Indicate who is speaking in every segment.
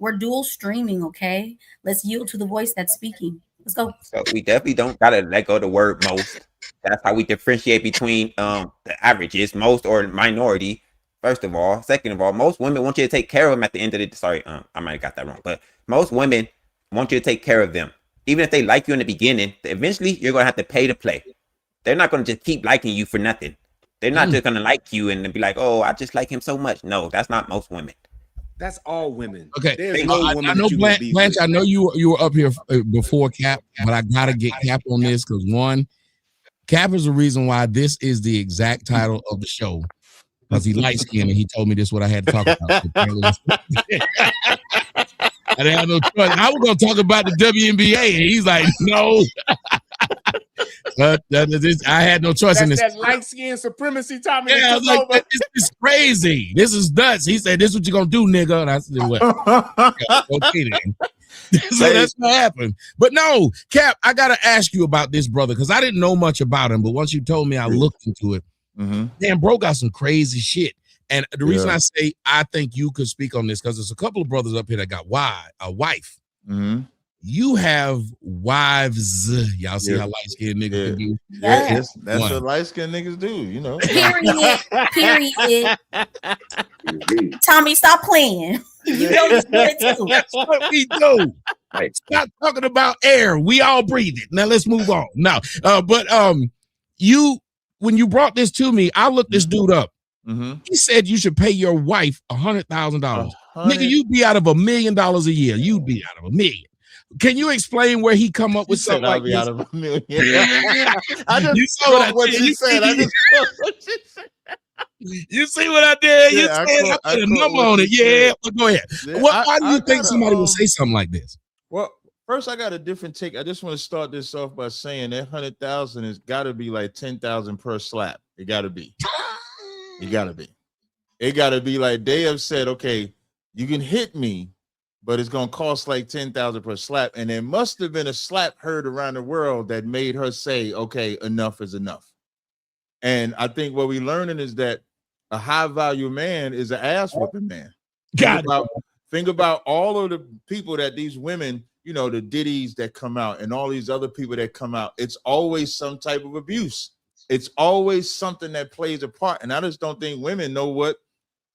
Speaker 1: We're dual streaming, okay? Let's yield to the voice that's speaking. Let's go.
Speaker 2: So we definitely don't gotta let go of the word most. That's how we differentiate between the averages, most or minority. First of all, second of all, most women want you to take care of them at the end of the. Sorry, I might have got that wrong, but most women want you to take care of them, even if they like you in the beginning. Eventually, you're gonna have to pay to play. They're not gonna just keep liking you for nothing. They're not just gonna like you and be like, "Oh, I just like him so much." No, that's not most women.
Speaker 3: That's all women.
Speaker 4: Okay,
Speaker 3: there's no woman.
Speaker 4: I know Blanche. I know you were up here before Cap, but I gotta get Cap on this because one, Cap is the reason why this is the exact title of the show. Because he light skinned and he told me this is what I had to talk about. I didn't have no choice. I was gonna talk about the WNBA, and he's like, no. I had no choice in this.
Speaker 3: That's light skin supremacy, Tommy.
Speaker 4: Yeah, I was like, this is crazy. This is nuts. He said, "This is what you gonna do, nigga." And I said, "Well, okay then." So that's what happened. But no, Cap, I gotta ask you about this brother because I didn't know much about him. But once you told me, I looked into it. Man, bro got some crazy shit. And the reason I say I think you could speak on this because there's a couple of brothers up here that got a wife. You have wives. Y'all see how light-skinned niggas can do?
Speaker 5: Yeah, that's what light-skinned niggas do, you know.
Speaker 1: Period. Tommy, stop playing. You know this too.
Speaker 4: That's what we do. Stop talking about air. We all breathe it. Now let's move on. Now, but you when you brought this to me, I looked this dude up. He said you should pay your wife $100,000. Nigga, you'd be out of $1 million a year. You'd be out of $1 million. Can you explain where he come up with something like this? Out of $1 million.
Speaker 5: I just saw what you said.
Speaker 4: You see what I did? You said I put a number on it. Yeah, but go ahead. Why do you think somebody would say something like this?
Speaker 5: Well, first I got a different take. I just want to start this off by saying that 100,000 has got to be like 10,000 per slap. It got to be. It got to be. It got to be like they have said, okay, you can hit me, but it's going to cost like 10,000 per slap. And there must have been a slap heard around the world that made her say, okay, enough is enough. And I think what we're learning is that a high value man is an ass whooping man. Think about all of the people that these women, you know, the Diddy's that come out and all these other people that come out. It's always some type of abuse. It's always something that plays a part. And I just don't think women know what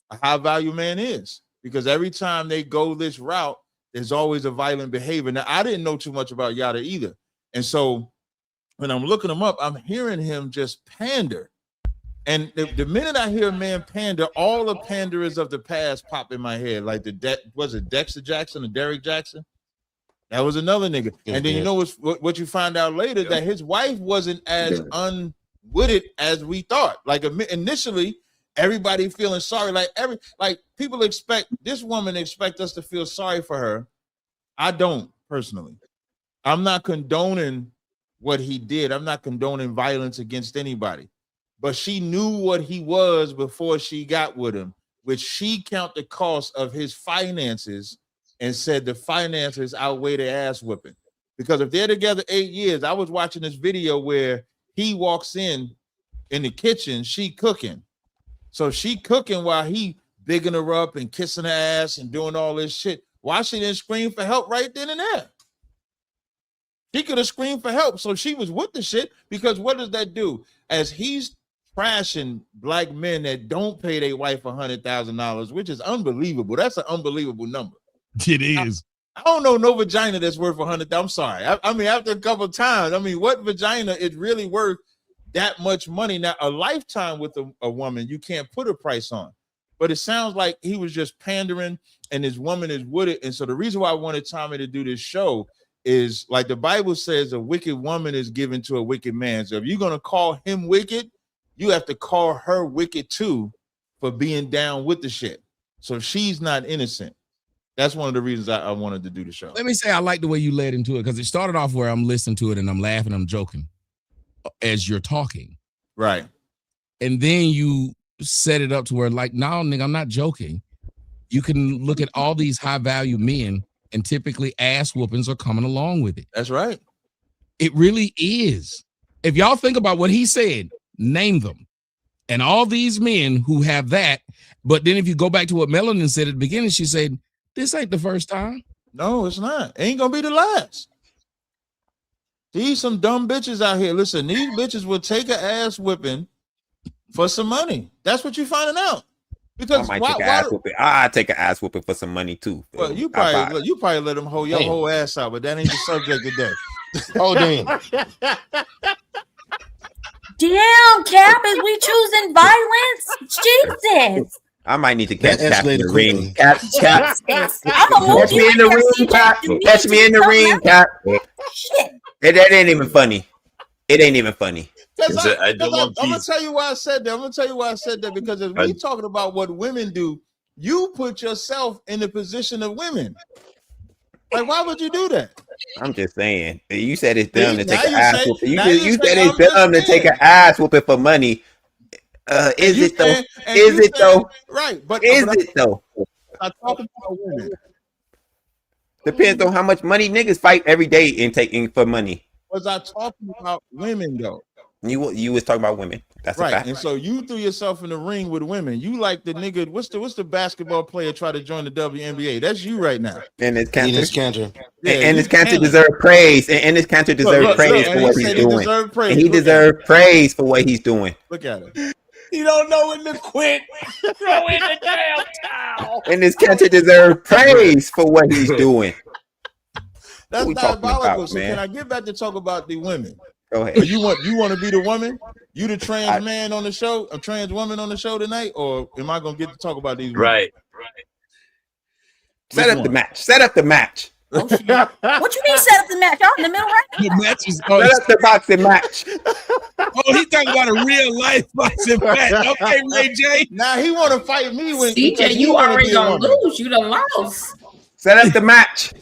Speaker 5: a high value man is, because every time they go this route, there's always a violent behavior. Now, I didn't know too much about Yada either. And so when I'm looking him up, I'm hearing him just pander. And the minute I hear a man pander, all the panderers of the past pop in my head. Like was it Dexter Jackson or Derrick Jackson? That was another nigga. And then you know what you find out later, that his wife wasn't as unwitted as we thought. Like initially, everybody feeling sorry. Like people expect this woman expect us to feel sorry for her. I don't personally. I'm not condoning what he did. I'm not condoning violence against anybody. But she knew what he was before she got with him, which she counted the cost of his finances and said the finances outweigh the ass whipping. Because if they're together 8 years, I was watching this video where he walks in the kitchen, she cooking. So she cooking while he bigging her up and kissing her ass and doing all this shit. Why she didn't scream for help right then and there? She could have screamed for help. So she was with the shit, because what does that do? As he's trashing black men that don't pay their wife $100,000, which is unbelievable. That's an unbelievable number.
Speaker 4: It is.
Speaker 5: I don't know no vagina that's worth $100,000. I'm sorry. I mean, after a couple of times, I mean, what vagina is really worth that much money? Now, a lifetime with a woman, you can't put a price on. But it sounds like he was just pandering, and his woman is with it. And so the reason why I wanted Tommy to do this show is, like the Bible says, a wicked woman is given to a wicked man. So if you're going to call him wicked, you have to call her wicked too for being down with the shit. So she's not innocent. That's one of the reasons I wanted to do the show.
Speaker 4: Let me say I like the way you led into it, because it started off where I'm listening to it and I'm laughing, I'm joking as you're talking.
Speaker 5: Right.
Speaker 4: And then you set it up to where, like, no, nigga, I'm not joking. You can look at all these high value men, and typically ass whoopings are coming along with it.
Speaker 5: That's right.
Speaker 4: It really is. If y'all think about what he said, name them. And all these men who have that, but then if you go back to what Melanin said at the beginning, she said, This ain't the first time.
Speaker 5: No, it's not. Ain't gonna be the last. These some dumb bitches out here. Listen, these bitches will take an ass whipping for some money. That's what you're finding out.
Speaker 2: I
Speaker 5: Because
Speaker 2: might take an ass whooping. I take an ass whooping for some money too.
Speaker 5: Well, you probably let them hold your whole ass out, but that ain't the subject today.
Speaker 6: Oh damn!
Speaker 1: Damn, Cap, is we choosing violence? Jesus.
Speaker 2: I might need to catch
Speaker 6: That
Speaker 2: Cap in the
Speaker 6: escalated
Speaker 2: ring.
Speaker 6: quickly.
Speaker 2: Cap.
Speaker 1: I'm gonna move
Speaker 2: Catch
Speaker 1: you
Speaker 2: me in the
Speaker 1: here,
Speaker 2: ring,
Speaker 1: CJ.
Speaker 2: Cap.
Speaker 1: You need
Speaker 2: Catch
Speaker 1: to
Speaker 2: me in the
Speaker 1: do
Speaker 2: ring,
Speaker 1: something
Speaker 2: Cap.
Speaker 1: else. Shit.
Speaker 2: That ain't even funny. It ain't even funny.
Speaker 5: I'm gonna tell you why I said that. Because if we talking about what women do, you put yourself in the position of women. Like, why would you do that?
Speaker 2: I'm just saying. You said it's dumb to take an
Speaker 5: you
Speaker 2: ass
Speaker 5: say-
Speaker 2: whooping. You
Speaker 5: now
Speaker 2: said
Speaker 5: you say
Speaker 2: it's
Speaker 5: I'm just
Speaker 2: dumb to take
Speaker 5: saying.
Speaker 2: an ass whooping for money. Is
Speaker 5: You
Speaker 2: it though?
Speaker 5: saying- and
Speaker 2: Is
Speaker 5: you
Speaker 2: it though?
Speaker 5: Right, but
Speaker 2: Is it though?
Speaker 5: I'm talking about women.
Speaker 2: Depends on how much money niggas fight every day in taking for money.
Speaker 5: Was I talking about women though?
Speaker 2: You was talking about women. That's a
Speaker 5: Right,
Speaker 2: fact.
Speaker 5: and so you threw yourself in the ring with women. You like the nigga. What's the basketball player try to join the WNBA? That's you right now.
Speaker 2: And it's cancer.
Speaker 6: Enes Kanter.
Speaker 2: And this cancer deserves praise. And this cancer deserves praise for what he's doing. And he deserves praise for what he's doing.
Speaker 5: Look at it.
Speaker 3: You don't know when to quit. Throw in the damn towel.
Speaker 2: And this cancer deserves praise for what he's doing.
Speaker 5: That's
Speaker 2: we talking
Speaker 5: diabolical.
Speaker 2: about,
Speaker 5: So
Speaker 2: man?
Speaker 5: can I get back to talk about the women?
Speaker 2: Go ahead.
Speaker 5: You want to be the woman? You the trans man on the show? A trans woman on the show tonight? Or am I gonna get to talk about these women?
Speaker 7: Right.
Speaker 2: Set up the match. Set up the match.
Speaker 1: Oh, shit. What you mean set up the match? Y'all in the middle right
Speaker 4: The
Speaker 1: now.
Speaker 4: match is
Speaker 2: Set up the boxing match.
Speaker 4: oh, he talking about a real life boxing match. Okay, Ray J.
Speaker 5: Now he want to fight me when
Speaker 7: CJ, you already gonna lose. You done lost.
Speaker 2: Set up the match.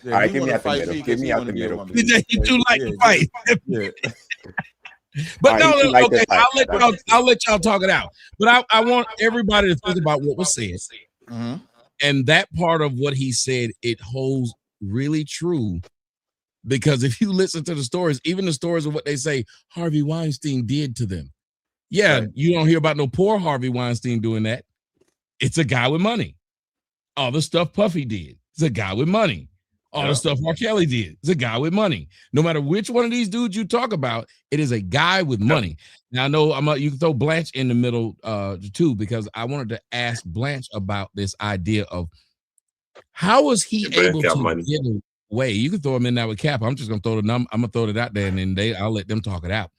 Speaker 5: Yeah,
Speaker 2: all right,
Speaker 5: he
Speaker 2: give me
Speaker 5: wanna
Speaker 2: out the
Speaker 5: fight
Speaker 2: middle.
Speaker 5: me
Speaker 2: Give
Speaker 5: 'cause
Speaker 2: me
Speaker 5: he
Speaker 2: out
Speaker 5: wanna
Speaker 2: the
Speaker 5: be a
Speaker 2: middle.
Speaker 5: woman.
Speaker 4: You too like to fight.
Speaker 5: Yeah.
Speaker 4: But
Speaker 2: All
Speaker 4: no,
Speaker 2: right, you like
Speaker 4: okay,
Speaker 2: to fight.
Speaker 4: I'll let y'all talk it out. But I want everybody to think about what was said.
Speaker 5: Mm-hmm.
Speaker 4: And that part of what he said, it holds really true. Because if you listen to the stories, even the stories of what they say Harvey Weinstein did to them. Yeah,
Speaker 5: Right.
Speaker 4: you don't hear about no poor Harvey Weinstein doing that. It's a guy with money. All the stuff Puffy did, it's a guy with money. All the stuff R. Kelly did, it's a guy with money. No matter which one of these dudes you talk about, it is a guy with money. Now I know you can throw Blanche in the middle too, because I wanted to ask Blanche about this idea of how was he able to get away? You can throw him in there with Cap. I'm just gonna throw I'm gonna throw it out there, and then I'll let them talk it out.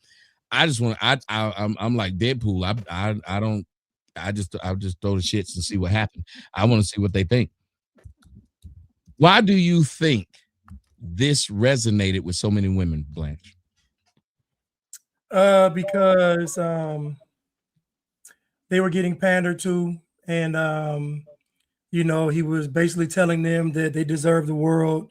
Speaker 4: I just want I'm like Deadpool. I'll just throw the shits and see what happens. I want to see what they think. Why do you think this resonated with so many women, Blanche?
Speaker 8: Because they were getting pandered to, and he was basically telling them that they deserve the world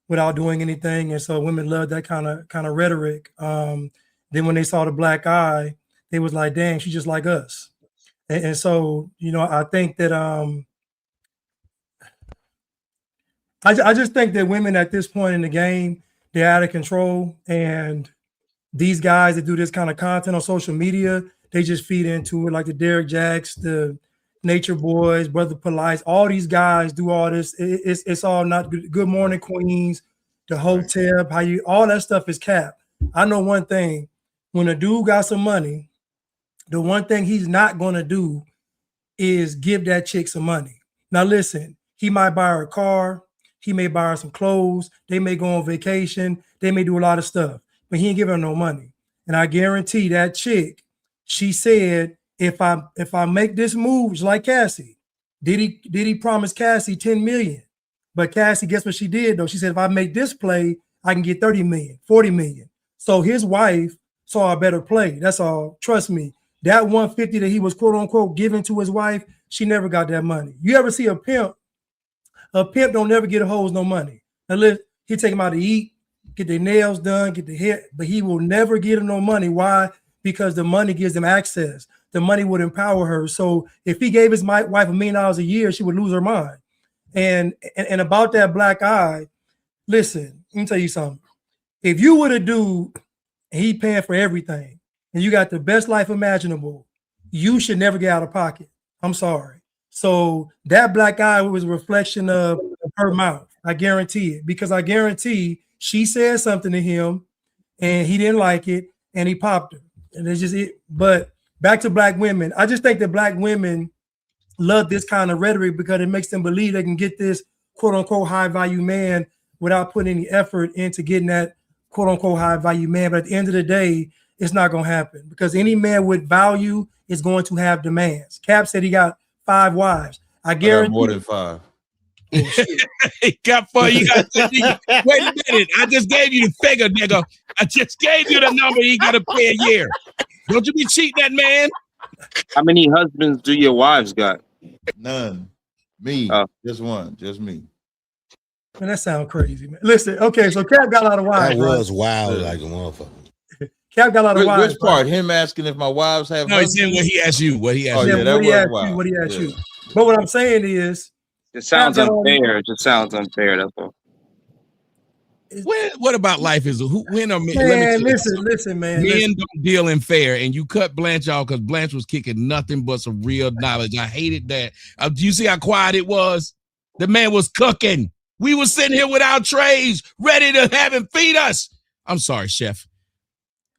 Speaker 8: without doing anything, and so women love that kind of rhetoric. Then when they saw the black eye, they was like, "Dang, she's just like us." And so I think that I just think that women at this point in the game, they're out of control, and these guys that do this kind of content on social media, they just feed into it, like the Derek Jacks, the Nature Boys, Brother Police, all these guys do all this. It's all not good. Good Morning Queens, the Hotep, all that stuff is cap. I know one thing: when a dude got some money, the one thing he's not gonna do is give that chick some money. Now listen, he might buy her a car, he may buy her some clothes, they may go on vacation, they may do a lot of stuff, but he ain't giving her no money. And I guarantee that chick, she said, if I make this move, just like Cassie, did he promise Cassie 10 million? But Cassie, guess what she did though? She said, if I make this play, I can get 30 million, 40 million. So his wife saw a better play. That's all. Trust me. That 150 that he was quote unquote giving to his wife, she never got that money. You ever see a pimp? A pimp don't never get a hose no money. Unless he take them out to eat, get their nails done, get their hair, but he will never get them no money. Why? Because the money gives them access. The money would empower her. So if he gave his wife $1 million a year, she would lose her mind. And about that black eye, listen, let me tell you something. If you were a dude and he paying for everything, and you got the best life imaginable, you should never get out of pocket. I'm sorry. So that black eye was a reflection of her mouth. I guarantee it, because I guarantee she said something to him and he didn't like it and he popped her. And it's just it. But back to black women, I just think that black women love this kind of rhetoric because it makes them believe they can get this quote unquote high value man without putting any effort into getting that quote unquote high value man. But at the end of the day, it's not going to happen because any man with value is going to have demands. Cap said he got 5 wives. I guarantee
Speaker 5: more than 5.
Speaker 4: Cap, you got wait a minute. I just gave you the figure, nigga. I just gave you the number he got to pay a year. Don't you be cheating that man.
Speaker 6: How many husbands do your wives got?
Speaker 5: None. Me. Just one. Just me.
Speaker 8: Man, that sounds crazy, man. Listen, okay, so Cap got a lot of wives.
Speaker 9: That was wild like a motherfucker.
Speaker 8: Cap got a lot of wives.
Speaker 5: Which part? Him asking if my wives have
Speaker 4: No, he's saying what he asked you. What he asked you.
Speaker 8: What he asked you. But what I'm saying is,
Speaker 6: it sounds unfair. It just sounds unfair. That's all.
Speaker 4: What about life is when are men?
Speaker 8: Man, listen, man.
Speaker 4: Men don't deal in fair, and you cut Blanche off because Blanche was kicking nothing but some real knowledge. I hated that. Do you see how quiet it was? The man was cooking. We were sitting here with our trays, ready to have him feed us. I'm sorry, chef.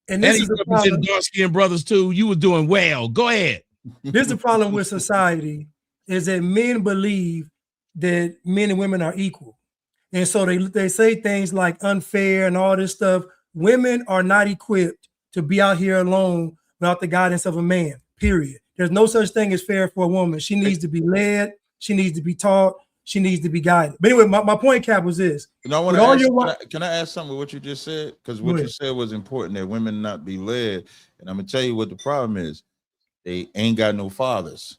Speaker 8: And this is the problem.
Speaker 4: Dark-skinned brothers too. You were doing well. Go ahead.
Speaker 8: This is the problem with society is that men believe that men and women are equal. And so they say things like unfair and all this stuff. Women are not equipped to be out here alone without the guidance of a man, period. There's no such thing as fair for a woman. She needs to be led. She needs to be taught. She needs to be guided. But anyway, my point, Cap, was this.
Speaker 5: And I want to ask, can I ask something with what you just said? Because what you said was important, that women not be led. And I'm going to tell you what the problem is. They ain't got no fathers.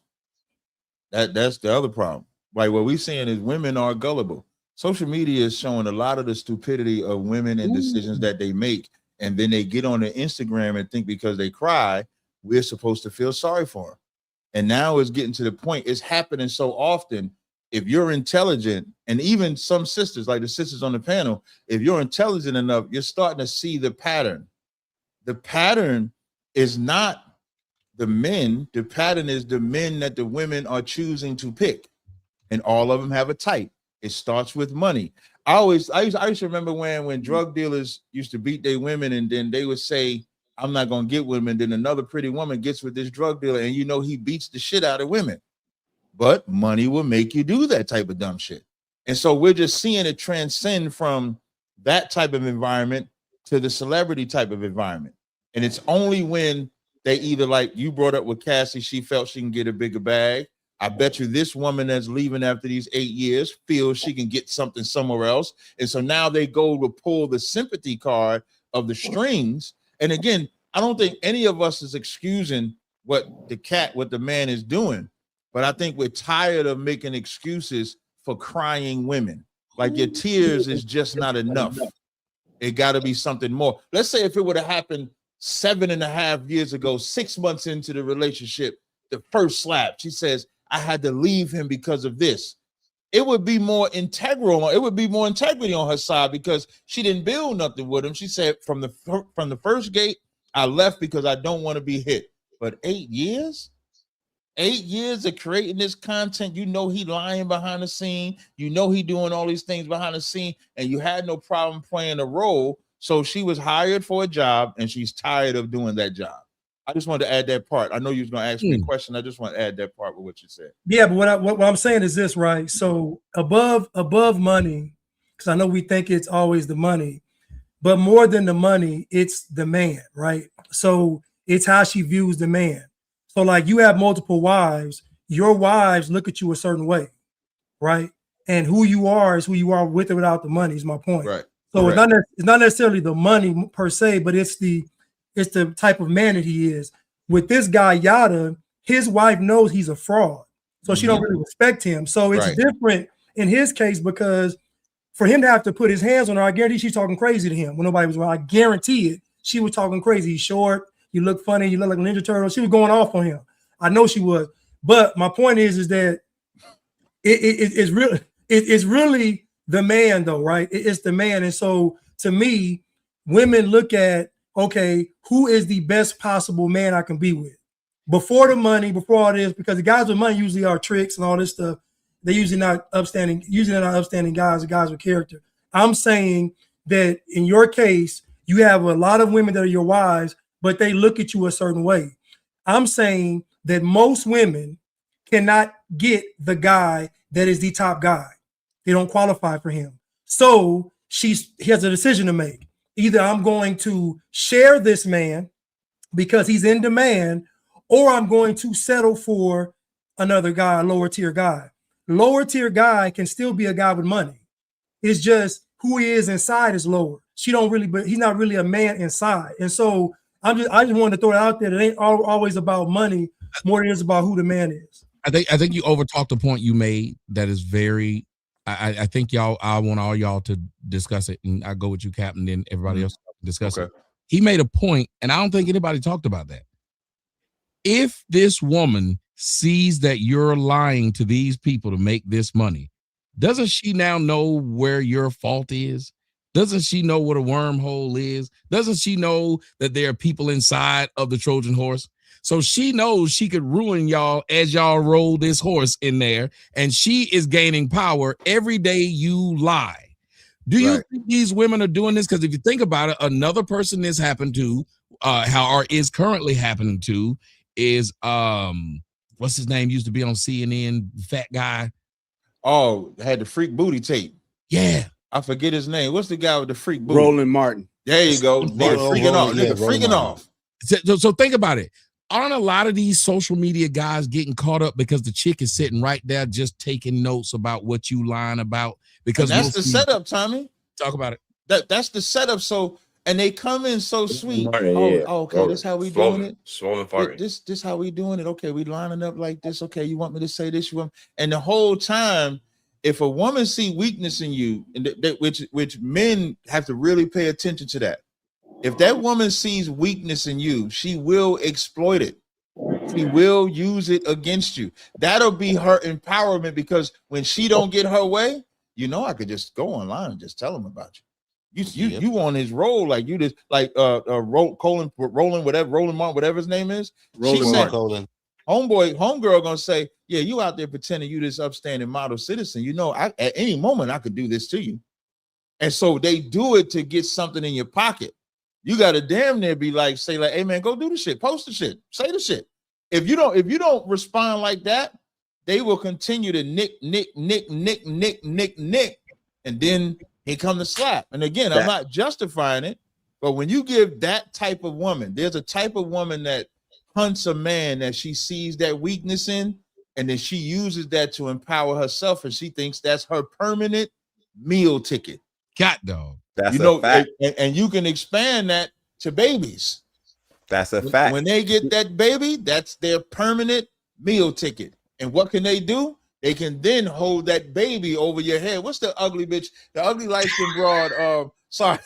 Speaker 5: That's the other problem. Like what we're saying is women are gullible. Social media is showing a lot of the stupidity of women and decisions that they make. And then they get on their Instagram and think because they cry, we're supposed to feel sorry for them. And now it's getting to the point, it's happening so often. If you're intelligent, and even some sisters, like the sisters on the panel, if you're intelligent enough, you're starting to see the pattern. The pattern is not the men. The pattern is the men that the women are choosing to pick. And all of them have a type. It starts with money. I used to remember when drug dealers used to beat their women, and then they would say, I'm not going to get women. Then another pretty woman gets with this drug dealer, and he beats the shit out of women. But money will make you do that type of dumb shit. And so we're just seeing it transcend from that type of environment to the celebrity type of environment. And it's only when they either, like you brought up with Cassie, she felt she can get a bigger bag. I bet you this woman that's leaving after these 8 years feels she can get something somewhere else. And so now they go to pull the sympathy card of the strings. And again, I don't think any of us is excusing what the man is doing. But I think we're tired of making excuses for crying women. Like your tears is just not enough. It got to be something more. Let's say if it would have happened 7.5 years ago, 6 months into the relationship, the first slap, she says, I had to leave him because of this. It would be more integral. It would be more integrity on her side because she didn't build nothing with him. She said from the first gate, I left because I don't want to be hit. But 8 years? 8 years of creating this content, he lying behind the scene, he doing all these things behind the scene, and you had no problem playing a role. So she was hired for a job, and she's tired of doing that job. I just wanted to add that part. I know you was going to ask me a question. I just want to add that part with what you said.
Speaker 8: Yeah, but what I'm saying is this, right? So above money, because I know we think it's always the money, but more than the money, it's the man, right? So it's how she views the man. So like you have multiple wives, your wives look at you a certain way, right? And who you are is who you are with or without the money is my point.
Speaker 5: Right.
Speaker 8: So it's not necessarily the money per se, but it's the type of man that he is. With this guy Yada, his wife knows he's a fraud, so she don't really respect him. So it's different in his case because for him to have to put his hands on her, I guarantee she's talking crazy to him when nobody was around. I guarantee it. She was talking crazy. He's short. You look funny. You look like a Ninja Turtle. She was going off on him. I know she was. But my point is that it's really the man, though, right? It's the man. And so to me, women look at, okay, who is the best possible man I can be with? before the money, before all this, because the guys with money usually are tricks and all this stuff. They're usually not upstanding. Usually they're not upstanding guys. The guys with character. I'm saying that in your case, you have a lot of women that are your wives, but they look at you a certain way. I'm saying that most women cannot get the guy that is the top guy. They don't qualify for him. So he has a decision to make. Either I'm going to share this man because he's in demand, or I'm going to settle for another guy, a lower tier guy. Lower tier guy can still be a guy with money. It's just who he is inside is lower. But he's not really a man inside. And so I just wanted to throw it out there. It ain't always about money more than it is about who the man is.
Speaker 4: I think you overtalked the point you made. That is very. I think I want all y'all to discuss it, and I go with you, Captain, and then everybody else discuss it. He made a point, and I don't think anybody talked about that. If this woman sees that you're lying to these people to make this money, doesn't she now know where your fault is? Doesn't she know what a wormhole is? Doesn't she know that there are people inside of the Trojan horse? So she knows she could ruin y'all as y'all roll this horse in there, and she is gaining power every day you lie. Do you think these women are doing this? Because if you think about it, another person this happened to, is currently happening to, is what's his name? Used to be on CNN, fat guy.
Speaker 5: Oh, had the freak booty tape.
Speaker 4: Yeah,
Speaker 5: I forget his name. What's the guy with the freak booty?
Speaker 3: Roland Martin.
Speaker 5: There you go. Nigga freaking off. Nigga freaking off.
Speaker 4: So think about it. Aren't a lot of these social media guys getting caught up because the chick is sitting right there just taking notes about what you lying about? Because
Speaker 5: and that's the setup, Tommy.
Speaker 4: Talk about it.
Speaker 5: That's the setup. So, and they come in so sweet.
Speaker 3: Martin,
Speaker 5: Okay, this how we doing it.
Speaker 3: Swollen farting.
Speaker 5: This how we doing it. Okay, we lining up like this. Okay, you want me to say this? And the whole time, if a woman see weakness in you, and which men have to really pay attention to that. If that woman sees weakness in you, she will exploit it. She will use it against you. That'll be her empowerment, because when she don't get her way, I could just go online and just tell him about you. You on his roll, like you just like Roland Martin, whatever his name is. Homegirl gonna say, yeah, you out there pretending you this upstanding model citizen. At any moment I could do this to you. And so they do it to get something in your pocket. You gotta damn near be like, say like, hey man, go do the shit, post the shit, say the shit. If you don't respond like that, they will continue to nick, and then he come to slap. And again, I'm not justifying it, but when you give that type of woman, there's a type of woman that hunts a man that she sees that weakness in, and then she uses that to empower herself, and she thinks that's her permanent meal ticket.
Speaker 4: Cat dog.
Speaker 2: That's a fact.
Speaker 5: And you can expand that to babies.
Speaker 2: That's a fact.
Speaker 5: When they get that baby, that's their permanent meal ticket. And what can they do? They can then hold that baby over your head. What's the ugly bitch? The ugly light-skinned broad. Sorry.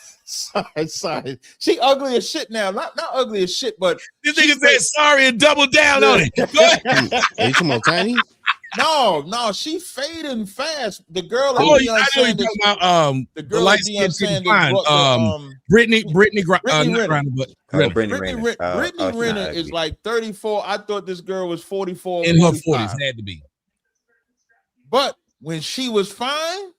Speaker 5: She ugly as shit now. Not ugly as shit, but
Speaker 4: this nigga said sorry and double down on it.
Speaker 9: Are you talking about Tiny?
Speaker 5: No, she fading fast. The girl.
Speaker 4: I know you're talking about the girl like Deion Sanders. Brittany
Speaker 5: Renner is like 34. I thought this girl was 44.
Speaker 4: In her 40s, had to be.
Speaker 5: But when she was fine,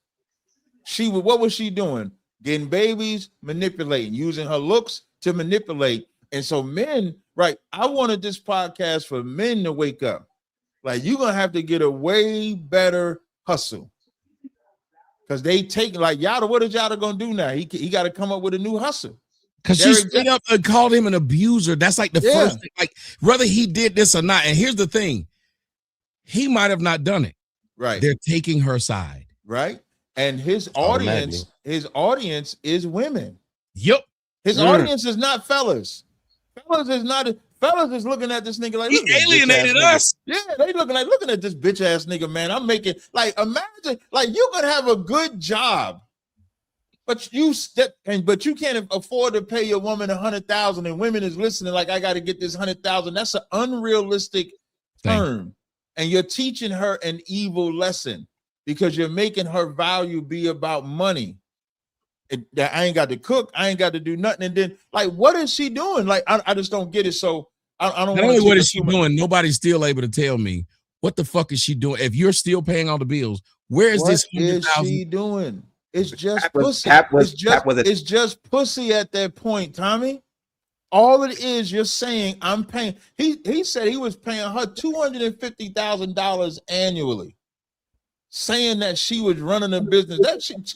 Speaker 5: what was she doing? Getting babies, manipulating, using her looks to manipulate. And so men, right? I wanted this podcast for men to wake up. Like, you're gonna have to get a way better hustle, because they take like Yada. What is Yada gonna do now? He got to come up with a new hustle.
Speaker 4: Because she straight up called him an abuser. That's like the first thing. Like, whether he did this or not. And here's the thing: he might have not done it.
Speaker 5: Right?
Speaker 4: They're taking her side.
Speaker 5: Right? And his audience is women.
Speaker 4: Yep.
Speaker 5: His audience is not fellas. Fellas is looking at this nigga like
Speaker 4: he alienated us.
Speaker 5: Yeah, they looking at this bitch ass nigga, man. I'm making like, imagine like you could have a good job, but you can't afford to pay your woman $100,000, and women is listening like, I got to get this $100,000. That's an unrealistic term, and you're teaching her an evil lesson because you're making her value be about money. That I ain't got to cook, I ain't got to do nothing, and then like, what is she doing? Like, I just don't get it. So I don't
Speaker 4: Not
Speaker 5: want
Speaker 4: only
Speaker 5: to.
Speaker 4: what is she doing, nobody's still able to tell me what the fuck is she doing. If you're still paying all the bills, where is
Speaker 5: What
Speaker 4: this
Speaker 5: is
Speaker 4: 100,000?
Speaker 5: she doing? It's just
Speaker 2: Cap was-
Speaker 5: pussy.
Speaker 2: Cap was-
Speaker 5: It's just
Speaker 2: Cap was a-
Speaker 5: it's just pussy at that point, Tommy. All it is, you're saying I'm paying. He said he was paying her $250,000 annually, saying that she was running a business.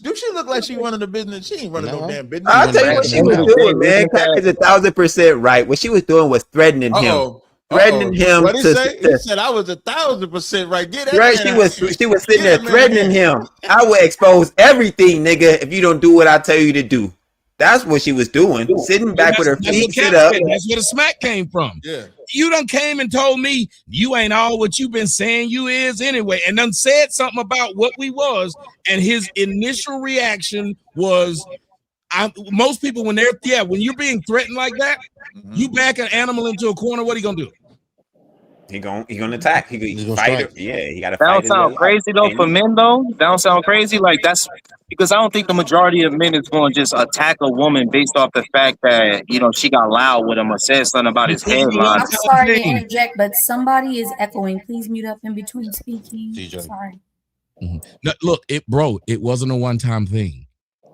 Speaker 5: Do she look like she running a business? She ain't running no damn business.
Speaker 2: I'll tell you what she was doing, man. Cap is 1,000% right. What she was doing was threatening him. Threatening him
Speaker 5: What he
Speaker 2: to,
Speaker 5: say? He said I was 1,000% right. Get that
Speaker 2: right?
Speaker 5: man
Speaker 2: She was sitting there
Speaker 5: Get that man
Speaker 2: threatening him. I will expose everything, nigga, if you don't do what I tell you to do. That's what she was doing. Sitting back with her feet set up.
Speaker 4: That's where the smack came from.
Speaker 5: Yeah.
Speaker 4: You done came and told me you ain't all what you've been saying you is anyway, and done said something about what we was, and his initial reaction was, most people when you're being threatened like that, you back an animal into a corner, what are you gonna do?
Speaker 2: He gonna attack. He gonna fight her. Yeah, he gotta
Speaker 6: That
Speaker 2: fight
Speaker 6: don't sound crazy though for men though. That don't sound crazy. Like that's because I don't think the majority of men is going to just attack a woman based off the fact that she got loud with him or said something about his headline.
Speaker 1: I'm sorry to interject, but somebody is echoing. Please mute up in between speaking. Sorry.
Speaker 4: No, look, it wasn't a one-time thing.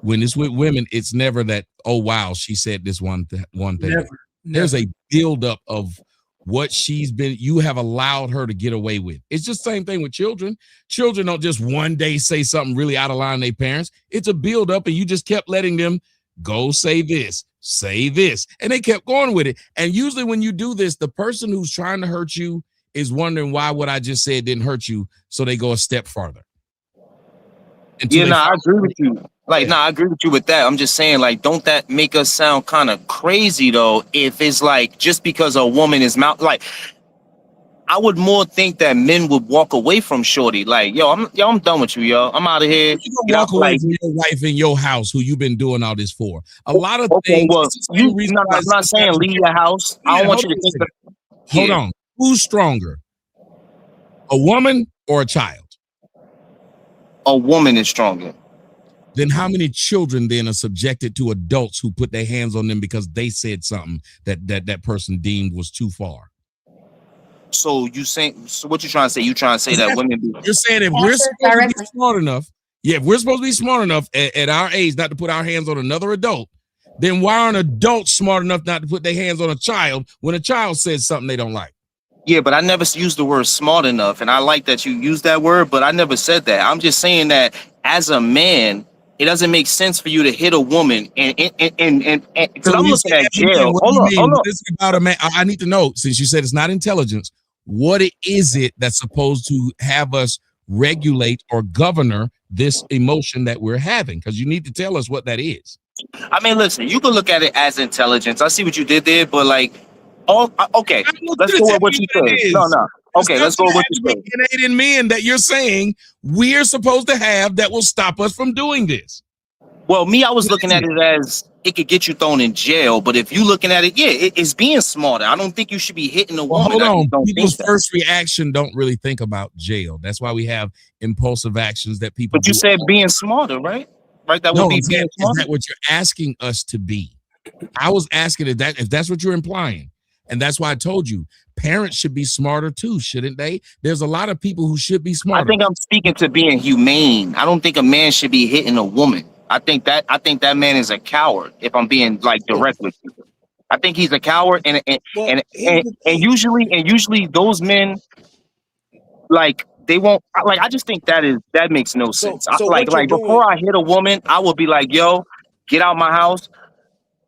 Speaker 4: When it's with women, it's never that, oh wow, she said this one thing.
Speaker 8: Never.
Speaker 4: There's a buildup of what you have allowed her to get away with. It's just the same thing with children. Children don't just one day say something really out of line to their parents. It's a buildup, and you just kept letting them go say this, and they kept going with it. And usually when you do this, the person who's trying to hurt you is wondering why what I just said didn't hurt you, so they go a step farther.
Speaker 6: I agree with you. I agree with you with that. I'm just saying, don't that make us sound kind of crazy though? If it's just because a woman is I would more think that men would walk away from shorty. I'm done with you, yo. I'm out of here.
Speaker 4: You can walk away from your wife in your house, who you've been doing all this for. A lot of things.
Speaker 6: Well, I'm not saying leave your house. I don't want you to think that.
Speaker 4: Hold on. Who's stronger, a woman or a child?
Speaker 6: A woman is stronger.
Speaker 4: Then how many children then are subjected to adults who put their hands on them because they said something that person deemed was too far?
Speaker 6: So what you trying to say? You trying to say that women be?
Speaker 4: You're saying if we're supposed to be smart enough, if we're supposed to be smart enough at our age not to put our hands on another adult, then why aren't adults smart enough not to put their hands on a child when a child says something they don't like?
Speaker 6: Yeah, but I never used the word smart enough, and I like that you use that word, but I never said that. I'm just saying that as a man, it doesn't make sense for you to hit a woman and because I'm looking at jail. Hold on.
Speaker 4: I need to know, since you said it's not intelligence, what is it that's supposed to have us regulate or govern this emotion that we're having? Because you need to tell us what that is.
Speaker 6: I mean, listen, you can look at it as intelligence. I see what you did there, but okay, let's go with what you said. No. Okay, let's go with what you said.
Speaker 4: Innate men that you're saying we're supposed to have that will stop us from doing this.
Speaker 6: Well, I was looking at it as it could get you thrown in jail, but if you looking at it, it's being smarter. I don't think you should be hitting a woman.
Speaker 4: Hold on, people's first reaction don't really think about jail. That's why we have impulsive actions that people.
Speaker 6: But you said being smarter, right? Right, that would be being smarter.
Speaker 4: Is that what you're asking us to be? I was asking if that's what you're implying. And that's why I told you parents should be smarter too, shouldn't they? There's a lot of people who should be smarter.
Speaker 6: I think I'm speaking to being humane. I don't think a man should be hitting a woman. I think that man is a coward. If I'm being direct with you, I think he's a coward, and usually those men they won't. I just think that makes no sense. Before I hit a woman, I would be like, yo, get out my house.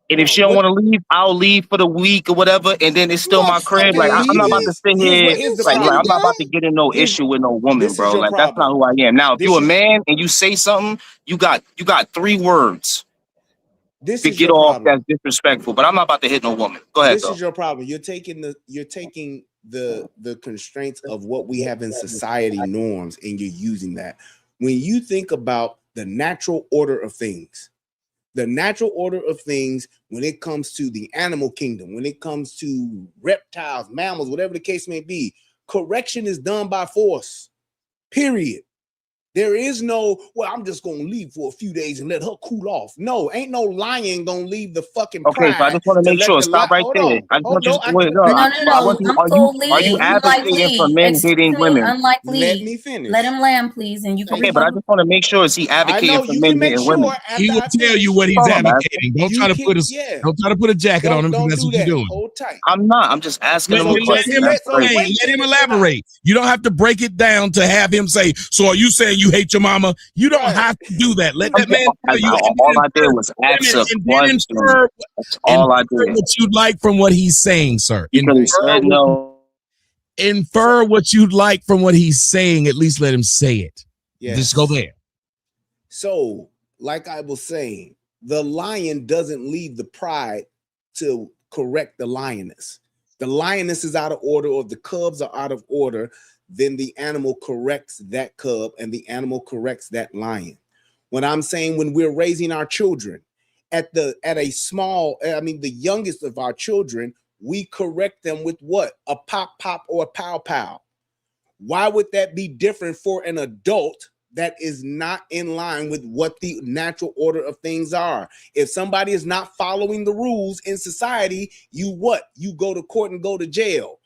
Speaker 6: And if she don't want to leave, I'll leave for the week or whatever, and then it's still my crib. I'm not about to sit here. I'm not about to get in no issue with no woman, bro. That's not who I am. Now, if you're a man and you say something, you got 3 words to get off that's disrespectful. But I'm not about to hit no woman. Go ahead.
Speaker 9: This is your problem. You're taking the constraints of what we have in society norms, and you're using that. When you think about the natural order of things. The natural order of things when it comes to the animal kingdom, when it comes to reptiles, mammals, whatever the case may be, correction is done by force, period. There is no, well, I'm just gonna leave for a few days and let her cool off. No, ain't no lion gonna leave the fucking
Speaker 6: Okay, so I
Speaker 9: pride
Speaker 6: just want to make
Speaker 9: let
Speaker 6: sure.
Speaker 9: the
Speaker 6: Stop right
Speaker 9: hold
Speaker 6: there.
Speaker 9: on.
Speaker 6: I just want
Speaker 9: No,
Speaker 6: you
Speaker 9: I
Speaker 6: to wait. No,
Speaker 1: No,
Speaker 6: I
Speaker 1: no, no.
Speaker 6: want you. Are you
Speaker 1: Unlike
Speaker 6: advocating for
Speaker 1: Lee.
Speaker 6: men
Speaker 1: Excuse
Speaker 6: hitting
Speaker 1: me,
Speaker 6: women?
Speaker 1: unlike
Speaker 9: let
Speaker 1: Lee.
Speaker 9: me finish.
Speaker 1: Let him land, please, and you can
Speaker 6: Okay, but I
Speaker 1: rebuttal.
Speaker 6: just want to make sure, is he
Speaker 9: I
Speaker 6: advocating
Speaker 9: know
Speaker 6: for
Speaker 9: you
Speaker 6: men
Speaker 9: can make
Speaker 6: hitting
Speaker 9: sure
Speaker 6: women?
Speaker 4: He
Speaker 9: after
Speaker 4: will
Speaker 9: I
Speaker 4: tell
Speaker 9: finish.
Speaker 4: you what he's
Speaker 6: Hold on, man.
Speaker 4: advocating. Don't
Speaker 9: You
Speaker 4: try to
Speaker 9: can,
Speaker 4: put
Speaker 9: yeah.
Speaker 4: don't try to put a jacket on him because
Speaker 9: Don't
Speaker 4: that's
Speaker 9: do
Speaker 4: what you're
Speaker 9: that.
Speaker 4: doing.
Speaker 9: Hold tight.
Speaker 6: I'm not. I'm just asking him a
Speaker 4: Let
Speaker 6: question.
Speaker 4: him
Speaker 6: That's crazy.
Speaker 4: explain.
Speaker 9: wait
Speaker 4: Let him
Speaker 9: then, if you're not-
Speaker 4: elaborate. You don't have to break it down to have him say, so are you saying you hate your mama? You don't
Speaker 9: Right.
Speaker 4: have to do that. Let that
Speaker 6: Okay,
Speaker 4: man tell you.
Speaker 6: all I did was ask a
Speaker 4: And then
Speaker 6: question. That's all I
Speaker 4: infer
Speaker 6: did.
Speaker 4: what you'd like from what he's saying, sir.
Speaker 6: You could have said no.
Speaker 4: Infer what you'd like from what he's saying. At least let him say it.
Speaker 9: Yes.
Speaker 4: Just go there.
Speaker 9: So, like I was saying, the lion doesn't leave the pride to correct the lioness. The lioness is out of order, or the cubs are out of order. Then the animal corrects that cub, and the animal corrects that lion. When I'm saying, when we're raising our children at a small, I mean, the youngest of our children, we correct them with what? A pop pop or a pow pow. Why would that be different for an adult that is not in line with what the natural order of things are? If somebody is not following the rules in society, you what? You go to court and go to jail.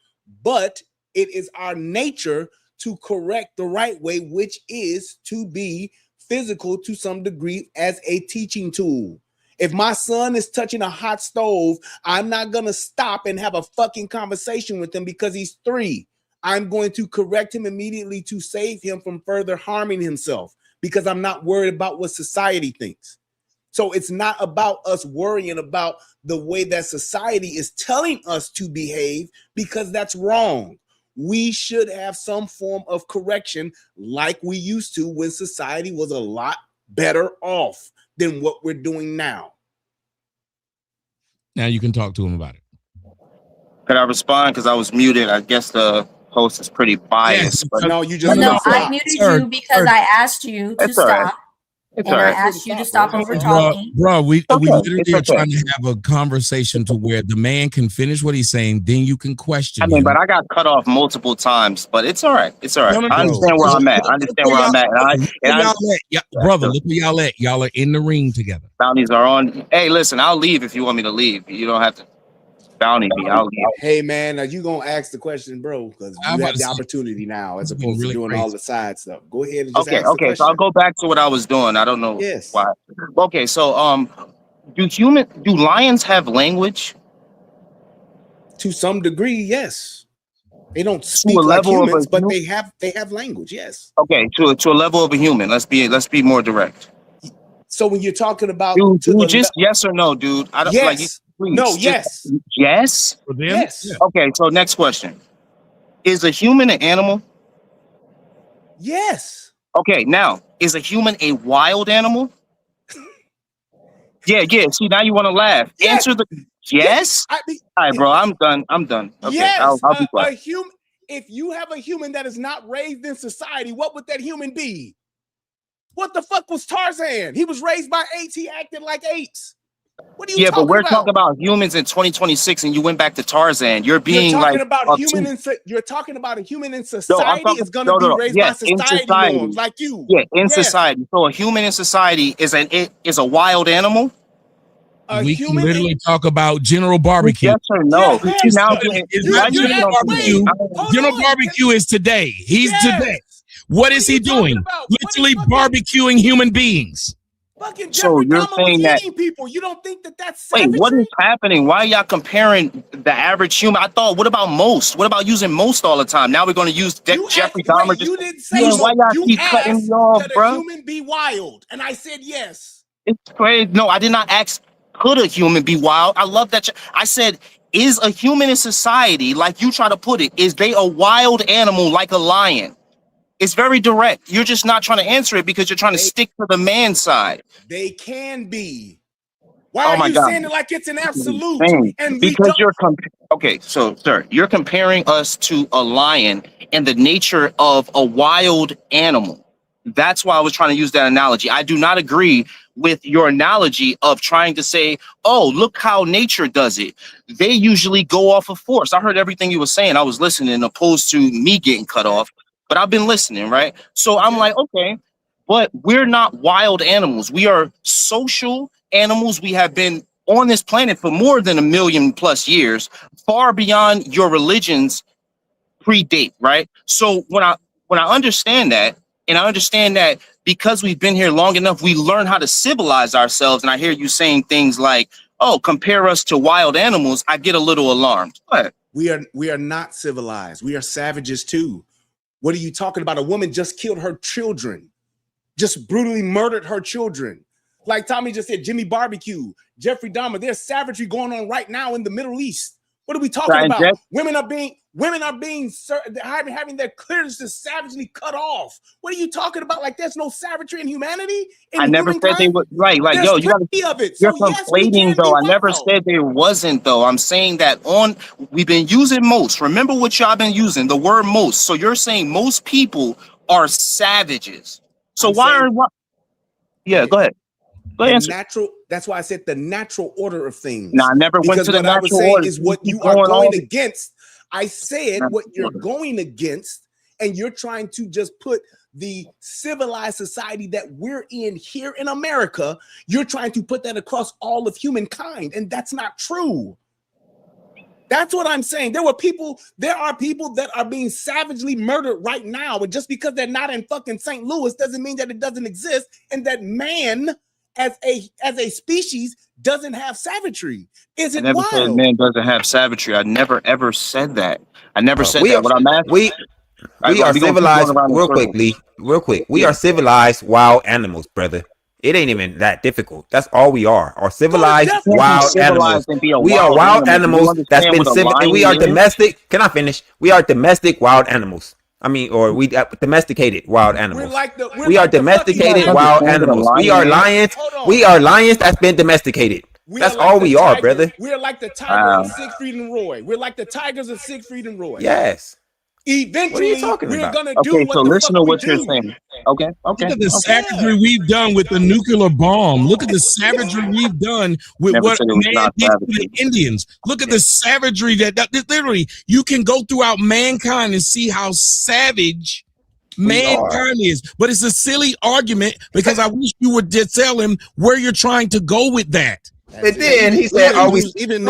Speaker 9: But it is our nature to correct the right way, which is to be physical to some degree as a teaching tool. If my son is touching a hot stove, I'm not going to stop and have a fucking conversation with him because he's 3. I'm going to correct him immediately to save him from further harming himself because I'm not worried about what society thinks. So it's not about us worrying about the way that society is telling us to behave, because that's wrong. We should have some form of correction like we used to when society was a lot better off than what we're doing now.
Speaker 4: Now you can talk to him about it.
Speaker 6: Could I respond? Because I was muted. I guess the host is pretty biased.
Speaker 4: Yes.
Speaker 6: But
Speaker 9: No, you just
Speaker 1: No,
Speaker 9: stop.
Speaker 1: I muted you because I asked you to
Speaker 6: It's all right.
Speaker 1: stop.
Speaker 6: It's
Speaker 1: And
Speaker 6: all
Speaker 1: I
Speaker 6: right.
Speaker 1: asked you to stop over
Speaker 4: Bro,
Speaker 1: talking.
Speaker 4: we
Speaker 6: Okay,
Speaker 4: literally
Speaker 6: it's
Speaker 4: are
Speaker 6: okay.
Speaker 4: trying to have a conversation to where the man can finish what he's saying, then you can question
Speaker 6: I mean,
Speaker 4: him.
Speaker 6: but I got cut off multiple times. But it's all right. It's all right.
Speaker 4: No, no,
Speaker 6: I
Speaker 4: no.
Speaker 6: understand where I'm at. I understand where I'm at.
Speaker 4: Brother, look where y'all at. Y'all are in the ring together.
Speaker 6: Bounties are on. Hey, listen, I'll leave if you want me to leave. You don't have to bounty me. I'll leave.
Speaker 9: Hey man, are you gonna ask the question, bro? Because you have the opportunity now as opposed to doing all the side stuff. Go ahead and just ask the question.
Speaker 6: So I'll go back to what I was doing. I don't know why. Okay, so do lions have language?
Speaker 9: To some degree, yes. They don't speak
Speaker 6: To a
Speaker 9: like
Speaker 6: level of
Speaker 9: humans,
Speaker 6: a
Speaker 9: but
Speaker 6: human?
Speaker 9: they have language, yes.
Speaker 6: Okay, to a level of a human. Let's be more direct.
Speaker 9: So when you're talking about
Speaker 6: Dude, just yes or no, dude. I don't like you.
Speaker 9: yes.
Speaker 6: Please,
Speaker 9: No,
Speaker 6: just-
Speaker 9: yes.
Speaker 6: Yes.
Speaker 4: For them,
Speaker 9: Yes.
Speaker 4: yeah.
Speaker 6: Okay, so next question. Is a human an animal?
Speaker 9: Yes.
Speaker 6: Okay, now, is a human a wild animal? Yeah. See, now you want to laugh.
Speaker 9: Yes.
Speaker 6: Answer the yes.
Speaker 9: I mean,
Speaker 6: All right, bro. I'm done. Okay,
Speaker 9: yes.
Speaker 6: I'll be
Speaker 9: A
Speaker 6: quiet.
Speaker 9: human. If you have a human that is not raised in society, what would that human be? What the fuck was Tarzan? He was raised by apes. He acted like apes. What are you talking
Speaker 6: But we're
Speaker 9: about?
Speaker 6: talking about humans in 2026, and you went back to Tarzan. You're being
Speaker 9: You're talking
Speaker 6: like
Speaker 9: about you're talking about a human in
Speaker 6: I'm
Speaker 9: society
Speaker 6: talking-
Speaker 9: is going to be raised by
Speaker 6: in
Speaker 9: society norms like you.
Speaker 6: Yeah, in
Speaker 9: Yes.
Speaker 6: society. So a human in society is a wild animal.
Speaker 4: We can literally talk about General Barbecue.
Speaker 6: Yes or no?
Speaker 9: Yes.
Speaker 6: You now
Speaker 4: General Barbecue is today. He's today. What is he doing? Literally barbecuing human beings.
Speaker 9: Fucking
Speaker 6: So
Speaker 9: Jeffrey
Speaker 6: you're
Speaker 9: Dahmer
Speaker 6: saying
Speaker 9: was
Speaker 6: that-
Speaker 9: eating people. You don't think that that's
Speaker 6: Wait,
Speaker 9: savagery?
Speaker 6: what is happening? Why are y'all comparing the average human? I thought, what about most? What about using most all the time? Now we're going to use Jeffrey Dahmer.
Speaker 9: You didn't say
Speaker 6: Man, why y'all
Speaker 9: you
Speaker 6: keep cutting
Speaker 9: asked,
Speaker 6: me off,
Speaker 9: could a
Speaker 6: bro?
Speaker 9: human be wild? And I said yes.
Speaker 6: It's crazy. No, I did not ask, could a human be wild? I love that. I said, is a human in society, like you try to put it, is they a wild animal like a lion? It's very direct. You're just not trying to answer it because you're trying to stick to the man side.
Speaker 9: They can be. Why
Speaker 6: my
Speaker 9: are you
Speaker 6: God.
Speaker 9: saying it like it's an absolute?
Speaker 6: Insane.
Speaker 9: And we
Speaker 6: Because
Speaker 9: don't.
Speaker 6: okay, so sir, you're comparing us to a lion and the nature of a wild animal. That's why I was trying to use that analogy. I do not agree with your analogy of trying to say, oh, look how nature does it. They usually go off of force. I heard everything you were saying. I was listening opposed to me getting cut off, but I've been listening, right? So I'm like, okay, but we're not wild animals. We are social animals. We have been on this planet for more than 1,000,000+ years, far beyond your religions predate, right? So when I understand that, and I understand that because we've been here long enough, we learn how to civilize ourselves. And I hear you saying things like, "Oh, compare us to wild animals," I get a little alarmed. But
Speaker 9: we are not civilized. We are savages too. What are you talking about? A woman just killed her children, just brutally murdered her children. Like Tommy just said, Jimmy Barbecue, Jeffrey Dahmer. There's savagery going on right now in the Middle East. What are we talking about? Women are being having their clearances savagely cut off. What are you talking about? Like there's no savagery in humanity?
Speaker 6: I never said they were right. Like,
Speaker 9: there's
Speaker 6: yo, you gotta,
Speaker 9: of it.
Speaker 6: you're
Speaker 9: So
Speaker 6: conflating though. I never said there wasn't though. I'm saying that we've been using most. Remember what y'all been using, the word most. So you're saying most people are savages. So yeah, go ahead.
Speaker 9: That's why I said the natural order of things.
Speaker 6: No, I never went to the natural order.
Speaker 9: What I was saying is what you are going against. I said what you're going against, and you're trying to just put the civilized society that we're in here in America, you're trying to put that across all of humankind, and that's not true. That's what I'm saying. There are people that are being savagely murdered right now, and just because they're not in fucking St. Louis doesn't mean that it doesn't exist, and that man as a species doesn't have savagery. Is it wild? I never
Speaker 6: said man doesn't have savagery. I never ever said that. I never said that. What I'm asking,
Speaker 2: we are civilized. Real quick. We are civilized wild animals, brother. It ain't even that difficult. That's all we are. Our civilized wild animals. We are wild animals that's been civil, and we are domestic. Can I finish? We are domestic wild animals. I mean, or we domesticated wild animals. We are domesticated wild animals. We are lions. We are lions that's been domesticated. That's all we are, brother.
Speaker 9: We are like the tigers of Siegfried and Roy. We're like the tigers of Siegfried and Roy.
Speaker 2: Yes.
Speaker 9: Eventually, we're gonna do what
Speaker 6: so
Speaker 9: the
Speaker 6: listen
Speaker 9: fuck
Speaker 6: to what
Speaker 9: we
Speaker 6: you're
Speaker 9: do.
Speaker 6: saying. Okay.
Speaker 4: Look at the savagery we've done with the nuclear bomb. Look at the savagery we've done with what man did to the Indians. Look at the savagery that literally you can go throughout mankind and see how savage mankind is. But it's a silly argument because I wish you would just tell him where you're trying to go with that.
Speaker 2: But then he said, "Are we?" Then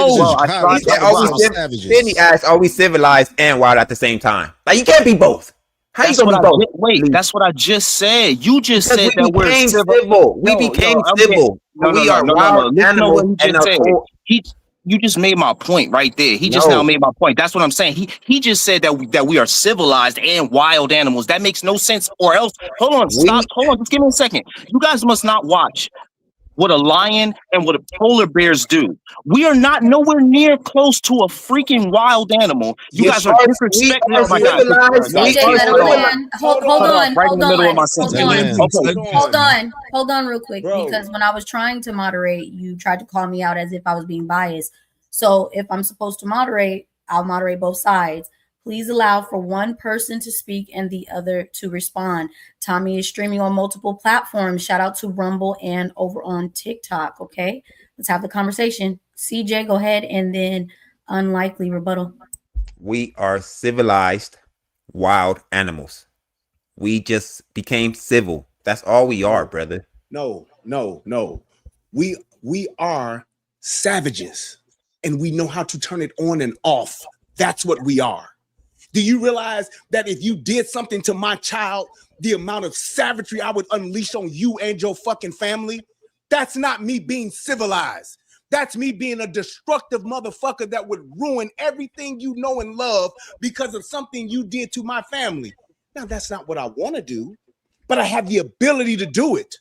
Speaker 2: he asked, "Are we civilized and wild at the same time?" Like you can't be both. How you gonna be both?
Speaker 6: Wait, that's what I just said. You just said that we're
Speaker 2: civil. We became civil. We are wild animals.
Speaker 6: You just made my point right there. He just now made my point. That's what I'm saying. He just said that we are civilized and wild animals. That makes no sense. Or else, hold on, stop. Hold on, just give me a second. You guys must not watch what a lion and what a polar bears do. We are not nowhere near close to a freaking wild animal. You guys are disrespecting. Oh my God.
Speaker 1: Hold on real quick. Because when I was trying to moderate, you tried to call me out as if I was being biased. So if I'm supposed to moderate, I'll moderate both sides. Please allow for one person to speak and the other to respond. Tommy is streaming on multiple platforms. Shout out to Rumble and over on TikTok. Okay, let's have the conversation. CJ, go ahead, and then unlikely rebuttal.
Speaker 2: We are civilized wild animals. We just became civil. That's all we are, brother.
Speaker 9: No. We are savages, and we know how to turn it on and off. That's what we are. Do you realize that if you did something to my child, the amount of savagery I would unleash on you and your fucking family? That's not me being civilized. That's me being a destructive motherfucker that would ruin everything you know and love because of something you did to my family. Now, that's not what I want to do, but I have the ability to do it.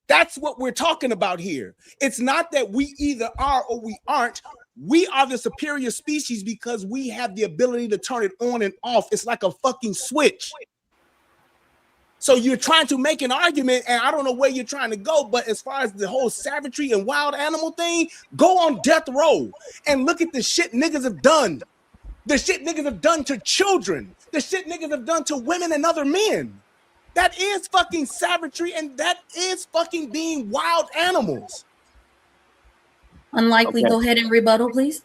Speaker 9: That's what we're talking about here. It's not that we either are or we aren't. We are the superior species because we have the ability to turn it on and off. It's like a fucking switch. So you're trying to make an argument, and I don't know where you're trying to go, but as far as the whole savagery and wild animal thing, go on death row and look at the shit niggas have done. The shit niggas have done to children. The shit niggas have done to women and other men. That is fucking savagery, and that is fucking being wild animals.
Speaker 1: Unlikely, go ahead and rebuttal, please.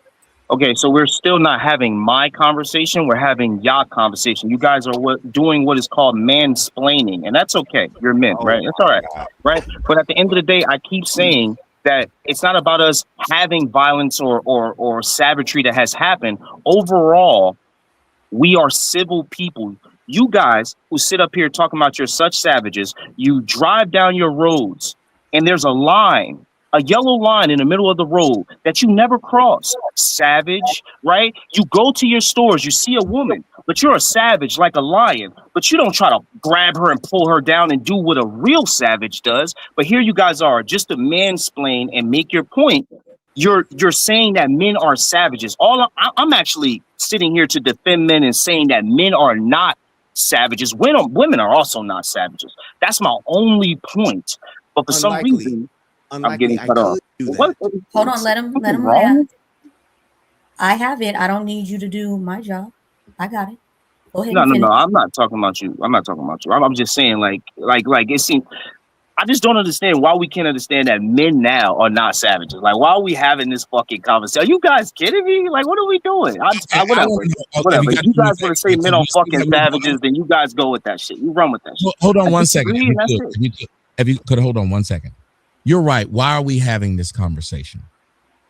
Speaker 6: Okay, so we're still not having my conversation. We're having y'all conversation. You guys are doing what is called mansplaining, and that's okay. You're men,
Speaker 2: Oh
Speaker 6: right? It's all
Speaker 2: my
Speaker 6: right,
Speaker 2: God.
Speaker 6: right? But at the end of the day, I keep saying that it's not about us having violence or savagery that has happened. Overall, we are civil people. You guys who sit up here talking about you're such savages, you drive down your roads and there's a line, a yellow line in the middle of the road that you never cross. Savage, right? You go to your stores, you see a woman, but you're a savage like a lion, but you don't try to grab her and pull her down and do what a real savage does. But here you guys are, just to mansplain and make your point. You're saying that men are savages. I'm actually sitting here to defend men and saying that men are not savages. Women are also not savages. That's my only point. But for some reason, I'm getting cut off.
Speaker 1: Hold on, let him have. I have it. I don't need you to do my job. I got it. Go ahead.
Speaker 6: No. I'm not talking about you. I'm just saying, like it seems. I just don't understand why we can't understand that men now are not savages. Like, why are we having this fucking conversation? Are you guys kidding me? Like, what are we doing? Whatever. If you guys want to say men are fucking savages, then you guys go with that shit. You run with that shit.
Speaker 4: Hold on one second. If you could hold on 1 second. You're right. Why are we having this conversation?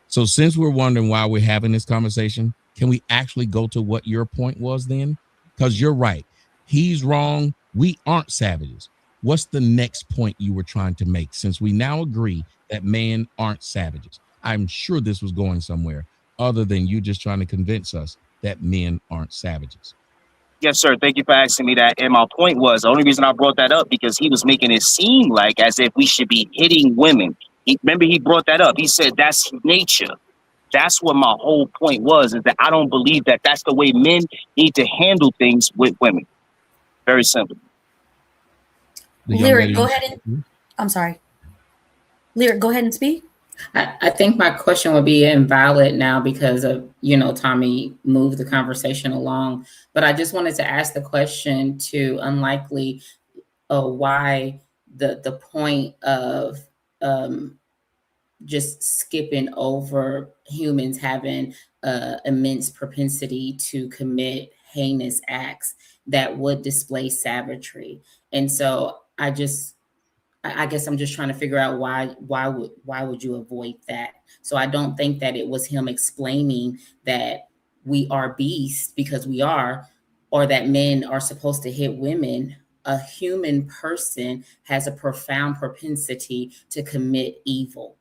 Speaker 4: So since we're wondering why we're having this conversation, can we actually go to what your point was then? Because you're right. He's wrong. We aren't savages. What's the next point you were trying to make, since we now agree that men aren't savages? I'm sure this was going somewhere other than you just trying to convince us that men aren't savages.
Speaker 6: Yes, sir. Thank you for asking me that. And my point was, the only reason I brought that up because he was making it seem like as if we should be hitting women. Remember, he brought that up. He said that's nature. That's what my whole point was, is that I don't believe that that's the way men need to handle things with women. Very simple.
Speaker 1: Lyric, go ahead and I'm sorry. Lyric, go ahead and speak.
Speaker 7: I think my question would be invalid now because of, Tommy moved the conversation along. But I just wanted to ask the question to unlikely why the point of just skipping over humans having immense propensity to commit heinous acts that would display savagery. And so I guess I'm just trying to figure out why would you avoid that? So I don't think that it was him explaining that we are beasts because we are, or that men are supposed to hit women. A human person has a profound propensity to commit evil.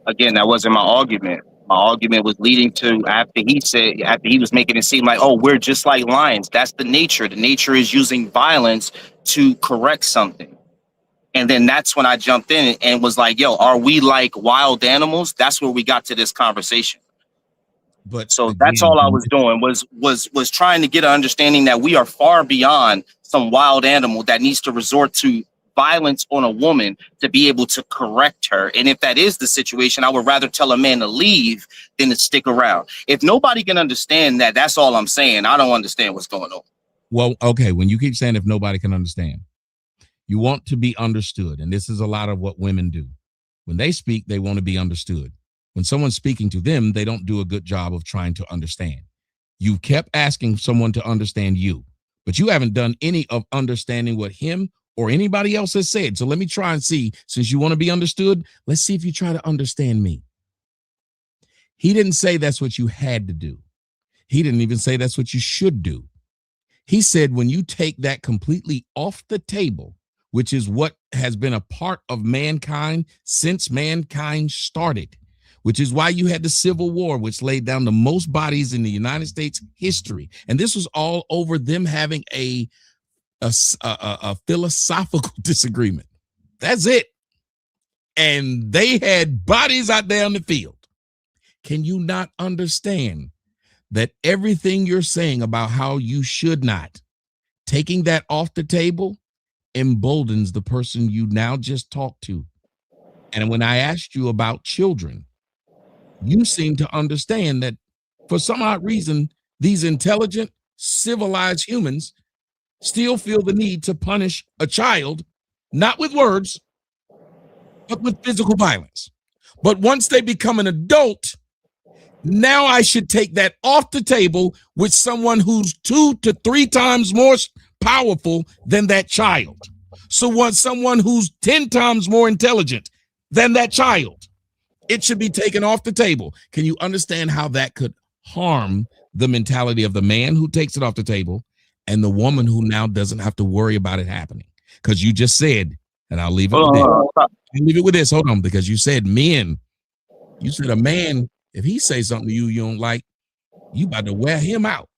Speaker 6: Again, that wasn't my argument. My argument was leading to after he was making it seem like, oh, we're just like lions. That's the nature. The nature is using violence to correct something. And then that's when I jumped in and was like, yo, are we like wild animals? That's where we got to this conversation.
Speaker 4: But
Speaker 6: so that's all I was doing was trying to get an understanding that we are far beyond some wild animal that needs to resort to violence on a woman to be able to correct her. And if that is the situation, I would rather tell a man to leave than to stick around. If nobody can understand that, that's all I'm saying. I don't understand what's going on.
Speaker 4: Well, okay, when you keep saying if nobody can understand, you want to be understood. And this is a lot of what women do. When they speak, they want to be understood. When someone's speaking to them, they don't do a good job of trying to understand. You kept asking someone to understand you, but you haven't done any of understanding what him or anybody else has said. So let me try and see, since you want to be understood, let's see if you try to understand me. He didn't say that's what you had to do. He didn't even say that's what you should do. He said when you take that completely off the table, which is what has been a part of mankind since mankind started, which is why you had the Civil War, which laid down the most bodies in the United States history. And this was all over them having a philosophical disagreement. That's it. And they had bodies out there in the field. Can you not understand that everything you're saying about how you should not, taking that off the table, emboldens the person you now just talked to? And when I asked you about children, you seem to understand that for some odd reason, these intelligent, civilized humans still feel the need to punish a child, not with words, but with physical violence. But once they become an adult, now I should take that off the table with someone who's 2 to 3 times more powerful than that child. So once someone who's 10 times more intelligent than that child, it should be taken off the table. Can you understand how that could harm the mentality of the man who takes it off the table and the woman who now doesn't have to worry about it happening? Because you just said, and I'll leave it with this. I'll leave it with this. Hold on, because you said men. You said a man, if he says something to you you don't like, you about to wear him out.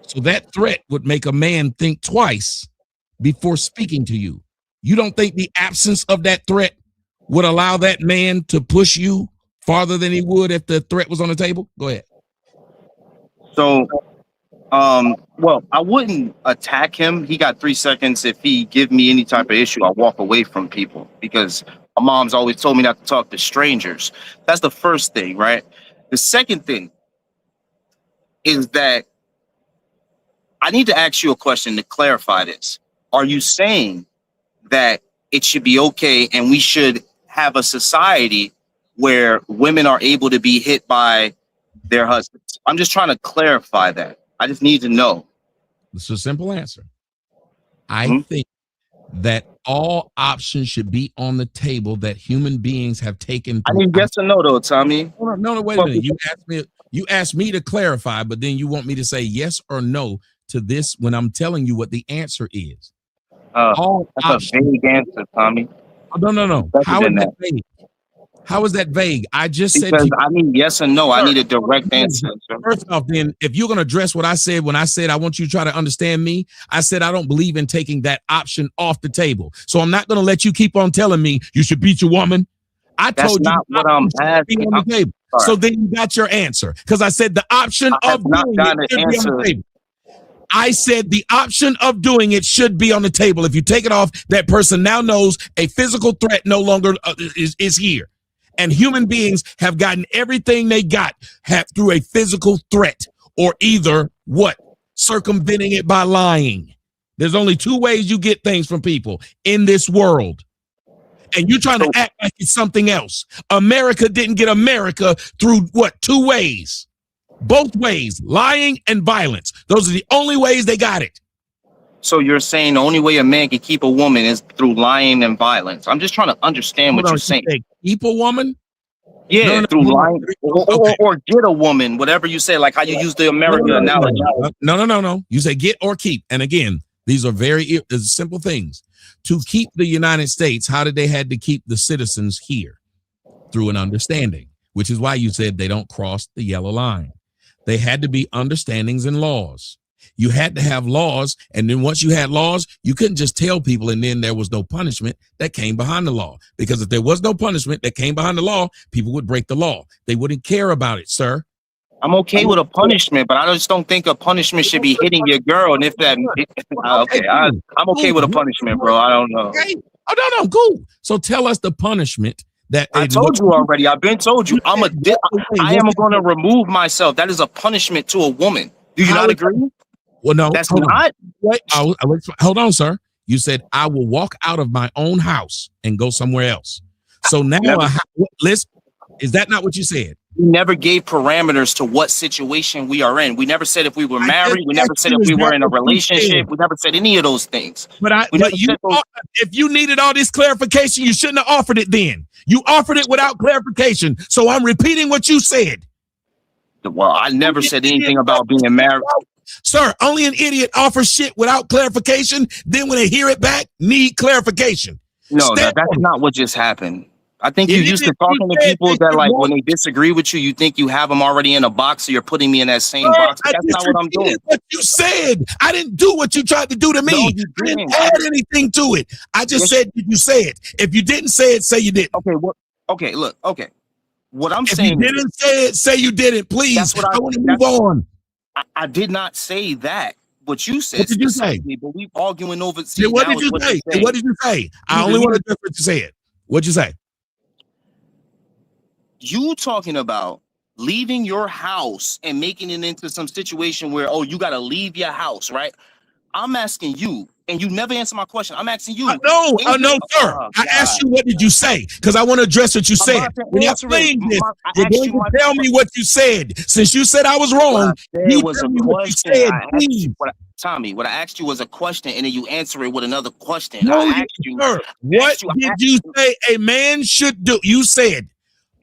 Speaker 4: So that threat would make a man think twice before speaking to you. You don't think the absence of that threat would allow that man to push you farther than he would if the threat was on the table? Go ahead.
Speaker 6: So, well, I wouldn't attack him. He got 3 seconds. If he give me any type of issue, I'll walk away from people because my mom's always told me not to talk to strangers. That's the first thing, right? The second thing is that I need to ask you a question to clarify this. Are you saying that it should be okay and we should have a society where women are able to be hit by their husbands? I'm just trying to clarify that. I just need to know.
Speaker 4: It's a simple answer. I think that all options should be on the table that human beings have taken.
Speaker 6: I need yes or no, though, Tommy.
Speaker 4: No, wait a minute. You asked me to clarify, but then you want me to say yes or no to this when I'm telling you what the answer is.
Speaker 6: That's a vague answer, Tommy.
Speaker 4: No. How is that vague? How is that vague? I just said
Speaker 6: because I need yes or no. Sir, I need a direct answer. Sir.
Speaker 4: First off, then, if you're going to address what I said when I said I want you to try to understand me, I said I don't believe in taking that option off the table. So I'm not going to let you keep on telling me you should beat your woman. I told you
Speaker 6: what I'm asking.
Speaker 4: On the table. So then you got your answer because I said the option of doing it should be on the table. I said the option of doing it should be on the table. If you take it off, that person now knows a physical threat no longer is here. And human beings have gotten everything they got through a physical threat or either what? Circumventing it by lying. There's only 2 ways you get things from people in this world. And you're trying to act like it's something else. America didn't get America through what? 2 ways. Both ways, lying and violence. Those are the only ways they got it.
Speaker 6: So you're saying the only way a man can keep a woman is through lying and violence. I'm just trying to understand what you're saying.
Speaker 4: Keep a woman?
Speaker 6: Yeah, through lying or get a woman, whatever you say, like how you use the American analogy.
Speaker 4: No. You say get or keep. And again, these are very simple things. To keep the United States, how did they had to keep the citizens here? Through an understanding, which is why you said they don't cross the yellow line. They had to be understandings and laws. You had to have laws, and then once you had laws, you couldn't just tell people and then there was no punishment that came behind the law. Because if there was no punishment that came behind the law, people would break the law. They wouldn't care about it, sir.
Speaker 6: I'm okay with a punishment, but I just don't think a punishment should be hitting your girl. And if that, I'm okay with a punishment, bro. I don't know.
Speaker 4: Okay. Oh, no, cool. So tell us the punishment that
Speaker 6: I told you already. I've been told you. I am going to remove myself. That is a punishment to a woman. Do you not agree?
Speaker 4: Well, no,
Speaker 6: that's not.
Speaker 4: Wait, hold on, sir. You said I will walk out of my own house and go somewhere else. So now, listen, is that not what you said?
Speaker 6: We never gave parameters to what situation we are in. We never said if we were married. We never said if we were in a relationship. We never said any of those things.
Speaker 4: If you needed all this clarification, you shouldn't have offered it then. You offered it without clarification. So I'm repeating what you said.
Speaker 6: Well, I never said anything about being married.
Speaker 4: Sir, only an idiot offers shit without clarification. Then when they hear it back, need clarification.
Speaker 6: No, that's not what just happened. I think you're used to talking to people that, like, when they disagree with you, you think you have them already in a box, so you're putting me in that same box. But that's not what I'm doing.
Speaker 4: What you said. I didn't do what you tried to do to me.
Speaker 6: No,
Speaker 4: I didn't add anything to it. I just said, did you say it? If you didn't say it, say you didn't.
Speaker 6: Okay, look. What I'm
Speaker 4: saying.
Speaker 6: If
Speaker 4: you didn't say it, say you didn't. Please. I want to move on.
Speaker 6: I did not say that. What you said.
Speaker 4: What did you say?
Speaker 6: But we arguing over.
Speaker 4: What did you say? What did you say? I only want to know what you said. What'd you say?
Speaker 6: You talking about leaving your house and making it into some situation where, you got to leave your house, right? I'm asking you, and you never answer my question. I'm asking you.
Speaker 4: No, sir. I asked you, what did you say? Because I want to address what you said. When I'm saying this, you're going to tell me what you said. Since you said I was wrong, you tell me what you said, please.
Speaker 6: Tommy, what I asked you was a question, and then you answer it with another question.
Speaker 4: No,
Speaker 6: I asked you,
Speaker 4: sir. What did you say a man should do? You said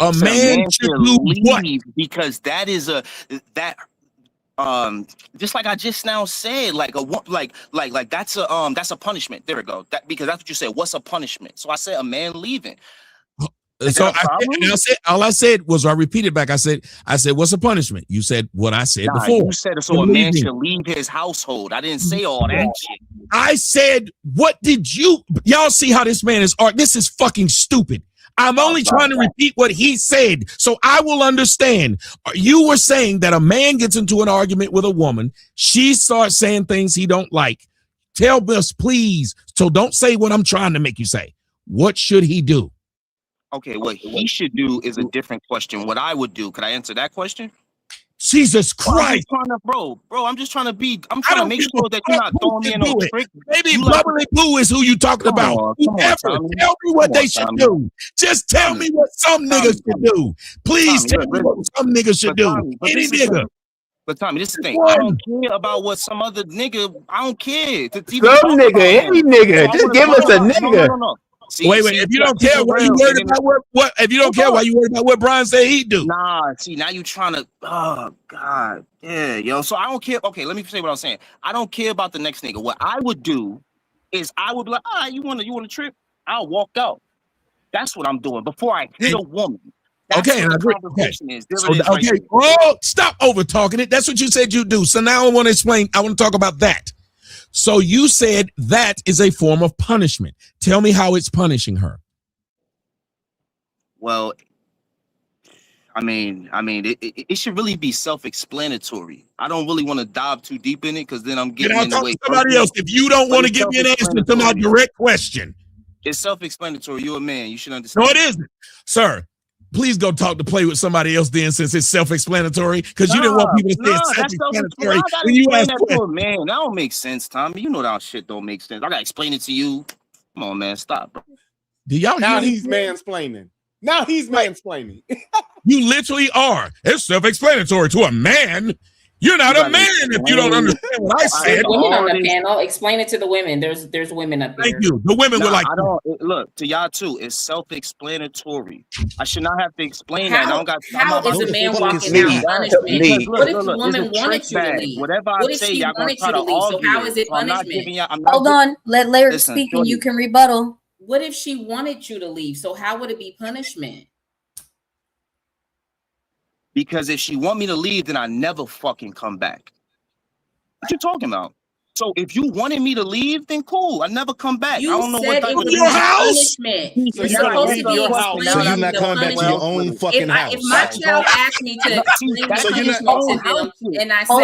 Speaker 4: a man should do what?
Speaker 6: Because that is just like I just now said, like that's a punishment. There we go. Because that's what you said. What's a punishment? So I said a man leaving.
Speaker 4: So all I said was, I repeated back. I said, what's a punishment? You said what I said before.
Speaker 6: You said so a man should leave his household. I didn't say all that shit.
Speaker 4: I said, what did y'all see how this man is? This is fucking stupid. I'm only trying to repeat what he said so I will understand. You were saying that a man gets into an argument with a woman. She starts saying things he don't like. Tell us, please. So don't say what I'm trying to make you say. What should he do?
Speaker 6: Okay, what he should do is a different question. What I would do, could I answer that question?
Speaker 4: Jesus Christ.
Speaker 6: I'm just trying to make sure that you're not throwing me in no trick.
Speaker 4: Maybe Bubbly Boo is who you talking about. Tell me what they should do. Just tell me what some niggas should do. Please tell me what some niggas should do. Any nigga.
Speaker 6: But Tommy, this is the thing. I don't care about what some other nigga. I don't care.
Speaker 2: Some nigga, any nigga. Just give us a nigga.
Speaker 6: No.
Speaker 4: See, wait. If you don't care, why you worried about what? If you don't care, why you worried about what Brian said he'd do?
Speaker 6: Nah. See, now you trying to. Oh God, yeah, yo. So I don't care. Okay, let me say what I'm saying. I don't care about the next nigga. What I would do is I would be like, you want to trip? I'll walk out. That's what I'm doing before I hit a woman. That's
Speaker 4: okay,
Speaker 6: what the conversation is.
Speaker 4: Okay, stop over talking it. That's what you said you'd do. So now I want to explain. I want to talk about that. So you said that is a form of punishment. Tell me how it's punishing her.
Speaker 6: Well, I mean, it should really be self-explanatory. I don't really want to dive too deep in it because then I'm getting in the way.
Speaker 4: Somebody else, if you don't want to give me an answer to my direct question.
Speaker 6: It's self-explanatory. You're a man. You should understand.
Speaker 4: No, it isn't, sir. Please go play with somebody else then, since it's self-explanatory. Because you didn't want people to say it's self-explanatory when you ask questions.
Speaker 6: Man, that don't make sense, Tommy. You know that shit don't make sense. I gotta explain it to you. Come on, man, stop, bro.
Speaker 4: Do y'all
Speaker 9: now he's mansplaining. Now he's mansplaining.
Speaker 4: You literally are. It's self-explanatory to a man. You're not a man if you don't understand what I said.
Speaker 7: Women on the panel, explain it to the women. There's women up there.
Speaker 4: Thank you. The women were like,
Speaker 6: look to y'all too. It's self-explanatory. I should not have to explain
Speaker 7: that. How is a man walking out punishment? What if the woman wanted you to leave?
Speaker 6: Whatever I say, y'all gonna try to argue.
Speaker 7: So how is it punishment?
Speaker 1: Hold on. Let Larry speak and you can rebuttal.
Speaker 7: What if she wanted you to leave? So how would it be punishment?
Speaker 6: Because if she want me to leave, then I never fucking come back. What you talking about? So if you wanted me to leave, then cool. I never come back.
Speaker 7: You
Speaker 6: I don't know what
Speaker 7: said it was
Speaker 4: your house.
Speaker 7: Punishment. You're supposed to be explaining
Speaker 3: so you're not coming back to your own fucking house.
Speaker 7: If my child asked me to explain the punishment to them, and I say,
Speaker 1: hold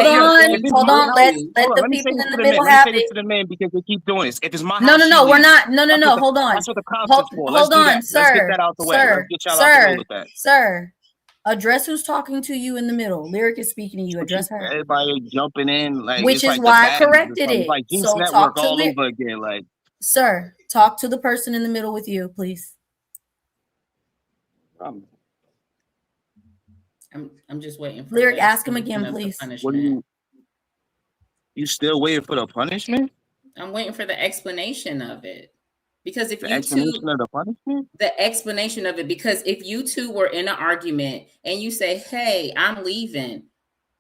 Speaker 1: on, let the people in the middle have it.
Speaker 6: To the men because they keep doing this. If it's my house,
Speaker 1: no, we're not. No. Hold on.
Speaker 6: That's what the concept's for.
Speaker 1: Hold on, sir.
Speaker 6: Let's get that out the way. Let's get y'all out the way with that.
Speaker 1: Sir. Address who's talking to you in the middle. Lyric is speaking to you. Address her.
Speaker 6: Everybody jumping in, like,
Speaker 1: which is why I corrected it.
Speaker 6: Like
Speaker 1: so
Speaker 6: talk to all over again, like.
Speaker 1: Sir, talk to the person in the middle with you, please.
Speaker 7: I'm just waiting for
Speaker 1: Lyric. Ask him again, please.
Speaker 6: What you still waiting for the punishment?
Speaker 7: I'm waiting for the explanation of it. Because if
Speaker 6: the explanation of the punishment?
Speaker 7: The explanation of it, because if you two were in an argument and you say, hey, I'm leaving,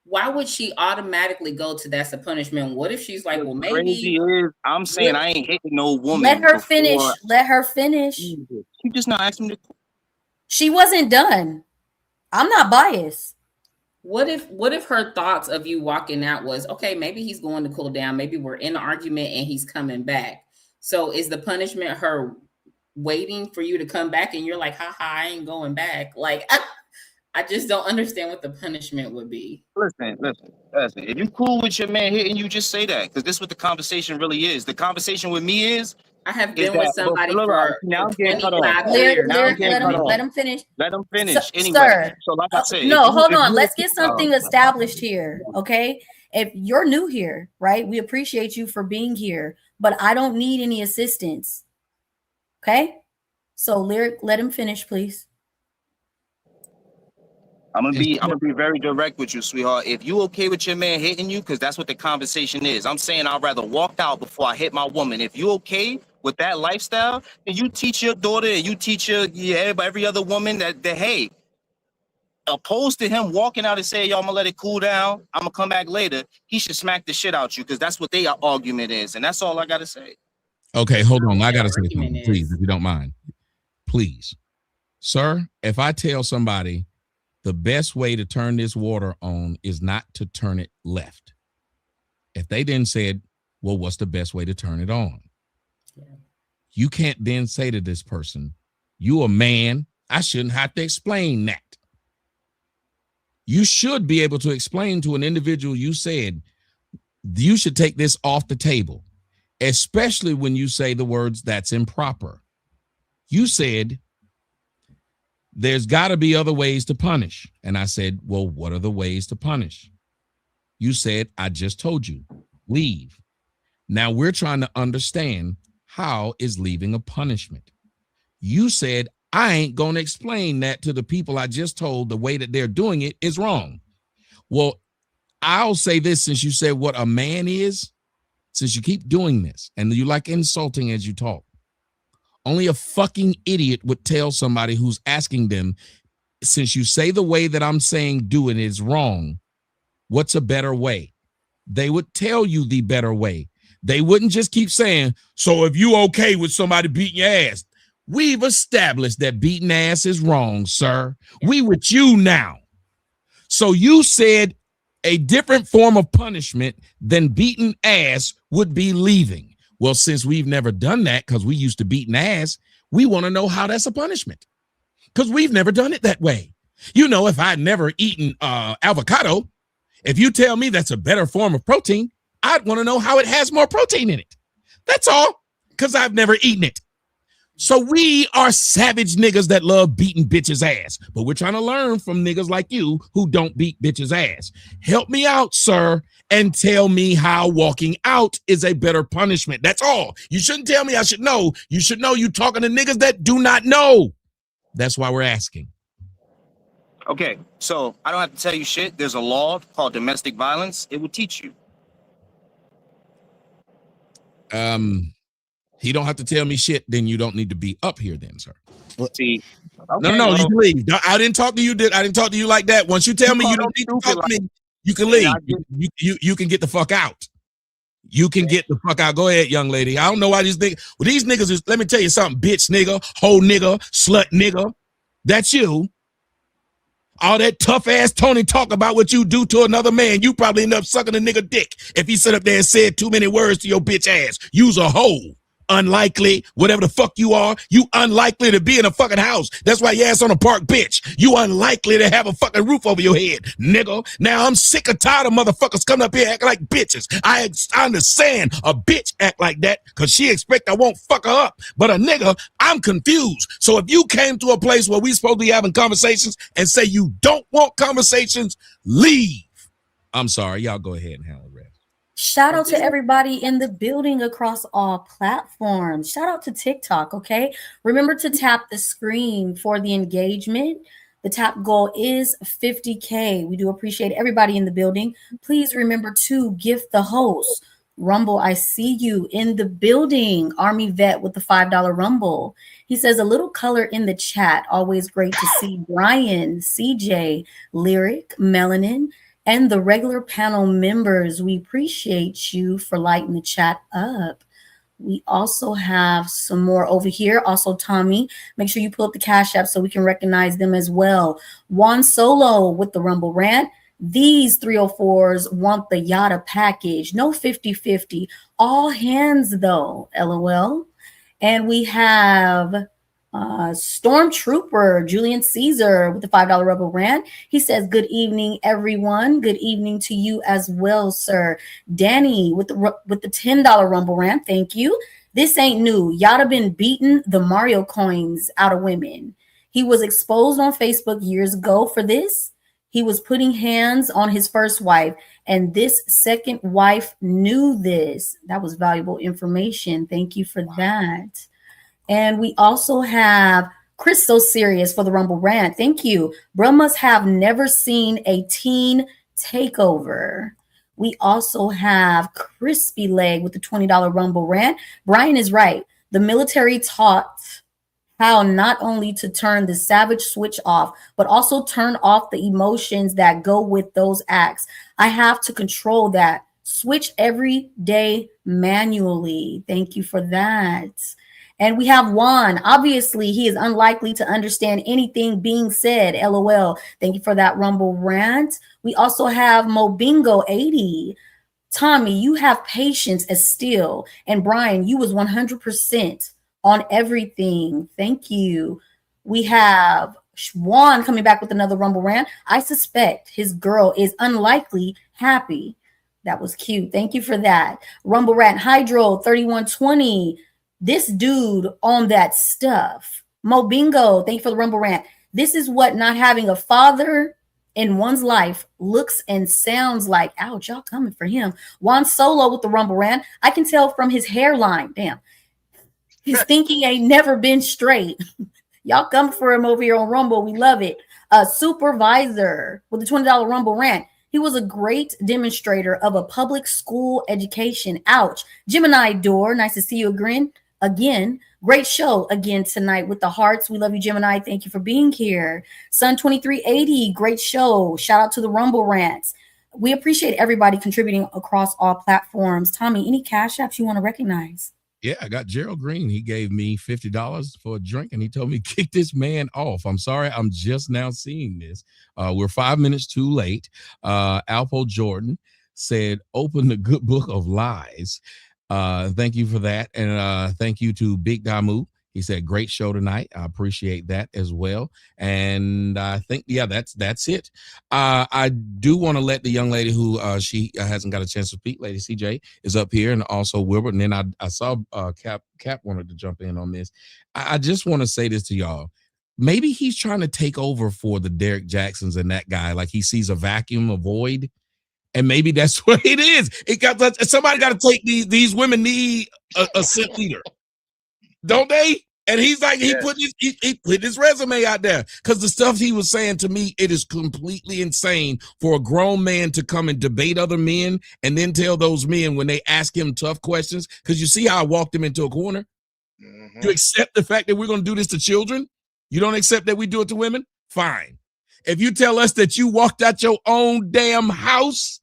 Speaker 7: why would she automatically go to that's a punishment? What if she's like, well, maybe
Speaker 6: crazy is I'm saying I ain't hitting no woman.
Speaker 1: Let her finish. Let her finish.
Speaker 6: She just not asking me to.
Speaker 1: She wasn't done. I'm not biased.
Speaker 7: What if her thoughts of you walking out was, okay, maybe he's going to cool down, maybe we're in an argument and he's coming back. So is the punishment her waiting for you to come back and you're like, haha, I ain't going back? Like, I just don't understand what the punishment would be.
Speaker 6: Listen. If you cool with your man hitting you, just say that. Because this is what the conversation really is. The conversation with me is,
Speaker 7: I have been with somebody for
Speaker 6: now I'm getting cut off.
Speaker 1: Let him finish.
Speaker 6: Let him finish. Anyway,
Speaker 1: sir,
Speaker 6: so like I said,
Speaker 1: hold on. Let's get something established here, okay? If you're new here, right, we appreciate you for being here, but I don't need any assistance. Okay? So Lyric, let him finish, please.
Speaker 6: I'm gonna be very direct with you, sweetheart. If you okay with your man hitting you, because that's what the conversation is. I'm saying I'd rather walk out before I hit my woman. If you okay with that lifestyle, then you teach your daughter and you teach every other woman that hey, opposed to him walking out and saying, yo, I'm gonna let it cool down, I'm gonna come back later, he should smack the shit out you, because that's what their argument is, and that's all I gotta say.
Speaker 4: Okay, hold on. I gotta say something, please, if you don't mind. Please, sir, if I tell somebody the best way to turn this water on is not to turn it left, if they then said, well, what's the best way to turn it on? Yeah. You can't then say to this person, you a man, I shouldn't have to explain that. You should be able to explain to an individual, you said, you should take this off the table, especially when you say the words, that's improper. You said, there's got to be other ways to punish. And I said, well, what are the ways to punish? You said, I just told you, leave. Now we're trying to understand, how is leaving a punishment? You said, I ain't going to explain that to the people I just told the way that they're doing it is wrong. Well, I'll say this, since you said what a man is, since you keep doing this and you like insulting as you talk, only a fucking idiot would tell somebody who's asking them, since you say the way that I'm saying do it is wrong, what's a better way? They would tell you the better way. They wouldn't just keep saying, so if you okay with somebody beating your ass, we've established that beating ass is wrong, sir. We with you now. So you said a different form of punishment than beating ass would be leaving. Well, since we've never done that, because we used to beating ass, we want to know how that's a punishment, because we've never done it that way. You know, if I'd never eaten avocado, if you tell me that's a better form of protein, I'd want to know how it has more protein in it. That's all, because I've never eaten it. So we are savage niggas that love beating bitches' ass, but we're trying to learn from niggas like you who don't beat bitches' ass. Help me out, sir, and tell me how walking out is a better punishment. That's all. You shouldn't tell me I should know. You should know you talking to niggas that do not know. That's why we're asking.
Speaker 6: Okay, so I don't have to tell you shit. There's a law called domestic violence. It will teach you.
Speaker 4: He don't have to tell me shit, then you don't need to be up here then, sir.
Speaker 6: See,
Speaker 4: okay, no, you can leave. I didn't talk to you. I didn't talk to you like that. Once you tell me you don't need to talk to me, you can leave. You can get the fuck out. You can get the fuck out. Go ahead, young lady. I don't know why these niggas. Well, these niggas is, let me tell you something, bitch nigga, hoe nigga, slut nigga. That's you. All that tough ass Tony talk about what you do to another man, you probably end up sucking a nigga dick if he sit up there and said too many words to your bitch ass. You's a hoe. Unlikely, whatever the fuck you are, you unlikely to be in a fucking house. That's why your ass on a park, bitch. You unlikely to have a fucking roof over your head, nigga. Now I'm sick and tired of motherfuckers coming up here acting like bitches. I understand a bitch act like that because she expect I won't fuck her up. But a nigga, I'm confused. So if you came to a place where we supposed to be having conversations and say you don't want conversations, leave. I'm sorry, y'all go ahead and handle the rest.
Speaker 1: Shout out to everybody in the building across all platforms. Shout out to TikTok, okay? Remember to tap the screen for the engagement. The top goal is 50K. We do appreciate everybody in the building. Please remember to gift the host. Rumble, I see you in the building. Army Vet with the $5 Rumble. He says a little color in the chat. Always great to see Brian, CJ, Lyric, Melanin, and the regular panel members. We appreciate you for lighting the chat up. We also have some more over here. Also, Tommy, make sure you pull up the Cash App so we can recognize them as well. Juan Solo with the Rumble Rant. These 304s want the Yada package. No 50-50. All hands, though. LOL. And we have Stormtrooper Julian Caesar with the $5 Rebel Rant. He says, good evening, everyone. Good evening to you as well, sir. Danny with the $10 Rumble Rant. Thank you. This ain't new. Yada been beating the Mario coins out of women. He was exposed on Facebook years ago for this. He was putting hands on his first wife, and this second wife knew this. That was valuable information. Thank you for that. And we also have Chris So Serious for the Rumble Rant. Thank you. Bruh must have never seen a teen takeover. We also have Crispy Leg with the $20 Rumble Rant. Brian is right. The military taught how not only to turn the savage switch off, but also turn off the emotions that go with those acts. I have to control that switch every day manually. Thank you for that. And we have Juan. Obviously, he is unlikely to understand anything being said. LOL. Thank you for that Rumble Rant. We also have Mobingo 80. Tommy, you have patience as steel. And Brian, you was 100% on everything. Thank you. We have Juan coming back with another Rumble Rant. I suspect his girl is unlikely happy. That was cute. Thank you for that. Rumble Rant Hydro 3120. This dude on that stuff. Mobingo, thank you for the Rumble Rant. This is what not having a father in one's life looks and sounds like. Ouch, y'all coming for him. Juan Solo with the Rumble Rant. I can tell from his hairline. Damn. His thinking ain't never been straight. Y'all come for him over here on Rumble. We love it. Supervisor with the $20 Rumble Rant. He was a great demonstrator of a public school education. Ouch. Gemini Door. Nice to see you again. Great show again tonight with the hearts. We love you, Gemini. Thank you for being here. Sun 2380. Great show. Shout out to the Rumble Rants. We appreciate everybody contributing across all platforms. Tommy, any cash apps you want to recognize?
Speaker 4: Yeah, I got Gerald Green. He gave me $50 for a drink, and he told me, kick this man off. I'm sorry, I'm just now seeing this. We're 5 minutes too late. Alpo Jordan said, open the good book of lies. Thank you for that. And thank you to Big Damu. He said, great show tonight. I appreciate that as well. And I think, yeah, that's it. I do want to let the young lady who she hasn't got a chance to speak, Lady CJ, is up here, and also Wilbert. And then I saw Cap wanted to jump in on this. I just want to say this to y'all. Maybe he's trying to take over for the Derek Jacksons and that guy. Like he sees a vacuum, a void. And maybe that's what it is. Somebody got to take these women need a scent leader. Don't they? And he's like, he put his resume out there because the stuff he was saying to me, it is completely insane for a grown man to come and debate other men and then tell those men when they ask him tough questions. Because you see how I walked him into a corner. Mm-hmm. You accept the fact that we're going to do this to children. You don't accept that we do it to women. Fine. If you tell us that you walked out your own damn house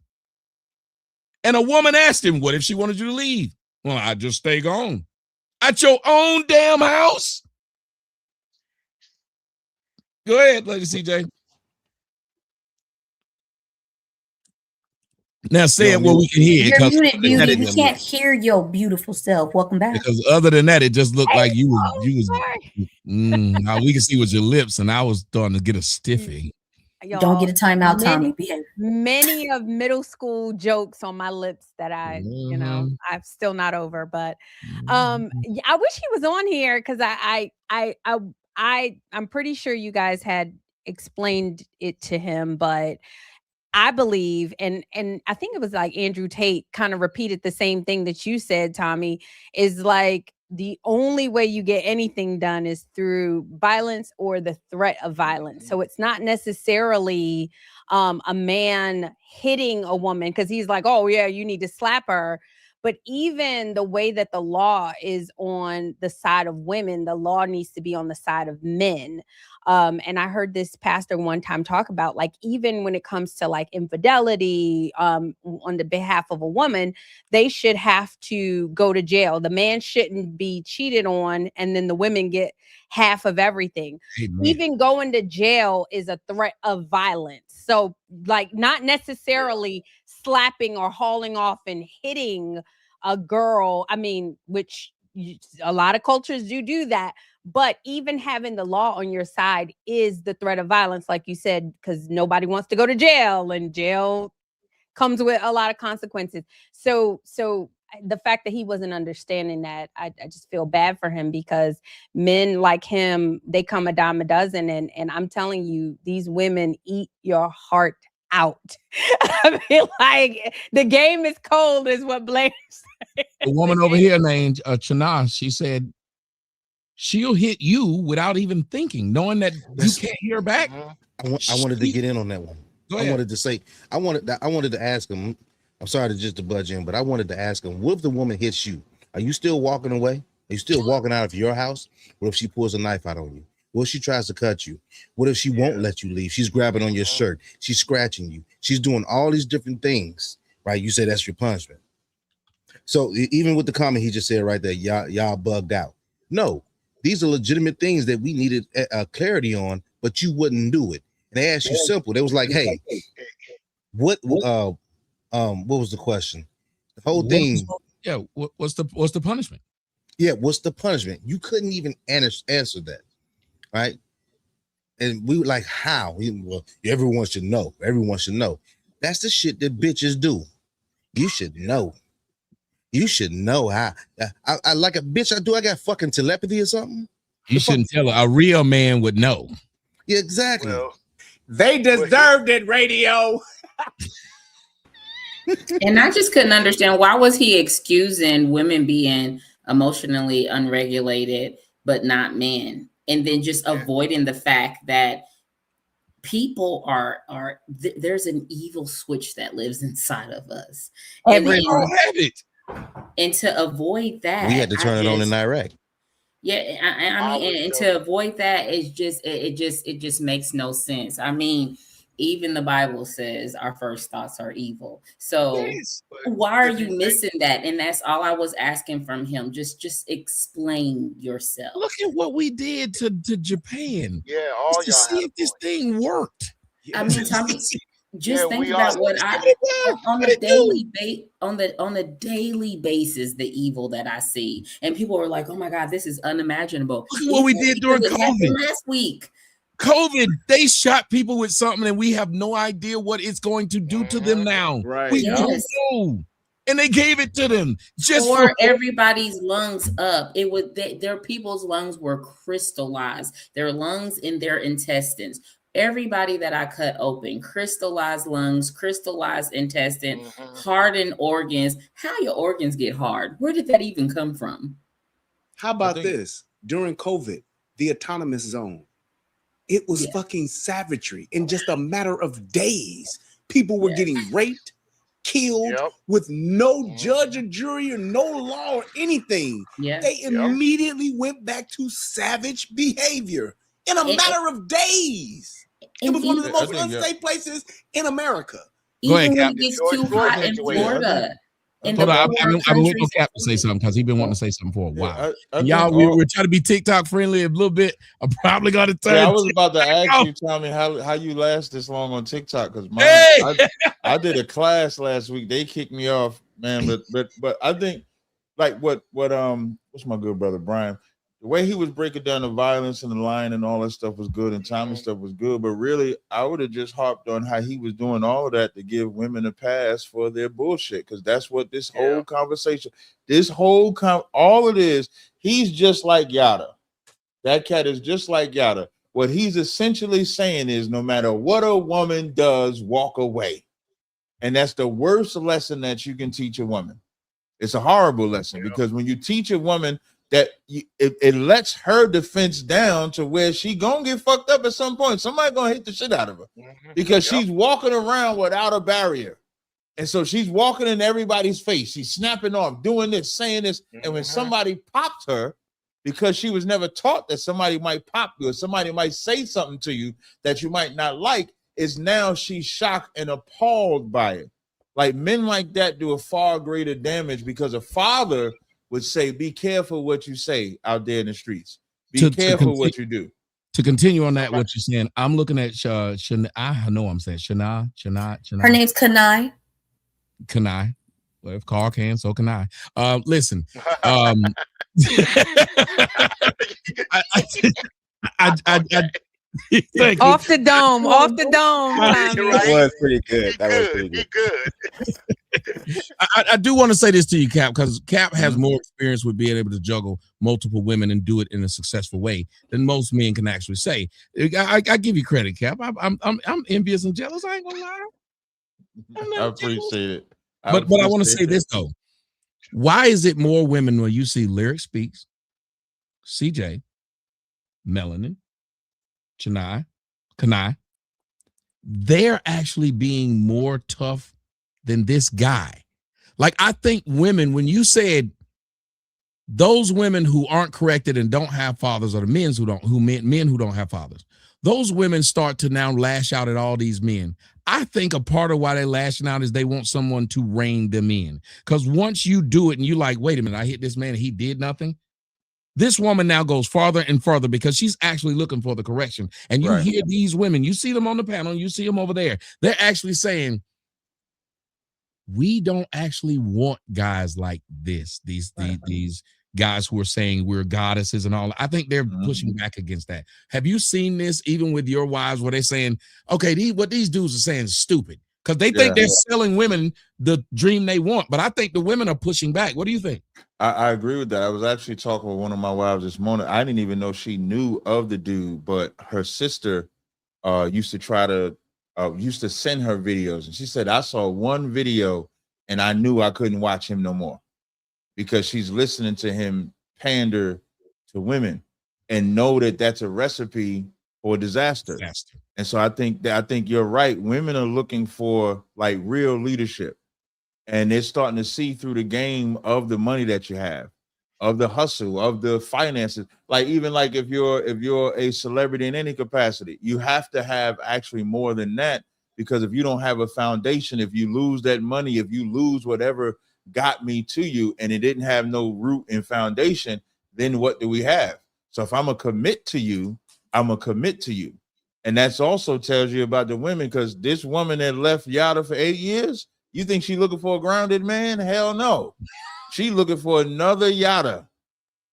Speaker 4: and a woman asked him, what if she wanted you to leave? Well, I'd just stay gone. At your own damn house? Go ahead, Lady CJ. Now say it where we can hear it.
Speaker 1: You're muted, beauty. We can't hear your beautiful self. Welcome back.
Speaker 4: Because other than that, it just looked like you was now we can see with your lips, and I was starting to get a stiffy.
Speaker 1: Y'all, don't get a timeout, Tommy.
Speaker 10: Many of middle school jokes on my lips that I'm still not over. But I wish he was on here because I'm pretty sure you guys had explained it to him, but I believe, and I think it was like Andrew Tate kind of repeated the same thing that you said, Tommy, is like the only way you get anything done is through violence or the threat of violence. So it's not necessarily a man hitting a woman because he's like, oh yeah, you need to slap her. But even the way that the law is on the side of women, the law needs to be on the side of men. And I heard this pastor one time talk about, like, even when it comes to like infidelity on the behalf of a woman, they should have to go to jail. The man shouldn't be cheated on and then the women get half of everything. Amen. Even going to jail is a threat of violence. So like not necessarily slapping or hauling off and hitting a girl. I mean, which a lot of cultures do that. But even having the law on your side is the threat of violence, like you said, because nobody wants to go to jail, and jail comes with a lot of consequences. So the fact that he wasn't understanding that, I just feel bad for him, because men like him, they come a dime a dozen, and I'm telling you, these women eat your heart out. I mean, like, the game is cold, is what Blair said.
Speaker 4: The woman over here named Chana, she said she'll hit you without even thinking, knowing that you can't hear back.
Speaker 11: I wanted to get in on that one. I wanted to ask him. I'm sorry to budge in, but I wanted to ask him, what if the woman hits you? Are you still walking away? Are you still walking out of your house? What if she pulls a knife out on you? What if she tries to cut you? What if she won't let you leave? She's grabbing on your shirt. She's scratching you. She's doing all these different things, right? You say that's your punishment. So even with the comment he just said right there, y'all bugged out. No, these are legitimate things that we needed clarity on, but you wouldn't do it. And they asked you simple. They was like, hey, what was the question? The whole thing.
Speaker 4: Yeah. What's the punishment?
Speaker 11: Yeah. What's the punishment? You couldn't even answer that. Right. And we were like, how? Well, everyone should know. Everyone should know. That's the shit that bitches do. You should know. You should know how. I like a bitch. I got fucking telepathy or something.
Speaker 4: You shouldn't tell her. A real man would know.
Speaker 11: Yeah, exactly.
Speaker 3: Well,
Speaker 9: they deserved it, radio.
Speaker 7: And I just couldn't understand, why was he excusing women being emotionally unregulated, but not men? And then just avoiding the fact that people there's an evil switch that lives inside of us.
Speaker 4: Everyone have it.
Speaker 7: And to avoid that,
Speaker 11: we had to turn it on in Iraq.
Speaker 7: Yeah, I mean, and to avoid that, it just makes no sense. I mean, even the Bible says our first thoughts are evil. So why are you missing that? And that's all I was asking from him. Just explain yourself.
Speaker 4: Look at what we did to Japan.
Speaker 3: Yeah, all
Speaker 4: to see if this thing worked.
Speaker 7: I mean, Tommy, just think about what on a daily basis, the evil that I see, and people are like, "Oh my God, this is unimaginable."
Speaker 4: Look at what we did during COVID
Speaker 7: last week.
Speaker 4: COVID, they shot people with something, and we have no idea what it's going to do to them now.
Speaker 9: Right.
Speaker 4: We don't know. And they gave it to them just
Speaker 7: for everybody's lungs up. It was their people's lungs were crystallized. Their lungs in their intestines. Everybody that I cut open, crystallized lungs, crystallized intestine, hardened organs. How your organs get hard? Where did that even come from?
Speaker 9: How about this? During COVID, the autonomous zone. It was fucking savagery. In just a matter of days, people were getting raped, killed with no judge or jury or no law or anything. They immediately went back to savage behavior in a matter of days. It was one of the most unsafe places in America.
Speaker 7: Even when it gets too hot in Florida.
Speaker 4: Hold on, I've been waiting for Cap to say something, because he's been wanting to say something for a while. Y'all, we're trying to be TikTok friendly a little bit. I'm probably gonna turn.
Speaker 5: I was about to ask you, Tommy, how you last this long on TikTok? Because I did a class last week. They kicked me off, man. But I think like what's my good brother Brian? The way he was breaking down the violence and the line and all that stuff was good, and Tommy's stuff was good. But really, I would have just harped on how he was doing all of that to give women a pass for their bullshit, because that's what this whole conversation, all it is. He's just like Yada. That cat is just like Yada. What he's essentially saying is, no matter what a woman does, walk away. And that's the worst lesson that you can teach a woman. It's a horrible lesson, because when you teach a woman that it lets her defense down to where she gonna get fucked up at some point. Somebody gonna hit the shit out of her because she's walking around without a barrier. And so she's walking in everybody's face. She's snapping off, doing this, saying this. And when somebody pops her, because she was never taught that somebody might pop you or somebody might say something to you that you might not like, is now she's shocked and appalled by it. Like, men like that do a far greater damage, because a father would say, be careful what you say out there in the streets. Be careful what you do.
Speaker 4: To continue on that, what you're saying, I'm looking at Shana. I know I'm saying Shana.
Speaker 1: Her name's Kanai.
Speaker 4: Kanai. Well, if Carl can, so can I. Listen. I
Speaker 10: off the dome.
Speaker 2: That was pretty good. That was pretty good.
Speaker 4: I do want to say this to you, Cap, because Cap has more experience with being able to juggle multiple women and do it in a successful way than most men can actually say. I give you credit, Cap. I'm envious and jealous. I ain't gonna lie.
Speaker 5: I appreciate it.
Speaker 4: But I want to say this though. Why is it more women when you see Lyric Speaks, CJ, Melanin, Kanai, they're actually being more tough than this guy? Like, I think women, when you said those women who aren't corrected and don't have fathers, or the men who don't have fathers, those women start to now lash out at all these men. I think a part of why they're lashing out is they want someone to rein them in. Because once you do it and you're like, wait a minute, I hit this man and he did nothing. This woman now goes farther and further because she's actually looking for the correction. And you hear these women, you see them on the panel, you see them over there. They're actually saying, we don't actually want guys like this. These guys who are saying we're goddesses and all. I think they're pushing back against that. Have you seen this even with your wives where they're saying, okay, what these dudes are saying is stupid because they think they're selling women the dream they want. But I think the women are pushing back. What do you think?
Speaker 5: I agree with that. I was actually talking with one of my wives this morning. I didn't even know she knew of the dude, but her sister used to send her videos. And she said, I saw one video and I knew I couldn't watch him no more. Because she's listening to him pander to women and know that that's a recipe for disaster. And so I think you're right. Women are looking for like real leadership, and they're starting to see through the game of the money that you have, of the hustle, of the finances. Like even like if you're a celebrity in any capacity, you have to have actually more than that, because if you don't have a foundation, if you lose that money, if you lose whatever got me to you and it didn't have no root and foundation, then what do we have? So if I'm a commit to you, I'm a commit to you. And that's also tells you about the women, because this woman that left Yada for 8 years, you think she looking for a grounded man? Hell no. She looking for another Yada.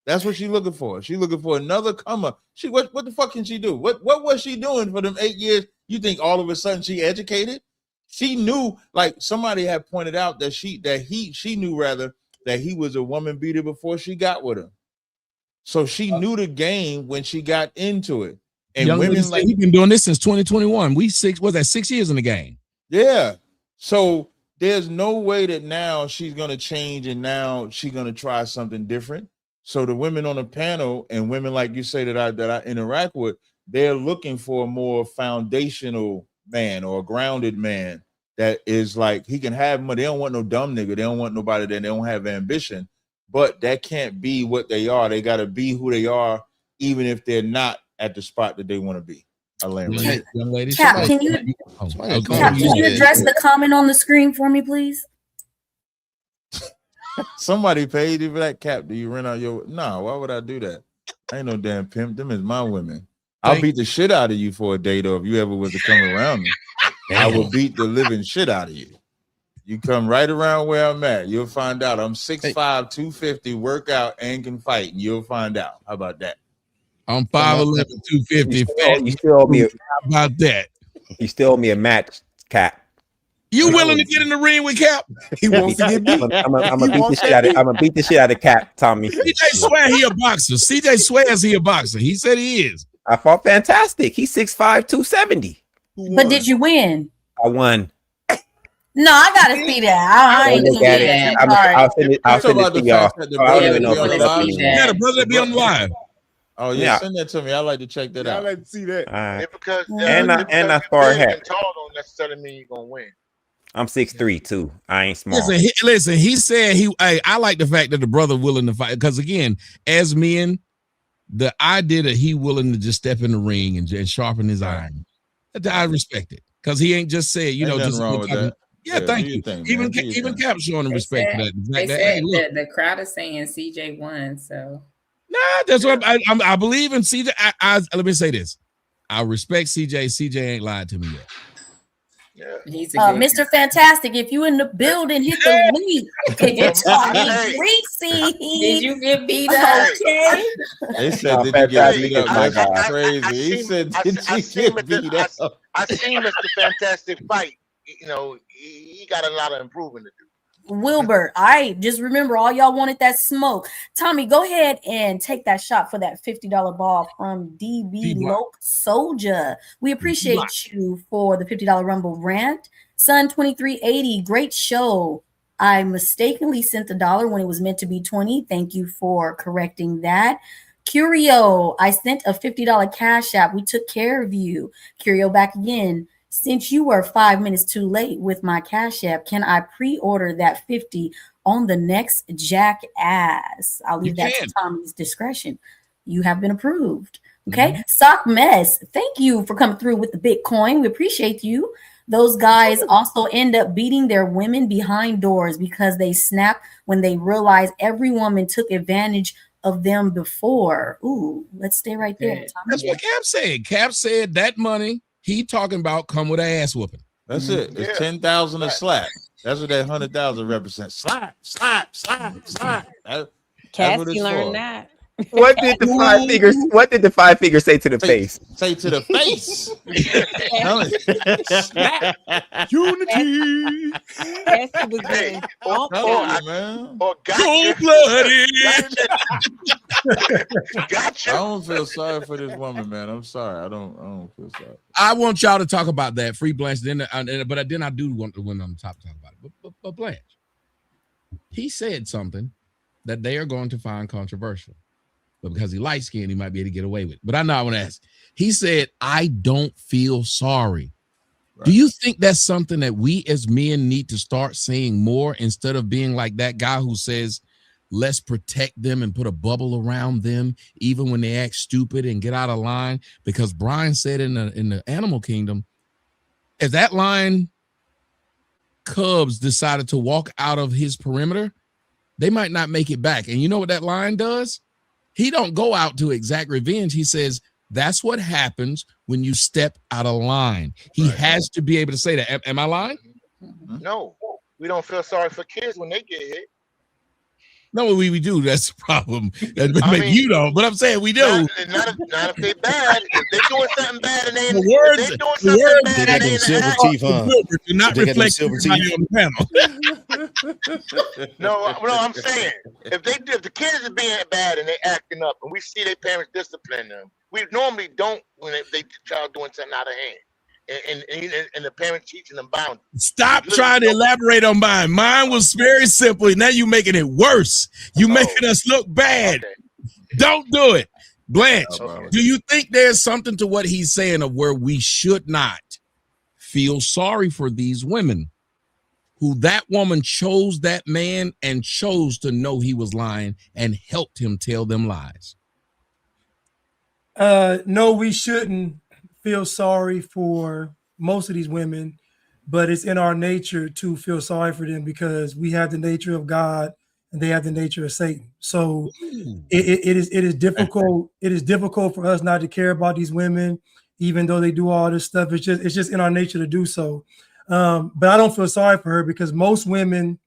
Speaker 5: That's what she looking for. She looking for another come up. What the fuck can she do? What was she doing for them 8 years? You think all of a sudden she educated? She knew, like somebody had pointed out that she knew rather that he was a woman beater before she got with him. So she knew the game when she got into it. And
Speaker 4: young
Speaker 5: women
Speaker 4: like he's been doing this since 2021. Was that 6 years in the game?
Speaker 5: Yeah. So there's no way that now she's gonna change and now she's gonna try something different. So the women on the panel and women like you say that I interact with, they're looking for a more foundational man or a grounded man that is like he can have money. They don't want no dumb nigga. They don't want nobody that they don't have ambition, but that can't be what they are. They got to be who they are, even if they're not at the spot that they want to be.
Speaker 4: Young lady,
Speaker 1: Cap, can you address the comment on the screen for me, please?
Speaker 5: Somebody paid you for that. Cap, do you rent out your? No, why would I do that? I ain't no damn pimp. Them is my women. I'll beat the shit out of you for a day, though. If you ever was to come around me, I will beat the living shit out of you. You come right around where I'm at, you'll find out. I'm 6'5", 250, work out and can fight, and you'll find out. How about that?
Speaker 4: I'm 5'11", 250.
Speaker 2: You still owe me.
Speaker 4: How about that?
Speaker 2: You still owe me a match, Cap.
Speaker 4: You willing to get in the ring with Cap?
Speaker 9: He wants to get beat.
Speaker 2: I'm gonna beat the shit out of Cap, Tommy.
Speaker 4: CJ swear he a boxer. CJ swears he a boxer. He said he is.
Speaker 2: I fought fantastic. He's 6'5", 270.
Speaker 1: But did you win?
Speaker 2: I won.
Speaker 1: No, I gotta see that. I ain't see that.
Speaker 2: I'll send it to y'all. I don't even know if it's up anymore.
Speaker 4: Yeah, the brother that be on the live.
Speaker 5: Oh yeah, send that to me. I like to check that out.
Speaker 3: I like to see that.
Speaker 2: Right.
Speaker 3: Because
Speaker 2: and I sparred head.
Speaker 3: Tall don't necessarily mean you're gonna win.
Speaker 2: I'm 6'3" too. I ain't small.
Speaker 4: Listen. He said I like the fact that the brother willing to fight, because again, as men, the idea that he willing to just step in the ring and sharpen his iron, I respect it, because he ain't just said,
Speaker 5: Ain't
Speaker 4: just
Speaker 5: wrong with that.
Speaker 4: Yeah, thank you. Even Cap showing him respect for that.
Speaker 7: They said the crowd is saying CJ won, so.
Speaker 4: Nah, that's what I believe in CJ. Let me say this. I respect CJ. CJ ain't lied to me yet.
Speaker 3: Yeah.
Speaker 1: Mr. Fantastic, if you in the building, hit the link. Greasy.
Speaker 7: Did you get beat up?
Speaker 1: Okay.
Speaker 5: They said, did you get beat up? That's crazy. He said, did you get beat up?
Speaker 3: I seen Mr. Fantastic fight. You know, he got a lot of improving to do.
Speaker 1: Wilbur, I just remember all y'all wanted that smoke. Tommy, go ahead and take that shot for that $50 ball from DB Loke Soldier. We appreciate you for the $50 Rumble rant. Sun 2380, great show. I mistakenly sent the dollar when it was meant to be 20. Thank you for correcting that. Curio, I sent a $50 cash app. We took care of you. Curio back again. Since you were 5 minutes too late with my cash app, can I pre-order that 50 on the next jackass? I'll leave that to Tommy's discretion. You have been approved. Okay. Sock Mess, thank you for coming through with the Bitcoin. We appreciate you. Those guys also end up beating their women behind doors because they snap when they realize every woman took advantage of them before. Ooh, let's stay right there. Tommy.
Speaker 4: That's what Cap said. Cap said that money he talking about come with an ass whooping.
Speaker 5: That's it. It's 10,000 a slap. That's what that 100,000 represents. Slap.
Speaker 10: Cassie learned that.
Speaker 2: What did the five figures? What did the five figures say to the face?
Speaker 5: Say to the face.
Speaker 10: Unity. Cassie was
Speaker 3: Hey,
Speaker 10: man.
Speaker 3: Gotcha.
Speaker 5: I don't feel sorry for this woman, man. I'm sorry. I don't feel sorry.
Speaker 4: I want y'all to talk about that. Free Blanche. Then I do want to win on the top to talk about it. But Blanche, he said something that they are going to find controversial. But because he light skinned, he might be able to get away with it. But I know I want to ask. He said, I don't feel sorry. Right. Do you think that's something that we as men need to start saying more instead of being like that guy who says, let's protect them and put a bubble around them, even when they act stupid and get out of line? Because Brian said in the animal kingdom, if that lion cubs decided to walk out of his perimeter, they might not make it back. And you know what that lion does? He don't go out to exact revenge. He says, that's what happens when you step out of line. He has to be able to say that. Am I lying?
Speaker 3: No, we don't feel sorry for kids when they get hit.
Speaker 4: No, we do. That's the problem. Maybe you don't, but I'm saying we do.
Speaker 3: Not if they bad. If they're doing something bad and they
Speaker 4: the words,
Speaker 3: if they're doing something bad and they
Speaker 11: silver teeth on.
Speaker 4: Do not reflect on the panel.
Speaker 3: No, I'm saying if the kids are being bad and they acting up and we see their parents discipline them, we normally don't when they child doing something out of hand. And the parents teaching them boundaries.
Speaker 4: Stop trying to elaborate on mine. Mine was very simple. Now you're making it worse. You're making us look bad. Okay. Don't do it. Blanche, do you think there's something to what he's saying of where we should not feel sorry for these women who that woman chose that man and chose to know he was lying and helped him tell them lies?
Speaker 8: No, we shouldn't feel sorry for most of these women, but it's in our nature to feel sorry for them because we have the nature of God and they have the nature of Satan. So it is difficult. It is difficult for us not to care about these women, even though they do all this stuff. It's just in our nature to do so. But I don't feel sorry for her because most women,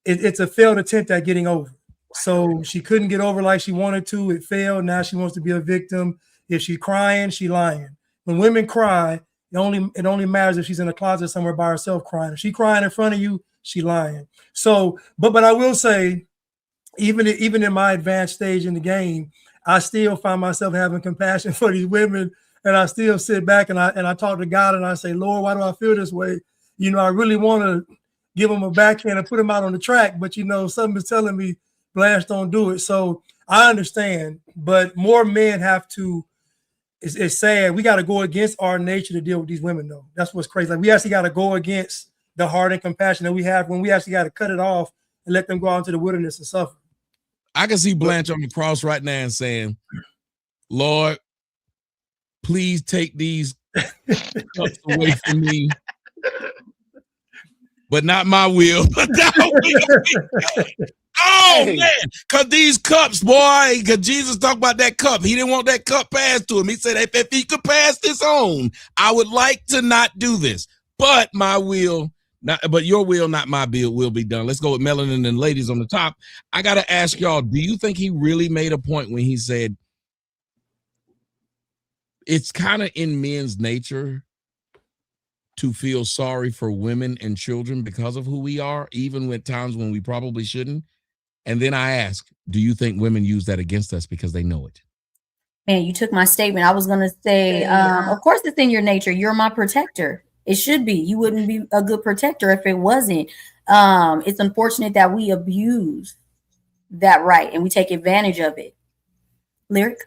Speaker 8: it's a failed attempt at getting over. So she couldn't get over like she wanted to. It failed. Now she wants to be a victim. If she's crying, she's lying. When women cry, it only matters if she's in a closet somewhere by herself crying. If she's crying in front of you, she's lying. So, but I will say, even in my advanced stage in the game, I still find myself having compassion for these women, and I still sit back and I talk to God and I say, Lord, why do I feel this way? You know, I really want to give them a backhand and put them out on the track, but you know, something is telling me, Blanche, don't do it. So I understand, but more men have to. It's sad. We got to go against our nature to deal with these women, though. That's what's crazy. Like we actually got to go against the heart and compassion that we have when we actually got to cut it off and let them go out into the wilderness and suffer.
Speaker 4: I can see Blanche on the cross right now and saying, Lord, please take these cups away from me, but not my will. Oh, man, because these cups, boy, because Jesus talked about that cup. He didn't want that cup passed to him. He said, if he could pass this on, I would like to not do this. But my will, but your will, not my will be done. Let's go with Melanin and ladies on the top. I got to ask y'all, do you think he really made a point when he said, it's kind of in men's nature to feel sorry for women and children because of who we are, even with times when we probably shouldn't. And then I ask, do you think women use that against us because they know it?
Speaker 1: Man, you took my statement. I was going to say, of course, it's in your nature. You're my protector. It should be. You wouldn't be a good protector if it wasn't. It's unfortunate that we abuse that right and we take advantage of it. Lyric?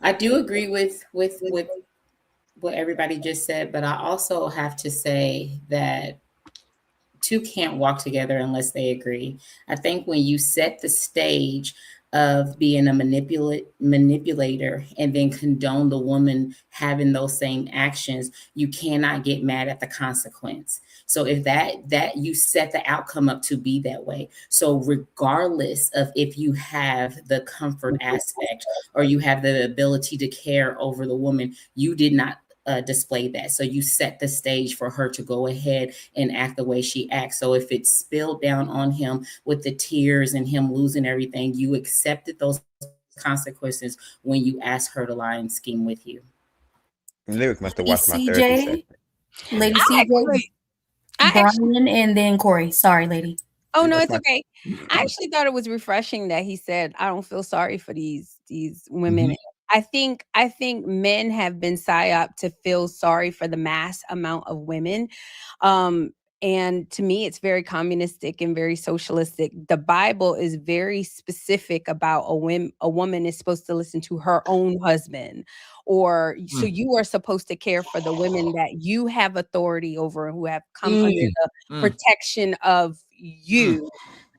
Speaker 7: I do agree with what everybody just said, but I also have to say that two can't walk together unless they agree. I think when you set the stage of being a manipulator and then condone the woman having those same actions, you cannot get mad at the consequence. So if that you set the outcome up to be that way. So regardless of if you have the comfort aspect or you have the ability to care over the woman, you did not display that. So you set the stage for her to go ahead and act the way she acts. So if it spilled down on him with the tears and him losing everything, you accepted those consequences when you asked her to lie and scheme with you.
Speaker 2: Lyric must have watched my therapy session.
Speaker 1: Lady CJ, Brian, and then Corey. Sorry, lady.
Speaker 10: Oh no, it's okay. I actually thought it was refreshing that he said, "I don't feel sorry for these women." I think men have been psyoped to feel sorry for the mass amount of women. And to me, it's very communistic and very socialistic. The Bible is very specific about a woman is supposed to listen to her own husband, or so you are supposed to care for the women that you have authority over, who have come under the protection of you.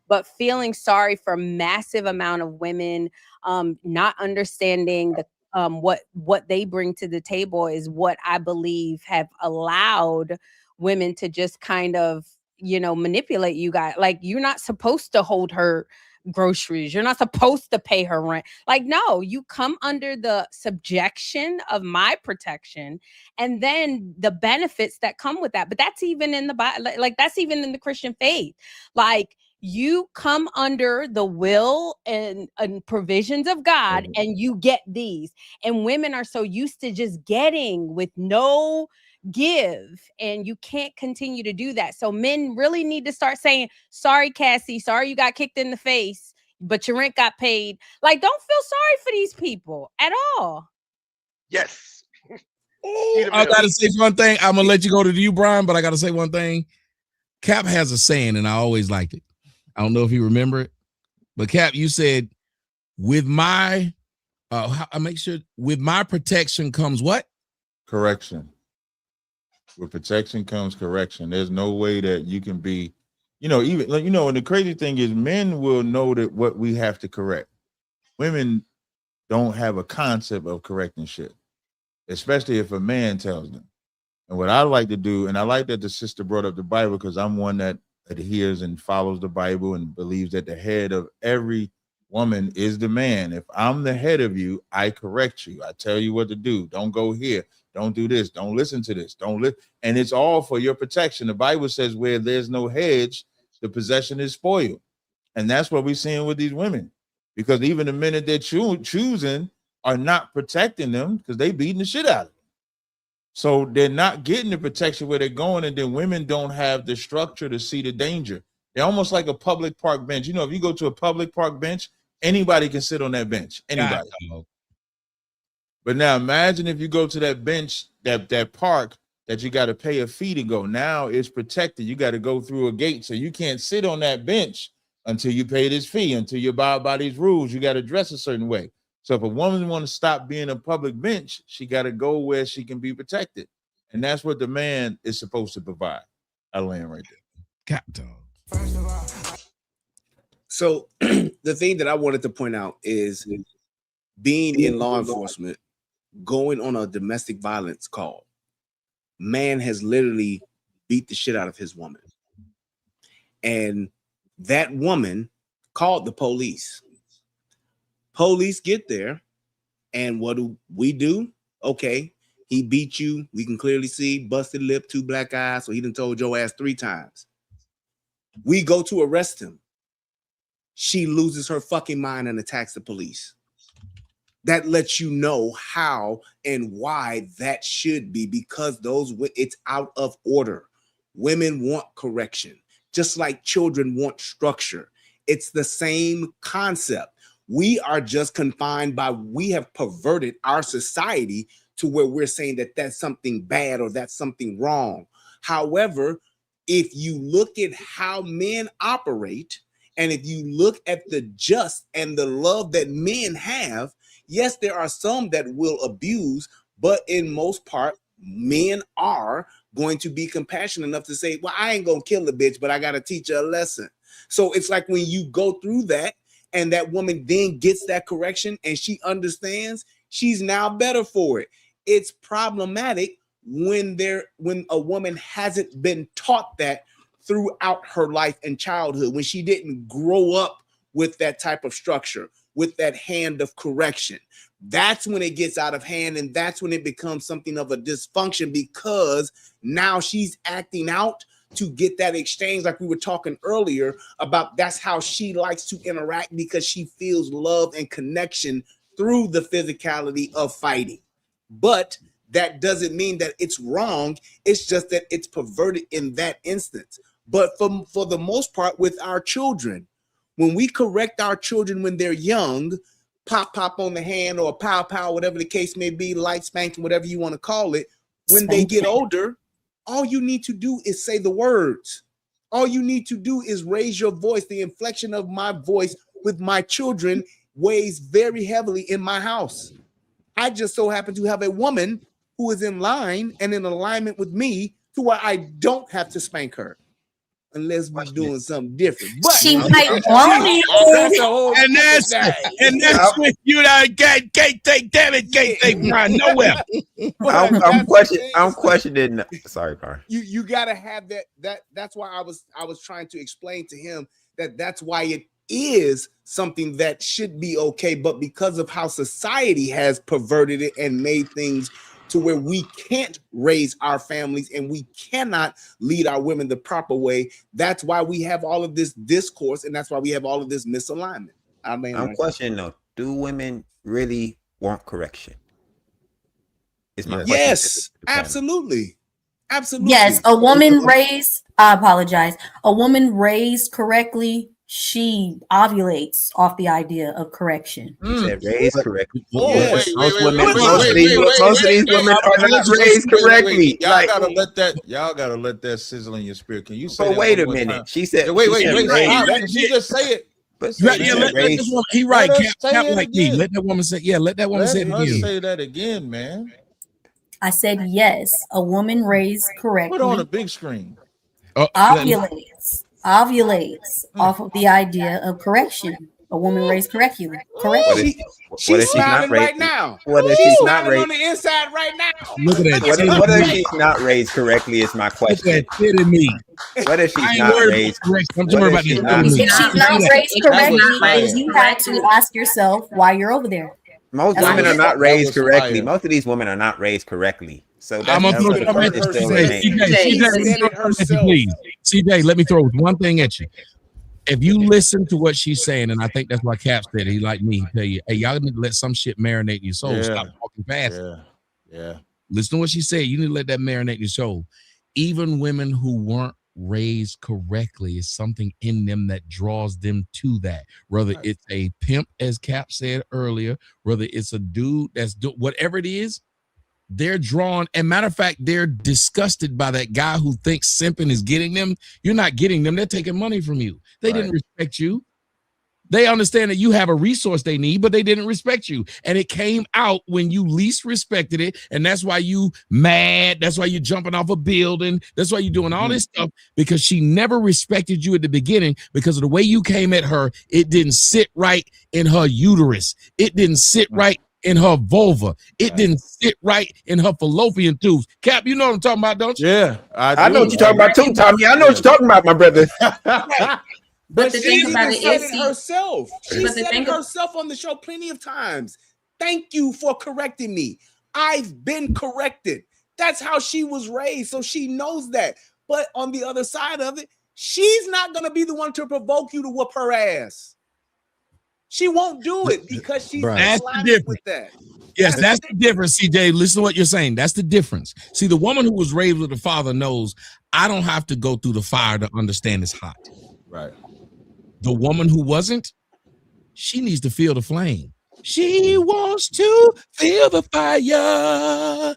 Speaker 10: But feeling sorry for massive amount of women, not understanding the what they bring to the table is what I believe have allowed women to just kind of, manipulate you guys. Like, you're not supposed to hold her groceries. You're not supposed to pay her rent. Like, no, you come under the subjection of my protection and then the benefits that come with that. But that's even in the Bible, like that's even in the Christian faith. Like, you come under the will and provisions of God and you get these. And women are so used to just getting with no give, and you can't continue to do that. So men really need to start saying, sorry, Cassie, sorry you got kicked in the face, but your rent got paid. Like, don't feel sorry for these people at all.
Speaker 3: Yes.
Speaker 4: I gotta say one thing. I'm gonna let you go to you, Brian, but I gotta say one thing. Cap has a saying, and I always liked it. I don't know if you remember it, but Cap, you said, with my with my protection comes what?
Speaker 5: Correction. With protection comes correction. There's no way that you can be, even like, and the crazy thing is men will know that what we have to correct. Women don't have a concept of correcting shit, especially if a man tells them. And what I like to do, and I like that the sister brought up the Bible, because I'm one that adheres and follows the Bible and believes that the head of every woman is the man. If I'm the head of you, I correct you. I tell you what to do. Don't go here. Don't do this. Don't listen to this. Don't listen. And it's all for your protection. The Bible says where there's no hedge, the possession is spoiled. And that's what we're seeing with these women, because even the men that they're choosing are not protecting them, because they beating the shit out of them. So they're not getting the protection where they're going, and then women don't have the structure to see the danger. They're almost like a public park bench. If you go to a public park bench, anybody can sit on that bench. Anybody. But now imagine if you go to that bench, that park that you got to pay a fee to go. Now it's protected. You got to go through a gate. So you can't sit on that bench until you pay this fee, until you abide by these rules. You got to dress a certain way. So if a woman want to stop being a public bench, she got to go where she can be protected. And that's what the man is supposed to provide. I land right there.
Speaker 4: Cat dog.
Speaker 9: So the thing that I wanted to point out is being in law enforcement, going on a domestic violence call, man has literally beat the shit out of his woman. And that woman called the police. Police get there, and what do we do? Okay, he beat you. We can clearly see busted lip, 2 black eyes. So he done told your ass 3 times. We go to arrest him. She loses her fucking mind and attacks the police. that lets you know how and why that should be, because it's out of order. Women want correction, just like children want structure. It's the same concept. We are just confined by, we have perverted our society to where we're saying that that's something bad or that's something wrong. However, if you look at how men operate, and if you look at the just and the love that men have, yes, there are some that will abuse, but in most part, men are going to be compassionate enough to say, well, I ain't gonna kill the bitch, but I gotta teach her a lesson. So it's like when you go through that and that woman then gets that correction and she understands, she's now better for it. It's problematic when a woman hasn't been taught that throughout her life and childhood, when she didn't grow up with that type of structure, with that hand of correction. That's when it gets out of hand, and that's when it becomes something of a dysfunction, because now she's acting out to get that exchange, like we were talking earlier about. That's how she likes to interact, because she feels love and connection through the physicality of fighting. But that doesn't mean that it's wrong. It's just that it's perverted in that instance. But for the most part, with our children, when we correct our children when they're young, pop on the hand or pow, whatever the case may be, light spanking, whatever you want to call it, when they get older, all you need to do is say the words. All you need to do is raise your voice. The inflection of my voice with my children weighs very heavily in my house. I just so happen to have a woman who is in line and in alignment with me to where I don't have to spank her. Unless we're doing something different, but
Speaker 1: she might want it.
Speaker 4: And that's when you can't take Brian nowhere.
Speaker 2: I'm questioning. Sorry, Brian.
Speaker 9: You gotta have that's why I was trying to explain to him that's why it is something that should be okay, but because of how society has perverted it and made things to where we can't raise our families and we cannot lead our women the proper way. That's why we have all of this discourse, and that's why we have all of this misalignment.
Speaker 2: I'm questioning though, do women really want correction? Is my question.
Speaker 9: Yes, absolutely.
Speaker 1: Yes, a woman raised, I apologize, a woman raised correctly, she ovulates off the idea of correction.
Speaker 2: You said raised correctly.
Speaker 3: Most
Speaker 2: of these women are not raised correctly.
Speaker 5: Y'all gotta let that sizzle in your spirit. Can you say?
Speaker 2: But wait a minute. She said.
Speaker 5: Wait. She just say it.
Speaker 4: He right. Cap like me. Let that woman say. Yeah, let that woman say it again.
Speaker 5: Say that again, man.
Speaker 1: I said yes. A woman raised correctly.
Speaker 5: Put on a big screen.
Speaker 1: Ovulates off of the idea of correction. A woman raised correctly. Correct.
Speaker 9: She's smiling right now.
Speaker 2: What if she's not raised
Speaker 9: on the inside right now?
Speaker 4: Look at that.
Speaker 2: What if she's not raised correctly? Is my question.
Speaker 4: Look at that in me.
Speaker 2: What if she's not raised correctly?
Speaker 1: If she's not raised correctly, you have to ask yourself why you're over there.
Speaker 2: Most women are not raised correctly. Most of these women are not raised correctly. So
Speaker 4: I'm gonna throw CJ, let me throw one thing at you. If you listen to what she's saying, and I think that's why Cap said he like me, he tell you, hey, y'all need to let some shit marinate in your soul. Stop talking fast.
Speaker 5: Yeah.
Speaker 4: Listen to what she said. You need to let that marinate in your soul. Even women who weren't raised correctly, is something in them that draws them to that. Whether it's a pimp, as Cap said earlier, whether it's a dude that's whatever it is, they're drawn. And matter of fact, they're disgusted by that guy who thinks simping is getting them. You're not getting them. They're taking money from you. They didn't respect you. They understand that you have a resource they need, but they didn't respect you. And it came out when you least respected it. And that's why you mad. That's why you're jumping off a building. That's why you're doing all this stuff, because she never respected you at the beginning because of the way you came at her. It didn't sit right in her uterus. It didn't sit right in her vulva. It didn't sit right in her fallopian tubes. Cap, you know what I'm talking about, don't you?
Speaker 5: Yeah,
Speaker 2: I know what you're talking about too, Tommy. I know what you're talking about, my brother.
Speaker 7: But the thing about it is,
Speaker 9: herself. She said it herself on the show plenty of times. Thank you for correcting me. I've been corrected. That's how she was raised, so she knows that. But on the other side of it, she's not going to be the one to provoke you to whoop her ass. She won't do it because she's in
Speaker 4: That's the
Speaker 9: alignment
Speaker 4: difference.
Speaker 9: with that.
Speaker 4: Yes, that's the difference, CJ. Listen to what you're saying. That's the difference. See, the woman who was raised with a father knows I don't have to go through the fire to understand it's hot.
Speaker 5: Right.
Speaker 4: The woman who wasn't, she needs to feel the flame. She wants to feel the fire. Yeah.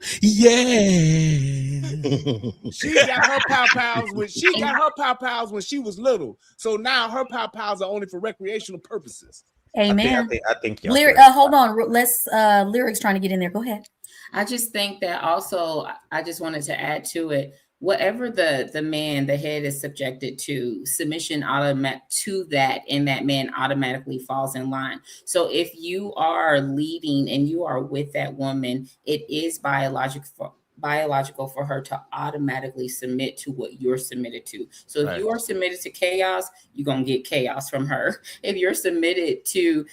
Speaker 9: She got her pow pals when she was little. So now her pow pals are only for recreational purposes.
Speaker 1: Amen.
Speaker 2: I think y'all
Speaker 1: Lyric, hold on. Let's Lyric's trying to get in there. Go ahead.
Speaker 7: I just think that also, I just wanted to add to it, whatever the man, the head is subjected to, submission automatic to that, and that man automatically falls in line. So if you are leading and you are with that woman, it is biological for her to automatically submit to what you're submitted to. So if you are submitted to chaos, you're going to get chaos from her. If you're submitted to,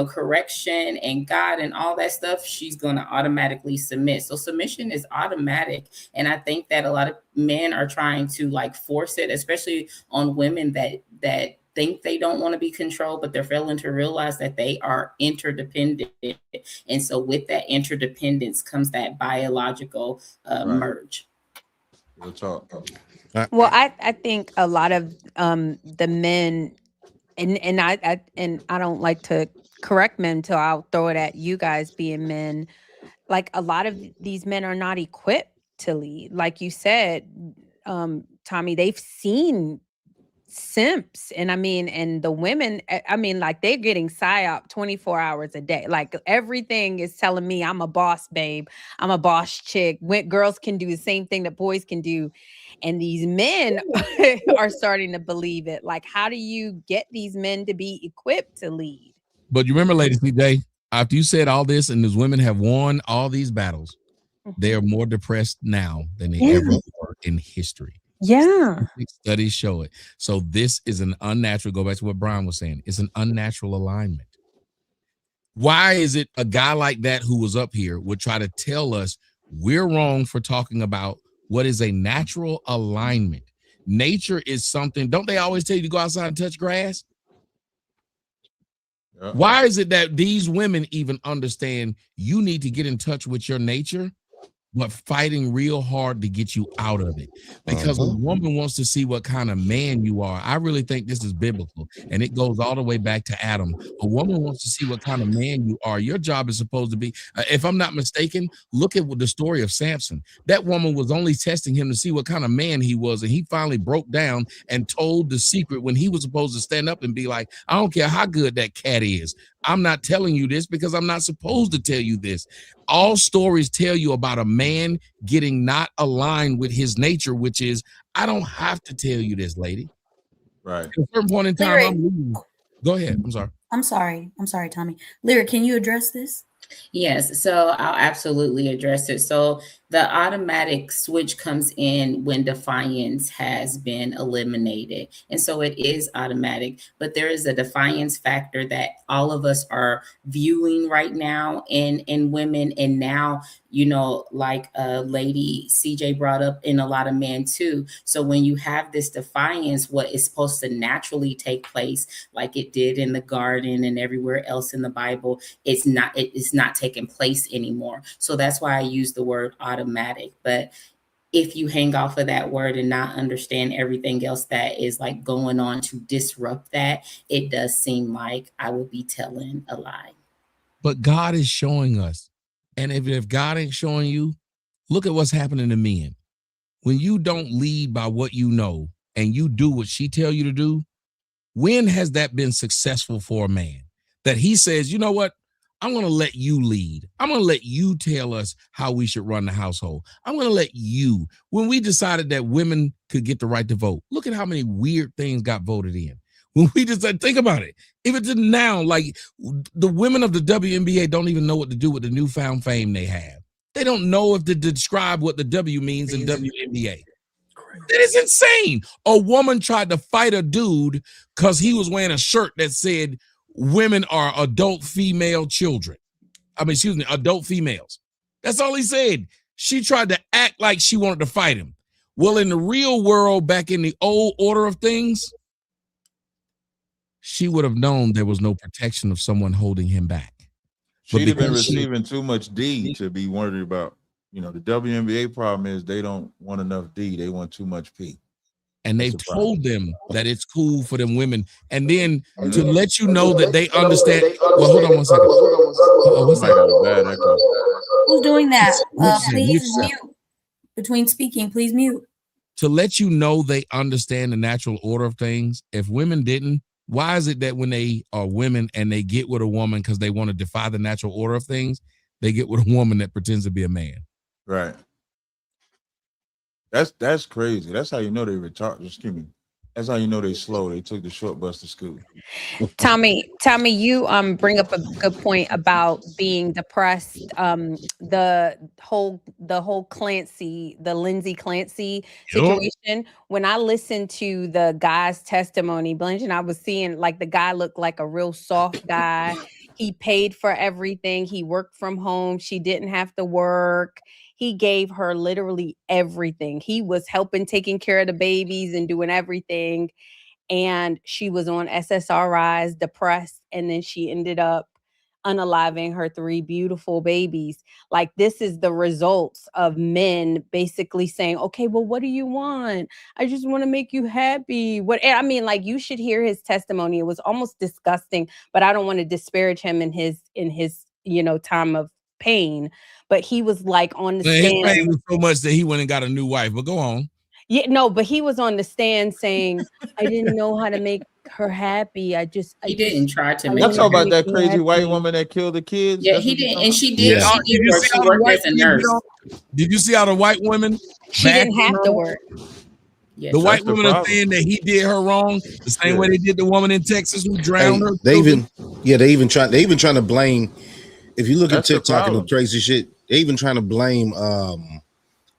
Speaker 7: correction and God and all that stuff, she's going to automatically submit. So submission is automatic. And I think that a lot of men are trying to force it, especially on women that think they don't want to be controlled, but they're failing to realize that they are interdependent. And so with that interdependence comes that biological merge.
Speaker 5: We'll talk.
Speaker 10: Well, I think a lot of the men, and I don't like to correct men till I'll throw it at you guys being men. Like a lot of these men are not equipped to lead. Like you said, Tommy, they've seen simps, and the women, they're getting psyop 24 hours a day. Like everything is telling me I'm a boss babe, I'm a boss chick. Girls can do the same thing that boys can do, and these men are starting to believe it. Like, how do you get these men to be equipped to lead?
Speaker 4: But you remember, ladies, CJ, after you said all this and these women have won all these battles, they are more depressed now than they ever were in history.
Speaker 10: Yeah.
Speaker 4: Studies show it. So this is an unnatural, go back to what Brian was saying, it's an unnatural alignment. Why is it a guy like that who was up here would try to tell us we're wrong for talking about what is a natural alignment? Nature is something, don't they always tell you to go outside and touch grass? Yeah. Why is it that these women even understand you need to get in touch with your nature, but fighting real hard to get you out of it? Because a woman wants to see what kind of man you are. I really think this is biblical, and it goes all the way back to Adam. A woman wants to see what kind of man you are. Your job is supposed to be, if I'm not mistaken, look at the story of Samson. That woman was only testing him to see what kind of man he was, and he finally broke down and told the secret when he was supposed to stand up and be like, I don't care how good that cat is. I'm not telling you this because I'm not supposed to tell you this. All stories tell you about a man getting not aligned with his nature, which is, I don't have to tell you this, lady.
Speaker 5: Right.
Speaker 4: At a certain point in time, I'm leaving. Go ahead. I'm sorry,
Speaker 1: Tommy. Lyric, can you address this?
Speaker 7: Yes, so I'll absolutely address it. So the automatic switch comes in when defiance has been eliminated. And so it is automatic, but there is a defiance factor that all of us are viewing right now in women. And now, like Lady CJ brought up, in a lot of men too. So when you have this defiance, what is supposed to naturally take place, like it did in the garden and everywhere else in the Bible, it's not taking place anymore. So that's why I use the word automatic. But if you hang off of that word and not understand everything else that is going on to disrupt that, it does seem like I would be telling a lie.
Speaker 4: But God is showing us. And if God ain't showing you, look at what's happening to men. When you don't lead by what you know and you do what she tell you to do, when has that been successful for a man? That he says, you know what? I'm going to let you lead. I'm going to let you tell us how we should run the household. I'm going to let you. When we decided that women could get the right to vote, look at how many weird things got voted in. When we decided, think about it. Even to now, like the women of the WNBA don't even know what to do with the newfound fame they have. They don't know if to describe what the W means in WNBA. That is insane. A woman tried to fight a dude because he was wearing a shirt that said, women are adult female children. Adult females. That's all he said. She tried to act like she wanted to fight him. Well, in the real world, back in the old order of things, she would have known there was no protection of someone holding him back.
Speaker 5: She'd have been receiving too much D to be worried about. You know, the WNBA problem is they don't want enough D. They want too much P.
Speaker 4: And they've told them that it's cool for them women. And then to let you know that they understand. Well, hold on one second. What's that?
Speaker 1: Who's doing that? Please mute. Between speaking, please mute.
Speaker 4: To let you know they understand the natural order of things. If women didn't, why is it that when they are women and they get with a woman because they want to defy the natural order of things, they get with a woman that pretends to be a man?
Speaker 5: Right. That's crazy. That's how you know they retarded. Excuse me. That's how you know they slow. They took the short bus to school.
Speaker 10: Tommy, you bring up a good point about being depressed. The whole Clancy, the Lindsay Clancy situation. When I listened to the guy's testimony, Blanche and I was seeing like the guy looked like a real soft guy. He paid for everything. He worked from home. She didn't have to work. He gave her literally everything. He was helping taking care of the babies and doing everything. And she was on SSRIs, depressed, and then she ended up unaliving her 3 beautiful babies. Like, this is the results of men basically saying, okay, well, what do you want? I just want to make you happy. I mean, like, you should hear his testimony. It was almost disgusting, but I don't want to disparage him in his time of pain. But he was like on the stand.
Speaker 4: His pain was so much that he went and got a new wife. But go on.
Speaker 10: Yeah, no, but he was on the stand saying, I didn't know how to make her happy.
Speaker 7: He didn't try to make
Speaker 5: Let's talk about that crazy
Speaker 10: happy.
Speaker 5: white woman that killed the kids.
Speaker 7: Yeah, he didn't. And she did.
Speaker 4: Yeah.
Speaker 7: She did work. She worked as a nurse.
Speaker 4: Did you see how the white women?
Speaker 10: She didn't have to work.
Speaker 7: Yes.
Speaker 4: The white women are saying that he did her wrong the same way they did the woman in Texas who drowned her.
Speaker 11: They even trying to blame. If you look at TikTok and the crazy shit, they even trying to blame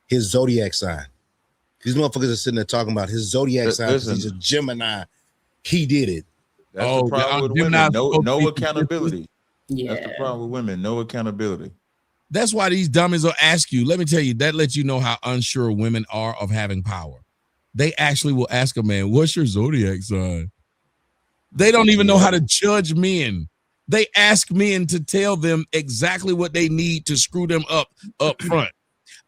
Speaker 11: his zodiac sign. These motherfuckers are sitting there talking about his zodiac sign because he's a Gemini. He did it.
Speaker 5: That's the problem with women. No accountability. Yeah. That's the problem with women. No accountability.
Speaker 4: That's why these dummies will ask you. Let me tell you, that lets you know how unsure women are of having power. They actually will ask a man, what's your zodiac sign? They don't even know how to judge men. They ask men to tell them exactly what they need to screw them up front.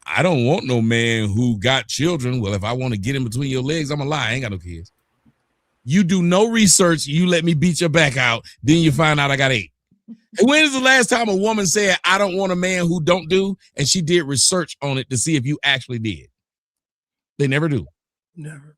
Speaker 4: I don't want no man who got children. Well, if I want to get in between your legs, I'm a lie. I ain't got no kids. You do no research. You let me beat your back out. Then you find out I got 8. And when is the last time a woman said, I don't want a man who don't do, and she did research on it to see if you actually did? They never do.
Speaker 8: Never.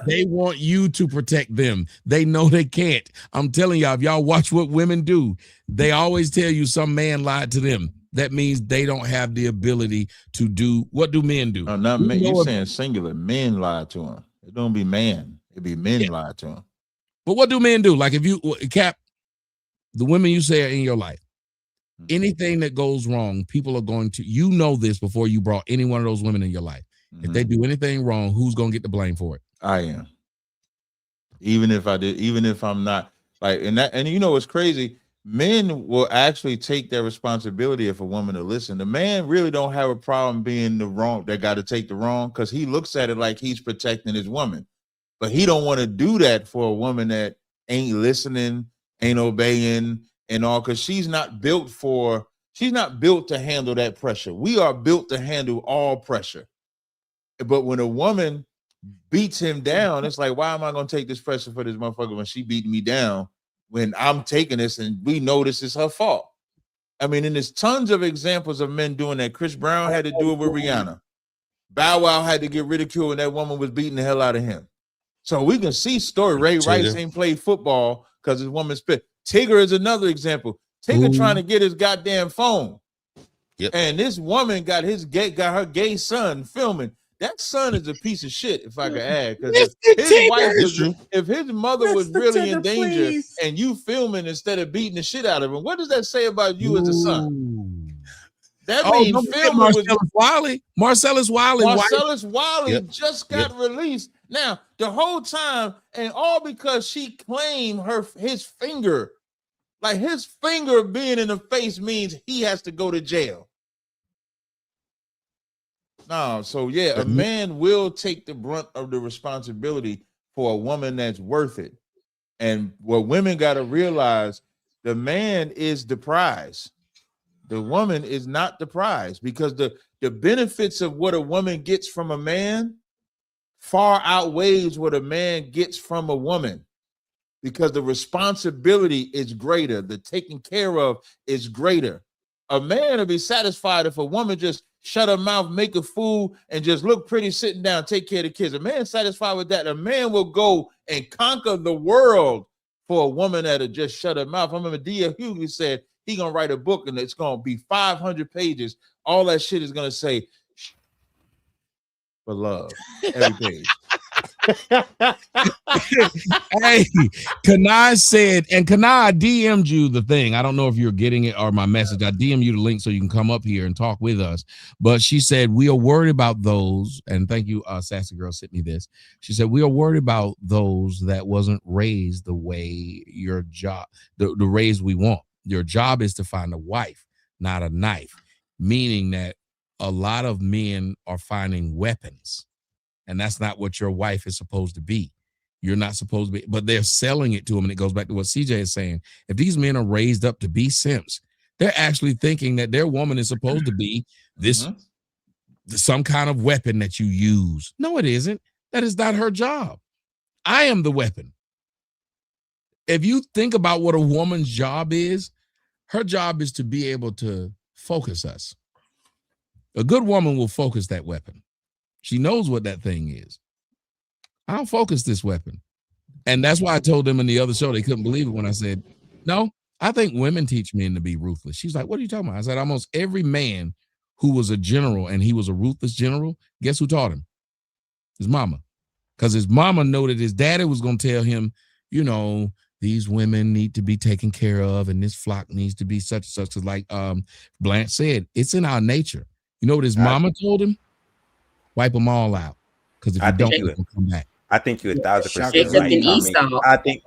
Speaker 4: They want you to protect them. They know they can't. I'm telling y'all, if y'all watch what women do, they always tell you some man lied to them. That means they don't have the ability to do. What do men do?
Speaker 5: No, not men. You're saying singular. Men lie to him. It don't be man. It be men lie to him.
Speaker 4: But what do men do? Like if you, Cap, the women you say are in your life, anything that goes wrong, people are going to, you know this before you brought any one of those women in your life. If they do anything wrong, who's going to get the blame for it?
Speaker 5: I am. Even if I did, even if I'm not like, and you know what's crazy? Men will actually take their responsibility if a woman will listen. The man really don't have a problem being the wrong, that got to take the wrong, because he looks at it like he's protecting his woman. But he don't want to do that for a woman that ain't listening, ain't obeying, and all, because she's not built to handle that pressure. We are built to handle all pressure. But when a woman beats him down, it's like, why am I going to take this pressure for this motherfucker when she beat me down, when I'm taking this and we know this is her fault? I mean, and there's tons of examples of men doing that. Chris Brown had to do it with Rihanna. Bow Wow had to get ridiculed when that woman was beating the hell out of him. So we can see story. Ray Rice ain't played football because his woman spit. Tigger is another example. Tigger trying to get his goddamn phone.
Speaker 11: Yep.
Speaker 5: And this woman got her gay son filming. That son is a piece of shit, if I could add. Because if his mother was really in danger and you filming instead of beating the shit out of him, what does that say about you as a son? That means filming
Speaker 4: Marcellus
Speaker 5: Wiley just got released. Now, the whole time, and all because she claimed his finger. Like, his finger being in the face means he has to go to jail. No, so yeah, a man will take the brunt of the responsibility for a woman that's worth it. And what women got to realize, the man is the prize. The woman is not the prize, because the benefits of what a woman gets from a man far outweighs what a man gets from a woman, because the responsibility is greater. The taking care of is greater. A man will be satisfied if a woman just shut her mouth, make a food, and just look pretty sitting down, take care of the kids. A man satisfied with that. A man will go and conquer the world for a woman that'll just shut her mouth. I remember D.L. Hughley said he gonna write a book and it's gonna be 500 pages. All that shit is gonna say for love every page.
Speaker 4: Hey, Kanai said, and Kanai DM'd you the thing. I don't know if you're getting it or my message. I DM'd you the link so you can come up here and talk with us. But she said, we are worried about those, and thank you, Sassy Girl sent me this. She said, we are worried about those that wasn't raised the way your job, the raise we want. Your job is to find a wife, not a knife, meaning that a lot of men are finding weapons. And that's not what your wife is supposed to be. You're not supposed to be, but they're selling it to them. And it goes back to what CJ is saying. If these men are raised up to be simps, they're actually thinking that their woman is supposed to be this, some kind of weapon that you use. No, it isn't. That is not her job. I am the weapon. If you think about what a woman's job is, her job is to be able to focus us. A good woman will focus that weapon. She knows what that thing is. I'll focus this weapon. And that's why I told them in the other show, they couldn't believe it when I said, no, I think women teach men to be ruthless. She's like, what are you talking about? I said, almost every man who was a general and he was a ruthless general, guess who taught him? His mama. Because his mama knew that his daddy was going to tell him, you know, these women need to be taken care of and this flock needs to be such and such. Like Blanche said, it's in our nature. You know what his mama told him? Wipe them all out, because if you don't, you will come back.
Speaker 2: I think you're 1,000%
Speaker 7: Jacob
Speaker 2: right.
Speaker 7: and Esau.
Speaker 2: I think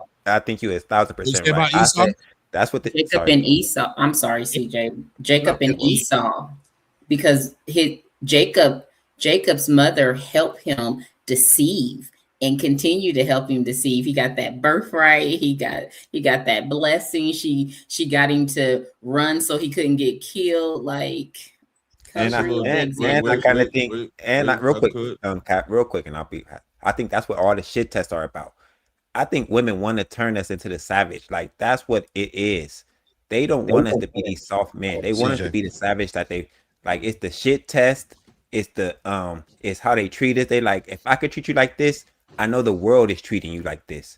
Speaker 2: you're 1,000% right. I said, that's what
Speaker 7: Jacob and Esau. I'm sorry, CJ. Jacob and Esau, because Jacob's mother helped him deceive and continue to help him deceive. He got that birthright. He got that blessing. She got him to run so he couldn't get killed. Like.
Speaker 2: And I kind of think, real quick, and I think that's what all the shit tests are about. I think women want to turn us into the savage. Like, that's what it is. They don't want us to be these soft men. They want us to be the savage that they like. It's the shit test. It's it's how they treat us. They like, if I could treat you like this, I know the world is treating you like this.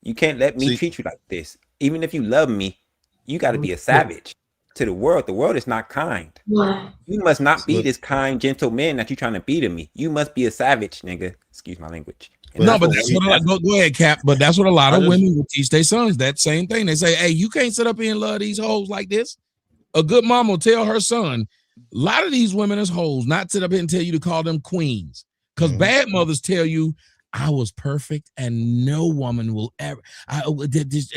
Speaker 2: You can't let me treat you like this. Even if you love me, you got to be a savage. To the world is not kind. You must not be this kind, gentle man that you're trying to be to me. You must be a savage, nigga. Excuse my language. And
Speaker 4: no, but that's what go ahead, Cap. But that's what a lot of women will teach their sons. That same thing. They say, hey, you can't sit up here and love these hoes like this. A good mom will tell her son, a lot of these women is hoes, not sit up here and tell you to call them queens. Because bad mothers tell you, I was perfect and no woman will ever.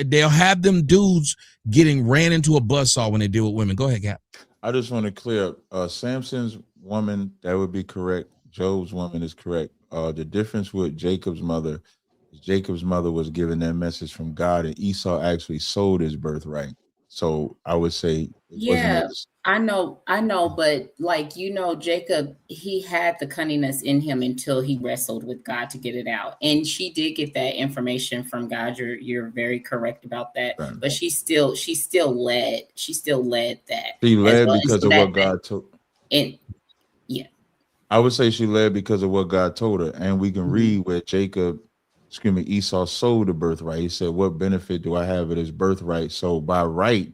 Speaker 4: They'll have them dudes getting ran into a buzzsaw when they deal with women. Go ahead, Cap.
Speaker 5: I just want to clear up. Samson's woman, that would be correct. Job's woman is correct. The difference with Jacob's mother was given that message from God, and Esau actually sold his birthright. So I would say,
Speaker 7: I know, but like, you know, Jacob, he had the cunningness in him until he wrestled with God to get it out. And she did get that information from God. You're very correct about that. Right. But she still led that.
Speaker 5: She led because of what God told.
Speaker 7: And yeah.
Speaker 5: I would say she led because of what God told her. And we can read where Esau sold the birthright. He said, what benefit do I have of this birthright? So by right,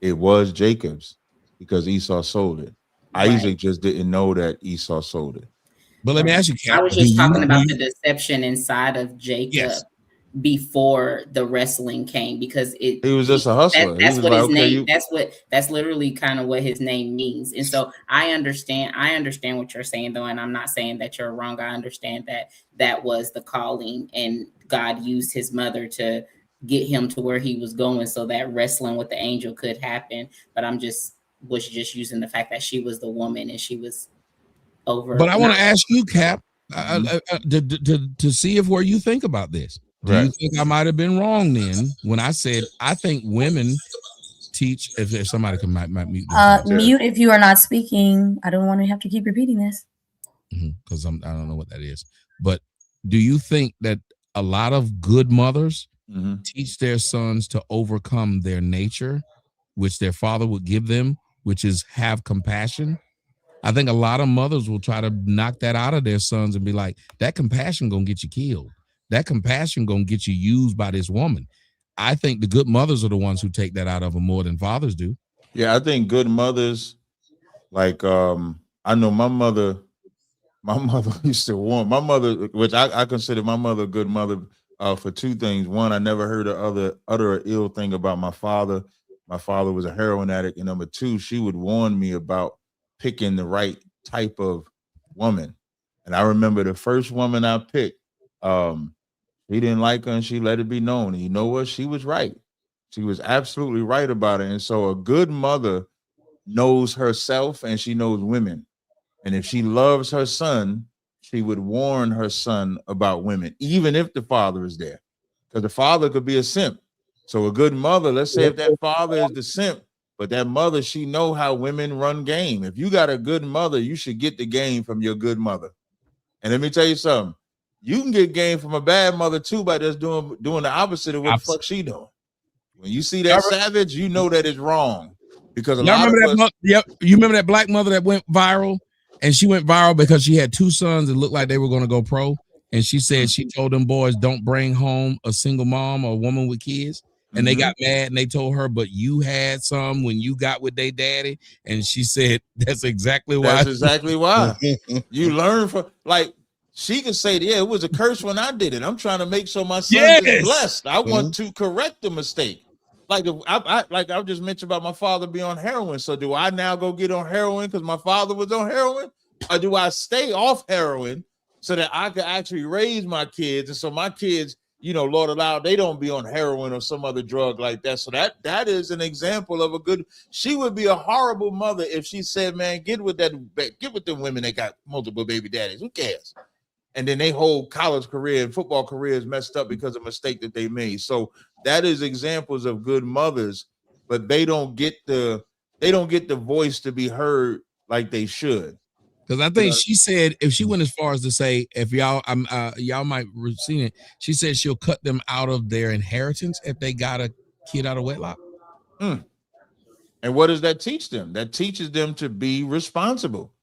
Speaker 5: it was Jacob's because Esau sold it. Right. Isaac just didn't know that Esau sold it.
Speaker 4: But let me ask you, Kat,
Speaker 7: I was just talking about the deception inside of Jacob before the wrestling came, because he
Speaker 5: was just a hustler.
Speaker 7: That's what his name. That's literally kind of what his name means. And so I understand what you're saying, though, and I'm not saying that you're wrong. I understand that was the calling, and God used his mother to get him to where he was going, so that wrestling with the angel could happen. But was just using the fact that she was the woman and she was over.
Speaker 4: But I want to ask you, Cap, to see if where you think about this. Do you think I might have been wrong then when I said I think women teach? If somebody can might mute themselves.
Speaker 1: Mute if you are not speaking. I don't want to have to keep repeating this.
Speaker 4: Because I don't know what that is. But do you think that a lot of good mothers teach their sons to overcome their nature, which their father would give them, which is have compassion? I think a lot of mothers will try to knock that out of their sons and be like, that compassion gonna get you killed. That compassion gonna get you used by this woman. I think the good mothers are the ones who take that out of them more than fathers do.
Speaker 5: Yeah, I think good mothers, like I know my mother used to warn my mother, which I consider my mother a good mother for two things. One, I never heard her utter an ill thing about my father. My father was a heroin addict. And number two, she would warn me about picking the right type of woman. And I remember the first woman I picked, he didn't like her and she let it be known. And you know what? She was right. She was absolutely right about it. And so a good mother knows herself and she knows women. And if she loves her son, she would warn her son about women, even if the father is there, because the father could be a simp. So a good mother, let's say if that father is the simp, but that mother, she know how women run game. If you got a good mother, you should get the game from your good mother. And let me tell you something, you can get game from a bad mother too by just doing the opposite of what the fuck she doing. When you see that savage, you know that it's wrong. Because a lot of us,
Speaker 4: you remember that black mother that went viral? And she went viral because she had two sons that looked like they were going to go pro. And she said she told them boys, don't bring home a single mom or a woman with kids. And they got mad and they told her, but you had some when you got with their daddy. And she said, that's exactly why.
Speaker 5: That's exactly why. You learn from, like, she can say, yeah, it was a curse when I did it. I'm trying to make sure my son is blessed. I want to correct the mistake. Like I just mentioned about my father being on heroin. So do I now go get on heroin because my father was on heroin? Or do I stay off heroin so that I can actually raise my kids? And so my kids, you know, Lord allow, they don't be on heroin or some other drug like that. So that is an example of a good, she would be a horrible mother if she said, man, get with the women that got multiple baby daddies. Who cares? And then their whole college career and football career is messed up because of a mistake that they made. So that is examples of good mothers, but they don't get the voice to be heard like they should.
Speaker 4: Because I think she said, if she went as far as to say, if y'all might have seen it, she said she'll cut them out of their inheritance if they got a kid out of wedlock.
Speaker 5: And what does that teach them? That teaches them to be responsible.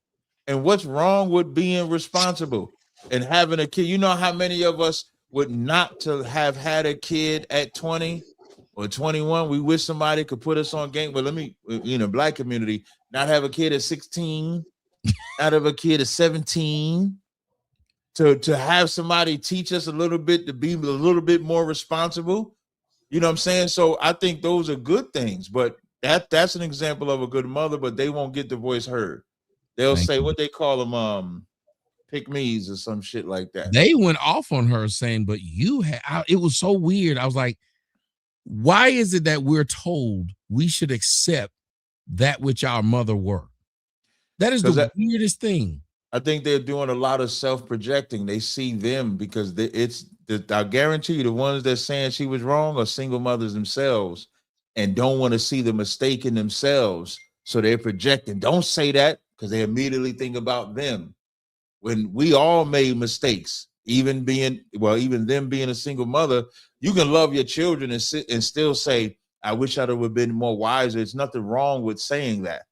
Speaker 5: And what's wrong with being responsible and having a kid? You know how many of us would not to have had a kid at 20 or 21? We wish somebody could put us on game. But let me, in the black community, not have a kid at 16, not have a kid at 17, to have somebody teach us a little bit, to be a little bit more responsible. You know what I'm saying? So I think those are good things, but that's an example of a good mother, but they won't get the voice heard. They'll say what they call them, pick-me's or some shit like that.
Speaker 4: They went off on her saying, but you had, it was so weird. I was like, why is it that we're told we should accept that which our mother were? That is the weirdest thing.
Speaker 5: I think they're doing a lot of self-projecting. They see them because I guarantee you the ones that saying she was wrong are single mothers themselves and don't want to see the mistake in themselves. So they're projecting. Don't say that because they immediately think about them. When we all made mistakes, even them being a single mother, you can love your children and still say, I wish I would have been more wiser. It's nothing wrong with saying that.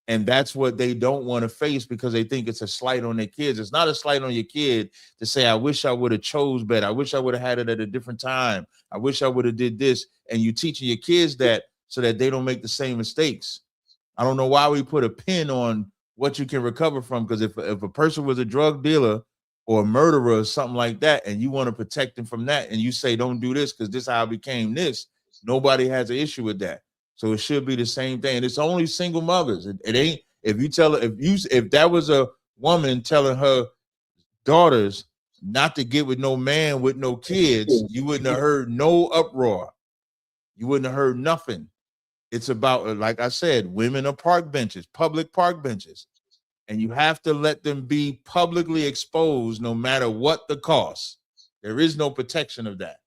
Speaker 5: And that's what they don't want to face because they think it's a slight on their kids. It's not a slight on your kid to say, I wish I would have chose better. I wish I would have had it at a different time. I wish I would have did this. And you teaching your kids that so that they don't make the same mistakes. I don't know why we put a pin on what you can recover from, because if a person was a drug dealer or a murderer or something like that, and you want to protect them from that, and you say, don't do this because this is how I became this, nobody has an issue with that. So it should be the same thing. And it's only single mothers. It ain't, if you tell her, if that was a woman telling her daughters not to get with no man with no kids, you wouldn't have heard no uproar. You wouldn't have heard nothing. It's about, like I said, women are park benches, public park benches. And you have to let them be publicly exposed no matter what the cost. There is no protection of that.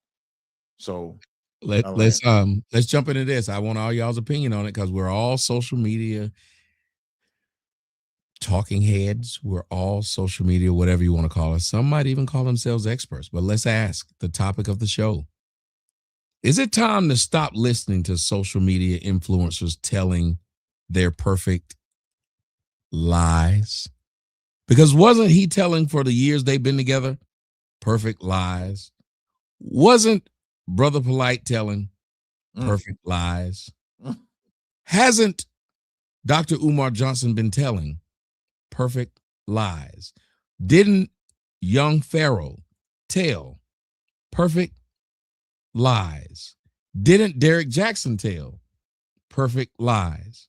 Speaker 5: So
Speaker 4: let's jump into this. I want all y'all's opinion on it because we're all social media talking heads. We're all social media, whatever you want to call us. Some might even call themselves experts, but let's ask the topic of the show. Is it time to stop listening to social media influencers telling their perfect lies? Because wasn't he telling for the years they've been together perfect lies? Wasn't Brother Polite telling perfect lies? Hasn't Dr. Umar Johnson been telling perfect lies? Didn't young Pharaoh tell perfect lies? Didn't Derek Jackson tell perfect lies?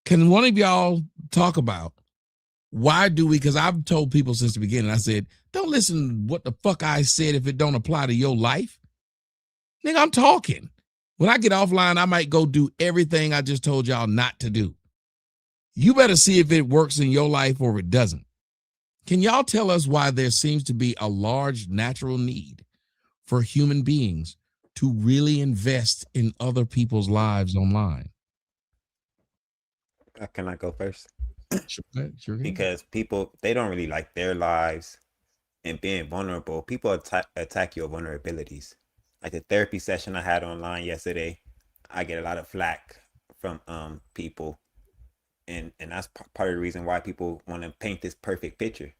Speaker 4: Can one of y'all talk about why do we, because I've told people since the beginning, I said, don't listen to what the fuck I said if it don't apply to your life. Nigga, I'm talking. When I get offline, I might go do everything I just told y'all not to do. You better see if it works in your life or it doesn't. Can y'all tell us why there seems to be a large natural need for human beings to really invest in other people's lives online?
Speaker 2: Can I go first?
Speaker 4: Sure.
Speaker 2: Because people, they don't really like their lives and being vulnerable. People attack your vulnerabilities. Like the therapy session I had online yesterday, I get a lot of flack from people, and that's part of the reason why people want to paint this perfect picture.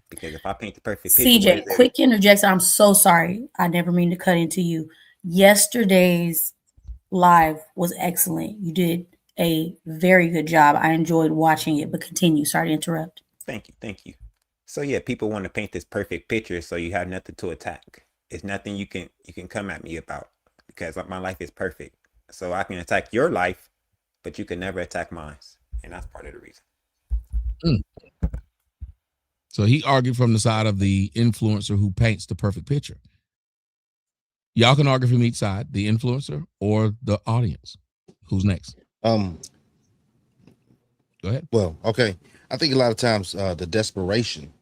Speaker 2: Because if I paint the perfect picture,
Speaker 1: CJ, quick interjection. I'm so sorry. I never mean to cut into you. Yesterday's live was excellent. You did a very good job. I enjoyed watching it, but continue. Sorry to interrupt.
Speaker 2: Thank you. So yeah, people want to paint this perfect picture so you have nothing to attack. It's nothing you can come at me about because my life is perfect. So I can attack your life, but you can never attack mine. And that's part of the reason.
Speaker 4: So he argued from the side of the influencer who paints the perfect picture. Y'all can argue from each side, the influencer or the audience. Who's next?
Speaker 11: Go
Speaker 4: ahead.
Speaker 11: Well, okay. I think a lot of times the desperation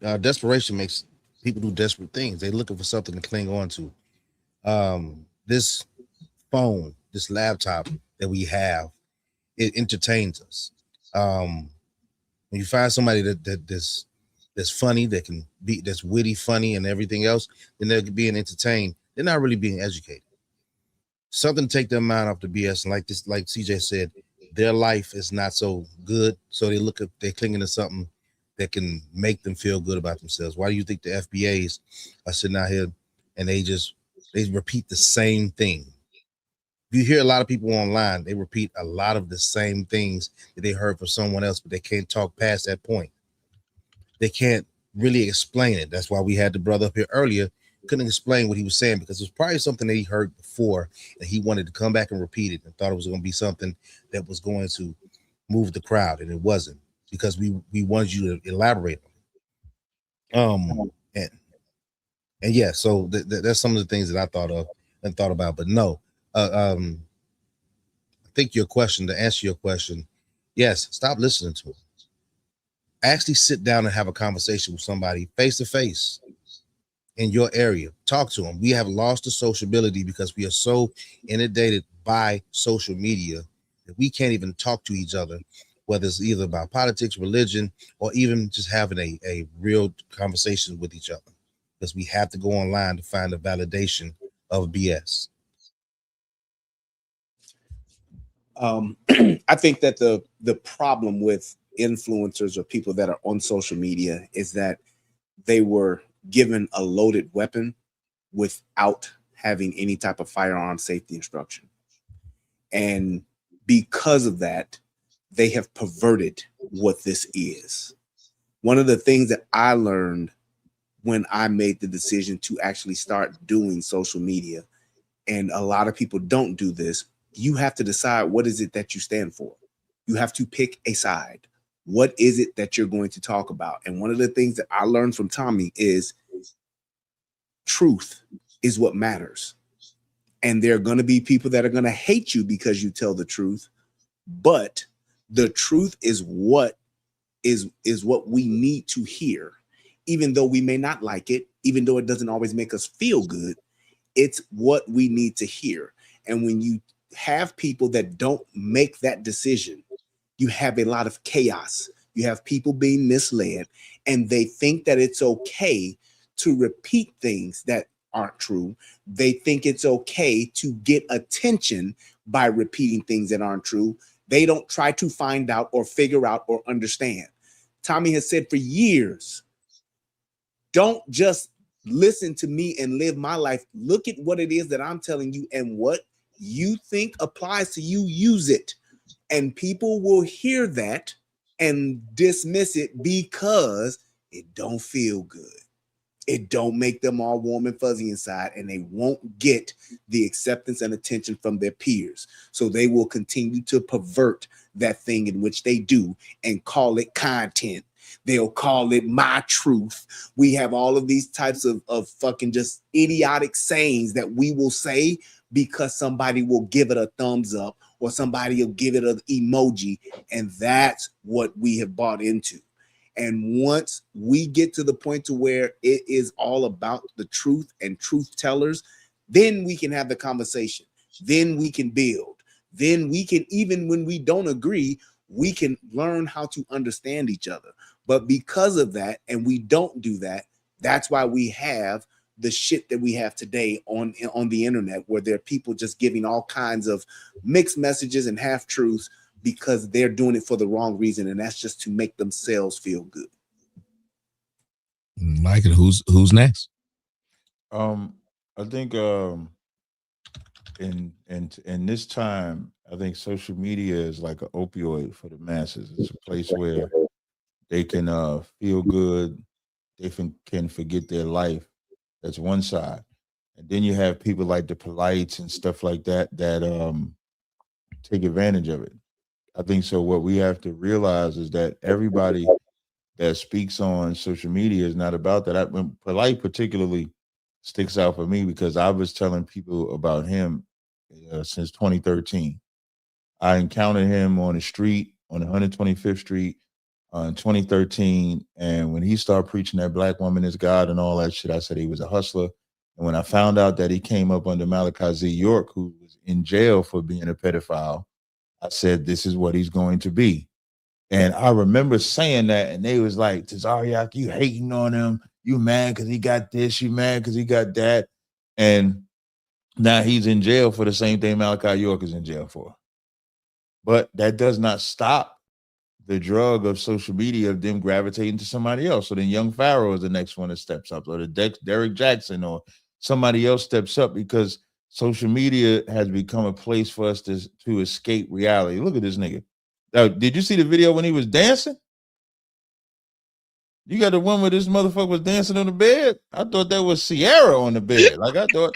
Speaker 11: makes people do desperate things. They're looking for something to cling on to. This phone, this laptop that we have, it entertains us. When you find somebody that's funny, that's witty, funny, and everything else, then they're being entertained. They're not really being educated. Something to take their mind off the BS. And like CJ said, their life is not so good. So they're clinging to something that can make them feel good about themselves. Why do you think the FBAs are sitting out here and they repeat the same thing? You hear a lot of people online, they repeat a lot of the same things that they heard from someone else, but they can't talk past that point. They can't really explain it. That's why we had the brother up here earlier, couldn't explain what he was saying because it was probably something that he heard before and he wanted to come back and repeat it and thought it was going to be something that was going to move the crowd, and it wasn't, because we wanted you to elaborate on it. And yeah, so that's some of the things that I thought of and thought about, but no. I think to answer your question, yes, stop listening to them. Actually sit down and have a conversation with somebody face to face in your area. Talk to them. We have lost the sociability because we are so inundated by social media that we can't even talk to each other, whether it's either about politics, religion, or even just having a real conversation with each other, because we have to go online to find the validation of BS.
Speaker 9: I think that the problem with influencers or people that are on social media is that they were given a loaded weapon without having any type of firearm safety instruction. And because of that, they have perverted what this is. One of the things that I learned when I made the decision to actually start doing social media, and a lot of people don't do this, you have to decide what is it that you stand for. You have to pick a side. What is it that you're going to talk about? And one of the things that I learned from Tommy is truth is what matters. And there are going to be people that are going to hate you because you tell the truth, but the truth is what we need to hear, even though we may not like it, even though it doesn't always make us feel good. It's what we need to hear. And when you have people that don't make that decision, you have a lot of chaos. You have people being misled, and they think that it's okay to repeat things that aren't true. They think it's okay to get attention by repeating things that aren't true. They don't try to find out or figure out or understand. Tommy has said for years, don't just listen to me and live my life. Look at what it is that I'm telling you, and what you think applies to you, use it. And people will hear that and dismiss it because it don't feel good. It don't make them all warm and fuzzy inside, and they won't get the acceptance and attention from their peers. So they will continue to pervert that thing in which they do and call it content. They'll call it my truth. We have all of these types of fucking just idiotic sayings that we will say because somebody will give it a thumbs up or somebody will give it an emoji. And that's what we have bought into. And once we get to the point to where it is all about the truth and truth tellers, then we can have the conversation. Then we can build. Then we can, even when we don't agree, we can learn how to understand each other. But because of that, and we don't do that, that's why we have the shit that we have today on the internet, where there are people just giving all kinds of mixed messages and half truths because they're doing it for the wrong reason, and that's just to make themselves feel good.
Speaker 4: Like it. Who's next?
Speaker 5: I think in this time, I think social media is like an opioid for the masses. It's a place where they can feel good, they can forget their life. That's one side. And then you have people like the Polites and stuff like that take advantage of it. I think so. What we have to realize is that everybody that speaks on social media is not about that. Polite particularly sticks out for me because I was telling people about him since 2013. I encountered him on the street on 125th Street in 2013. And when he started preaching that black woman is God and all that shit, I said he was a hustler. And when I found out that he came up under Malachi Z. York, who was in jail for being a pedophile, I said, this is what he's going to be. And I remember saying that, and they was like, Tazariak, you hating on him. You mad because he got this. You mad because he got that. And now he's in jail for the same thing Malachi York is in jail for. But that does not stop the drug of social media of them gravitating to somebody else. So then Young Pharaoh is the next one that steps up, or the Derek Jackson or somebody else steps up, because social media has become a place for us to escape reality. Look at this nigga. Did you see the video when he was dancing? You got the one where this motherfucker was dancing on the bed? I thought that was Sierra on the bed. Like I thought.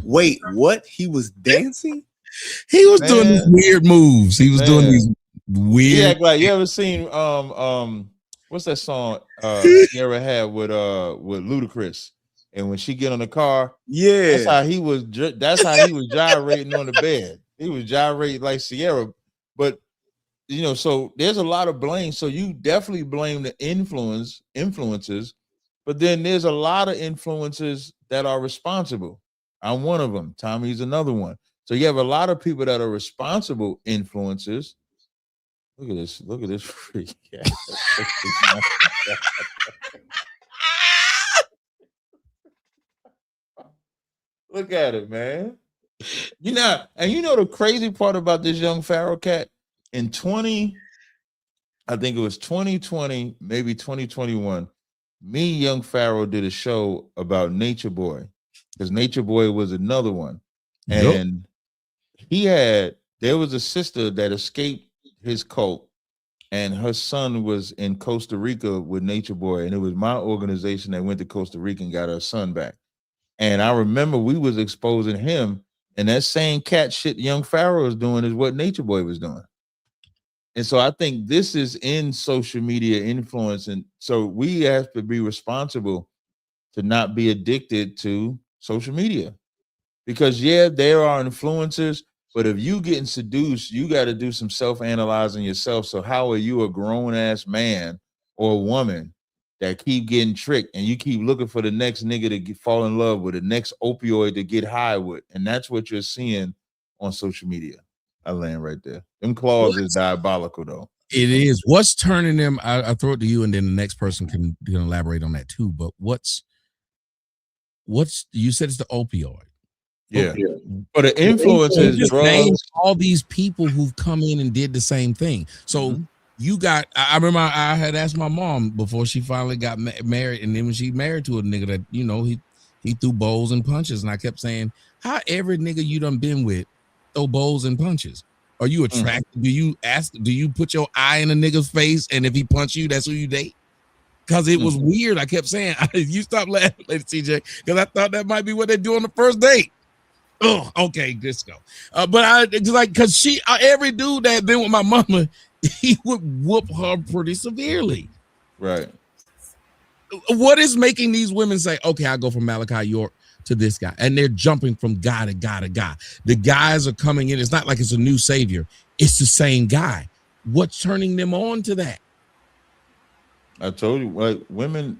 Speaker 9: Wait, what? He was dancing?
Speaker 4: He was doing these weird moves. He was doing these weird.
Speaker 5: Yeah, like you ever seen what's that song Sierra had with Ludacris? And when she get on the car,
Speaker 9: yeah,
Speaker 5: that's how he was gyrating on the bed. He was gyrating like Sierra. But you know, so there's a lot of blame. So you definitely blame the influencers, but then there's a lot of influencers that are responsible. I'm one of them. Tommy's another one. So you have a lot of people that are responsible influencers. Look at this freak. Look at it, man. You know the crazy part about this Young Pharaoh cat in I think it was 2020, maybe 2021. Me, Young Pharaoh did a show about Nature Boy, because Nature Boy was another one. And there was a sister that escaped his cult, and her son was in Costa Rica with Nature Boy, and it was my organization that went to Costa Rica and got her son back. And I remember we was exposing him, and that same cat shit Young Pharaoh is doing is what Nature Boy was doing. And so I think this is in social media influence. And so we have to be responsible to not be addicted to social media, because there are influencers, but if you getting seduced, you got to do some self-analyzing yourself. So how are you, a grown ass man or woman, that keep getting tricked, and you keep looking for the next nigga to fall in love with, the next opioid to get high with, and that's what you're seeing on social media. I land right there. Them claws is diabolical, though.
Speaker 4: It is. What's turning them? I throw it to you, and then the next person can elaborate on that too. But what's you said it's the opioid.
Speaker 5: Yeah. But the influence is drugs.
Speaker 4: All these people who've come in and did the same thing. So you got, I remember I had asked my mom before she finally got married. And then when she married to a nigga that, you know, he threw bowls and punches. And I kept saying, how every nigga you done been with throw bowls and punches? Are you attracted? Do you put your eye in a nigga's face? And if he punch you, that's who you date? Because it was weird. I kept saying, you stop laughing, Lady CJ, because I thought that might be what they do on the first date. Oh, okay, let's go. But I like, because every dude that had been with my mama, he would whoop her pretty severely.
Speaker 5: Right.
Speaker 4: What is making these women say, okay, I'll go from Malachi York to this guy? And they're jumping from guy to guy to guy. The guys are coming in. It's not like it's a new savior. It's the same guy. What's turning them on to that?
Speaker 5: I told you, like, women,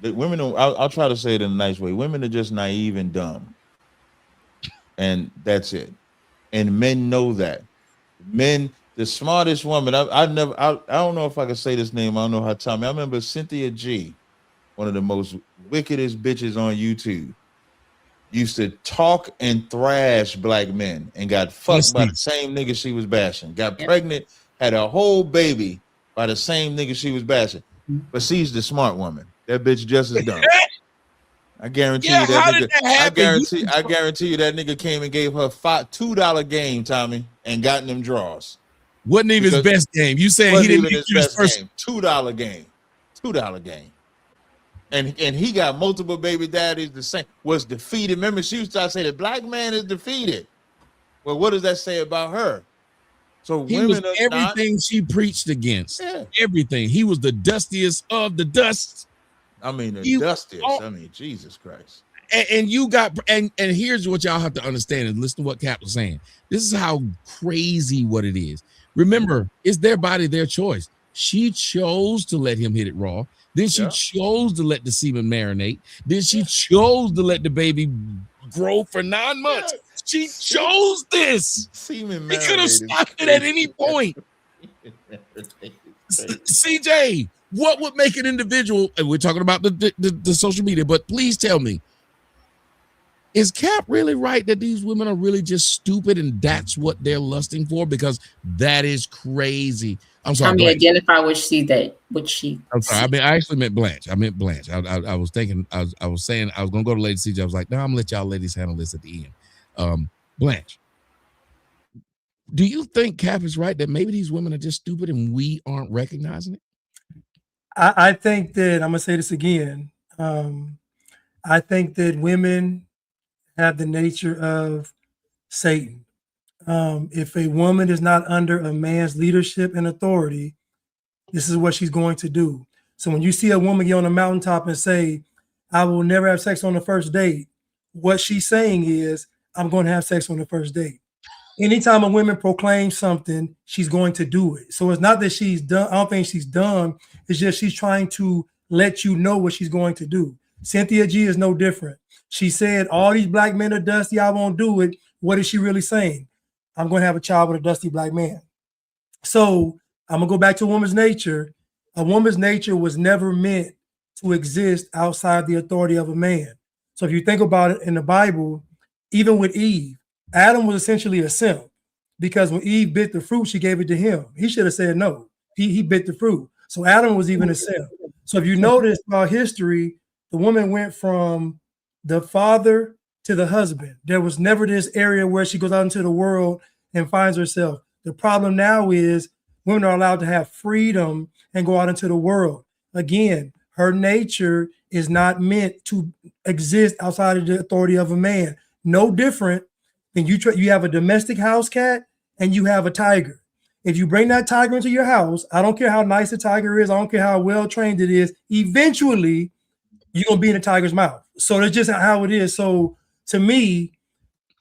Speaker 5: I'll try to say it in a nice way. Women are just naive and dumb. And that's it. And men know that. Men, the smartest woman, I don't know if I can say this name. I don't know how Tommy. I remember Cynthia G, one of the most wickedest bitches on YouTube, used to talk and thrash black men and got fucked by the same nigga she was bashing. Got pregnant, had a whole baby by the same nigga she was bashing. But she's the smart woman. That bitch just as dumb. I guarantee you that nigga. I guarantee you that nigga came and gave her $2 game, Tommy, and got them draws.
Speaker 4: Wasn't even his best game. You saying he didn't
Speaker 5: his best game? $2 game, $2 game, and he got multiple baby daddies. The same was defeated. Remember, she was trying to say the black man is defeated. Well, what does that say about her? So
Speaker 4: he
Speaker 5: women
Speaker 4: was
Speaker 5: are
Speaker 4: everything she preached against. Yeah. Everything. He was the dustiest of the dust.
Speaker 5: I mean, the dustiest. I mean, Jesus Christ.
Speaker 4: And you got, and here's what y'all have to understand and listen to what Cap was saying. This is how crazy what it is. Remember, it's their body, their choice. She chose to let him hit it raw. Then she chose to let the semen marinate. Then she chose to let the baby grow for 9 months. She chose this.
Speaker 5: Semen
Speaker 4: he could have stopped it at any point. CJ, what would make an individual, and we're talking about the social media, but please tell me, is Cap really right that these women are really just stupid and that's what they're lusting for? Because that is crazy. I'm sorry.
Speaker 7: Tell me, identify which she.
Speaker 4: I'm sorry. I mean, I actually meant Blanche. I was thinking, I was saying, I was going to go to Lady CJ. I was like, no, I'm going to let y'all ladies handle this at the end. Blanche, do you think Cap is right that maybe these women are just stupid and we aren't recognizing it?
Speaker 8: I think that, I'm going to say this again. I think that women have the nature of Satan. If a woman is not under a man's leadership and authority, this is what she's going to do. So when you see a woman get on a mountaintop and say, I will never have sex on the first date, what she's saying is, I'm going to have sex on the first date. Anytime a woman proclaims something, she's going to do it. So it's not that she's done. I don't think she's done. It's just she's trying to let you know what she's going to do. Cynthia G is no different. She said, all these black men are dusty. I won't do it. What is she really saying? I'm going to have a child with a dusty black man. So I'm going to go back to a woman's nature. A woman's nature was never meant to exist outside the authority of a man. So if you think about it in the Bible, even with Eve, Adam was essentially a simp because when Eve bit the fruit, she gave it to him. He should have said no. He bit the fruit. So Adam was even a simp. So if you notice about history, the woman went from the father to the husband. There was never this area where she goes out into the world and finds herself. The problem now is women are allowed to have freedom and go out into the world. Again, her nature is not meant to exist outside of the authority of a man. No different than you have a domestic house cat and you have a tiger. If you bring that tiger into your house, I don't care how nice the tiger is, I don't care how well trained it is, eventually you're gonna be in the tiger's mouth. So that's just how it is. So to me,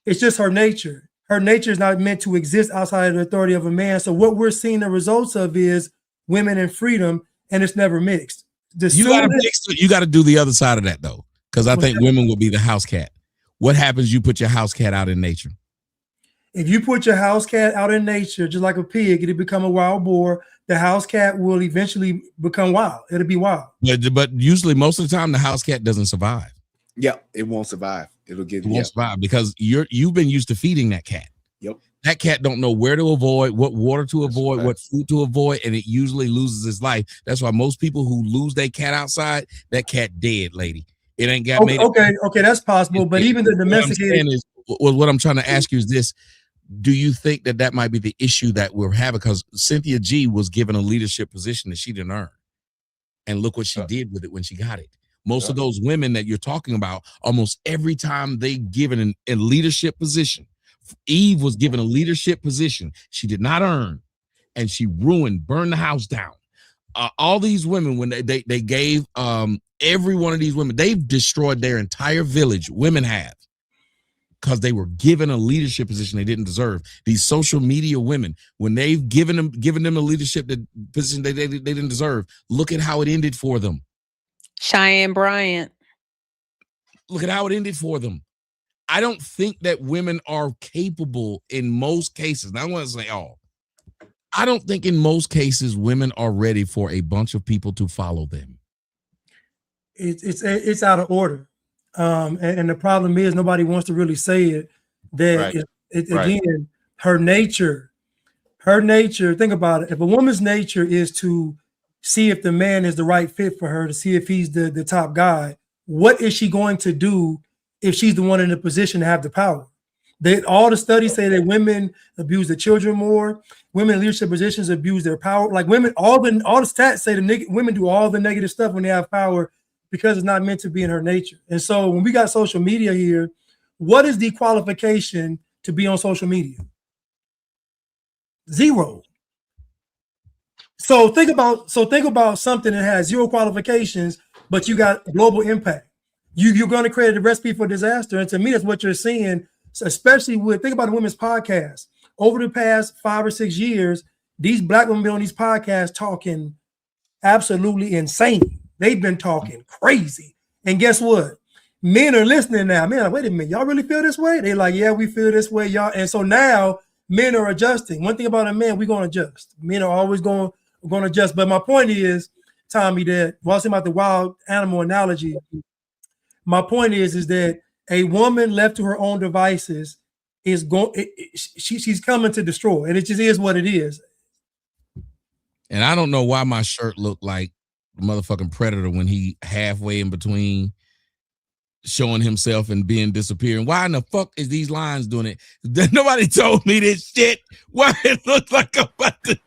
Speaker 8: it's just her nature. Her nature is not meant to exist outside of the authority of a man. So what we're seeing the results of is women and freedom, and it's never mixed.
Speaker 4: You got to do the other side of that though, because I think women will be the house cat. What happens? You put your house cat out in nature.
Speaker 8: If you put your house cat out in nature, just like a pig, it'll become a wild boar. The house cat will eventually become wild. It'll be wild.
Speaker 4: But usually, most of the time, the house cat doesn't survive.
Speaker 9: Yeah, it won't survive. It
Speaker 4: won't survive because you've been used to feeding that cat.
Speaker 9: Yep.
Speaker 4: That cat don't know where to avoid, what water to avoid, what food to avoid, and it usually loses its life. That's why most people who lose their cat outside, that cat dead, lady. It ain't got made.
Speaker 8: Okay, that's possible. But even the domesticated.
Speaker 4: What I'm trying to ask you is this: do you think that might be the issue that we're having? Because Cynthia G was given a leadership position that she didn't earn, and look what she did with it when she got it. Most of those women that you're talking about, almost every time they given a leadership position, Eve was given a leadership position she did not earn, and she burned the house down. All these women, when they gave every one of these women, they've destroyed their entire village. Women have, because they were given a leadership position they didn't deserve. These social media women, when they've given them a leadership position they didn't deserve, look at how it ended for them.
Speaker 10: Cheyenne Bryant.
Speaker 4: Look at how it ended for them. I don't think that women are capable in most cases. Now, I want to say all. I don't think in most cases women are ready for a bunch of people to follow them.
Speaker 8: It's out of order. And the problem is nobody wants to really say it. That again, her nature, think about it. If a woman's nature is to see if the man is the right fit for her, to see if he's the top guy, what is she going to do if she's the one in the position to have the power? All the studies say that women abuse the children more. Women in leadership positions abuse their power. Like women, all the stats say women do all the negative stuff when they have power because it's not meant to be in her nature. And so when we got social media here, what is the qualification to be on social media? Zero. So think about something that has zero qualifications, but you got global impact. You're going to create a recipe for disaster. And to me, that's what you're seeing, especially think about the women's podcast. Over the past 5 or 6 years, these black women on these podcasts talking absolutely insane. They've been talking crazy. And guess what? Men are listening now. Men are like, wait a minute, y'all really feel this way? They're like, yeah, we feel this way, y'all. And so now men are adjusting. One thing about a man, we're going to adjust. Men are always going to adjust. But my point is, Tommy, that while I was talking about the wild animal analogy, my point is that a woman left to her own devices is she's coming to destroy, and it just is what it is.
Speaker 4: And I don't know why my shirt looked like the motherfucking Predator when he halfway in between showing himself and being disappearing. Why in the fuck is these lines doing it? Nobody told me this shit. Why it look like I'm about to...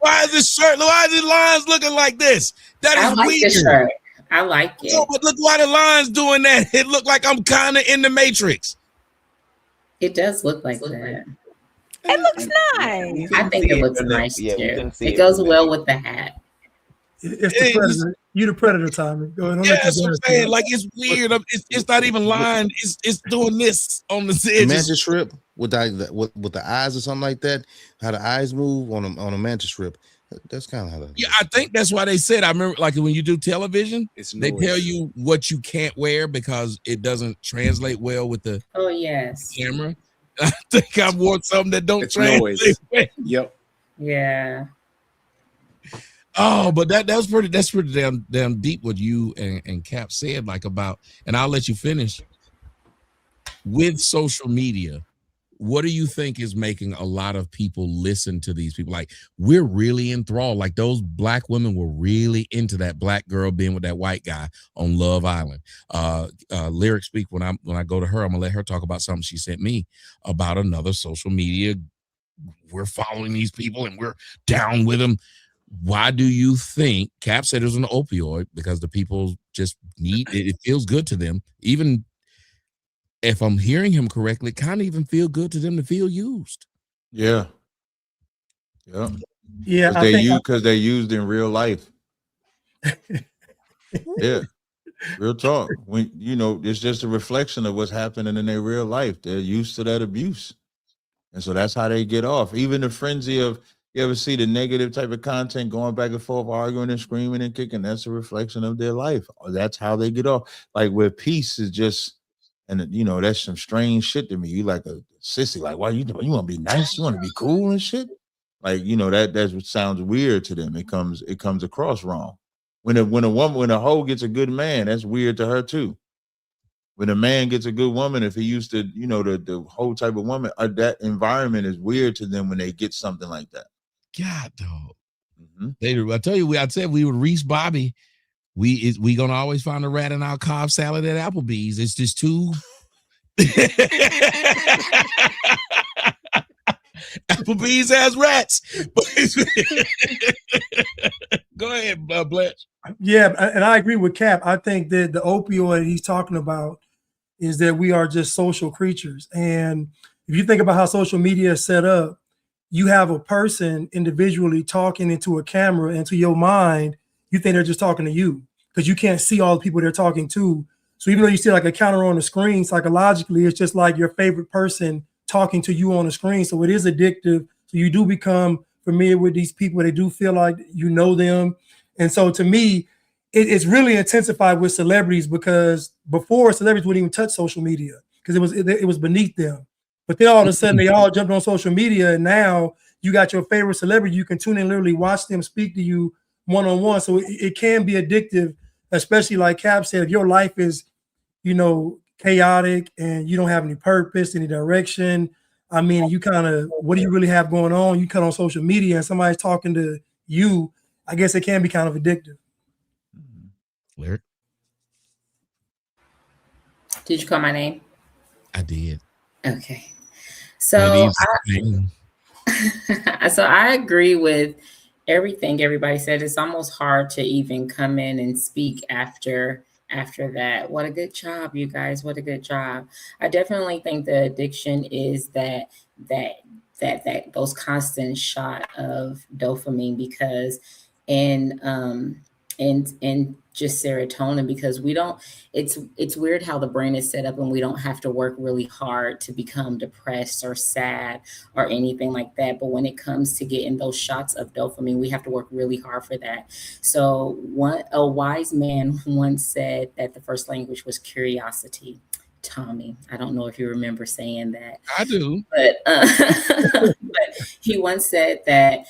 Speaker 4: Why is this shirt? Why is these lines looking like this? That is weird.
Speaker 7: This shirt. I like it.
Speaker 4: No, but look why the line's doing that. It looked like I'm kind of in the Matrix.
Speaker 7: It does look like that.
Speaker 10: It looks nice.
Speaker 7: I think it looks nice too. It goes well with the hat.
Speaker 8: It's the Predator. You the Predator, Tommy. Go ahead.
Speaker 4: Yeah, that's what I'm saying. Like it's weird. It's not even lined. It's doing this on the edges.
Speaker 11: Mantis strip with the eyes or something like that. How the eyes move on a mantis strip. That's kind of how that.
Speaker 4: Yeah, I think that's why they said. I remember, like when you do television, they tell you what you can't wear because it doesn't translate well with the camera. I think I wore something that don't translate well.
Speaker 9: Yep.
Speaker 7: Yeah.
Speaker 4: Oh, but that's pretty damn deep what you and Cap said, like about, and I'll let you finish. With social media, what do you think is making a lot of people listen to these people? Like, we're really enthralled. Like, those black women were really into that black girl being with that white guy on Love Island. Lyric Speak, when I go to her, I'm gonna let her talk about something she sent me about another social media. We're following these people and we're down with them. Why do you think Cap said it was an opioid? Because the people just need it. It feels good to them. Even if I'm hearing him correctly, kind of even feel good to them to feel used.
Speaker 5: Yeah. Because they're used in real life. Yeah. Real talk. When it's just a reflection of what's happening in their real life. They're used to that abuse. And so that's how they get off. Even the frenzy of, You ever see the negative type of content going back and forth, arguing and screaming and kicking? That's a reflection of their life. That's how they get off. Like where peace is just, and you know, that's some strange shit to me. You like a sissy, like, why you want to be nice? You want to be cool and shit? Like, you know, that's what sounds weird to them. It comes across wrong. When a hoe gets a good man, that's weird to her too. When a man gets a good woman, if he used to, you know, the whole type of woman, that environment is weird to them when they get something like that.
Speaker 4: God, dog. I tell you, I said we would Reese Bobby. We gonna always find a rat in our Cobb salad at Applebee's. It's just too. Applebee's has rats. Go ahead, Blanche.
Speaker 8: Yeah, and I agree with Cap. I think that the opioid he's talking about is that we are just social creatures. And if you think about how social media is set up, you have a person individually talking into a camera, and to your mind, you think they're just talking to you because you can't see all the people they're talking to. So even though you see like a counter on the screen, psychologically, it's just like your favorite person talking to you on the screen. So it is addictive. So you do become familiar with these people. They do feel like you know them. And so to me, it's really intensified with celebrities, because before celebrities wouldn't even touch social media because it was beneath them. But then all of a sudden they all jumped on social media, and now you got your favorite celebrity. You can tune in, literally watch them speak to you one-on-one. So it can be addictive, especially like Cap said, if your life is, you know, chaotic and you don't have any purpose, any direction. I mean, you kind of, what do you really have going on? You cut on social media and somebody's talking to you. I guess it can be kind of addictive.
Speaker 4: Lyric.
Speaker 7: Did you call my name?
Speaker 4: I did.
Speaker 7: Okay. So I agree with everything everybody said. It's almost hard to even come in and speak after that. What a good job, you guys. What a good job. I definitely think the addiction is that those constant shot of dopamine, because in just serotonin, because we don't, it's weird how the brain is set up, and we don't have to work really hard to become depressed or sad or anything like that. But when it comes to getting those shots of dopamine, we have to work really hard for that. So a wise man once said that the first language was curiosity. Tommy, I don't know if you remember saying that.
Speaker 4: I do.
Speaker 7: But he once said that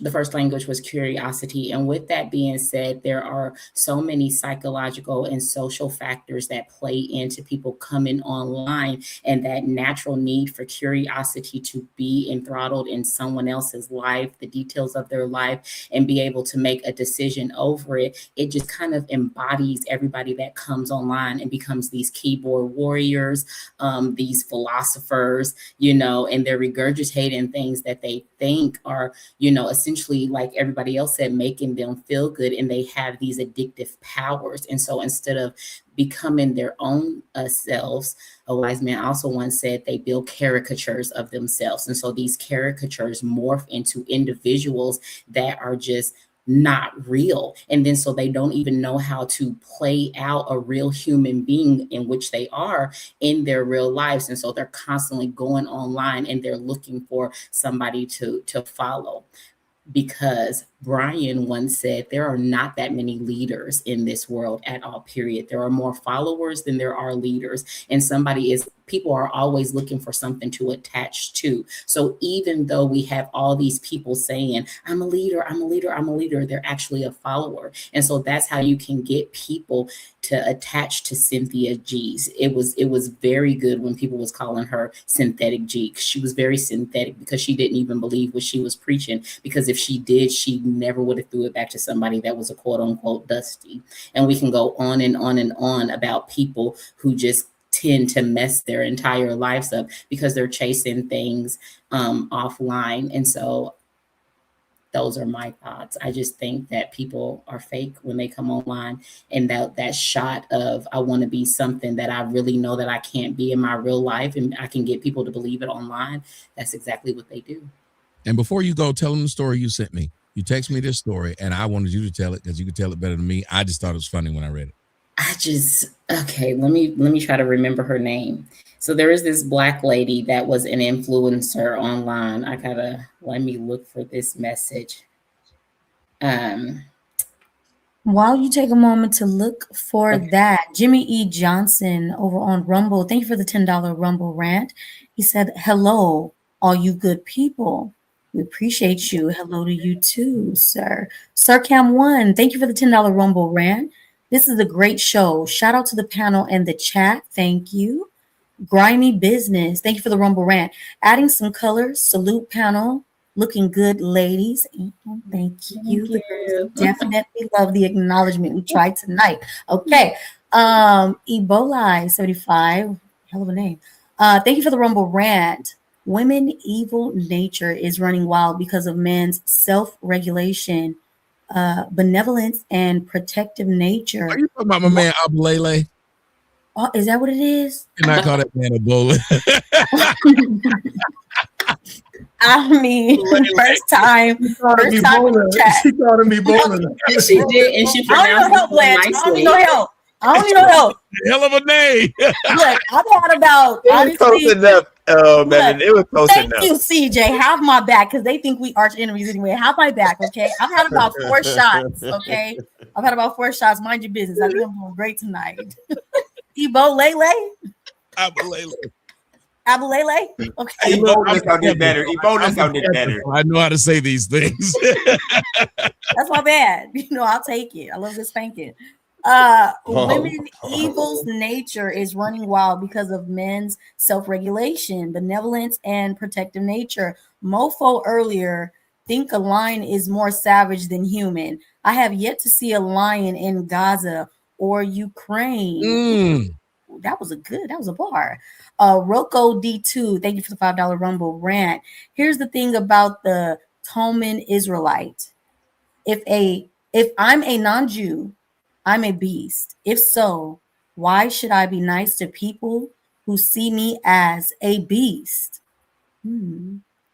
Speaker 7: the first language was curiosity. And with that being said, there are so many psychological and social factors that play into people coming online, and that natural need for curiosity to be enthralled in someone else's life, the details of their life, and be able to make a decision over it. It just kind of embodies everybody that comes online and becomes these keyboard warriors, these philosophers, you know, and they're regurgitating things that they think are, you know, essentially, like everybody else said, making them feel good, and they have these addictive powers. And so instead of becoming their own selves, a wise man also once said they build caricatures of themselves. And so these caricatures morph into individuals that are just not real. And then so they don't even know how to play out a real human being in which they are in their real lives. And so they're constantly going online and they're looking for somebody to follow. Because Brian once said there are not that many leaders in this world at all, period. There are more followers than there are leaders. And people are always looking for something to attach to. So even though we have all these people saying, I'm a leader, I'm a leader, I'm a leader, they're actually a follower. And so that's how you can get people to attach to Cynthia G's. It was very good when people was calling her Synthetic G. She was very synthetic because she didn't even believe what she was preaching, because if she did, she never would have threw it back to somebody that was a quote unquote dusty. And we can go on and on and on about people who just tend to mess their entire lives up because they're chasing things offline. And so those are my thoughts. I just think that people are fake when they come online, and that shot of, I want to be something that I really know that I can't be in my real life, and I can get people to believe it online. That's exactly what they do.
Speaker 4: And before you go, tell them the story you sent me. You text me this story, and I wanted you to tell it because you could tell it better than me. I just thought it was funny when I read it.
Speaker 7: Okay, let me try to remember her name. So there is this Black lady that was an influencer online. Let me look for this message.
Speaker 1: While you take a moment to look for that, Jimmy E. Johnson over on Rumble, thank you for the $10 Rumble rant. He said, hello, all you good people. We appreciate you. Hello to you too, sir. Sir Cam One, thank you for the $10 Rumble rant. This is a great show. Shout out to the panel and the chat. Thank you. Grimy Business, thank you for the Rumble rant. Adding some colors. Salute panel. Looking good, ladies. Thank you. The girls definitely love the acknowledgement we tried tonight. Okay. Ebola 75, hell of a name. Thank you for the Rumble rant. Women evil nature is running wild because of men's self-regulation, benevolence, and protective nature.
Speaker 4: Are you talking about my man Abalele?
Speaker 1: Oh, is that what it is?
Speaker 4: Can I call that man Ebola?
Speaker 1: I mean, first time.
Speaker 8: She called me bowling.
Speaker 7: She did, and she pronounced it nicely.
Speaker 1: I don't need no help.
Speaker 4: Hell of a name.
Speaker 1: Look, I've had about
Speaker 2: Close enough. Oh man, it was close enough.
Speaker 1: Thank you, CJ. Have my back because they think we arch enemies anyway. Have my back, okay? I've had about 4 shots, okay? I've had about 4 shots. Mind your business. I think I'm doing great tonight. Ebo-Lele? Abalele? Okay.
Speaker 2: Ebola sounded better. Ebola sounded better.
Speaker 4: I know how to say these things.
Speaker 1: That's my bad. I'll take it. I love this spanking. Women evil's nature is running wild because of men's self-regulation, benevolence, and protective nature. Mofo earlier, think a lion is more savage than human. I have yet to see a lion in Gaza or Ukraine. That was a bar. Rocco D2, thank you for the $5 Rumble rant. Here's the thing about the Tolman Israelite. If I'm a non-Jew, I'm a beast. If so, why should I be nice to people who see me as a beast?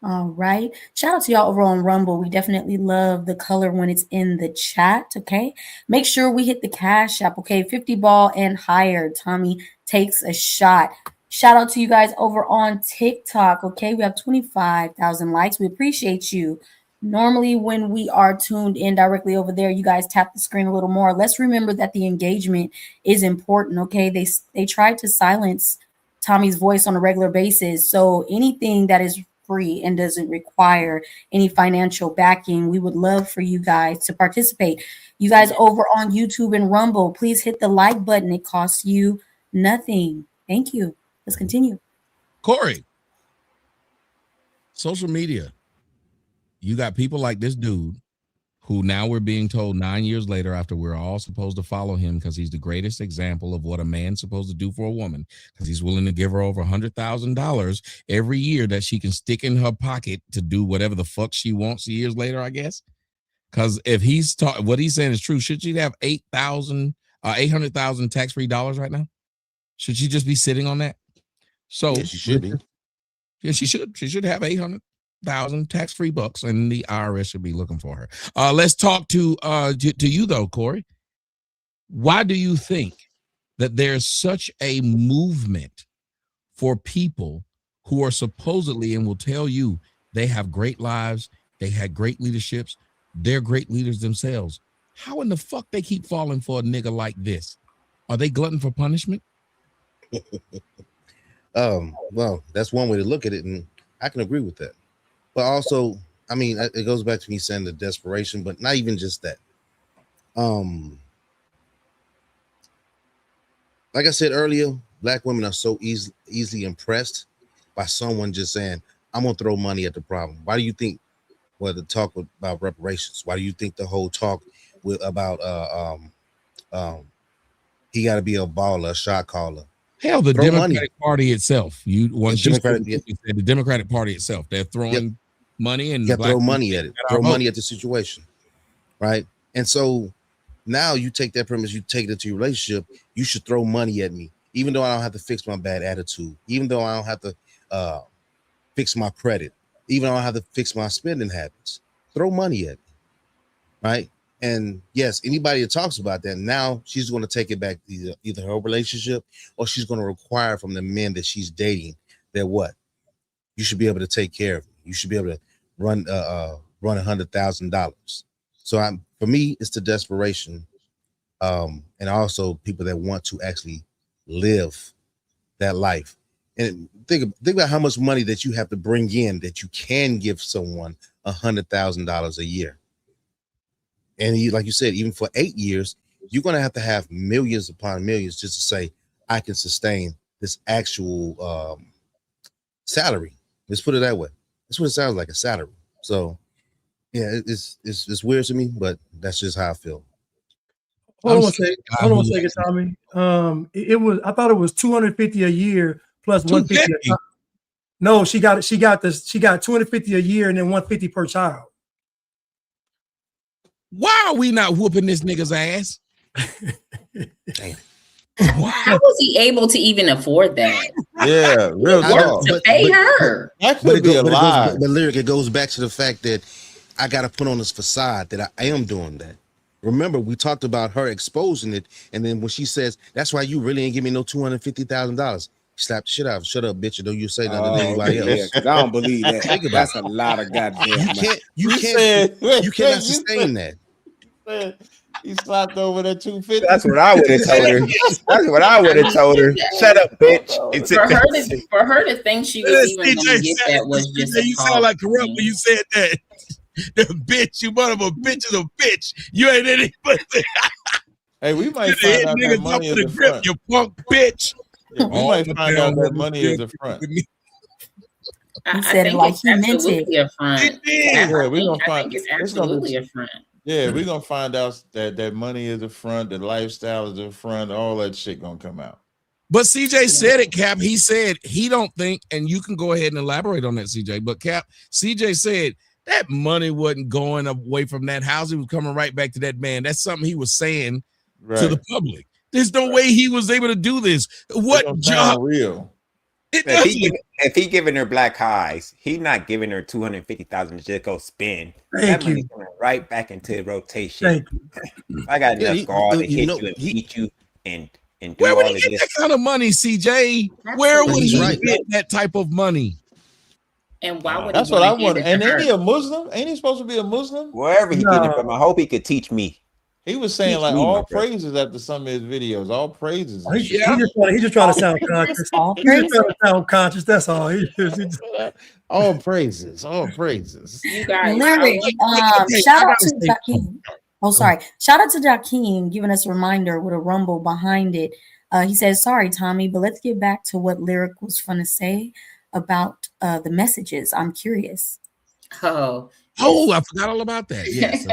Speaker 1: All right. Shout out to y'all over on Rumble. We definitely love the color when it's in the chat. Okay. Make sure we hit the cash app. Okay. 50 ball and higher. Tommy takes a shot. Shout out to you guys over on TikTok. Okay. We have 25,000 likes. We appreciate you. Normally, when we are tuned in directly over there, you guys tap the screen a little more. Let's remember that the engagement is important. Okay. They tried to silence Tommy's voice on a regular basis. So anything that is free and doesn't require any financial backing, we would love for you guys to participate. You guys over on YouTube and Rumble, please hit the like button. It costs you nothing. Thank you. Let's continue.
Speaker 4: Corey, social media. You got people like this dude who now we're being told 9 years later, after we're all supposed to follow him because he's the greatest example of what a man's supposed to do for a woman, because he's willing to give her over $100,000 every year that she can stick in her pocket to do whatever the fuck she wants years later, I guess. Because if he's what he's saying is true, should she have 800,000 tax-free dollars right now? Should she just be sitting on that? So
Speaker 11: yeah, she should be.
Speaker 4: Yeah, she should. She should have 800,000 tax-free bucks, and the IRS should be looking for her. Let's talk to you though, Corey. Why do you think that there's such a movement for people who are supposedly, and will tell you they have great lives, they had great leaderships, they're great leaders themselves? How in the fuck they keep falling for a nigga like this? Are they glutton for punishment?
Speaker 11: Well, that's one way to look at it, and I can agree with that. But also, I mean, it goes back to me saying the desperation, but not even just that. Like I said earlier, Black women are so easily impressed by someone just saying, I'm going to throw money at the problem. Why do you think, the talk about reparations? Why do you think the whole talk about he got to be a baller, a shot caller?
Speaker 4: Hell, the Democratic Party itself. The Democratic Party itself. They're throwing money, and
Speaker 11: throw money at it. Throw money at the situation, right? And so now you take that premise, you take it to your relationship. You should throw money at me, even though I don't have to fix my bad attitude, even though I don't have to fix my credit, even though I don't have to fix my spending habits. Throw money at me, right? And yes, anybody that talks about that, now she's going to take it back to either her relationship, or she's going to require from the men that she's dating that what? You should be able to take care of me. You should be able to run $100,000. So for me, it's the desperation. And also people that want to actually live that life. And think about how much money that you have to bring in that you can give someone $100,000 a year. And like you said, even for 8 years, you're going to have millions upon millions just to say, I can sustain this actual salary. Let's put it that way. That's what it sounds like, a salary. So yeah, it's weird to me, but that's just how I feel.
Speaker 8: Hold on a second, Tommy. I thought it was 250 a year plus 150. No, she got 250 a year and then 150 per child.
Speaker 4: Why are we not whooping this nigga's ass?
Speaker 11: Damn.
Speaker 7: How was he able to even afford that?
Speaker 5: Yeah, real talk.
Speaker 7: To pay her.
Speaker 5: That could be a lie.
Speaker 11: But Lyric, it goes back to the fact that I got to put on this facade that I am doing that. Remember, we talked about her exposing it, and then when she says, "That's why you really ain't give me no $250,000," slap the shit out. Shut up, bitch! Don't you say nothing to anybody else?
Speaker 9: Yeah, 'cause I don't believe that. That's a lot of goddamn.
Speaker 11: You cannot sustain that.
Speaker 5: He slapped over that 250.
Speaker 2: That's what I would have told her. That's what I would have told her. Shut up, bitch.
Speaker 7: For her to think she was even going to get that was just.
Speaker 4: You sound like corrupt when you said that. The bitch, you mother of a bitch is a bitch. You ain't anybody.
Speaker 5: Hey, we might find out that money is the front.
Speaker 4: You punk bitch.
Speaker 5: Yeah, we might find out that money is the front.
Speaker 7: I think like he meant it. A front.
Speaker 5: Yeah, we're gonna find.
Speaker 7: It's absolutely a front.
Speaker 5: Yeah, we're gonna find out that money is the front, the lifestyle is the front, all that shit gonna come out.
Speaker 4: But CJ said it, Cap. He said he don't think, and you can go ahead and elaborate on that, CJ. But Cap, CJ said that money wasn't going away from that house. It was coming right back to that man. That's something he was saying to the public. There's no way he was able to do this. What job?
Speaker 5: Real.
Speaker 2: If he giving her black eyes, he not giving her 250,000 to just go spend. That money's going right back into rotation. I got enough guard to hit you and beat you and do
Speaker 4: where would
Speaker 2: all
Speaker 4: he
Speaker 2: of
Speaker 4: get
Speaker 2: this.
Speaker 4: that kind of money, CJ? Where would he get that type of money?
Speaker 7: And why would
Speaker 5: that's what I want? And ain't he a Muslim? Ain't he supposed to be a Muslim?
Speaker 2: Wherever he getting it from, I hope he could teach me.
Speaker 5: He was saying like all praises after some of his videos. All praises.
Speaker 8: He just trying to sound conscious. He's just trying to sound conscious. That's all.
Speaker 5: All praises. All praises.
Speaker 7: You guys.
Speaker 1: Shout out to Jakeem. Oh, sorry. Shout out to Jakeem giving us a reminder with a rumble behind it. He says, "Sorry, Tommy, but let's get back to what Lyric was going to say about the messages. I'm curious."
Speaker 7: Oh,
Speaker 4: I forgot all about that. Yes.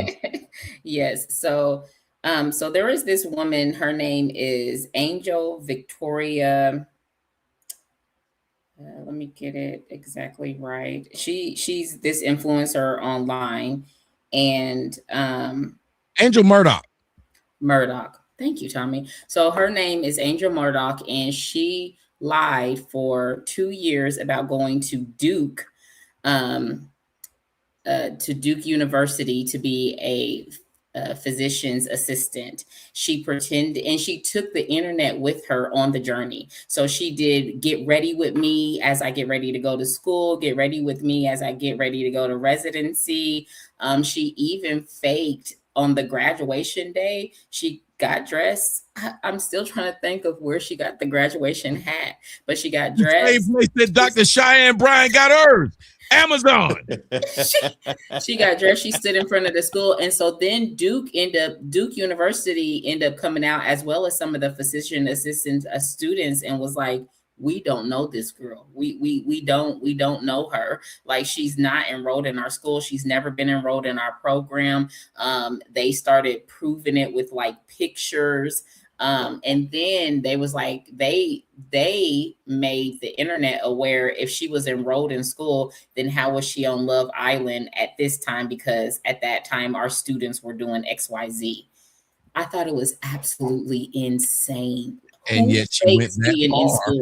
Speaker 7: Yes. So there is this woman, her name is Angel Victoria. Let me get it exactly right. She's this influencer online, and
Speaker 4: Angel Murdoch.
Speaker 7: Thank you, Tommy. So her name is Angel Murdoch, and she lied for 2 years about going to Duke University to be a physician's assistant. She pretended, and she took the internet with her on the journey. So she did get ready with me as I get ready to go to school, get ready with me as I get ready to go to residency. She even faked on the graduation day. She got dressed. I'm still trying to think of where she got the graduation hat, but she got dressed.
Speaker 4: Same place that Dr. Cheyenne Bryant got hers. Amazon.
Speaker 7: She got dressed. She stood in front of the school, and so then Duke University ended up coming out, as well as some of the physician assistant students, and was like, "We don't know this girl. We don't know her. Like, she's not enrolled in our school. She's never been enrolled in our program." They started proving it with like pictures. And then they was like, they made the internet aware if she was enrolled in school, then how was she on Love Island at this time? Because at that time, our students were doing XYZ. I thought it was absolutely insane.
Speaker 4: And yet she went that far.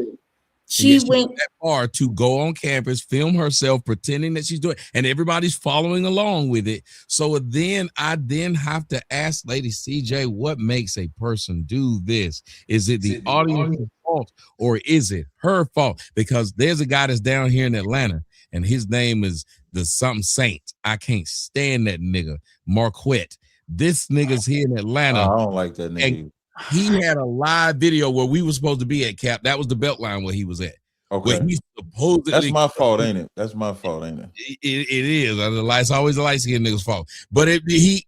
Speaker 7: She went
Speaker 4: that far to go on campus, film herself, pretending that she's doing, and everybody's following along with it. So I have to ask Lady CJ, what makes a person do this? Is it the audience's fault or is it her fault? Because there's a guy that's down here in Atlanta, and his name is the something Saint. I can't stand that nigga, Marquette. This nigga's here in Atlanta.
Speaker 5: I don't like that nigga.
Speaker 4: He had a live video where we were supposed to be at, Cap. That was the Beltline where he was at.
Speaker 5: Okay.
Speaker 4: Where he supposedly,
Speaker 5: that's my fault, ain't it? That's my fault, ain't it?
Speaker 4: It is. It's always a light skinned nigga's fault. But he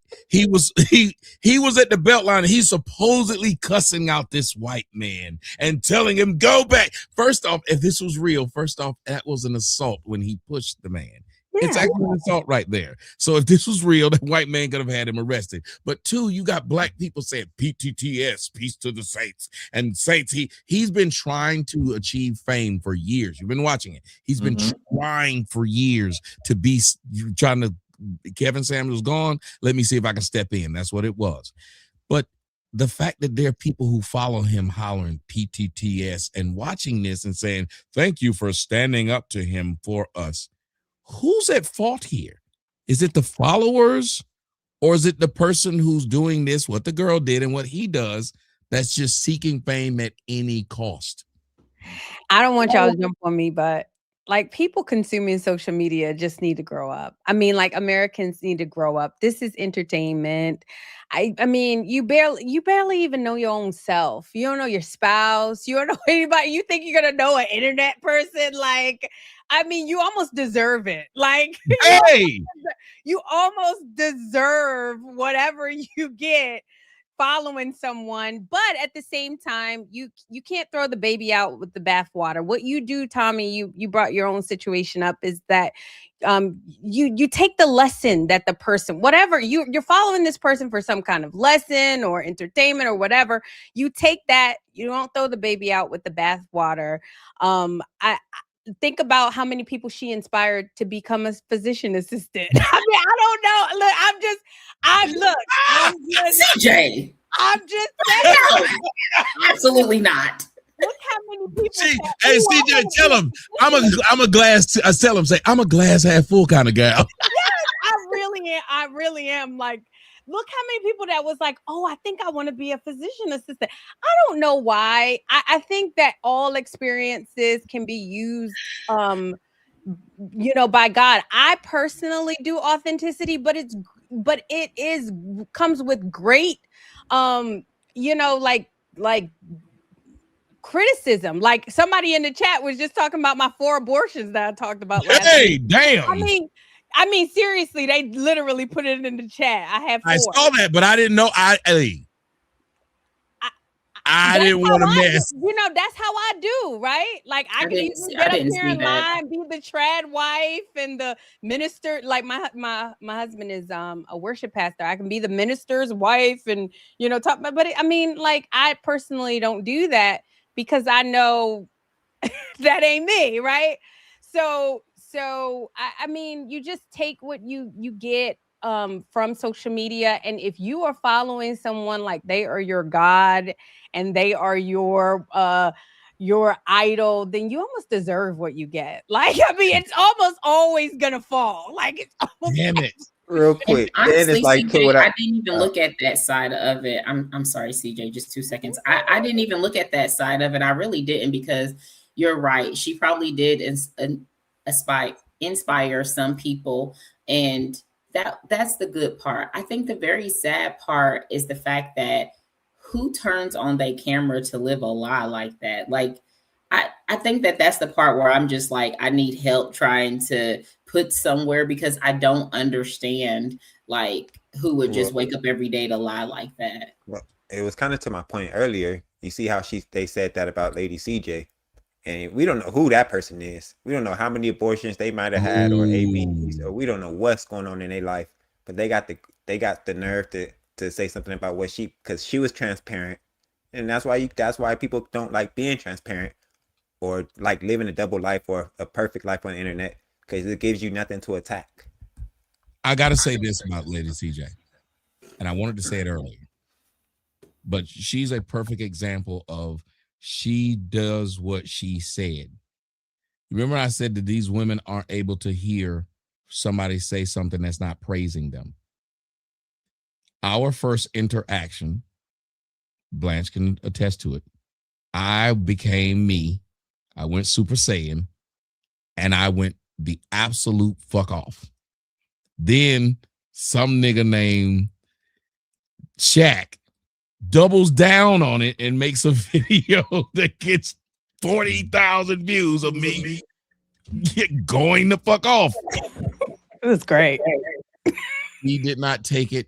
Speaker 4: was at the Beltline, and he's supposedly cussing out this white man and telling him, go back. First off, if this was real, that was an assault when he pushed the man. Yeah. It's actually an assault right there. So if this was real, that white man could have had him arrested. But two, you got black people saying PTTS, peace to the saints. And saints, he's been trying to achieve fame for years. You've been watching it. He's been trying for years to be trying to. Kevin Samuels gone. Let me see if I can step in. That's what it was. But the fact that there are people who follow him hollering PTTS and watching this and saying, thank you for standing up to him for us. Who's at fault here? Is it the followers, or is it the person who's doing this, what the girl did and what he does, that's just seeking fame at any cost?
Speaker 10: I don't want y'all to jump on me, but like, people consuming social media just need to grow up. I mean, like, Americans need to grow up. This is entertainment. I mean, you barely even know your own self. You don't know your spouse. You don't know anybody. You think you're gonna know an internet person? Like, I mean, you almost deserve it. Like,
Speaker 4: hey,
Speaker 10: you almost deserve whatever you get following someone. But at the same time, you can't throw the baby out with the bathwater. What you do, Tommy, you brought your own situation up, is that you take the lesson that the person, whatever you're following this person for some kind of lesson or entertainment or whatever, you take that. You don't throw the baby out with the bathwater. I think about how many people she inspired to become a physician assistant. I mean, I don't know. Look, I'm just
Speaker 7: CJ.
Speaker 10: I'm just saying.
Speaker 7: No, absolutely not.
Speaker 10: Look how many people.
Speaker 4: Hey, CJ, tell him I'm a glass. I tell him, say I'm a glass half full kind of gal.
Speaker 10: Yes, I really am. Like, look how many people that was like, oh, I think I want to be a physician assistant. I don't know why. I think that all experiences can be used, by God. I personally do authenticity, but it comes with great, like criticism. Like, somebody in the chat was just talking about my 4 abortions that I talked about last week.
Speaker 4: Damn.
Speaker 10: I mean, seriously, they literally put it in the chat. I have 4.
Speaker 4: I saw that, but I didn't know. I didn't want to mess.
Speaker 10: That's how I do, right? Like, I can even get up here and lie and be the trad wife and the minister. Like, my husband is a worship pastor. I can be the minister's wife and talk about. But I mean, like, I personally don't do that because I know that ain't me, right? So I mean, you just take what you get from social media, and if you are following someone like they are your God and they are your idol, then you almost deserve what you get. Like, I mean, it's almost always gonna fall. Like, it's almost
Speaker 2: damn it. Real quick,
Speaker 7: honestly, CJ, I didn't even look at that side of it. I'm sorry, CJ, just 2 seconds. I didn't even look at that side of it. I really didn't, because you're right. She probably did inspire some people, and that's the good part. I think the very sad part is the fact that who turns on their camera to live a lie like that? Like, I think that's the part where I'm just like, I need help trying to put somewhere, because I don't understand, like, who would just wake up every day to lie like that.
Speaker 2: Well, it was kind of to my point earlier. You see how they said that about Lady CJ. And we don't know who that person is. We don't know how many abortions they might have had or ABs, or we don't know what's going on in their life. But they got the nerve to say something about because she was transparent, and that's why people don't like being transparent or like living a double life or a perfect life on the internet, because it gives you nothing to attack.
Speaker 4: I gotta say this about Lady CJ, and I wanted to say it earlier, but she's a perfect example of. she does what she said. Remember I said that these women aren't able to hear somebody say something that's not praising them. Our first interaction, Blanche can attest to it, I became me. I went Super Saiyan, and I went the absolute fuck off. Then some nigga named Shaq doubles down on it and makes a video that gets 40,000 views of me going the fuck off.
Speaker 10: It was great.
Speaker 4: He did not take it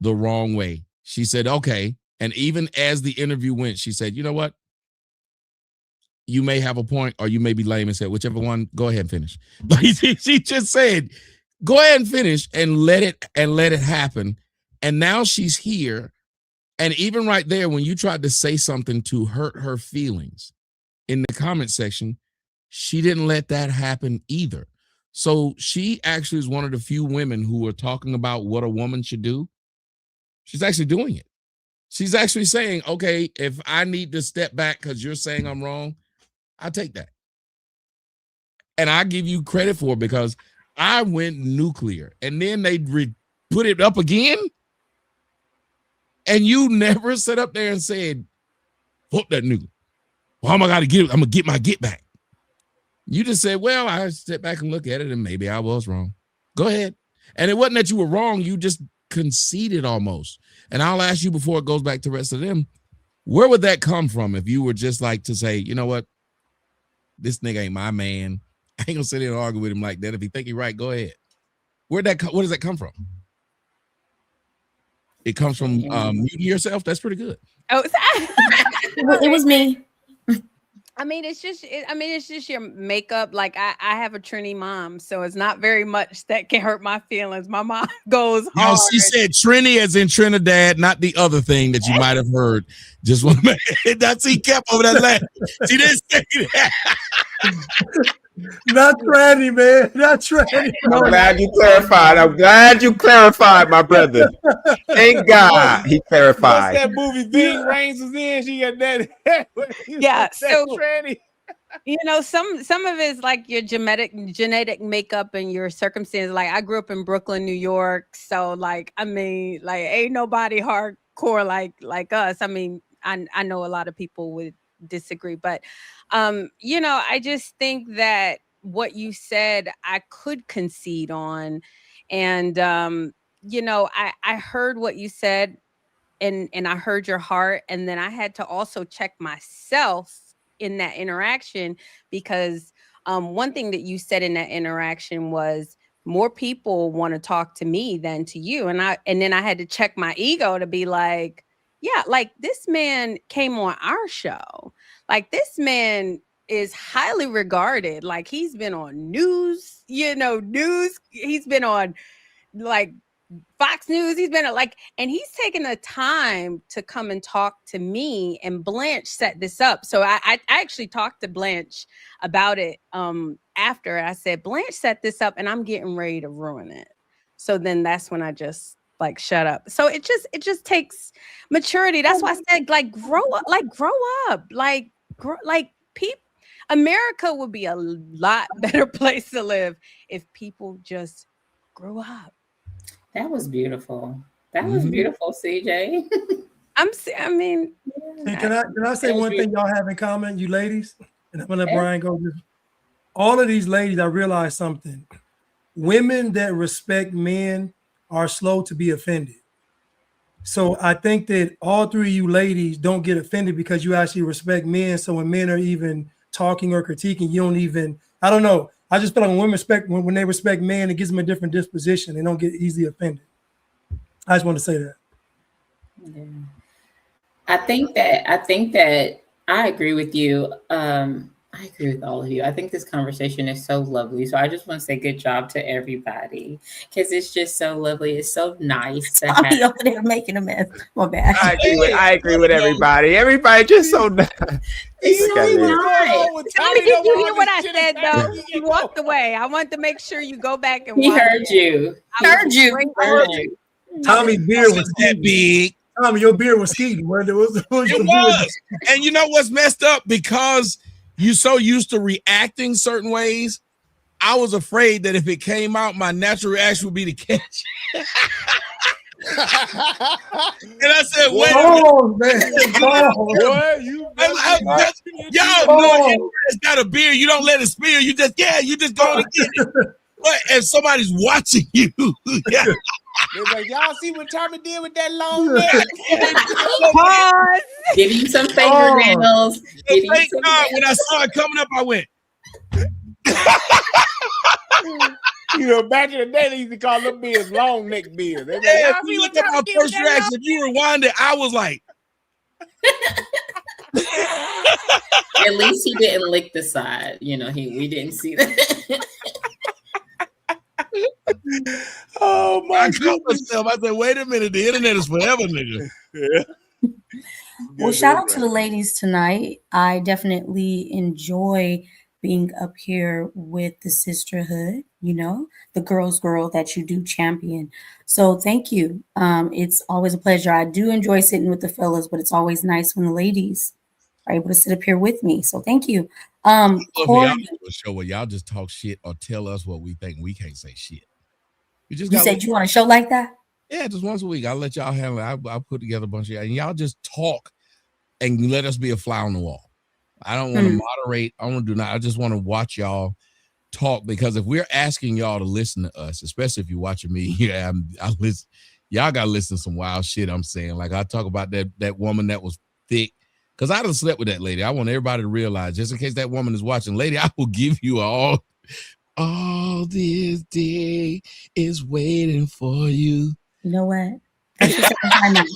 Speaker 4: the wrong way. She said, okay. And even as the interview went, she said, you know what? You may have a point or you may be lame, and said, whichever one, go ahead and finish. But she just said, go ahead and finish and let it happen. And now she's here. And even right there, when you tried to say something to hurt her feelings in the comment section, she didn't let that happen either. So she actually is one of the few women who are talking about what a woman should do. She's actually doing it. She's actually saying, okay, if I need to step back because you're saying I'm wrong, I'll take that. And I give you credit for it because I went nuclear and then they put it up again. And you never sat up there and said, fuck that nigga. Well, I'm gonna get my get back. You just said, well, I step back and look at it and maybe I was wrong. Go ahead. And it wasn't that you were wrong. You just conceded almost. And I'll ask you before it goes back to the rest of them, where would that come from if you were just like to say, you know what? This nigga ain't my man. I ain't gonna sit there and argue with him like that. If he think he's right, go ahead. Where does that come from? It comes from muting yourself. That's pretty good.
Speaker 10: Oh,
Speaker 1: it was me.
Speaker 10: I mean, it's just your makeup. Like I have a Trini mom, so it's not very much that can hurt my feelings. My mom goes hard.
Speaker 4: No, she said Trini as in Trinidad, not the other thing that you might have heard. Just one minute. That's he kept over that laugh. She didn't say that.
Speaker 8: Not tranny, man. Not tranny.
Speaker 2: I'm glad you clarified. My brother. Thank God he clarified.
Speaker 5: What's that movie Bing Rains was in? She got that.
Speaker 10: Yeah, so
Speaker 5: tranny.
Speaker 10: You know, some of it's like your genetic makeup and your circumstances. Like I grew up in Brooklyn, New York, so like I mean, like ain't nobody hardcore like us. I mean, I know a lot of people would disagree, but you know, I just think that what you said I could concede on, and you know, I heard what you said, and I heard your heart, and then I had to also check myself in that interaction, because one thing that you said in that interaction was more people want to talk to me than to you, and then I had to check my ego to be like, yeah, like this man came on our show, like this man is highly regarded, like he's been on news, he's been on like Fox News, he's been like, and he's taken the time to come and talk to me, and Blanche set this up. So I actually talked to Blanche about it after. I said, Blanche set this up and I'm getting ready to ruin it. So then that's when I just like shut up. So it just takes maturity. That's why I said grow up. America would be a lot better place to live if people just grew up.
Speaker 7: That was beautiful. That was beautiful, CJ.
Speaker 10: I mean,
Speaker 8: hey, can I say one thing y'all have in common, you ladies? And I'm gonna let Brian go. All of these ladies, I realized something. Women that respect men are slow to be offended. So I think that all three of you ladies don't get offended because you actually respect men. So when men are even talking or critiquing, you don't even, I don't know. I just feel like when they respect men, it gives them a different disposition. They don't get easily offended. I just want to say that.
Speaker 7: Yeah. I think that I agree with you. I agree with all of you. I think this conversation is so lovely. So I just want to say good job to everybody, because it's just so lovely. It's so nice to have.
Speaker 1: Over there making a mess. My bad.
Speaker 2: I agree with everybody. Everybody just so nice.
Speaker 7: It's so nice.
Speaker 10: Tommy, did you hear what I said though? You walked away. I want to make sure you go back and
Speaker 7: He
Speaker 10: watch
Speaker 7: heard
Speaker 10: it.
Speaker 7: you.
Speaker 1: Heard you.
Speaker 8: Tommy beard was
Speaker 4: that big.
Speaker 8: Tommy, your beard was skeeting. Where there was,
Speaker 4: It was. And you know what's messed up? Because you're so used to reacting certain ways, I was afraid that if it came out, my natural reaction would be to catch. And I said, wait a minute.
Speaker 9: Boy, you
Speaker 4: it's got a beard. You don't let it spill. You just go and get it. But if somebody's watching you, yeah.
Speaker 9: They're like, y'all see what Tommy did with that long neck?
Speaker 7: Pause. Give you some fingernails.
Speaker 4: Thank God, when I saw it coming up, I went.
Speaker 9: You know, back in the day, they used to call them beards long neck beards. Like,
Speaker 4: Yeah, if you look at my first reaction, if you rewind it, I was like.
Speaker 7: At least he didn't lick the side. You know, we didn't see that.
Speaker 9: Oh my God!
Speaker 4: I said, wait a minute, the internet is forever, nigga.
Speaker 9: Yeah.
Speaker 1: Well, shout out to the ladies tonight. I definitely enjoy being up here with the sisterhood, you know, the girl that you do champion. So thank you. It's always a pleasure. I do enjoy sitting with the fellas, but it's always nice when the ladies are able to sit up here with me. So thank you. Corey,
Speaker 4: y'all do a show where y'all just talk shit or tell us what we think. We can't say shit.
Speaker 1: You said you want a show like that?
Speaker 4: Yeah, just once a week. I'll let y'all handle it. I'll put together a bunch of y'all, and y'all just talk and let us be a fly on the wall. I don't want to moderate. I want to do not. I just want to watch y'all talk, because if we're asking y'all to listen to us, especially if you're watching me, yeah, I listen. Y'all got to listen to some wild shit I'm saying. Like I talk about that woman that was thick, because I done slept with that lady. I want everybody to realize, just in case that woman is watching, lady, I will give you all this day is waiting for you.
Speaker 1: You know what? That's your second time out.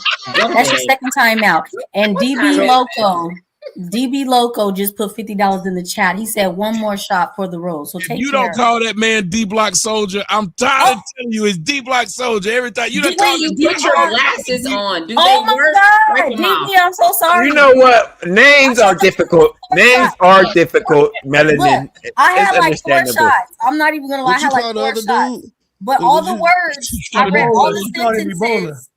Speaker 1: That's your second time out. And DB Loco just put $50 in the chat. He said one more shot for the rose. So
Speaker 4: if
Speaker 1: take
Speaker 4: you
Speaker 1: care.
Speaker 4: Don't call that man D Block Soldier. I'm tired of telling you it's D Block Soldier every time. You don't call
Speaker 7: you get your glasses on. Do
Speaker 1: oh
Speaker 7: they
Speaker 1: my
Speaker 7: work?
Speaker 1: God, DB, I'm so sorry.
Speaker 2: You know what? Names are difficult. Names are difficult. Melanin.
Speaker 1: Look, I had like 4 shots. I'm not even gonna lie. I had like 4 shots. But all the words, I read all the sentences.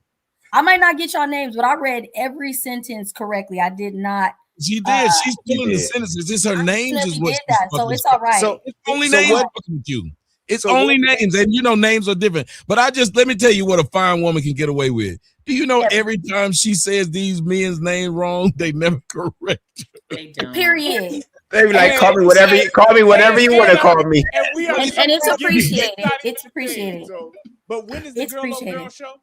Speaker 1: I might not get y'all names, but I read every sentence correctly. I did not.
Speaker 4: She did. She's filling the sentences. It's her names is what
Speaker 1: did that. So it's all right.
Speaker 4: So it's only names with you. It's only names, and you know names are different. But let me tell you what a fine woman can get away with. Do you know every time she says these men's names wrong, they never correct her.
Speaker 7: They don't.
Speaker 1: Period.
Speaker 2: They be like, call me whatever you want to call me.
Speaker 1: And it's appreciated. It's appreciated.
Speaker 9: But when is the Girl on Girl show?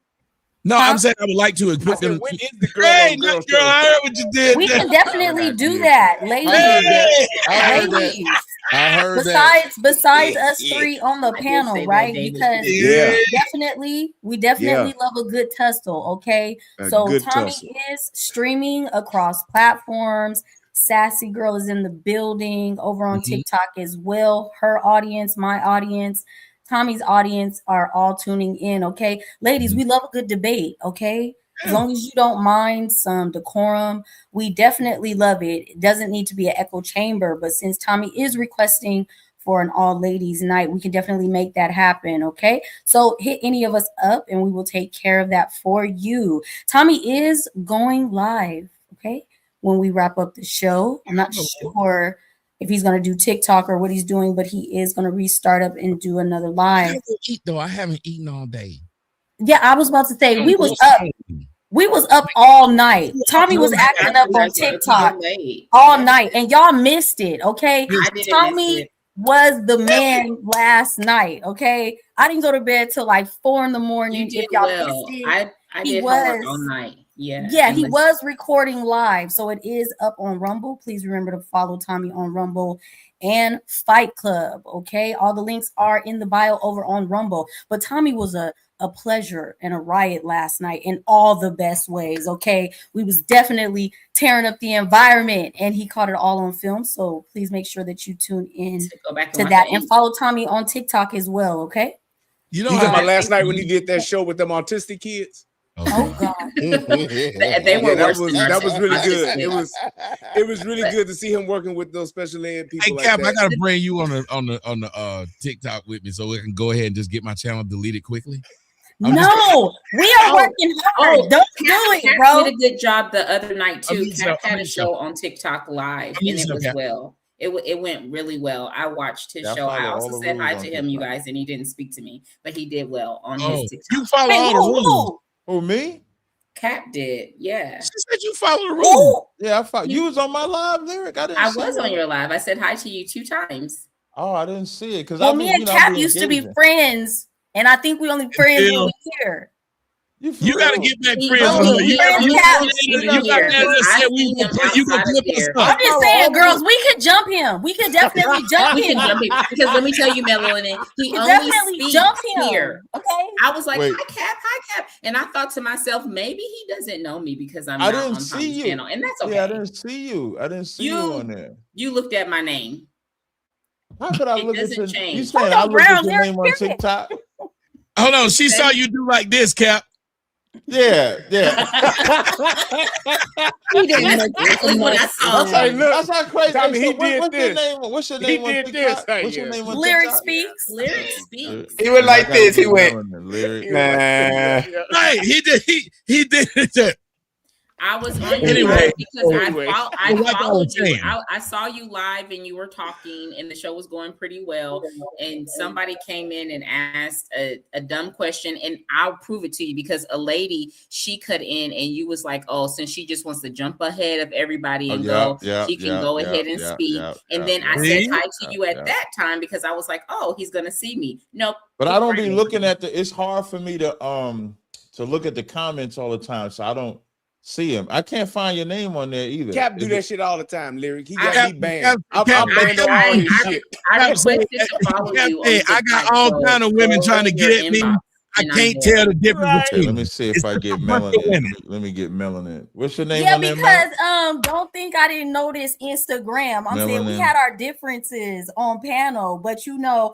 Speaker 4: No, I'm saying I would like to equip them.
Speaker 9: When is the Girl
Speaker 4: Hey,
Speaker 9: on Girl
Speaker 4: girl,
Speaker 9: show?
Speaker 4: I heard what you did.
Speaker 1: We can definitely do that, ladies. Ladies.
Speaker 11: I heard
Speaker 1: Besides us 3 on the panel, right? Because we definitely love a good tussle, okay? So Tommy is streaming across platforms. Sassy Girl is in the building over on TikTok as well. Her audience, my audience, Tommy's audience are all tuning in, okay? Ladies, we love a good debate, okay? As long as you don't mind some decorum, we definitely love it. It doesn't need to be an echo chamber, but since Tommy is requesting for an all ladies night, we can definitely make that happen, okay? So hit any of us up and we will take care of that for you. Tommy is going live, okay? When we wrap up the show. I'm not sure if he's going to do TikTok or what he's doing, but he is going to restart up and do another live.
Speaker 4: I haven't eaten all day.
Speaker 1: Yeah, I was about to say we was up all night. Tommy was acting up on TikTok all night, and y'all missed it. Okay, Tommy was the man last night. Okay, I didn't go to bed till like 4 in the morning.
Speaker 7: You did well. I did homework all night. Yeah,
Speaker 1: he was recording live, so it is up on Rumble. Please remember to follow Tommy on Rumble and Fight Club. Okay, all the links are in the bio over on Rumble. But Tommy was a pleasure and a riot last night in all the best ways. Okay, we was definitely tearing up the environment, and he caught it all on film. So please make sure that you tune in to that and follow Tommy on TikTok as well. Okay.
Speaker 9: You know about last night when he did that show with them autistic kids.
Speaker 1: Oh God!
Speaker 9: that was really good. It was really good to see him working with those special ed people.
Speaker 4: Hey, Cap, I gotta bring you on the TikTok with me so we can go ahead and just get my channel deleted quickly.
Speaker 1: No, we are working hard. Don't do it,
Speaker 7: Kat
Speaker 1: bro.
Speaker 7: did a good job the other night too.
Speaker 4: Amisa,
Speaker 7: Kat had a
Speaker 4: Amisa.
Speaker 7: show on TikTok live, and it
Speaker 4: Amisa,
Speaker 7: was
Speaker 4: Kat.
Speaker 7: well. It went really well. I watched his
Speaker 5: Yeah, I
Speaker 7: show. I
Speaker 5: follow all
Speaker 7: also
Speaker 5: the
Speaker 7: said hi
Speaker 5: rules
Speaker 7: to
Speaker 5: on
Speaker 7: him, you
Speaker 5: TikTok.
Speaker 7: guys, and he didn't speak to me, but he did well on his
Speaker 4: Oh,
Speaker 7: TikTok.
Speaker 4: you follow
Speaker 1: Hey,
Speaker 4: all the rules.
Speaker 5: Who, me?
Speaker 7: Kat did, yeah.
Speaker 4: She said you follow the rules.
Speaker 1: Ooh,
Speaker 5: Yeah, I follow. You was on my live, Lyric. I didn't.
Speaker 7: I
Speaker 5: see
Speaker 7: was
Speaker 5: you.
Speaker 7: on your live. I said hi to you 2 times.
Speaker 5: Oh, I didn't see it because
Speaker 1: well, me and Cap used to be friends, and I think we only friends when we here.
Speaker 4: You got to get back
Speaker 7: He
Speaker 4: friends with
Speaker 7: only
Speaker 4: her. You
Speaker 7: here-
Speaker 4: got
Speaker 7: he
Speaker 4: to
Speaker 7: only seen
Speaker 4: you
Speaker 7: me
Speaker 4: got
Speaker 7: here,
Speaker 4: to
Speaker 7: but I
Speaker 4: say
Speaker 7: seen him
Speaker 4: you gonna
Speaker 7: outside
Speaker 4: clip
Speaker 7: of
Speaker 4: us
Speaker 7: here.
Speaker 4: up.
Speaker 1: I'm just saying, girls, we could jump him. We could definitely jump
Speaker 7: We
Speaker 1: him.
Speaker 7: can jump him because let me tell you, Melanie, he
Speaker 1: We
Speaker 7: only
Speaker 1: definitely
Speaker 7: speaks
Speaker 1: jump him.
Speaker 7: here.
Speaker 1: Okay.
Speaker 7: I was like,
Speaker 5: Wait.
Speaker 7: hi Cap, and I thought to myself, maybe he doesn't know me because I'm
Speaker 5: I
Speaker 7: not
Speaker 5: didn't
Speaker 7: on
Speaker 5: see
Speaker 7: Tommy's
Speaker 5: you.
Speaker 7: channel, and that's okay.
Speaker 5: Yeah, I didn't see you. I didn't see you on there.
Speaker 7: You looked at my name.
Speaker 5: How could I
Speaker 7: It
Speaker 5: look at
Speaker 7: doesn't
Speaker 5: your?
Speaker 7: change.
Speaker 5: You saying
Speaker 1: Hold
Speaker 5: I
Speaker 1: on,
Speaker 5: look at
Speaker 1: Brown,
Speaker 5: your
Speaker 1: Lyric,
Speaker 5: name on
Speaker 1: period.
Speaker 5: TikTok?
Speaker 4: Hold on, she saw you do like this, Cap.
Speaker 5: Yeah.
Speaker 10: He didn't
Speaker 7: That's
Speaker 10: look
Speaker 7: exactly what I saw.
Speaker 5: That's how crazy.
Speaker 9: Tommy,
Speaker 5: Hey,
Speaker 9: he
Speaker 5: so
Speaker 9: did
Speaker 5: what's your
Speaker 9: this.
Speaker 5: name? What's your
Speaker 9: He
Speaker 5: name on
Speaker 9: did
Speaker 5: TikTok?
Speaker 9: this,
Speaker 5: What's your name on
Speaker 1: Lyric
Speaker 5: TikTok?
Speaker 1: speaks.
Speaker 7: Lyric speaks.
Speaker 2: He went like
Speaker 5: I gotta
Speaker 2: this. He
Speaker 5: get
Speaker 2: went,
Speaker 5: Melanin, Lyric.
Speaker 2: nah.
Speaker 4: Right, he did it.
Speaker 7: I was on your
Speaker 4: Anyway,
Speaker 7: live because
Speaker 9: anyway.
Speaker 7: I
Speaker 4: Like I
Speaker 7: followed
Speaker 4: was
Speaker 7: you.
Speaker 4: saying.
Speaker 7: I saw you live and you were talking and the show was going pretty well. And somebody came in and asked a dumb question, and I'll prove it to you because a lady, she cut in and you was like, oh, since she just wants to jump ahead of everybody and she can go ahead and speak. And then I said hi to you at that time because I was like, oh, he's gonna see me. Nope.
Speaker 5: But I don't be looking at it's hard for me to look at the comments all the time, so I don't see him. I can't find your name on there either.
Speaker 9: Cap do that shit all the time, Lyric. He got
Speaker 4: Cap-
Speaker 9: me banned.
Speaker 4: Cap-
Speaker 9: I'm
Speaker 4: Cap-
Speaker 9: banned on all his shit.
Speaker 7: I requested to follow you on
Speaker 4: I got
Speaker 7: TikTok,
Speaker 4: all
Speaker 7: so
Speaker 4: kind of women
Speaker 7: go
Speaker 4: trying to
Speaker 7: in your
Speaker 4: get at me.
Speaker 7: inbox,
Speaker 4: I
Speaker 7: and I'm
Speaker 4: can't
Speaker 7: there.
Speaker 4: tell the difference
Speaker 5: Okay,
Speaker 4: between.
Speaker 5: let me see if
Speaker 4: It's
Speaker 5: I
Speaker 4: a
Speaker 5: get
Speaker 4: bunch of
Speaker 5: Melanin.
Speaker 4: women.
Speaker 5: Let me get Melanin. What's your name
Speaker 1: Yeah,
Speaker 5: on there, Mel?
Speaker 1: because don't think I didn't notice Instagram. I'm saying we
Speaker 5: Melanin.
Speaker 1: had our differences on panel, but you know,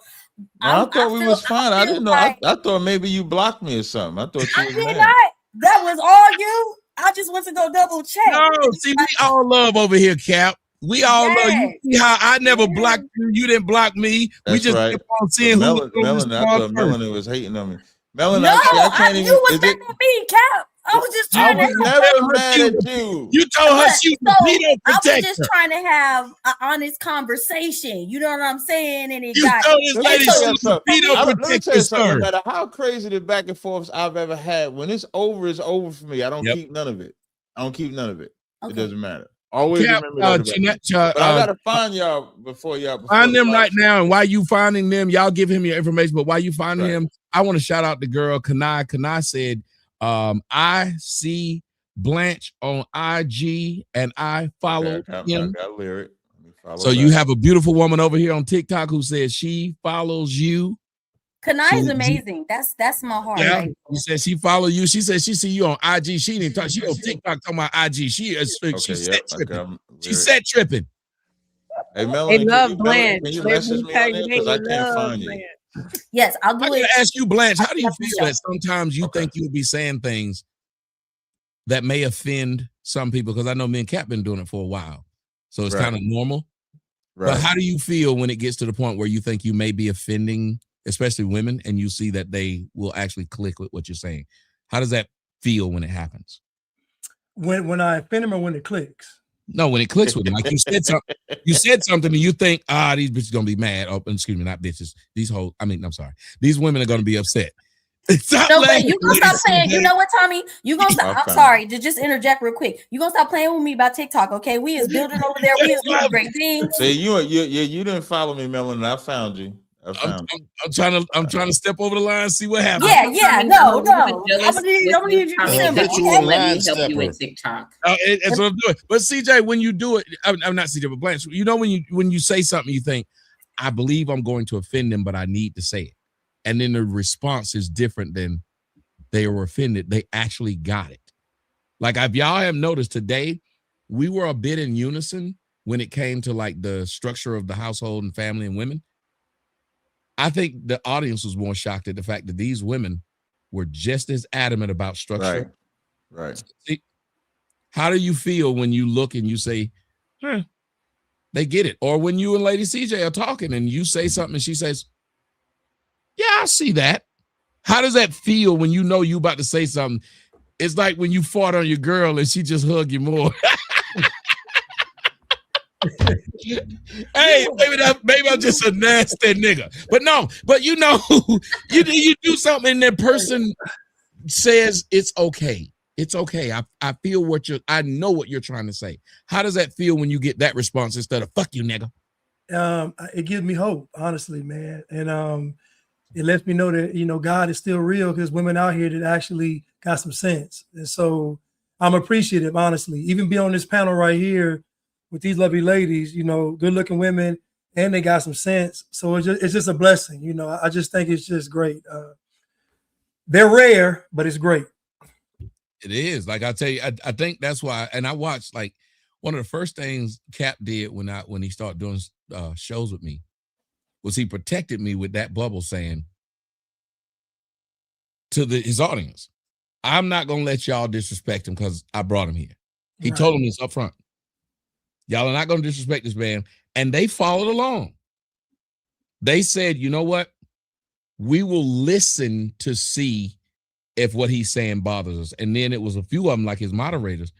Speaker 5: I thought we was fine. I didn't know.
Speaker 1: Like,
Speaker 5: I thought maybe you blocked me or something. I thought you
Speaker 1: I
Speaker 5: was
Speaker 1: did
Speaker 5: mad.
Speaker 1: not. That was all you. I just went to go double check.
Speaker 4: No, see, we all love over here, Cap. We all love you. See how I never blocked you. You didn't block me.
Speaker 5: That's
Speaker 4: we just
Speaker 5: right.
Speaker 4: kept on seeing who was going to
Speaker 5: Melanin. I thought
Speaker 4: respond
Speaker 5: Melanin was hating on me. Melanin,
Speaker 1: No,
Speaker 5: I can't even.
Speaker 1: you was
Speaker 5: Is
Speaker 1: mad
Speaker 5: it?
Speaker 1: at me, Cap. I was just
Speaker 5: I
Speaker 1: trying
Speaker 5: was
Speaker 1: to
Speaker 5: never mad at you.
Speaker 4: You told her she was a pedo
Speaker 1: I was
Speaker 4: protector.
Speaker 1: just trying to have an honest conversation. You know what I'm saying? And it
Speaker 4: You
Speaker 1: got
Speaker 4: told this
Speaker 5: Let me
Speaker 4: lady
Speaker 5: tell
Speaker 4: she
Speaker 5: you
Speaker 4: was a
Speaker 5: something.
Speaker 4: pedo
Speaker 5: Let me tell you
Speaker 4: protector,
Speaker 5: something. No
Speaker 4: sir.
Speaker 5: matter how crazy the back and forths I've ever had, when it's over for me. I don't
Speaker 4: Yep.
Speaker 5: keep none of it. I don't keep none of it.
Speaker 1: Okay.
Speaker 5: It doesn't matter. Always
Speaker 4: Cap,
Speaker 5: remember that. about me.
Speaker 4: Jeanette,
Speaker 5: But I gotta find y'all before y'all.
Speaker 4: Find
Speaker 5: the
Speaker 4: them right
Speaker 5: lights.
Speaker 4: now, and while you finding them, y'all give him your information. But while you finding
Speaker 5: Right.
Speaker 4: him, I want to shout out the girl Kanai. Kanai said, "I see Blanche on IG, and I follow
Speaker 5: I
Speaker 4: him."
Speaker 5: got Lyric. Let me follow
Speaker 4: So
Speaker 5: back.
Speaker 4: you have a beautiful woman over here on TikTok who says she follows you.
Speaker 1: Kanai is
Speaker 4: So-
Speaker 1: amazing. That's my heart.
Speaker 4: Yeah,
Speaker 1: Right?
Speaker 4: you said she follow you. She said she see you on IG. She didn't talk. She on TikTok talking about IG. She is.
Speaker 5: Okay,
Speaker 4: She
Speaker 5: yep,
Speaker 4: set
Speaker 5: I
Speaker 4: tripping.
Speaker 5: got
Speaker 4: She
Speaker 5: Lyric.
Speaker 4: set tripping.
Speaker 5: Hey, Melanie,
Speaker 10: They love
Speaker 5: can
Speaker 10: Blanche.
Speaker 5: you
Speaker 10: Let
Speaker 5: message
Speaker 10: me
Speaker 5: me
Speaker 10: tell
Speaker 5: on
Speaker 10: you,
Speaker 5: there
Speaker 10: they
Speaker 5: because I can't
Speaker 10: love
Speaker 5: find you.
Speaker 10: Blanche.
Speaker 1: Yes, I'll
Speaker 4: I
Speaker 1: do
Speaker 4: gotta
Speaker 1: it.
Speaker 4: ask you, Blanche. How do you
Speaker 1: After the
Speaker 4: feel
Speaker 1: show.
Speaker 4: that sometimes you think you'll be saying things that may offend some people? Because I know me and Kat been doing it for a while, so it's
Speaker 5: Right.
Speaker 4: kind of normal.
Speaker 5: Right.
Speaker 4: But how do you feel when it gets to the point where you think you may be offending, especially women, and you see that they will actually click with what you're saying? How does that feel when it happens?
Speaker 8: When I offend him or when it clicks?
Speaker 4: No, when it clicks with them, like you said something, and you think, these bitches gonna be mad. Oh, excuse me, not bitches. These whole, I'm sorry. These women are gonna be upset. Stop
Speaker 1: No, but
Speaker 4: laughing,
Speaker 1: you gonna stop
Speaker 4: ladies.
Speaker 1: playing. You know what, Tommy? You gonna stop. I'm
Speaker 5: Okay.
Speaker 1: sorry to just interject real quick. You gonna stop playing with me about TikTok, okay? We is building over there. We is doing great things.
Speaker 5: See, you didn't follow me, Melanie. I found you.
Speaker 4: I'm trying to step over the line and see what happens.
Speaker 1: Yeah. No. I'm gonna need you to
Speaker 7: Tommy,
Speaker 1: simmer.
Speaker 7: because you
Speaker 1: Okay?
Speaker 7: won't let me help you with TikTok.
Speaker 4: That's what I'm doing. But CJ, when you do it, I'm not CJ, but Blanche. You know when you say something, you think, I believe I'm going to offend them, but I need to say it, and then the response is different than they were offended. They actually got it. Like if y'all have noticed today, we were a bit in unison when it came to like the structure of the household and family and women. I think the audience was more shocked at the fact that these women were just as adamant about structure.
Speaker 5: Right.
Speaker 4: See, how do you feel when you look and you say, they get it? Or when you and Lady CJ are talking and you say something and she says, yeah, I see that. How does that feel when you know you about to say something? It's like when you fought on your girl and she just hug you more. Hey, maybe I'm just a nasty nigga. But no, but you know, you do something and that person says it's okay. It's okay. I feel I know what you're trying to say. How does that feel when you get that response instead of fuck you, nigga?
Speaker 8: It gives me hope, honestly, man. And it lets me know that, God is still real because women out here that actually got some sense. And so I'm appreciative, honestly. Even being on this panel right here with these lovely ladies, good looking women, and they got some sense. So it's just a blessing. I just think it's just great. They're rare, but it's great.
Speaker 4: It is. Like I tell you, I think that's why. And I watched, like, one of the first things Cap did when he started doing shows with me was he protected me with that bubble, saying to his audience, I'm not gonna let y'all disrespect him because I brought him here. He told him this up front. Y'all are not gonna disrespect this man. And they followed along. They said, you know what? We will listen to see if what he's saying bothers us. And then it was a few of them, like his moderators,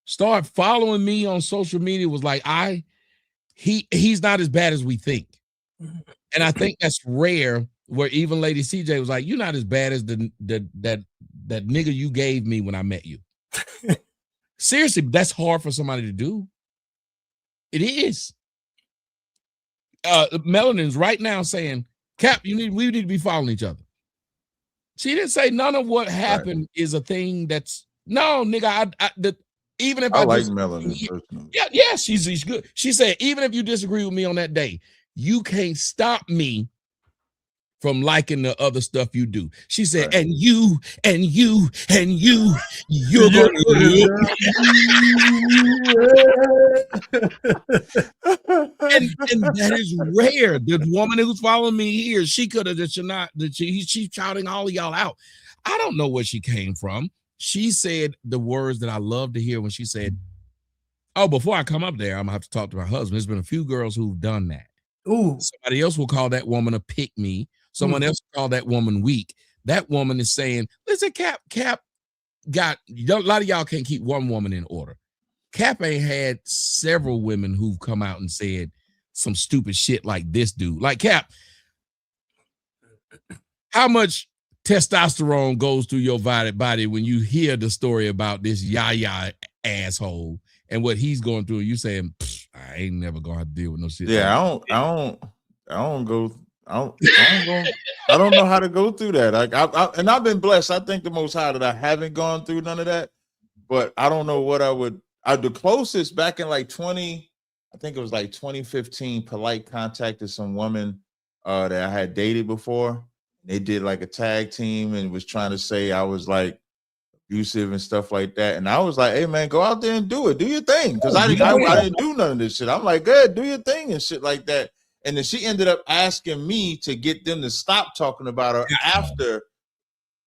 Speaker 4: start following me on social media, was like, he's not as bad as we think. And I think that's rare, where even Lady CJ was like, you're not as bad as that nigga you gave me when I met you. Seriously, that's hard for somebody to do. It is. Melanin's right now saying, Cap, we need to be following each other. She didn't say none of what happened is a thing that's no, nigga. Even if
Speaker 5: I like Melanin personally.
Speaker 4: Yeah, she's good. She said, even if you disagree with me on that day, you can't stop me from liking the other stuff you do. She said, and you're gonna and that is rare. The woman who's following me here, she could have just not that she's shouting all of y'all out. I don't know where she came from. She said the words that I love to hear when she said, oh, before I come up there, I'm gonna have to talk to my husband. There's been a few girls who've done that.
Speaker 8: Ooh.
Speaker 4: Somebody else will call that woman a pick me. Someone else will call that woman weak. That woman is saying, listen, Cap got a lot of y'all can't keep one woman in order. Cap ain't had several women who've come out and said some stupid shit like this dude. Like, Cap, how much testosterone goes through your body when you hear the story about this Yaya asshole and what he's going through? You saying, I ain't never gonna have to deal with no shit.
Speaker 5: Yeah,
Speaker 4: like
Speaker 5: I don't know how to go through that. Like and I've been blessed. I think the Most High that I haven't gone through none of that. But I don't know what I would. The closest back in like 2015, Polite contacted some woman that I had dated before. They did like a tag team and was trying to say I was like abusive and stuff like that. And I was like, hey man, go out there and do it. Do your thing. Because I didn't do none of this shit. I'm like, good, do your thing and shit like that. And then she ended up asking me to get them to stop talking about her after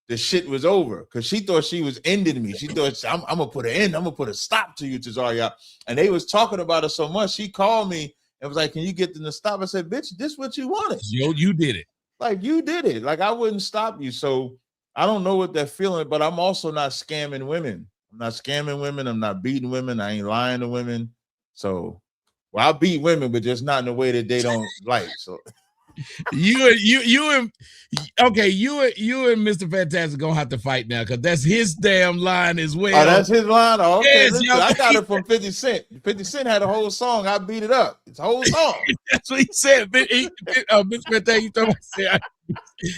Speaker 5: the shit was over. Because she thought she was ending me. She thought, I'm going to put an end. I'm going to put a stop to you, Tazaria. And they was talking about her so much. She called me and was like, can you get them to stop? I said, bitch, this is what you wanted.
Speaker 4: Yo, you did it.
Speaker 5: Like, you did it. Like, I wouldn't stop you. So I don't know what they're feeling, but I'm also not scamming women. I'm not scamming women. I'm not beating women. I ain't lying to women. So, well, I beat women, but just not in a way that they don't like. So
Speaker 4: you and Mr. Fantastic gonna have to fight now because that's his damn line as well.
Speaker 5: Oh, that's his line? Oh, okay.
Speaker 4: Yes,
Speaker 5: Listen, I got it from 50 Cent. 50 Cent had a whole song. I beat it up. It's a whole song.
Speaker 4: That's what he said. Mr. Fantastic,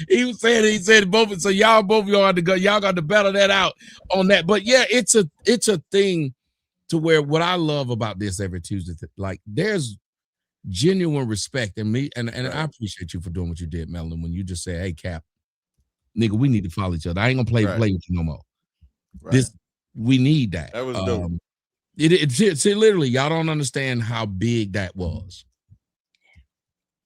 Speaker 4: he said both. So y'all both got to go. Y'all got to battle that out on that. But yeah, it's a thing to where what I love about this every Tuesday, like there's genuine respect and me and I appreciate you for doing what you did, Melon, when you just say, hey Cap, nigga, we need to follow each other. I ain't gonna play with you no more. We need that.
Speaker 5: That was dope.
Speaker 4: It literally, y'all don't understand how big that was.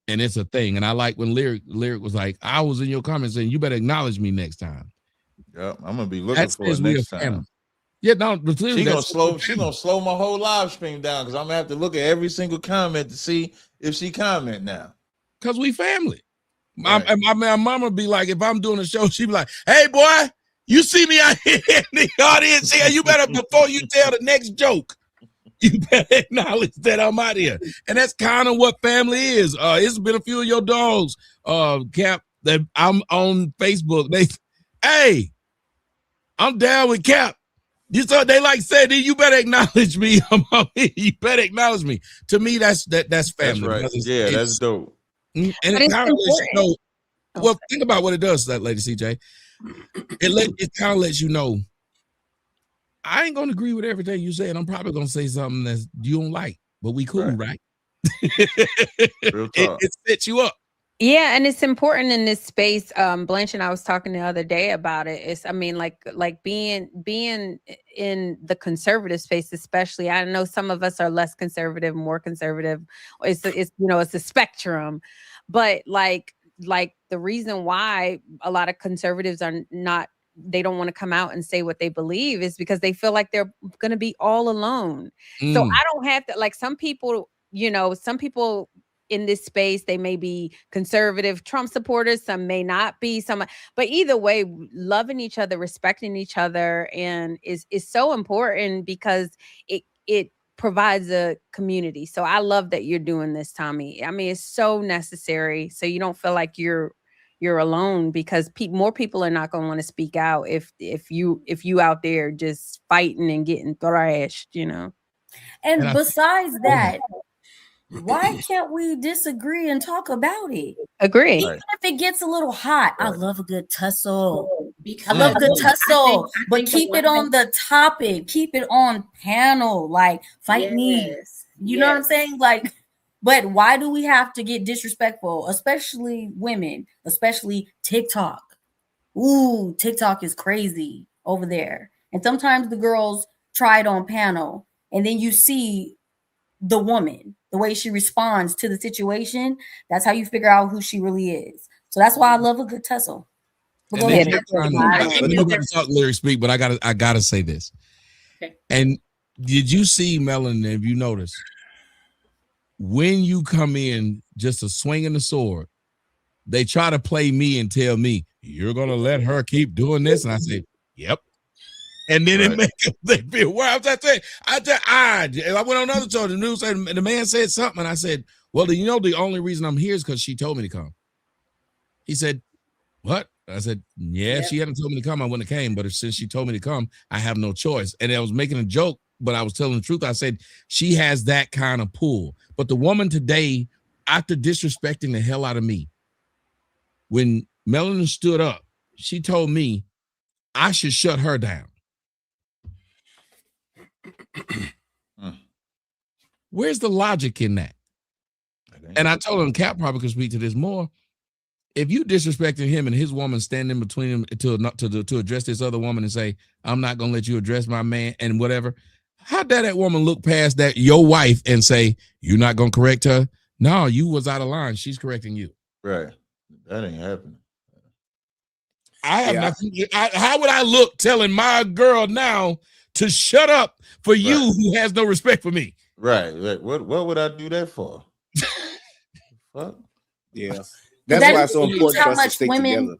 Speaker 4: And it's a thing. And I like when Lyric was like, I was in your comments saying you better acknowledge me next time.
Speaker 5: Yeah, I'm gonna be looking for it next time.
Speaker 4: Yeah, no, but
Speaker 5: she gonna slow my whole live stream down because I'm gonna have to look at every single comment to see if she comment now.
Speaker 4: Because we family. My mama be like, if I'm doing a show, she be like, hey boy, you see me out here in the audience here, you better, before you tell the next joke, you better acknowledge that I'm out here. And that's kind of what family is. It's been a few of your dogs, Cap, that I'm on Facebook. Hey, I'm down with Cap. You saw they like said, you better acknowledge me. You better acknowledge me. To me, that's family.
Speaker 5: That's right. That's dope.
Speaker 4: And it kind of lets you know. Well, think about what it does, that lady CJ. It kind of lets you know. I ain't gonna agree with everything you say, and I'm probably gonna say something that you don't like, but we cool, right? It sets you up.
Speaker 10: Yeah, and it's important in this space. Blanche and I was talking the other day about it. It's, I mean, like being in the conservative space, especially. I know some of us are less conservative, more conservative. It's it's a spectrum, but like the reason why a lot of conservatives are not, they don't want to come out and say what they believe is because they feel like they're going to be all alone. So I don't have to, like, some people in this space, they may be conservative Trump supporters, some may not be, but either way, loving each other, respecting each other, and is so important because it provides a community. So I love that you're doing this, Tommy. I mean, it's so necessary, so you don't feel like you're alone, because more people are not going to want to speak out if you out there just fighting and getting thrashed,
Speaker 1: And besides that, why can't we disagree and talk about it?
Speaker 10: Agree.
Speaker 1: Even if it gets a little hot, I love a good tussle. I love a good tussle, but keep it on the topic. Keep it on panel. Like, fight me. You know what I'm saying? Like, but why do we have to get disrespectful, especially women, especially TikTok? Ooh, TikTok is crazy over there. And sometimes the girls try it on panel, and then you see the woman, the way she responds to the situation. That's how you figure out who she really is. So that's why I love a good tussle.
Speaker 4: But let me talk lyric speak, but I gotta say this. Okay. And did you see, Melon? Have you noticed when you come in just a swinging the sword, they try to play me and tell me you're gonna let her keep doing this, and I say, yep. And then it makes them feel, well, I went on another show, the news said, the man said something, and I said, well, the only reason I'm here is because she told me to come. He said, what? I said, yeah, if she hadn't told me to come, I wouldn't have came, but since she told me to come, I have no choice. And I was making a joke, but I was telling the truth. I said, she has that kind of pull. But the woman today, after disrespecting the hell out of me, when Melanie stood up, she told me I should shut her down. Where's the logic in that? And I told him, Cap probably could speak to this more. If you disrespecting him and his woman standing between him to address this other woman and say, I'm not gonna let you address my man and whatever, how dare that woman look past that, your wife, and say, you're not gonna correct her? No, you was out of line. She's correcting you.
Speaker 5: Right. That ain't happening.
Speaker 4: I have nothing. How would I look telling my girl now to shut up for you who has no respect for me?
Speaker 5: Right. Like, what would I do that for? Fuck.
Speaker 9: Yeah. That's why it's so important for us to stick together.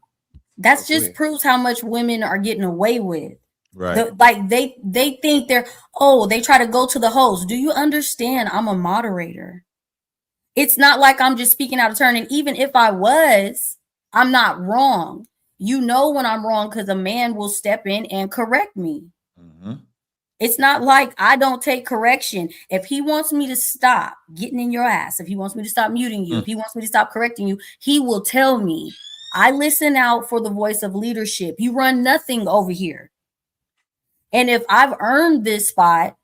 Speaker 1: That just proves how much women are getting away with.
Speaker 5: Right.
Speaker 1: Like they think they try to go to the host. Do you understand? I'm a moderator. It's not like I'm just speaking out of turn. And even if I was, I'm not wrong. You know when I'm wrong because a man will step in and correct me. Mm-hmm. It's not like I don't take correction. If he wants me to stop getting in your ass, if he wants me to stop muting you, if he wants me to stop correcting you, he will tell me. I listen out for the voice of leadership. You run nothing over here. And if I've earned this spot,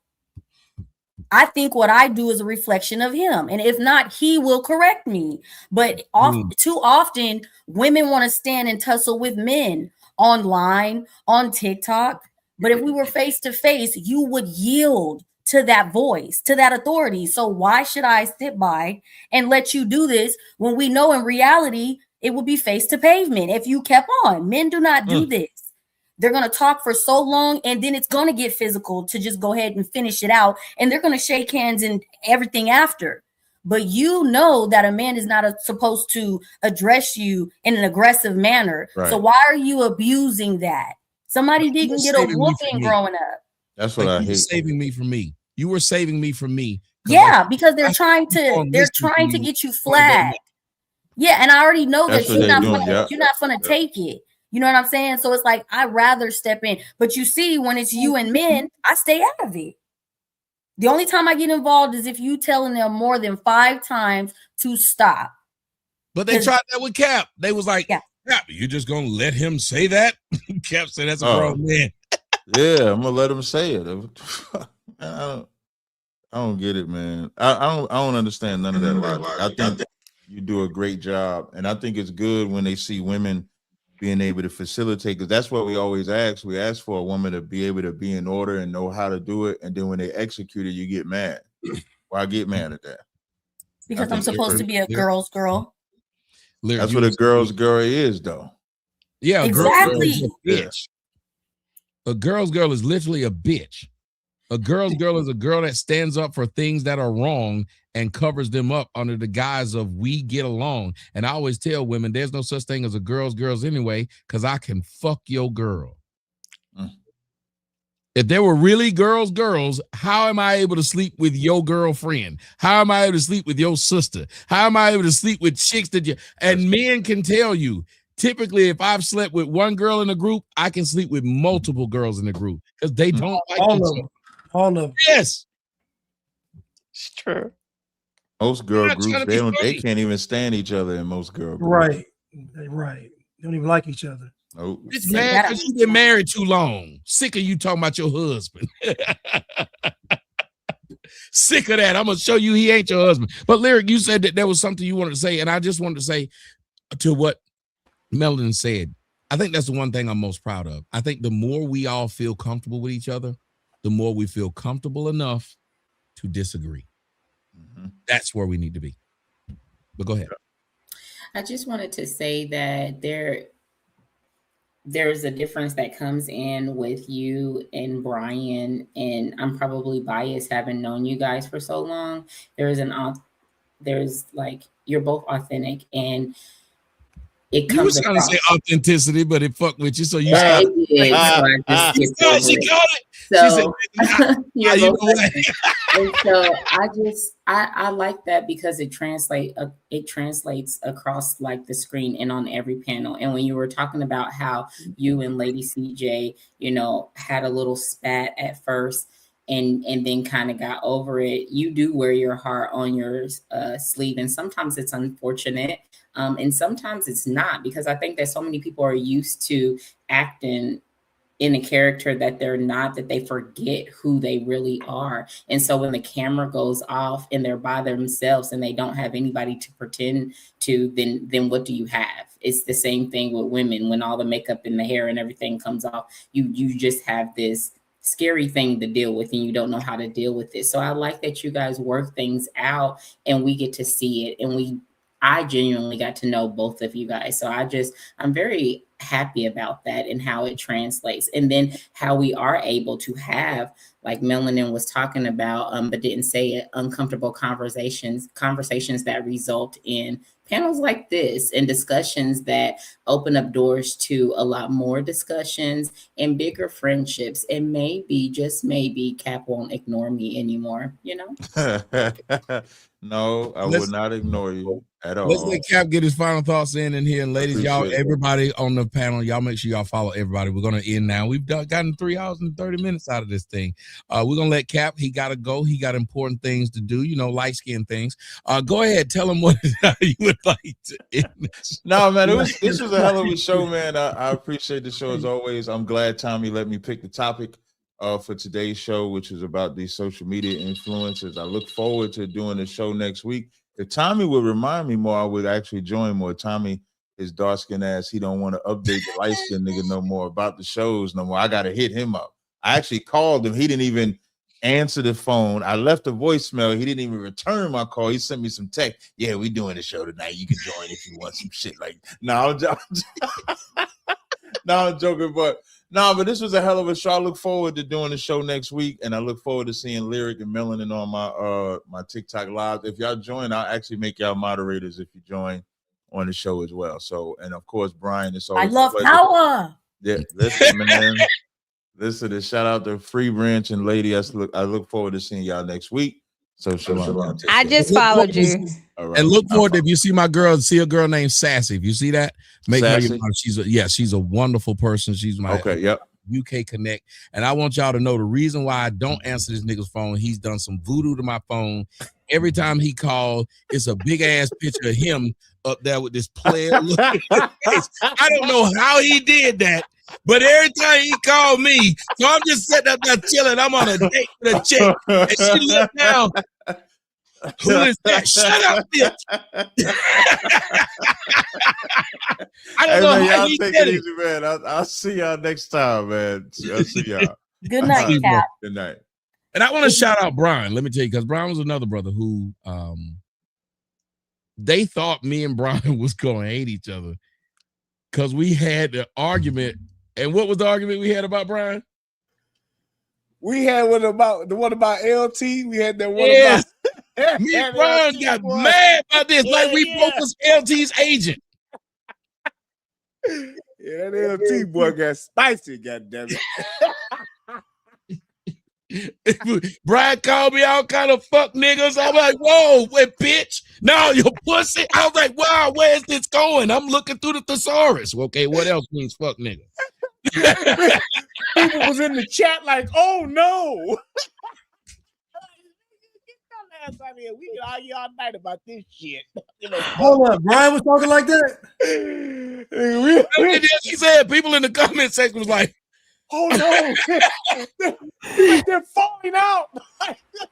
Speaker 1: I think what I do is a reflection of him. And if not, he will correct me. But too often, women want to stand and tussle with men online, on TikTok. But if we were face to face, you would yield to that voice, to that authority. So why should I sit by and let you do this when we know in reality it would be face to pavement if you kept on? Men do not do this. They're going to talk for so long, and then it's going to get physical to just go ahead and finish it out. And they're going to shake hands and everything after. but you know that a man is not supposed to address you in an aggressive manner.
Speaker 5: Right.
Speaker 1: So why are you abusing that? Somebody didn't get a whooping growing up.
Speaker 5: That's what I hate.
Speaker 4: Saving me from me. You were saving me from me.
Speaker 1: Yeah, because they're trying to get you flagged. Yeah, and I already know that you're not gonna take it. You know what I'm saying? So it's like I'd rather step in. But you see, when it's you and men, I stay out of it. The only time I get involved is if you telling them more than 5 times to stop.
Speaker 4: But they tried that with Cap. They was like, Cap, you just gonna let him say that? Cap said that's a grown man.
Speaker 5: Yeah, I'm gonna let him say it. I don't get it, man. I don't understand none of that logic. I think you do a great job, and I think it's good when they see women being able to facilitate, because that's what we always ask. We ask for a woman to be able to be in order and know how to do it, and then when they execute it, you get mad. Well, I get mad at that.
Speaker 1: Because I'm supposed to be a girl's girl.
Speaker 5: That's what a girl's girl is, though.
Speaker 4: Yeah,
Speaker 1: exactly.
Speaker 4: A girl's girl is literally a bitch. A girl's girl is a girl that stands up for things that are wrong and covers them up under the guise of we get along. And I always tell women there's no such thing as a girls anyway, because I can fuck your girl. If there were really girls, how am I able to sleep with your girlfriend? How am I able to sleep with your sister? How am I able to sleep with chicks that you... And men can tell you, typically, if I've slept with one girl in a group, I can sleep with multiple girls in the group because they don't like
Speaker 8: all of them. All of them.
Speaker 4: Yes.
Speaker 7: It's true.
Speaker 5: Most girl groups, they can't even stand each other in most girl groups.
Speaker 8: Right. Right. They don't even like each other.
Speaker 5: Nope.
Speaker 4: It's mad because you've been married too long. Sick of you talking about your husband. Sick of that. I'm going to show you he ain't your husband. But Lyric, you said that there was something you wanted to say, and I just wanted to say to what Melvin said, I think that's the one thing I'm most proud of. I think the more we all feel comfortable with each other, the more we feel comfortable enough to disagree. Mm-hmm. That's where we need to be. But go ahead.
Speaker 7: I just wanted to say that there's a difference that comes in with you and Brian, and I'm probably biased having known you guys for so long. There's like, you're both authentic, and it comes.
Speaker 4: You was trying to say authenticity, but it fucked with you, so you
Speaker 7: stopped. So you're both and so I like that because it translates across like the screen and on every panel. And when you were talking about how you and Lady CJ, had a little spat at first and then kind of got over it, you do wear your heart on your sleeve, and sometimes it's unfortunate. And sometimes it's not, because I think that so many people are used to acting in a character that they're not, that they forget who they really are. And so when the camera goes off and they're by themselves and they don't have anybody to pretend to, then what do you have? It's the same thing with women. When all the makeup and the hair and everything comes off, you just have this scary thing to deal with, and you don't know how to deal with it. So I like that you guys work things out and we get to see it, and I genuinely got to know both of you guys. So I'm very happy about that and how it translates. And then how we are able to have, like Melanin was talking about, but didn't say it, uncomfortable conversations that result in panels like this and discussions that open up doors to a lot more discussions and bigger friendships. And maybe, just maybe, Cap won't ignore me anymore,
Speaker 5: No, I would not ignore you at all.
Speaker 4: Let's let Cap get his final thoughts in here. And ladies, y'all, everybody on the panel, y'all make sure y'all follow everybody. We're going to end now. We've gotten 3 hours and 30 minutes out of this thing. We're going to let Cap, he got to go. He got important things to do, light-skinned things. Go ahead. Tell him what you would like to end this.
Speaker 5: No, man, this was a hell of a show, man. I appreciate the show as always. I'm glad Tommy let me pick the topic for today's show, which is about these social media influencers. I look forward to doing the show next week. If Tommy would remind me more, I would actually join more. Tommy is dark-skinned ass. He don't want to update the light-skinned nigga no more about the shows no more. I got to hit him up. I actually called him. He didn't even answer the phone. I left a voicemail. He didn't even return my call. He sent me some text. Yeah, we doing the show tonight. You can join if you want some shit like. No, No, I'm joking, but this was a hell of a show. I look forward to doing the show next week, and I look forward to seeing Lyric and Melanin on my TikTok live. If y'all join, I'll actually make y'all moderators if you join on the show as well. So, and of course, Brian, it's always
Speaker 1: I love power.
Speaker 5: Yeah, listen, man. Listen, shout out to Free Branch and Lady. I look forward to seeing y'all next week. So shalom.
Speaker 10: I just followed you.
Speaker 5: All right.
Speaker 4: And look forward to, if you see my girl, see a girl named Sassy. If you see that, make her your mom. She's a wonderful person. She's my UK Connect. And I want y'all to know the reason why I don't answer this nigga's phone. He's done some voodoo to my phone. Every time he calls, it's a big ass picture of him up there with this player. I don't know how he did that, but every time he called me, so I'm just sitting up there chilling. I'm on a date with a chick, and she looked down. Who is that? Shut up, bitch. I don't know how he
Speaker 5: take it easy, man. I'll see y'all next time, man. I'll see y'all.
Speaker 1: Good night, Cap.
Speaker 5: Good night.
Speaker 4: And I want to shout out Brian. Let me tell you, because Brian was another brother who they thought me and Brian was going to hate each other because we had the argument. And what was the argument we had about Brian?
Speaker 9: We had the one about LT. We had that one
Speaker 4: about.
Speaker 9: Me
Speaker 4: and Brian got mad about this, like we both was LT's agent.
Speaker 9: Yeah, that LT boy got spicy, goddammit.
Speaker 4: Brian called me all kind of fuck niggas. I'm like, whoa, wait, bitch. No, you pussy. I was like, wow, where's this going? I'm looking through the thesaurus. Okay, what else means fuck nigga?
Speaker 9: People was in the chat like, oh no. Get your ass out here. We can argue all night about this shit.
Speaker 8: Hold up, Brian was talking like that?
Speaker 4: He said people in the comment section was like,
Speaker 9: oh no, they're falling out.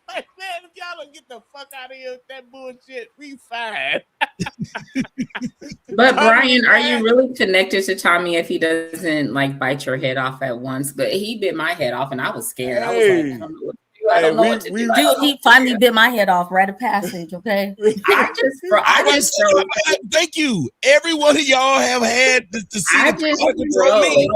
Speaker 9: Like, man, if y'all don't get the fuck out of here with that bullshit, we fine.
Speaker 7: But Brian, are you really connected to Tommy if he doesn't like bite your head off at once? But he bit my head off and I was scared. I was like, I don't know what to do.
Speaker 1: Dude, he finally bit my head off, rite of passage, okay?
Speaker 7: I just
Speaker 4: thank you. Every one of y'all have had to see me.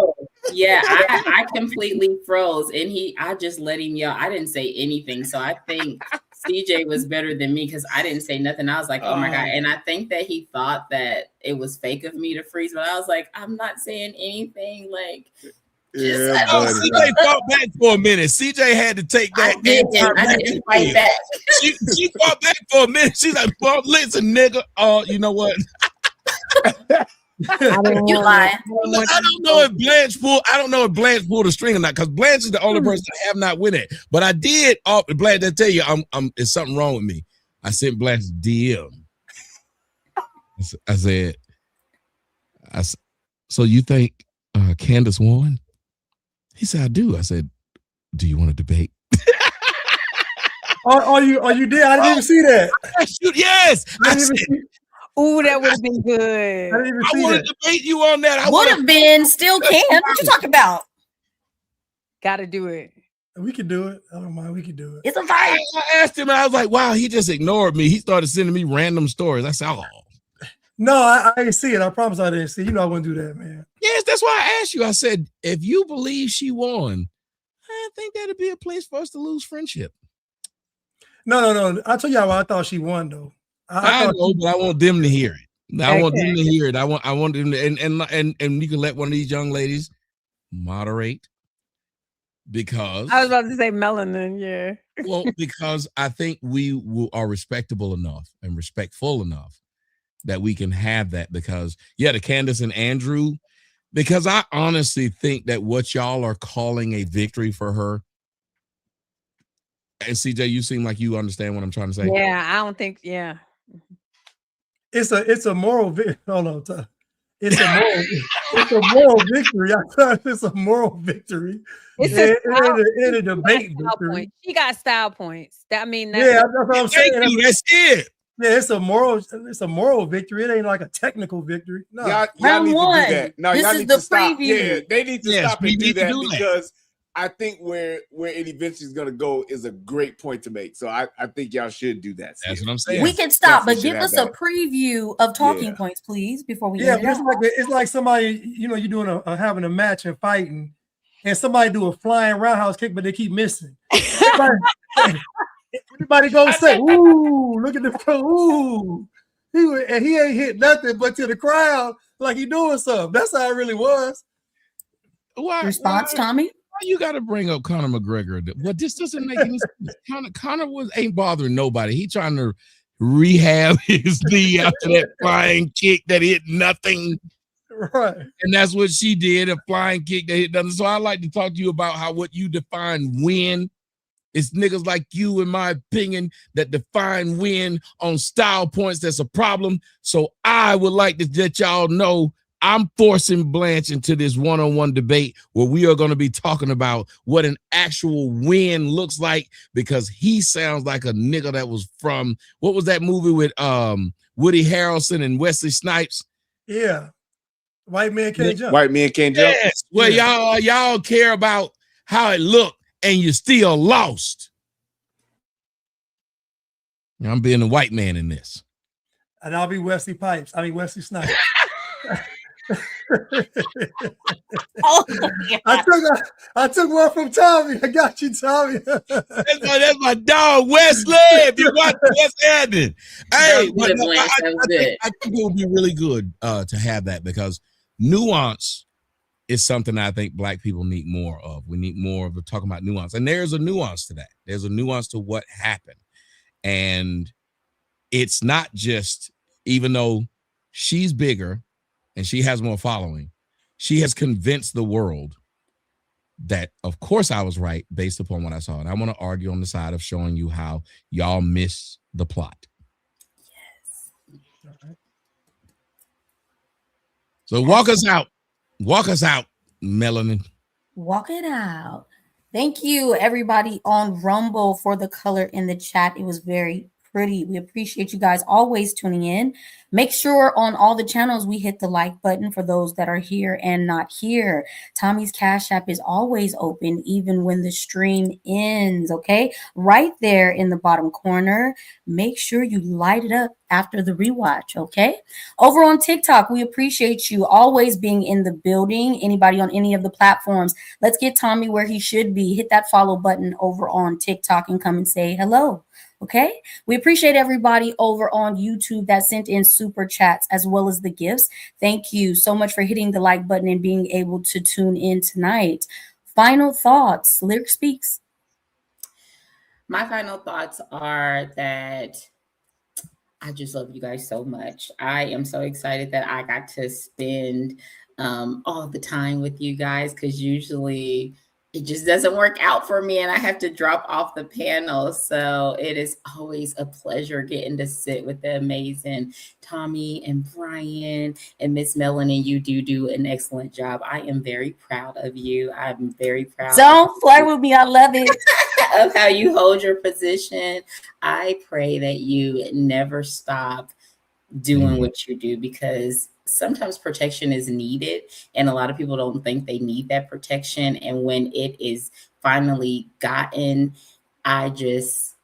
Speaker 7: Yeah, I completely froze, and I just let him yell. I didn't say anything, so I think CJ was better than me because I didn't say nothing. I was like, oh my God. And I think that he thought that it was fake of me to freeze, but I was like, I'm not saying anything. Like,
Speaker 4: CJ fought back for a minute. CJ had to take that.
Speaker 7: I didn't fight back.
Speaker 4: She fought back for a minute. She's like, well, listen, nigga. You know what?
Speaker 1: You lying.
Speaker 4: I don't know if Blanche pulled the string or not, because Blanche is the only person I have not win it. But I did. Blanche, I tell you, there's something wrong with me. I sent Blanche a DM. I said, so you think Candace won? He said, I do. I said, do you want to debate?
Speaker 8: You did? I didn't even see that.
Speaker 4: Yes.
Speaker 10: Ooh, that would have been good.
Speaker 8: I
Speaker 4: want to debate you on that.
Speaker 1: Would have been, still can. What you talking about?
Speaker 10: Got to do it.
Speaker 8: We could do it. I don't mind. We could do it.
Speaker 1: It's a fight.
Speaker 4: I asked him, and I was like, wow, he just ignored me. He started sending me random stories. I said, oh.
Speaker 8: No, I didn't see it. I promise I didn't see it. You know I wouldn't do that, man.
Speaker 4: Yes, that's why I asked you. I said, if you believe she won, I think that'd be a place for us to lose friendship.
Speaker 8: No. I'll tell you how I thought she won, though.
Speaker 4: I know, but I want them to hear it. I want them to hear it. I want them to, and you can let one of these young ladies moderate, because
Speaker 10: I was about to say melanin, yeah.
Speaker 4: Well, because I think we are respectable enough and respectful enough that we can have that, because the Candace and Andrew, because I honestly think that what y'all are calling a victory for her, and CJ, you seem like you understand what I'm trying to say.
Speaker 10: Yeah, I don't think, yeah.
Speaker 8: It's a moral victory. Hold on. It's a moral victory. I thought it's a moral victory.
Speaker 10: It's
Speaker 8: a debate victory.
Speaker 10: Point. She got style points. That's
Speaker 8: what I'm saying.
Speaker 4: That's it.
Speaker 8: Yeah, it's a moral victory. It ain't like a technical victory. No,
Speaker 9: y'all need to do that. No,
Speaker 1: this
Speaker 9: y'all
Speaker 1: is
Speaker 9: need
Speaker 1: the
Speaker 9: to stop.
Speaker 1: preview.
Speaker 9: Yeah, they need to stop and do that because I think where it eventually is going to go is a great point to make. So I think y'all should do that.
Speaker 4: That's what I'm saying.
Speaker 1: We can stop, but give us a preview of talking points, please, before we end it.
Speaker 8: It's like somebody, you're doing having a match and fighting, and somebody do a flying roundhouse kick, but they keep missing. Everybody go say, "Ooh, look at the ooh." He ain't hit nothing but to the crowd like he doing something. That's how it really was.
Speaker 1: Response, Tommy?
Speaker 4: Why you got to bring up Conor McGregor? Well, this doesn't make any sense. Conor ain't bothering nobody. He trying to rehab his knee after that flying kick that hit nothing.
Speaker 8: Right.
Speaker 4: And that's what she did, a flying kick that hit nothing. So I'd like to talk to you about what you define win. It's niggas like you, in my opinion, that define win on style points. That's a problem. So I would like to let y'all know I'm forcing Blanche into this one-on-one debate where we are going to be talking about what an actual win looks like, because he sounds like a nigga that was from, what was that movie with Woody Harrelson and Wesley Snipes?
Speaker 8: Yeah. White Man Can't Jump.
Speaker 9: White Man Can't Jump.
Speaker 4: Yes. Well, y'all care about how it looked and you still lost. I'm being a white man in this.
Speaker 8: And I'll be Wesley Snipes. I took one from Tommy. I got you, Tommy.
Speaker 4: That's my dog, Wesley. If you watch what's happening. Hey, I think it would be really good to have that, because nuance is something I think Black people need more of. We need more of talking about nuance. And there's a nuance to that. There's a nuance to what happened. And it's not just, even though she's bigger and she has more following, she has convinced the world that, of course, I was right based upon what I saw. And I want to argue on the side of showing you how y'all miss the plot.
Speaker 1: Yes.
Speaker 8: All right.
Speaker 4: So walk us out. Walk us out, Melanin.
Speaker 1: Walk it out. Thank you, everybody on Rumble, for the color in the chat. It was very pretty. We appreciate you guys always tuning in. Make sure on all the channels we hit the like button for those that are here and not here. Tommy's Cash App is always open, even when the stream ends, okay? Right there in the bottom corner. Make sure you light it up after the rewatch, okay? Over on TikTok, we appreciate you always being in the building. Anybody on any of the platforms, let's get Tommy where he should be. Hit that follow button over on TikTok and come and say hello. Okay, we appreciate everybody over on YouTube that sent in super chats as well as the gifts. Thank you so much for hitting the like button and being able to tune in tonight. Final thoughts, Lyric Speaks.
Speaker 7: My final thoughts are that I just love you guys so much. I am so excited that I got to spend all the time with you guys, because usually it just doesn't work out for me and I have to drop off the panel. So it is always a pleasure getting to sit with the amazing Tommy and Brian and Miss Melanie. You do an excellent job. I am very proud of you. I'm very proud.
Speaker 1: Don't flirt with me. I love it.
Speaker 7: Of how you hold your position. I pray that you never stop doing what you do, because sometimes protection is needed and a lot of people don't think they need that protection. And when it is finally gotten,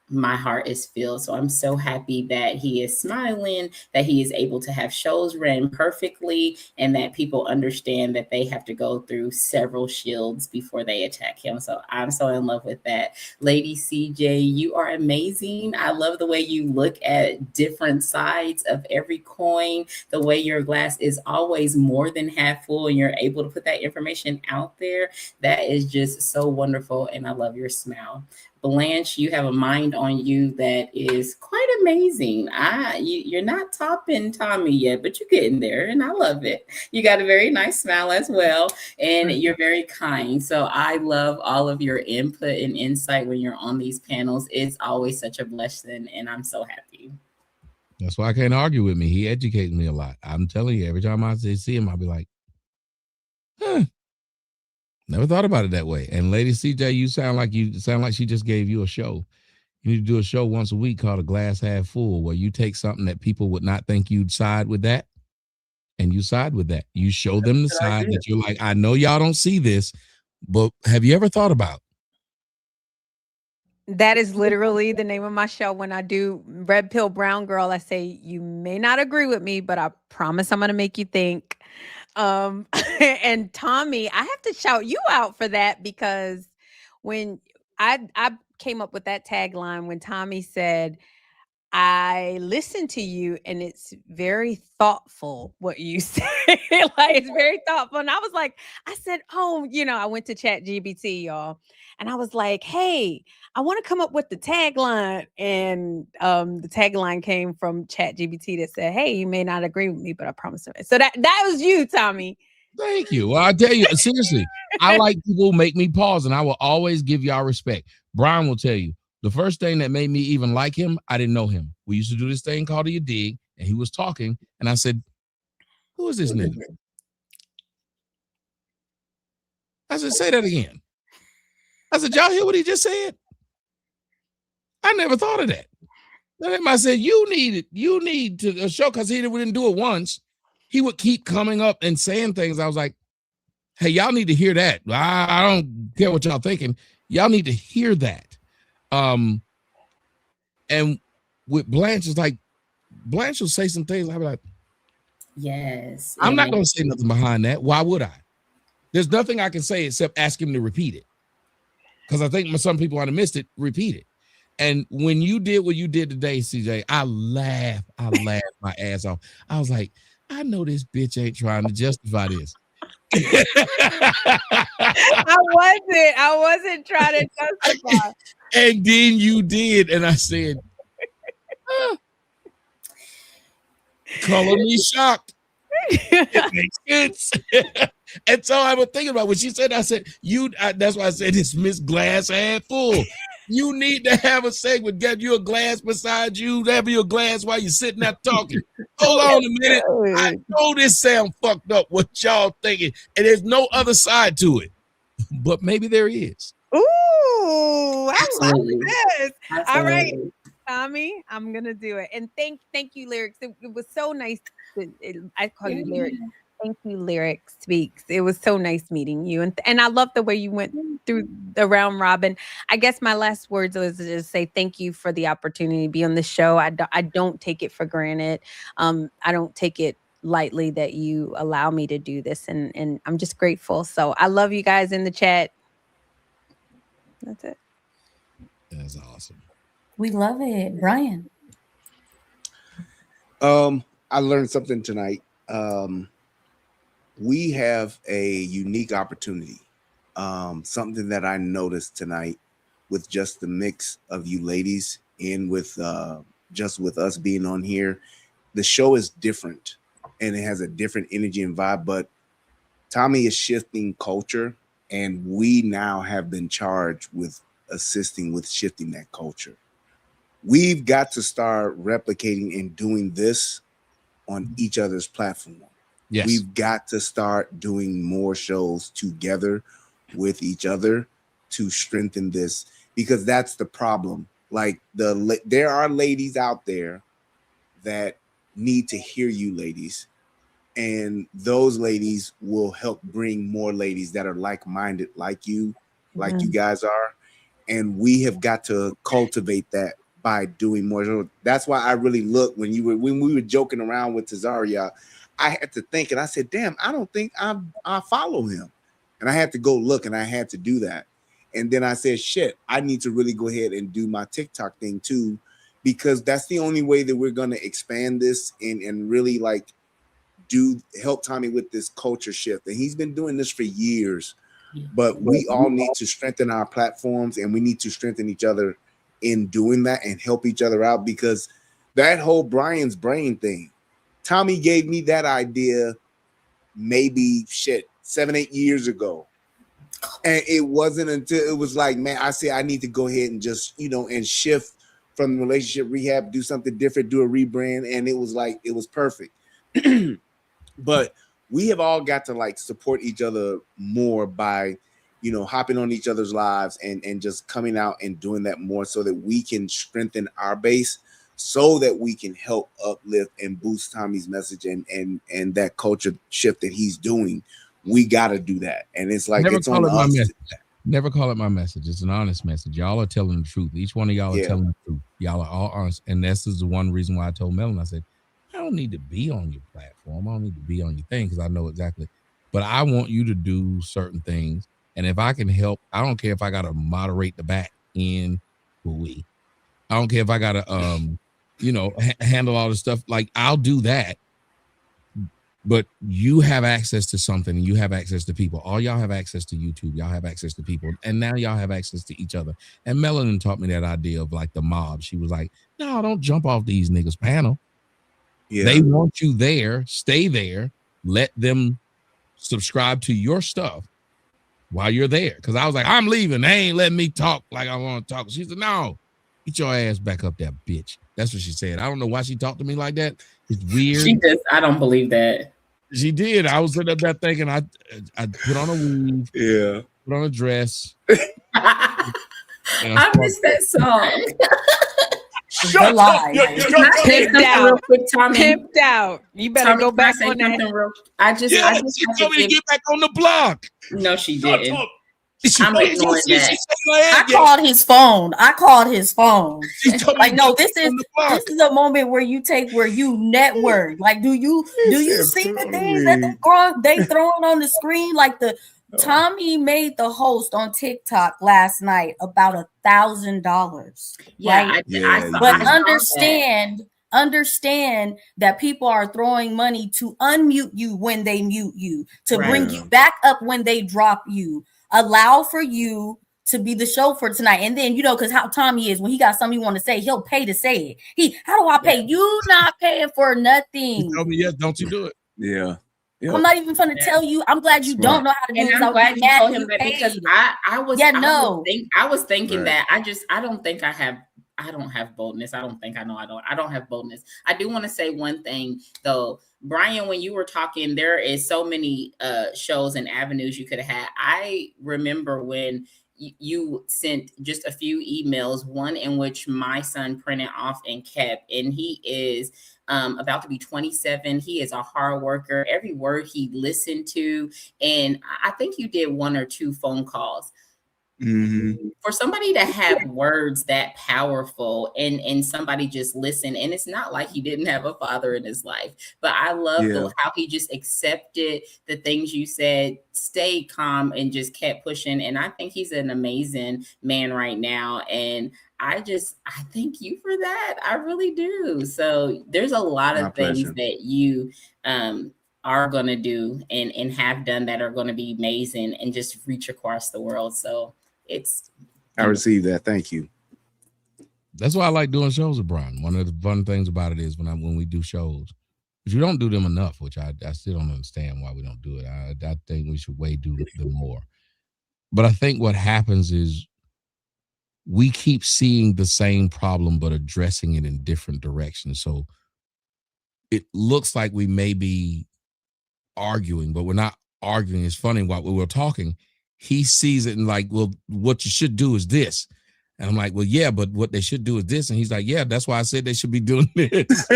Speaker 7: my heart is filled. So I'm so happy that he is smiling, that he is able to have shows run perfectly, and that people understand that they have to go through several shields before they attack him. So I'm so in love with that. Lady CJ, you are amazing. I love the way you look at different sides of every coin, the way your glass is always more than half full and you're able to put that information out there. That is just so wonderful. And I love your smile. Blanche, you have a mind on you that is quite amazing. You're not topping Tommy yet, but you're getting there, and I love it. You got a very nice smile as well, and you're very kind. So I love all of your input and insight when you're on these panels. It's always such a blessing, and I'm so happy.
Speaker 4: That's why I can't argue with me. He educates me a lot. I'm telling you, every time I see him, I'll be like, never thought about it that way. And Lady CJ, you sound like she just gave you a show. You need to do a show once a week called A Glass Half Full, where you take something that people would not think you'd side with that, and you side with that. You show them the side that you're like, I know y'all don't see this, But have you ever thought about?
Speaker 10: That is literally the name of my show. When I do Red Pill Brown Girl, I say, you may not agree with me, but I promise I'm going to make you think. And Tommy, I have to shout you out for that, because when I came up with that tagline when Tommy said, I listen to you and it's very thoughtful what you say. Like, it's very thoughtful. And I was like, I said, oh, I went to Chat GBT, y'all. And I was like, hey, I want to come up with the tagline. And the tagline came from Chat GBT that said, hey, you may not agree with me, but I promise. So that was you, Tommy.
Speaker 4: Thank you. Well, I tell you, seriously, I like people who make me pause, and I will always give y'all respect. Brian will tell you, the first thing that made me even like him, I didn't know him. We used to do this thing called a dig, and he was talking, and I said, who is this nigga? I said, say that again. I said, y'all hear what he just said? I never thought of that. Then I said, you need to show, because he didn't do it once. He would keep coming up and saying things. I was like, hey, y'all need to hear that. I don't care what y'all thinking. Y'all need to hear that. And with Blanche, it's like, Blanche will say some things. I'll be like,
Speaker 7: yes.
Speaker 4: I'm not going to say nothing behind that. Why would I? There's nothing I can say except ask him to repeat it. Because I think some people might have missed it. Repeat it. And when you did what you did today, CJ, I laughed my ass off. I was like, I know this bitch ain't trying to justify this.
Speaker 10: I wasn't trying to justify.
Speaker 4: And then you did, and I said, color me shocked. It makes sense. And so I was thinking about what she said. I said, that's why I said it's Miss Glass half full. You need to have a segment. Get you a glass beside you. Have you a glass while you're sitting there talking. Hold on a minute. I know this sound fucked up. What y'all thinking? And there's no other side to it. But maybe there is.
Speaker 10: Ooh, I love this.
Speaker 7: Absolutely.
Speaker 10: All right, Tommy, I'm gonna do it. And thank you, Lyrics. It was so nice. I call you Lyrics. Thank you, Lyrics Speaks. It was so nice meeting you, and I love the way you went through the round robin. I guess my last words was to just say thank you for the opportunity to be on the show. I don't take it for granted. I don't take it lightly that you allow me to do this, and I'm just grateful. So I love you guys in the chat. That's it.
Speaker 4: That's awesome.
Speaker 1: We love it, Brian.
Speaker 9: I learned something tonight. We have a unique opportunity. Something that I noticed tonight with just the mix of you ladies and with just with us being on here. The show is different and it has a different energy and vibe, but Tommy is shifting culture, and we now have been charged with assisting with shifting that culture. We've got to start replicating and doing this on each other's platform.
Speaker 4: Yes.
Speaker 9: We've got to start doing more shows together with each other to strengthen this, because that's the problem. Like there are ladies out there that need to hear you ladies, and those ladies will help bring more ladies that are like-minded like you, like you guys are. And we have got to cultivate that by doing more. That's why I really look when we were joking around with Tazaria, I had to think, and I said, damn, I don't think I follow him. And I had to go look, and I had to do that. And then I said, shit, I need to really go ahead and do my TikTok thing too, because that's the only way that we're going to expand this and really like help Tommy with this culture shift. And he's been doing this for years, but we all need to strengthen our platforms, and we need to strengthen each other in doing that and help each other out, because that whole Brian's brain thing, Tommy gave me that idea maybe 7-8 years ago. And it wasn't until it was like, man, I said, I need to go ahead and just, and shift from relationship rehab, do something different, do a rebrand. And it was like, it was perfect. But we have all got to like support each other more by, hopping on each other's lives and just coming out and doing that more, so that we can strengthen our base, so that we can help uplift and boost Tommy's message and that culture shift that he's doing we got to do that. And it's like,
Speaker 4: Never
Speaker 9: it's
Speaker 4: call
Speaker 9: on
Speaker 4: it my
Speaker 9: us.
Speaker 4: message. Never call it my message. It's an honest message. Y'all are telling the truth. Each one of y'all are telling the truth. Y'all are all honest. And this is the one reason why I told Melon, I said, I don't need to be on your platform. I don't need to be on your thing because I know exactly. But I want you to do certain things. And if I can help, I don't care if I got to moderate the back end. I don't care if I got to, handle all the stuff. Like, I'll do that. But you have access to something, and you have access to people. All y'all have access to YouTube. Y'all have access to people. And now y'all have access to each other. And Melanin taught me that idea of like the mob. She was like, no, don't jump off these niggas' panel. Yeah. They want you there. Stay there. Let them subscribe to your stuff while you're there. Because I was like, I'm leaving. They ain't letting me talk like I want to talk. She said, no, get your ass back up there, bitch. That's what she said. I don't know why she talked to me like that. It's weird.
Speaker 7: I don't believe that.
Speaker 4: She did. I was sitting up there thinking I put on a weave.
Speaker 9: Yeah.
Speaker 4: Put on a dress.
Speaker 7: I missed that song.
Speaker 10: Shut up. Pimped out. Real quick, Tommy. Pimped out. You better
Speaker 7: Tommy,
Speaker 10: go back on that.
Speaker 4: She told me to get back on the block.
Speaker 7: No, she didn't.
Speaker 1: I'm ignoring that. I called his phone. Like, no, this is a moment where you network. Like, do you see the things that they throwing on the screen? Like Tommy made the host on TikTok last night about $1,000.
Speaker 7: Yeah,
Speaker 1: right?
Speaker 7: But
Speaker 1: understand that people are throwing money to unmute you when they mute you, to bring you back up when they drop you. Allow for you to be the show for tonight. And then, because how Tommy is, when he got something he want to say, he'll pay to say it. How do I pay? You not paying for nothing.
Speaker 4: He told me, yes, don't you do it.
Speaker 9: Yeah.
Speaker 1: I'm not even going to tell you. I'm glad you don't know how to do it.
Speaker 7: I'm glad you told him that because I was thinking that I don't think I don't have boldness. I don't have boldness. I do want to say one thing though, Brian, when you were talking, there is so many shows and avenues you could have had. I remember when you sent just a few emails, one in which my son printed off and kept, and he is about to be 27. He is a hard worker. Every word he listened to, and I think you did 1 or 2 phone calls. Mm-hmm. For somebody to have words that powerful and somebody just listen, and it's not like he didn't have a father in his life, but I love how he just accepted the things you said, stayed calm, and just kept pushing. And I think he's an amazing man right now. And I thank you for that. I really do. So there's a lot of things that you are going to do and have done that are going to be amazing and just reach across the world. So I
Speaker 9: received that. Thank you.
Speaker 4: That's why I like doing shows with Brian. One of the fun things about it is when we do shows, because we don't do them enough, which I still don't understand why we don't do it. I think we should do them more. But I think what happens is we keep seeing the same problem, but addressing it in different directions. So it looks like we may be arguing, but we're not arguing. It's funny, while we were talking, he sees it and like, well, what you should do is this. And I'm like, well, yeah, but what they should do is this. And he's like, yeah, that's why I said they should be doing this.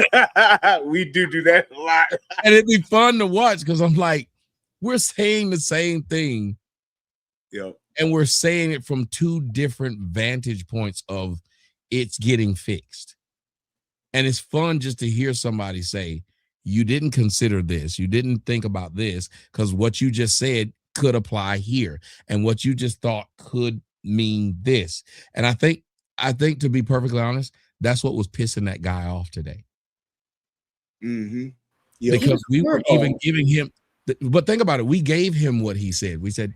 Speaker 9: We do that a lot.
Speaker 4: And it'd be fun to watch because I'm like, we're saying the same thing.
Speaker 9: Yep.
Speaker 4: And we're saying it from 2 different vantage points of it's getting fixed. And it's fun just to hear somebody say, you didn't consider this. You didn't think about this because what you just said could apply here. And what you just thought could mean this. And I think to be perfectly honest, that's what was pissing that guy off today.
Speaker 9: Mm-hmm.
Speaker 4: Yep. Because we were even giving him, but think about it. We gave him what he said. We said,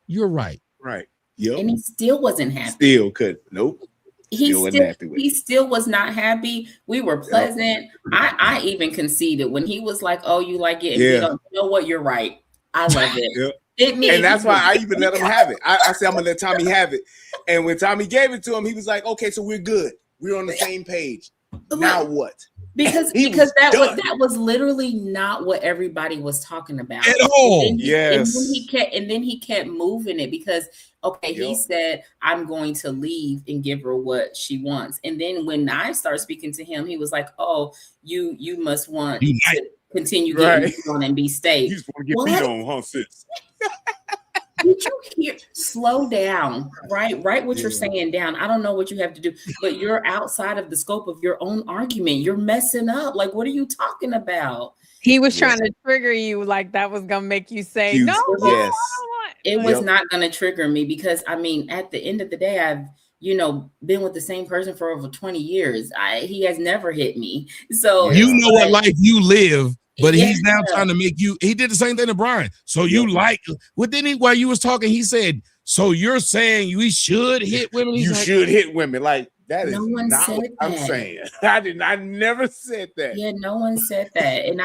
Speaker 4: you're right.
Speaker 9: Right. Yep.
Speaker 7: And he still wasn't happy.
Speaker 9: Still could. Nope.
Speaker 7: He still was not happy. We were pleasant. Yep. I even conceded when he was like, oh, you like it. And you know what? You're right. I love it. Yep.
Speaker 9: And that's why I even let him have it. I said, I'm going to let Tommy have it. And when Tommy gave it to him, he was like, okay, so we're good. We're on the same page. Now what?
Speaker 7: Because that was literally not what everybody was talking about
Speaker 4: at all.
Speaker 7: And then he kept moving it because he said, I'm going to leave and give her what she wants. And then when I started speaking to him, he was like, oh, you must want continue getting beat on and be state.
Speaker 9: You just want to get beat on, huh, sis?
Speaker 7: Did you hear? Slow down, right? Write what you're saying down. I don't know what you have to do, but you're outside of the scope of your own argument. You're messing up. Like, what are you talking about?
Speaker 10: He was trying to trigger you, like that was gonna make you say no.
Speaker 9: Yes,
Speaker 7: it was not gonna trigger me because I mean, at the end of the day, I've been with the same person for over 20 years. He has never hit me. So
Speaker 4: you know what life you live. But he's now trying to make you. He did the same thing to Brian. So you like? What didn't he? While you was talking, he said, "So you're saying we should hit women?
Speaker 9: You should hit women like that."
Speaker 7: No
Speaker 9: is
Speaker 7: one
Speaker 9: not
Speaker 7: said
Speaker 9: what I'm
Speaker 7: that.
Speaker 9: saying. I never said that.
Speaker 7: Yeah, no one said that, and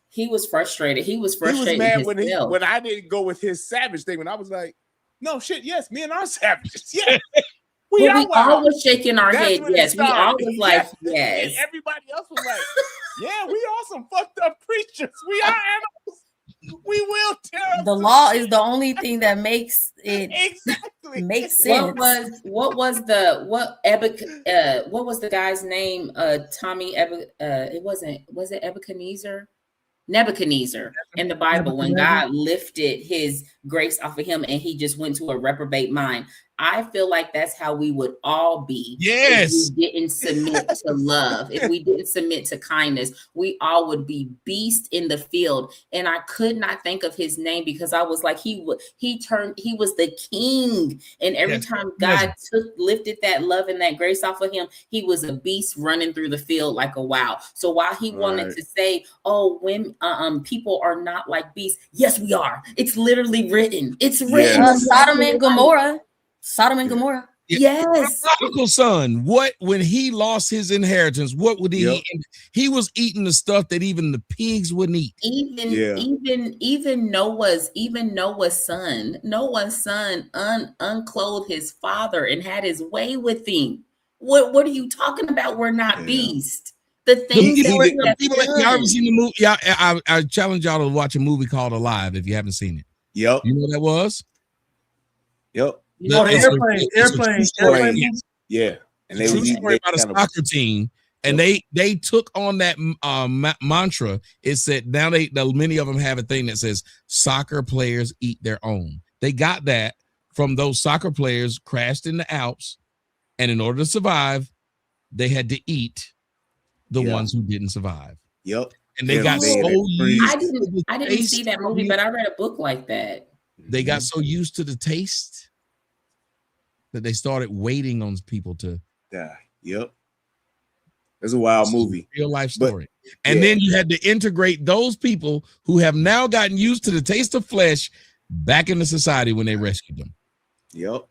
Speaker 7: he was frustrated. He was frustrated.
Speaker 9: He was mad when I didn't go with his savage thing. When I was like, "No shit, yes, me and our savages, yeah." We
Speaker 7: all was shaking our head. Yes, we all was like, yes.
Speaker 9: And everybody else was like, yeah, we are some fucked up creatures. We are animals. We will tear.
Speaker 1: The law is the only thing that makes it make sense.
Speaker 7: What was the guy's name? Tommy was it Nebuchadnezzar in the Bible when God lifted his grace off of him and he just went to a reprobate mind. I feel like that's how we would all be.
Speaker 4: Yes.
Speaker 7: If we didn't submit to love, if we didn't submit to kindness, we all would be beast in the field. And I could not think of his name because I was like, he was the king. And every time God lifted that love and that grace off of him, he was a beast running through the field like a wow. So while he wanted to say, oh, women, people are not like beasts. Yes, we are. It's literally written. It's written.
Speaker 1: Sodom and Gomorrah. Sodom and Gomorrah.
Speaker 7: Yes.
Speaker 4: Prodigal son. What when he lost his inheritance? What would he eat? He was eating the stuff that even the pigs wouldn't eat.
Speaker 7: Even Noah's son. Noah's son unclothed his father and had his way with him. What are you talking about? We're not beasts. The things
Speaker 4: y'all ever seen the movie? Yeah, I challenge y'all to watch a movie called Alive if you haven't seen it.
Speaker 9: Yep.
Speaker 4: You know what that was?
Speaker 9: Yep.
Speaker 8: The airplane.
Speaker 9: Yeah. And
Speaker 4: they true story about a soccer team. And they took on that mantra. It said now many of them have a thing that says soccer players eat their own. They got that from those soccer players crashed in the Alps, and in order to survive, they had to eat the ones who didn't survive.
Speaker 9: Yep.
Speaker 4: And they got so used.
Speaker 7: I didn't see that movie, but I read a book like that.
Speaker 4: They got so used to the taste that they started waiting on people to
Speaker 9: die. Yep. It's a wild movie.
Speaker 4: Real life story. And then you had to integrate those people who have now gotten used to the taste of flesh back into society when they rescued them.
Speaker 9: Yep.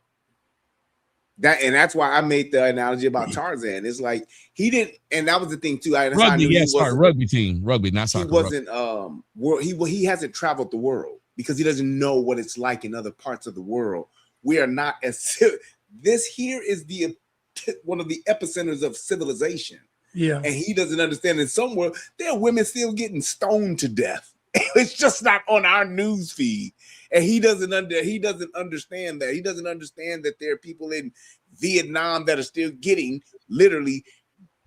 Speaker 9: That's why I made the analogy about Tarzan. It's like he didn't, and that was the thing too.
Speaker 4: Rugby team, not soccer.
Speaker 9: He wasn't he hasn't traveled the world because he doesn't know what it's like in other parts of the world. We are not as this here is one of the epicenters of civilization.
Speaker 8: Yeah.
Speaker 9: And he doesn't understand that somewhere there are women still getting stoned to death. It's just not on our news feed. And he doesn't understand that. He doesn't understand that there are people in Vietnam that are still getting literally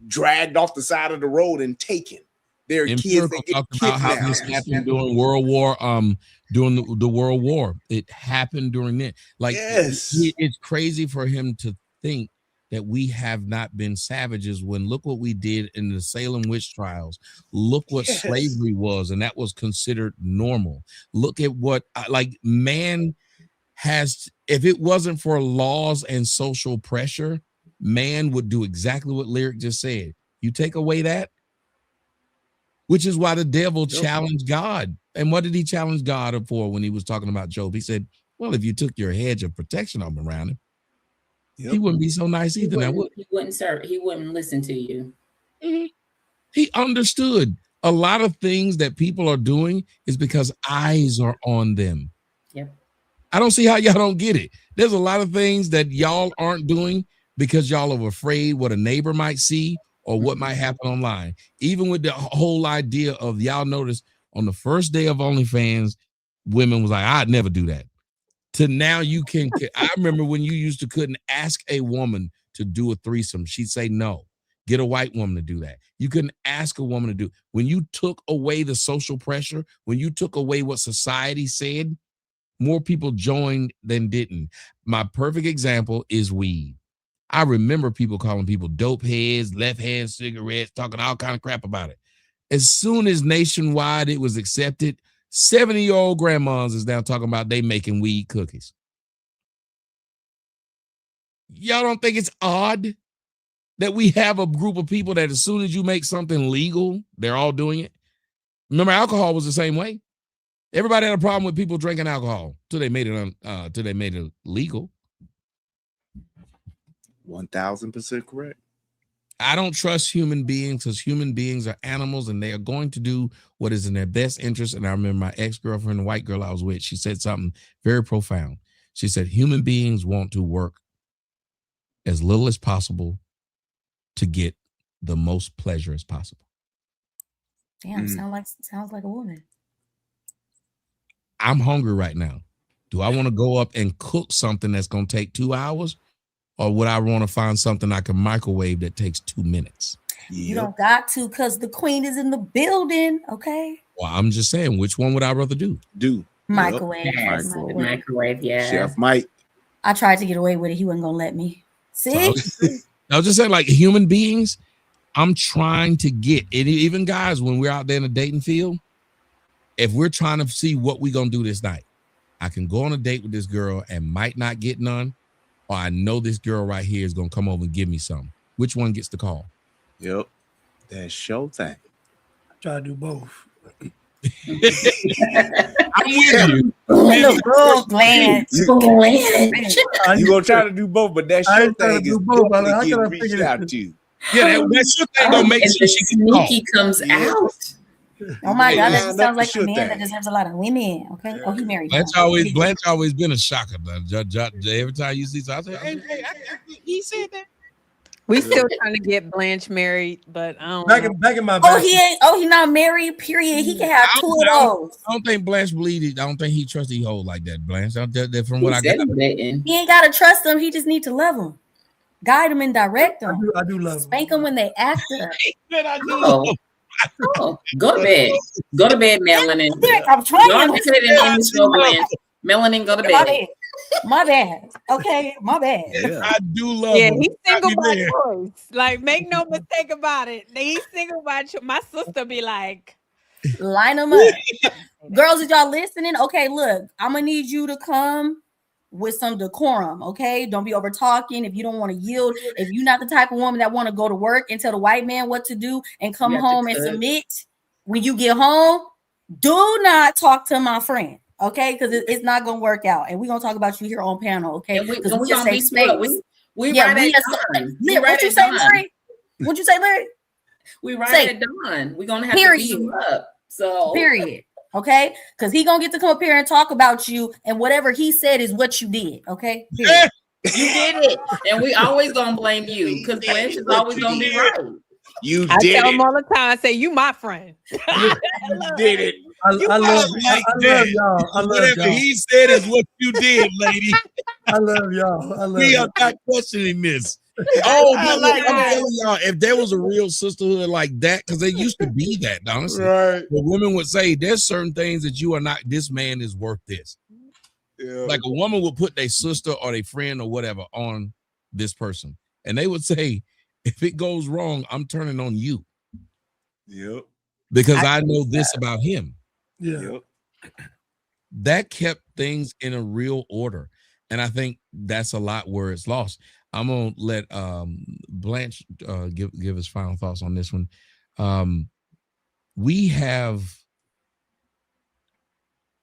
Speaker 9: dragged off the side of the road and taken. There are kids that get kidnapped.
Speaker 4: How this happened during World War, during the World War. It happened during it. Like it's crazy for him to think that we have not been savages when look what we did in the Salem witch trials. Look what slavery was, and that was considered normal. Look at what man has. If it wasn't for laws and social pressure, man would do exactly what Lyric just said. You take away that, which is why the devil challenged God. And what did he challenge God for when he was talking about Job? He said, well, if you took your hedge of protection arm around him, he wouldn't be so nice either.
Speaker 7: He wouldn't serve. He wouldn't listen to you.
Speaker 4: Mm-hmm. He understood a lot of things that people are doing is because eyes are on them.
Speaker 7: Yep.
Speaker 4: I don't see how y'all don't get it. There's a lot of things that y'all aren't doing because y'all are afraid what a neighbor might see or what might happen online. Even with the whole idea of y'all notice on the first day of OnlyFans, women was like, I'd never do that. To now you can. I remember when you couldn't ask a woman to do a threesome. She'd say no. get a white woman to do that. You couldn't ask a woman to do. When you took away the social pressure, when you took away what society said, more people joined than didn't. My perfect example is weed. I remember people calling people dope heads, left hand cigarettes, talking all kind of crap about it. As soon as nationwide it was accepted, 70-year-old grandmas is now talking about they making weed cookies. Y'all don't think it's odd that we have a group of people that as soon as you make something legal, they're all doing it? Remember, alcohol was the same way. Everybody had a problem with people drinking alcohol till they made it legal.
Speaker 9: 1000% correct.
Speaker 4: I don't trust human beings because human beings are animals and they are going to do what is in their best interest. And I remember my ex-girlfriend, the white girl I was with, she said something very profound. She said, human beings want to work as little as possible to get the most pleasure as possible.
Speaker 1: Damn, sounds like a woman.
Speaker 4: I'm hungry right now. Do I want to go up and cook something that's going to take 2 hours? Or would I want to find something I can microwave that takes 2 minutes?
Speaker 1: You don't got to, because the queen is in the building, okay?
Speaker 4: Well, I'm just saying, which one would I rather do?
Speaker 1: Microwave.
Speaker 7: Yes, microwave, yeah.
Speaker 9: Chef Mike.
Speaker 1: I tried to get away with it. He wasn't going to let me. See?
Speaker 4: So I was just saying, like human beings, I'm trying to get it. Even guys, when we're out there in the dating field, if we're trying to see what we're going to do this night, I can go on a date with this girl and might not get none. Or I know this girl right here is going to come over and give me something. Which one gets the call?
Speaker 9: Yep. That's showtime.
Speaker 8: I try to do both.
Speaker 4: I'm with you.
Speaker 1: Blanche.
Speaker 9: You gonna try to do both, but that shit thing is definitely getting reached out to you.
Speaker 4: Yeah, that shit thing gonna make sure she
Speaker 7: sneaky comes out.
Speaker 1: Oh my God, that sounds like a man that deserves a lot of women. Okay. Oh, he married.
Speaker 4: Blanche always been a shocker. Every time you see something, I say, hey, he said that.
Speaker 10: We still trying to get Blanche married, but I don't know.
Speaker 8: Back in my
Speaker 1: he not married, period. He can have two of those.
Speaker 4: I don't think Blanche believed it. I don't think he trusts he hold like that, Blanche. From what I got.
Speaker 1: He ain't gotta trust them, he just need to love them. Guide them and direct them.
Speaker 8: I do love
Speaker 1: Spank them when they act up.
Speaker 7: Go to bed. Go to bed, Melanin.
Speaker 1: I'm trying
Speaker 7: to put it in the show, Blanche. Melanin, go to bed.
Speaker 1: My bad. Okay, my bad.
Speaker 4: Yeah. I do love him.
Speaker 10: He's single by choice. Like, make no mistake about it. He's single by choice. My sister be like,
Speaker 1: line them up. Girls, if y'all listening, okay, look, I'm gonna need you to come with some decorum, okay? Don't be over talking. If you don't want to yield, if you're not the type of woman that want to go to work and tell the white man what to do and come home and submit, when you get home, do not talk to my friend. Okay, because it's not gonna work out, and we're gonna talk about you here on panel. Okay, because we just say space.
Speaker 7: We write it.
Speaker 1: What you say, Larry? What you say, Larry?
Speaker 7: We write it done. We're gonna have to beat you up. So
Speaker 1: period. Okay, because he gonna get to come up here and talk about you, and whatever he said is what you did. Okay,
Speaker 7: you did it, and we always gonna blame you because Blanche is always gonna be right.
Speaker 10: I tell him all the time. I say, "You my friend."
Speaker 9: You did it.
Speaker 8: I love y'all. I love
Speaker 4: Whatever
Speaker 8: y'all.
Speaker 4: he said is what you did, lady.
Speaker 8: I love y'all.
Speaker 4: We are not questioning this. Oh, I'm telling y'all, if there was a real sisterhood like that, because they used to be that, honestly.
Speaker 9: Right.
Speaker 4: But women would say, there's certain things that you are not, this man is worth this. Yeah. Like a woman would put their sister or their friend or whatever on this person. And they would say, if it goes wrong, I'm turning on you.
Speaker 9: Yep.
Speaker 4: Because I know this about him.
Speaker 8: Yeah.
Speaker 9: Yep.
Speaker 4: That kept things in a real order. And I think that's a lot where it's lost. I'm gonna let Blanche give his final thoughts on this one. We have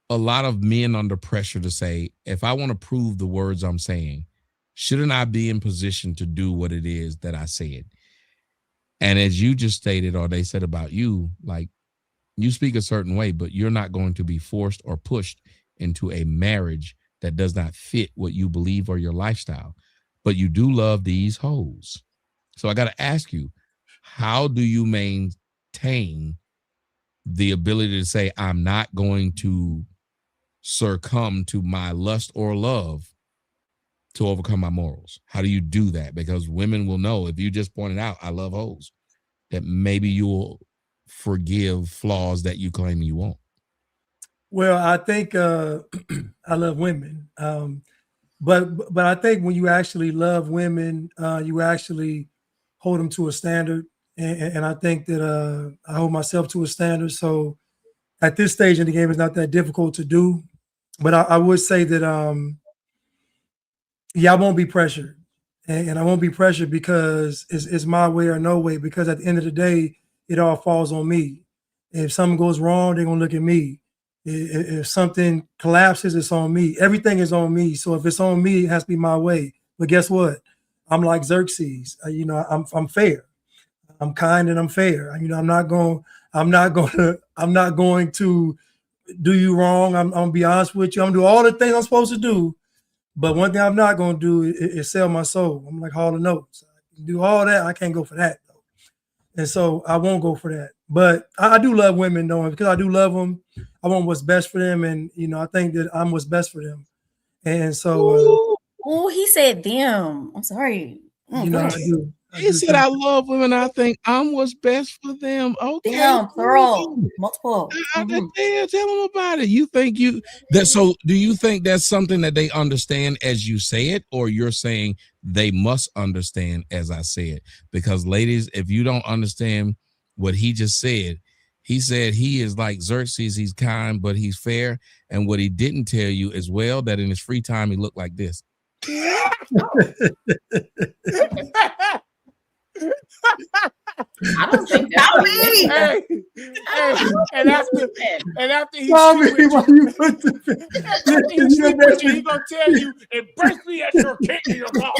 Speaker 4: a lot of men under pressure to say, if I want to prove the words I'm saying, shouldn't I be in position to do what it is that I said? And as you just stated, or they said about you, like, you speak a certain way, but you're not going to be forced or pushed into a marriage that does not fit what you believe or your lifestyle. But you do love these hoes. So I got to ask you, how do you maintain the ability to say, I'm not going to succumb to my lust or love to overcome my morals? How do you do that? Because women will know, if you just pointed out, I love hoes, that maybe you will forgive flaws that you claim you won't.
Speaker 8: Well, I think I love women. But I think when you actually love women, you actually hold them to a standard. And I think that I hold myself to a standard. So at this stage in the game, it's not that difficult to do. But I would say that, I won't be pressured. And I won't be pressured because it's my way or no way. Because at the end of the day, it all falls on me. If something goes wrong, they're going to look at me. If something collapses, it's on me. Everything is on me. So if it's on me, it has to be my way. But guess what? I'm like Xerxes. I'm fair. I'm kind and I'm fair. I'm not going to do you wrong. I'm gonna be honest with you. I'm gonna do all the things I'm supposed to do. But one thing I'm not gonna do is sell my soul. I'm like Hall & Oates. I can do all that. I can't go for that though. And so I won't go for that. But I do love women though, because I do love them. I want what's best for them, and I think that I'm what's best for them. And so,
Speaker 1: he said them. I'm sorry.
Speaker 8: I do.
Speaker 4: He said, I love women. I think I'm what's best for them. Okay.
Speaker 1: Damn, plural, multiple.
Speaker 4: Tell them about it. You think so do you think that's something that they understand as you say it, or you're saying they must understand as I say it? Because ladies, if you don't understand what he just said, he said he is like Xerxes. He's kind, but he's fair. And what he didn't tell you as well, that in his free time, he looked like this.
Speaker 7: I don't think that's
Speaker 5: and after he he's gonna tell you it burstly at your kick in your car.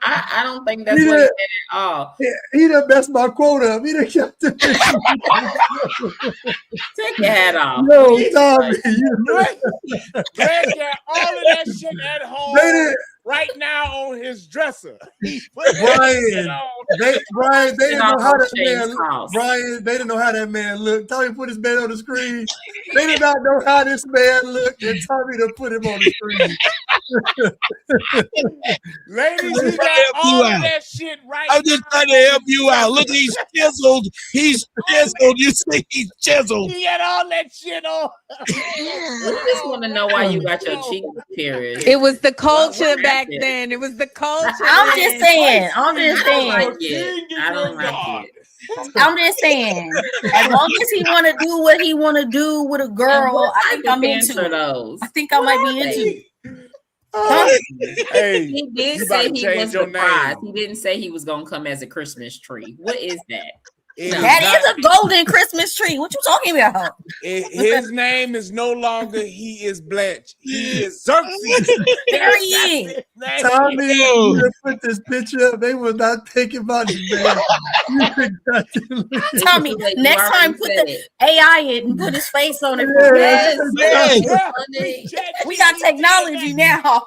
Speaker 7: I don't think that's what he said at all.
Speaker 8: He done messed my quote up. He done kept it.
Speaker 7: Take your hat off.
Speaker 8: No, Tommy.
Speaker 5: Greg got all of that shit at home right now on his dresser.
Speaker 8: Brian, they didn't know how that man looked. Brian, they didn't know how that man looked. Tommy put his man on the screen. They did not know how this man looked, and Tommy done put him on the screen.
Speaker 5: Ladies, he got all of that shit right now.
Speaker 4: I'm just trying to help you out. Look, he's chiseled. He's chiseled. You see, he's chiseled.
Speaker 5: He had all that shit on.
Speaker 7: I just want to know why you got your cheeks pierced.
Speaker 10: It was the culture back then. It was the culture.
Speaker 1: I'm just saying.
Speaker 7: I don't like it.
Speaker 1: I'm just saying. As long as he want to do what he want to do with a girl, I think I'm into those. I think I might be into.
Speaker 7: Hey, he did say he was surprised. He didn't say he was gonna come as a Christmas tree. What is that?
Speaker 1: That is a golden Christmas tree. What you talking about?
Speaker 5: His name is no longer He is Blanche. He is Xerxes.
Speaker 1: There he is.
Speaker 8: Tommy, you put this picture up. They will not think about you, man.
Speaker 1: Tommy, next time put the AI in and put his face on it. We got technology now.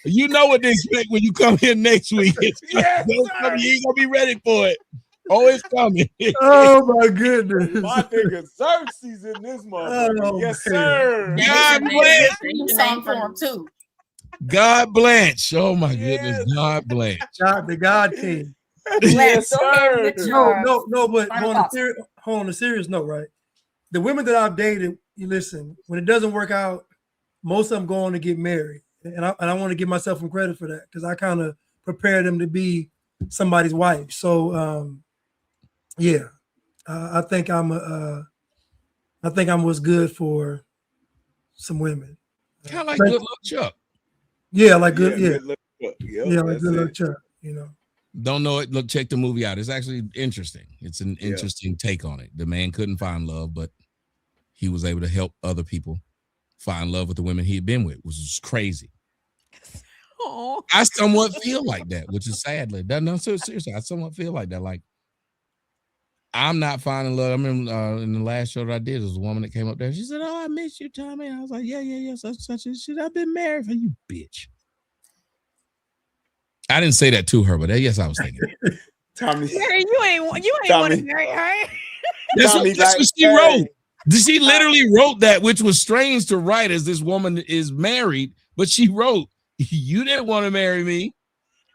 Speaker 4: You know what to expect when you come here next week. Yes, you ain't gonna be ready for it. Oh, it's coming.
Speaker 8: Oh my goodness.
Speaker 5: My nigga Xerxes in this motherfucker.
Speaker 8: Oh,
Speaker 5: yes, sir.
Speaker 4: God bless. God Blanche. Oh my goodness. God Blanche.
Speaker 8: The God King.
Speaker 5: Yes, sir.
Speaker 8: No, but on a serious note, right? The women that I've dated, you listen, when it doesn't work out, most of them go on to get married. And I want to give myself some credit for that because I kind of prepared them to be somebody's wife. So I think I'm what's good for some women.
Speaker 4: Kind of like Good Luck Chuck.
Speaker 8: Yeah, like good. Yeah,
Speaker 5: Good
Speaker 8: like Good Luck Chuck.
Speaker 4: Don't know it. Look, check the movie out. It's actually interesting. It's an interesting take on it. The man couldn't find love, but he was able to help other people find love with the women he had been with, which is crazy.
Speaker 10: Aww.
Speaker 4: I somewhat feel like that, which is sadly. No, seriously, I somewhat feel like that. Like, I'm not finding love. I remember in the last show that I did, there was a woman that came up there. She said, "Oh, I miss you, Tommy." And I was like, yeah, such and shit. I've been married for you, bitch. I didn't say that to her, but yes, I was thinking.
Speaker 5: Tommy,
Speaker 10: you ain't want to marry her.
Speaker 4: That's what she wrote. She literally wrote that, which was strange to write as this woman is married, but she wrote, You didn't want to marry me.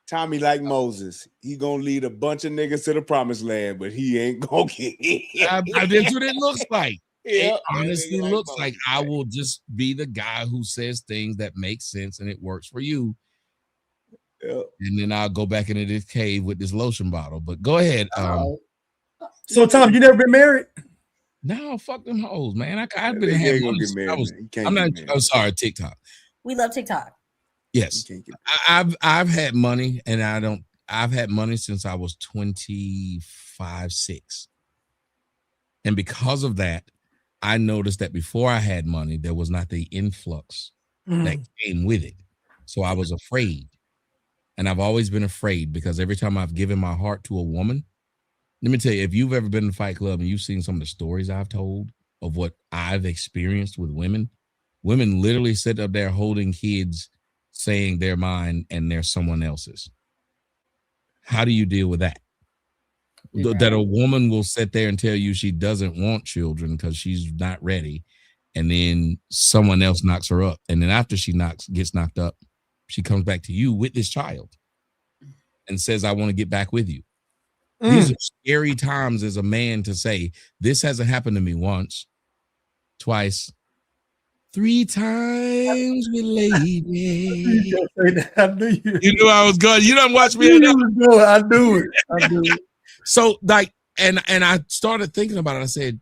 Speaker 9: Tommy, like Moses, he gonna lead a bunch of niggas to the promised land, but he ain't gonna get in.
Speaker 4: That's what it looks like.
Speaker 9: Yeah,
Speaker 4: it honestly looks like I will just be the guy who says things that make sense and it works for you.
Speaker 9: Yeah.
Speaker 4: And then I'll go back into this cave with this lotion bottle. But go ahead.
Speaker 8: So Tom, you never been married?
Speaker 4: No, fuck them hoes, man. I've been having money. I'm sorry, TikTok.
Speaker 1: We love TikTok.
Speaker 4: Yes, I've had money, and I've had money since I was 25, 6, and because of that, I noticed that before I had money, there was not the influx that came with it. So I was afraid, and I've always been afraid because every time I've given my heart to a woman, let me tell you, if you've ever been in Fight Club and you've seen some of the stories I've told of what I've experienced with women literally sit up there holding kids, saying they're mine and they're someone else's. How do you deal with that? Right. That a woman will sit there and tell you she doesn't want children because she's not ready, and then someone else knocks her up, and then after she gets knocked up, she comes back to you with this child and says, I want to get back with you. These are scary times as a man to say, this hasn't happened to me once, twice, 3 times with lady. You knew I was good. You don't watch me.
Speaker 8: I do it.
Speaker 4: So like, and I started thinking about it. I said,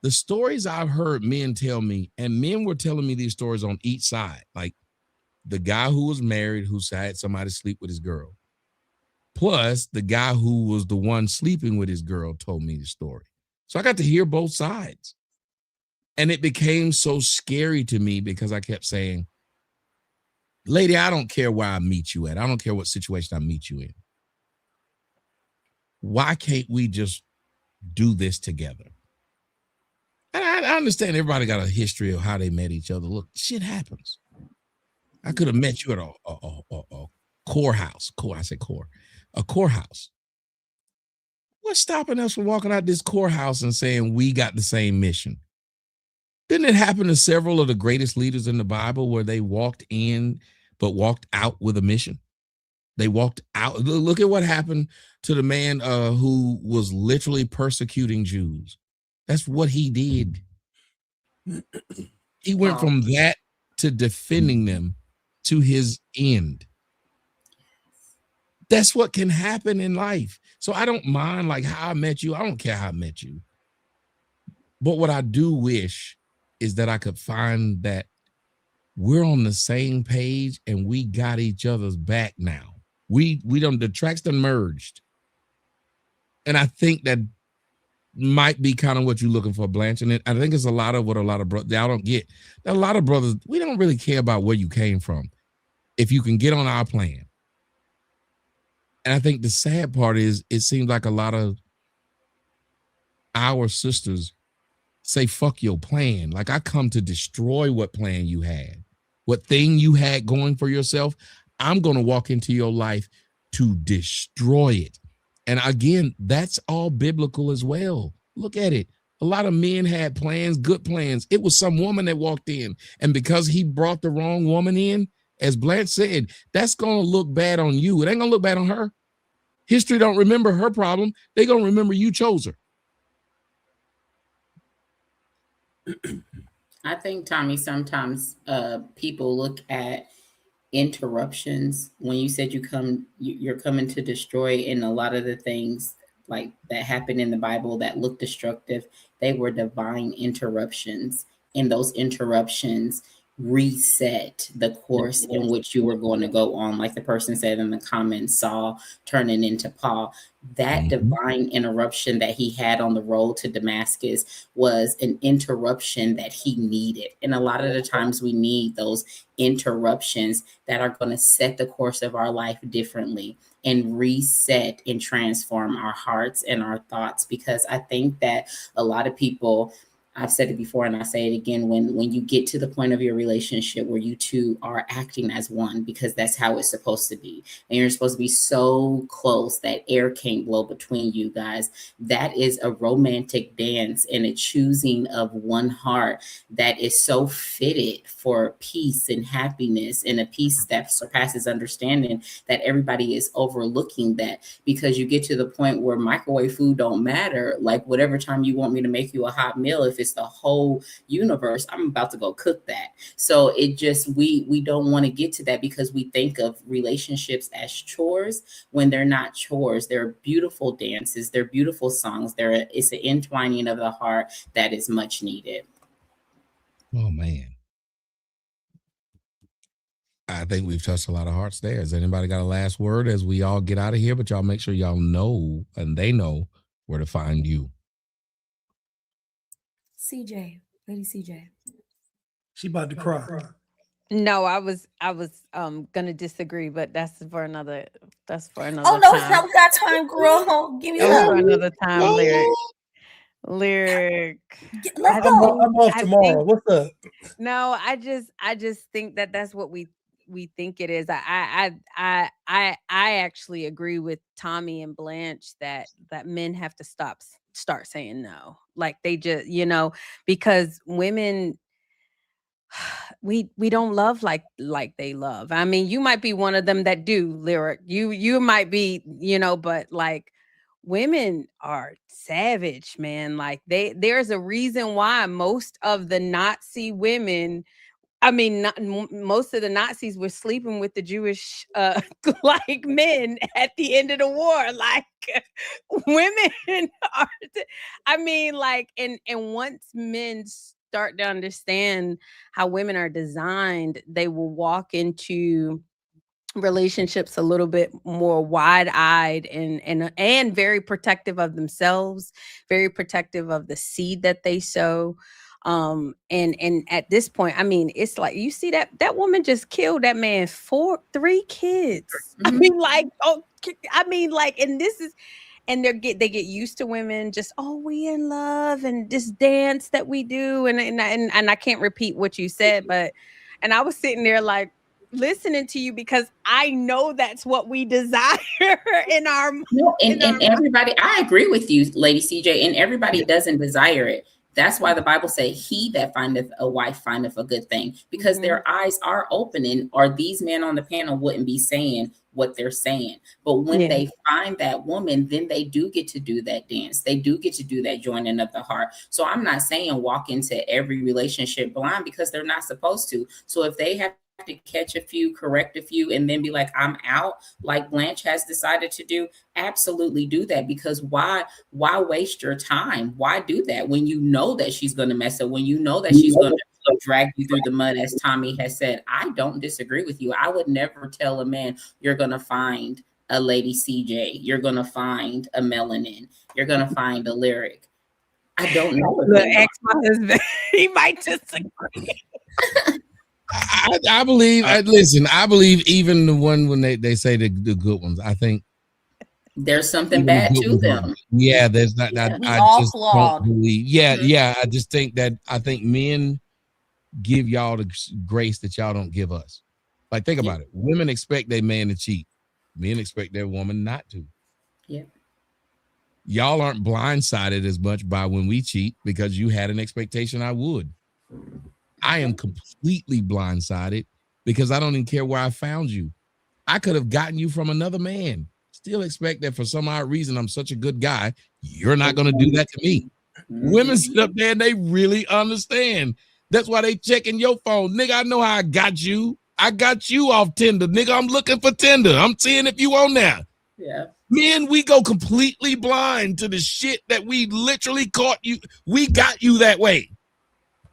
Speaker 4: the stories I've heard men tell me, and men were telling me these stories on each side. Like the guy who was married, who had somebody sleep with his girl, plus the guy who was the one sleeping with his girl told me the story. So I got to hear both sides. And it became so scary to me because I kept saying, lady, I don't care where I meet you at. I don't care what situation I meet you in. Why can't we just do this together? And I understand everybody got a history of how they met each other. Look, shit happens. I could have met you at a courthouse. A courthouse. What's stopping us from walking out this courthouse and saying we got the same mission? Didn't it happen to several of the greatest leaders in the Bible where they walked in but walked out with a mission? They walked out. Look at what happened to the man who was literally persecuting Jews. That's what he did. He went from that to defending them to his end. That's what can happen in life. So I don't mind like how I met you. I don't care how I met you. But what I do wish is that I could find that we're on the same page and we got each other's back now. We don't, the tracks done merged. And I think that might be kind of what you're looking for, Blanche. And I think it's a lot of what a lot of brothers, I don't get. A lot of brothers, we don't really care about where you came from. If you can get on our plan. And I think the sad part is it seems like a lot of our sisters say, fuck your plan. Like I come to destroy what plan you had, what thing you had going for yourself. I'm going to walk into your life to destroy it. And again, that's all biblical as well. Look at it. A lot of men had plans, good plans. It was some woman that walked in. And because he brought the wrong woman in, as Blanche said, that's going to look bad on you. It ain't going to look bad on her. History don't remember her problem. They're going to remember you chose her.
Speaker 7: I think, Tommy, sometimes people look at interruptions when you said you're coming to destroy, and a lot of the things like that happened in the Bible that look destructive, they were divine interruptions, and those interruptions reset the course in which you were going to go on. Like the person said in the comments, Saul turning into Paul. That divine interruption that he had on the road to Damascus was an interruption that he needed. And a lot of the times we need those interruptions that are going to set the course of our life differently and reset and transform our hearts and our thoughts. Because I think that a lot of people I've said it before and I say it again, when you get to the point of your relationship where you two are acting as one, because that's how it's supposed to be, and you're supposed to be so close that air can't blow between you guys, that is a romantic dance and a choosing of one heart that is so fitted for peace and happiness, and a peace that surpasses understanding, that everybody is overlooking that, because you get to the point where microwave food don't matter. Like, whatever time you want me to make you a hot meal, if it's the whole universe, I'm about to go cook that. So it just, we don't want to get to that, because we think of relationships as chores when they're not chores. They're beautiful dances, they're beautiful songs, it's an entwining of the heart that is much needed.
Speaker 4: Oh man, I think we've touched a lot of hearts there. Has anybody got a last word as we all get out of here? But y'all make sure y'all know, and they know, where to find you.
Speaker 1: CJ, Lady CJ.
Speaker 8: She about to cry.
Speaker 10: No, I was gonna disagree, but that's for another
Speaker 1: Oh
Speaker 10: time.
Speaker 1: no, it's not, we got time, girl. Give me
Speaker 10: That's for
Speaker 1: that.
Speaker 10: another time, lyric.
Speaker 1: Let's
Speaker 8: I'm
Speaker 1: go.
Speaker 8: off tomorrow. What's up?
Speaker 10: No, I just think that's what we think it is. I actually agree with Tommy and Blanche that men have to start saying no. Like, they just, because women, we don't love like they love. I mean, you might be one of them that do, lyric. You might be, but like, women are savage, man. Like, there's a reason why most of the Nazi women, I mean, most of the Nazis were sleeping with the Jewish like men at the end of the war. Like, women are, I mean, like, and once men start to understand how women are designed, they will walk into relationships a little bit more wide-eyed and very protective of themselves, very protective of the seed that they sow. And at this point, I mean, it's like, you see that woman just killed that man 3 kids. I mean, like, and this is, and they get used to women just, we in love, and this dance that we do, and I can't repeat what you said, but, and I was sitting there like listening to you, because I know that's what we desire in our.
Speaker 7: No, and everybody, I agree with you, Lady CJ, and everybody doesn't desire it. That's why the Bible says, he that findeth a wife findeth a good thing, because their eyes are opening, or these men on the panel wouldn't be saying what they're saying. But when they find that woman, then they do get to do that dance. They do get to do that joining of the heart. So I'm not saying walk into every relationship blind, because they're not supposed to. So if they have to catch a few, correct a few, and then be like, I'm out, like Blanche has decided to do, absolutely do that. Because why waste your time? Why do that when you know that she's going to mess up, when you know that she's going to drag you through the mud, as Tommy has said? I don't disagree with you. I would never tell a man, you're going to find a Lady CJ, you're going to find a Melanin, you're going to find a Lyric. I don't know.
Speaker 10: My husband, he might disagree.
Speaker 4: I believe. Listen, I believe even the one when they say the good ones, I think
Speaker 7: there's something bad to them.
Speaker 4: Yeah, there's not. I just don't believe. Yeah. I just think that men give y'all the grace that y'all don't give us. Like, think about it. Women expect their man to cheat. Men expect their woman not to.
Speaker 7: Yeah.
Speaker 4: Y'all aren't blindsided as much by when we cheat, because you had an expectation I would. I am completely blindsided because I don't even care where I found you. I could have gotten you from another man. Still expect that for some odd reason, I'm such a good guy, you're not going to do that to me. Women sit up there and they really understand. That's why they checking your phone. Nigga, I know how I got you. I got you off Tinder. Nigga, I'm looking for Tinder. I'm seeing if you on there.
Speaker 7: Yeah.
Speaker 4: Men, we go completely blind to the shit that we literally caught you. We got you that way.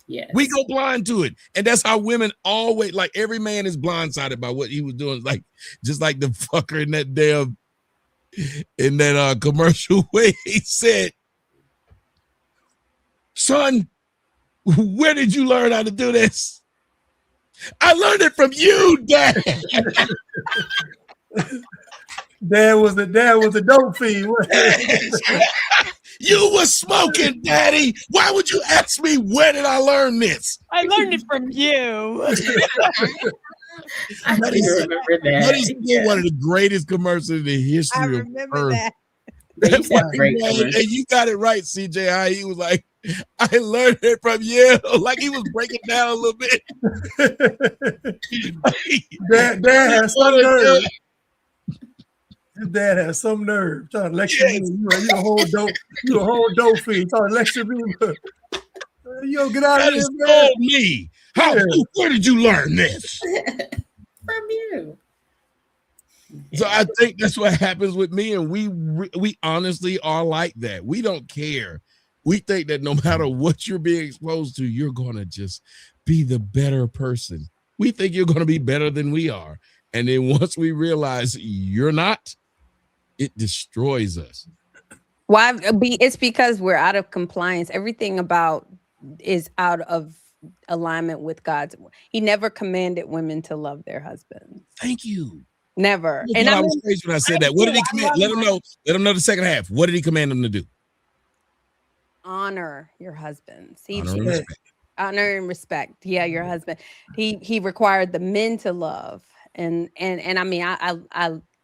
Speaker 7: Yes.
Speaker 4: We go blind to it. And that's how women always, like, every man is blindsided by what he was doing. Like, just like the fucker in that damn, commercial where he said, son, where did you learn how to do this? I learned it from you, Dad.
Speaker 8: Dad was a dope fiend.
Speaker 4: You were smoking, Daddy. Why would you ask me where did I learn this?
Speaker 10: I learned it from you.
Speaker 7: I
Speaker 4: That
Speaker 7: do
Speaker 4: is,
Speaker 7: remember that.
Speaker 4: that is still one of the greatest commercials in the
Speaker 10: I
Speaker 4: history of
Speaker 10: remember
Speaker 4: Earth.
Speaker 10: that.
Speaker 7: They used to have great
Speaker 4: And
Speaker 7: commercials.
Speaker 4: you got it right, CJ. How he was like, I learned it from you. Like he was breaking down a little bit.
Speaker 8: Dad has some nerve. His dad has some nerve trying to lecture you. You a whole dope. You a whole dope fiend trying to lecture me. Yo, get out of here, man.
Speaker 4: Told me. Where did you learn this?
Speaker 7: From you.
Speaker 4: So I think that's what happens with me, and we honestly are like that. We don't care. We think that no matter what you're being exposed to, you're gonna just be the better person. We think you're gonna be better than we are, and then once we realize you're not, it destroys us.
Speaker 10: Why? It's because we're out of compliance. Everything about is out of alignment with God's. He never commanded women to love their husbands.
Speaker 4: Thank you.
Speaker 10: Never.
Speaker 4: And I was crazy when I said that. What did he command? Let them know. Let them know the second half. What did he command them to do?
Speaker 10: Honor your husbands.
Speaker 4: Honor and respect.
Speaker 10: Honor and respect. Yeah, your husband. He required the men to love, and I mean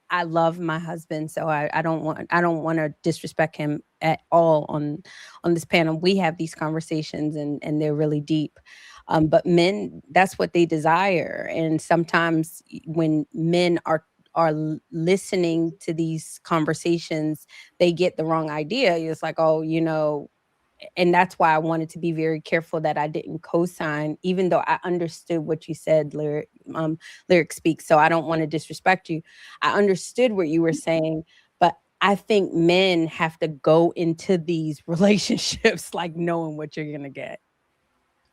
Speaker 10: I love my husband, so I don't want to disrespect him at all on this panel. We have these conversations and they're really deep. But men, that's what they desire. And sometimes when men are listening to these conversations, they get the wrong idea. It's like, oh, and that's why I wanted to be very careful that I didn't co-sign, even though I understood what you said, Lyric Speaks. So I don't want to disrespect you. I understood what you were saying, but I think men have to go into these relationships like knowing what you're gonna get.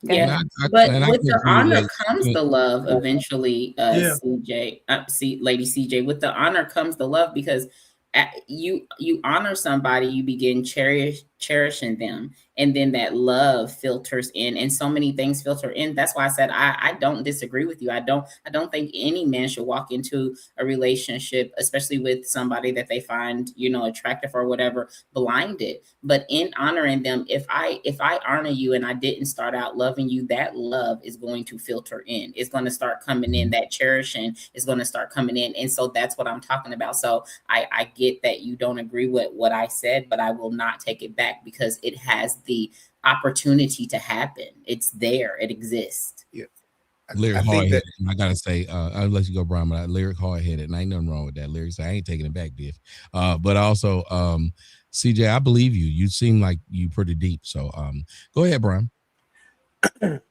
Speaker 7: Yeah, but with the honor comes the love eventually, CJ. Lady CJ, with the honor comes the love, because you honor somebody, you begin cherishing them, and then that love filters in, and so many things filter in. That's why I said I don't disagree with you. I don't think any man should walk into a relationship, especially with somebody that they find attractive or whatever, blinded. But in honoring them, if I honor you and I didn't start out loving you, that love is going to filter in. It's going to start coming in. That cherishing is going to start coming in, and so that's what I'm talking about. So I get that you don't agree with what I said, but I will not take it back, because it has the opportunity to happen. It's there. It exists.
Speaker 9: Yeah.
Speaker 4: Lyric hard-headed. I gotta say, I'll let you go, Brian, but Lyric hard-headed, and ain't nothing wrong with that. Lyric say I ain't taking it back, Biff. But also, CJ, I believe you. You seem like you pretty deep. So go ahead, Brian.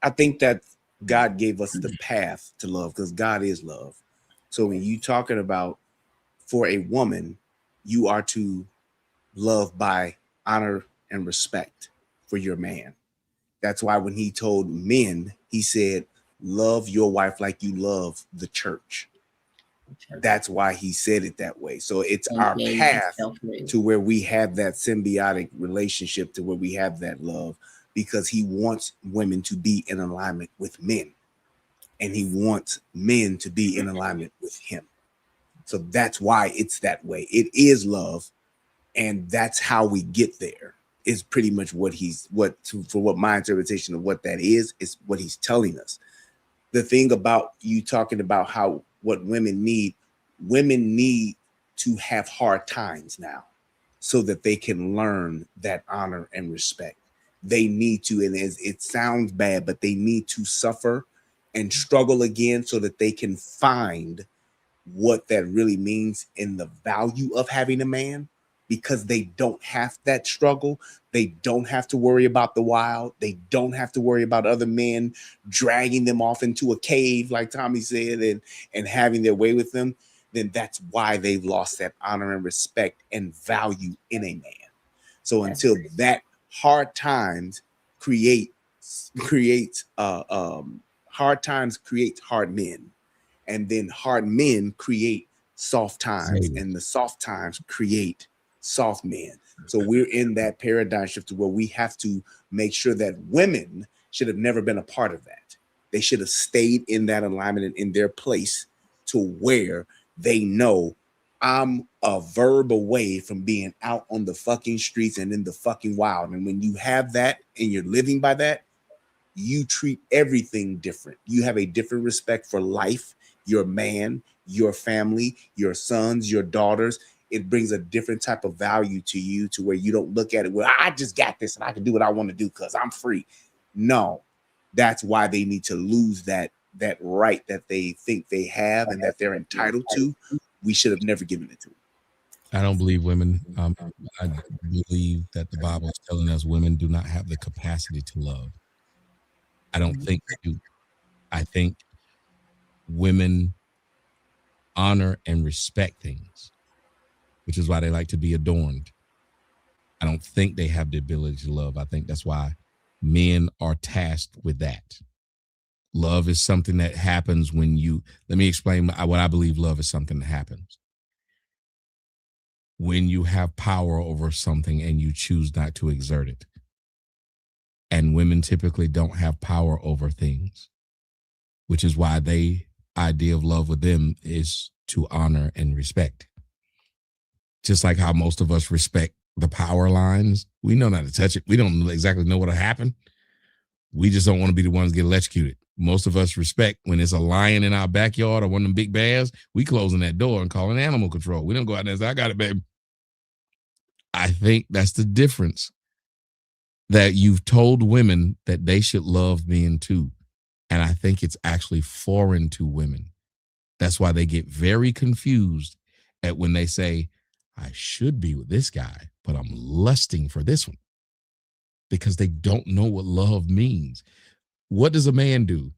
Speaker 9: I think that God gave us the path to love, because God is love. So when you talking about, for a woman, you are to love by honor and respect for your man. That's why when he told men, he said, love your wife like you love the church. That's why he said it that way. So it's our path to where we have that symbiotic relationship, to where we have that love, because he wants women to be in alignment with men, and he wants men to be in alignment with him. So that's why it's that way. It is love, and that's how we get there. Is pretty much for what my interpretation of what that is what he's telling us. The thing about you talking about what women need to have hard times now, so that they can learn that honor and respect. They need to, and it sounds bad, but they need to suffer and struggle again, so that they can find what that really means in the value of having a man, because they don't have that struggle. They don't have to worry about the wild. They don't have to worry about other men dragging them off into a cave, like Tommy said, and having their way with them. Then that's why they've lost that honor and respect and value in a man. So until that hard times creates hard men, and then hard men create soft times, and the soft times create soft men. So we're in that paradigm shift to where we have to make sure that women should have never been a part of that. They should have stayed in that alignment and in their place, to where they know I'm a verb away from being out on the fucking streets and in the fucking wild. And when you have that and you're living by that, you treat everything different. You have a different respect for life, your man, your family, your sons, your daughters. It brings a different type of value to you, to where you don't look at it, well, I just got this and I can do what I want to do because I'm free. No, that's why they need to lose that right that they think they have and that they're entitled to. We should have never given it to them.
Speaker 4: I don't believe women. I believe that the Bible is telling us women do not have the capacity to love. I don't think they do. I think women honor and respect things, which is why they like to be adorned. I don't think they have the ability to love. I think that's why men are tasked with that. Love is something that happens when you, let me explain what I believe love is something that happens. When you have power over something and you choose not to exert it. And women typically don't have power over things, which is why the idea of love with them is to honor and respect. Just like how most of us respect the power lines. We know not to touch it. We don't exactly know what'll happen. We just don't want to be the ones get electrocuted. Most of us respect when it's a lion in our backyard or one of them big bears, we closing that door and calling animal control. We don't go out there and say, I got it, baby. I think that's the difference, that you've told women that they should love men too. And I think it's actually foreign to women. That's why they get very confused at when they say, I should be with this guy, but I'm lusting for this one, because they don't know what love means. What does a man do?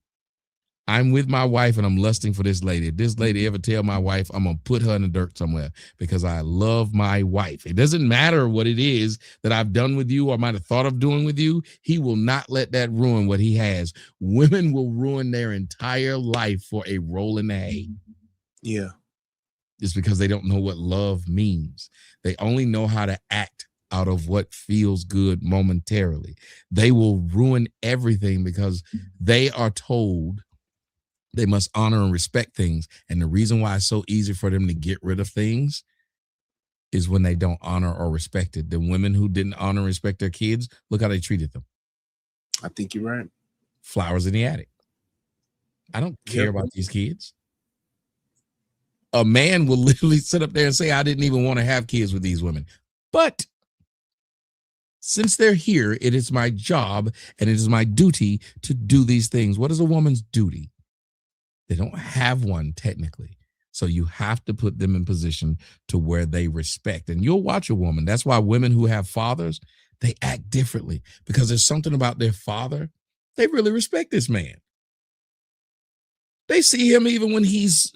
Speaker 4: I'm with my wife and I'm lusting for this lady. If this lady ever tell my wife, I'm going to put her in the dirt somewhere because I love my wife. It doesn't matter what it is that I've done with you or might have thought of doing with you. He will not let that ruin what he has. Women will ruin their entire life for a roll in the hay.
Speaker 9: Yeah.
Speaker 4: It's because they don't know what love means. They only know how to act out of what feels good momentarily. They will ruin everything because they are told they must honor and respect things. And the reason why it's so easy for them to get rid of things is when they don't honor or respect it. The women who didn't honor and respect their kids, look how they treated them.
Speaker 9: I think you're right.
Speaker 4: Flowers in the attic. I don't care about these kids. A man will literally sit up there and say, I didn't even want to have kids with these women. But since they're here, it is my job and it is my duty to do these things. What is a woman's duty? They don't have one technically. So you have to put them in position to where they respect. And you'll watch a woman. That's why women who have fathers, they act differently, because there's something about their father. They really respect this man. They see him even when he's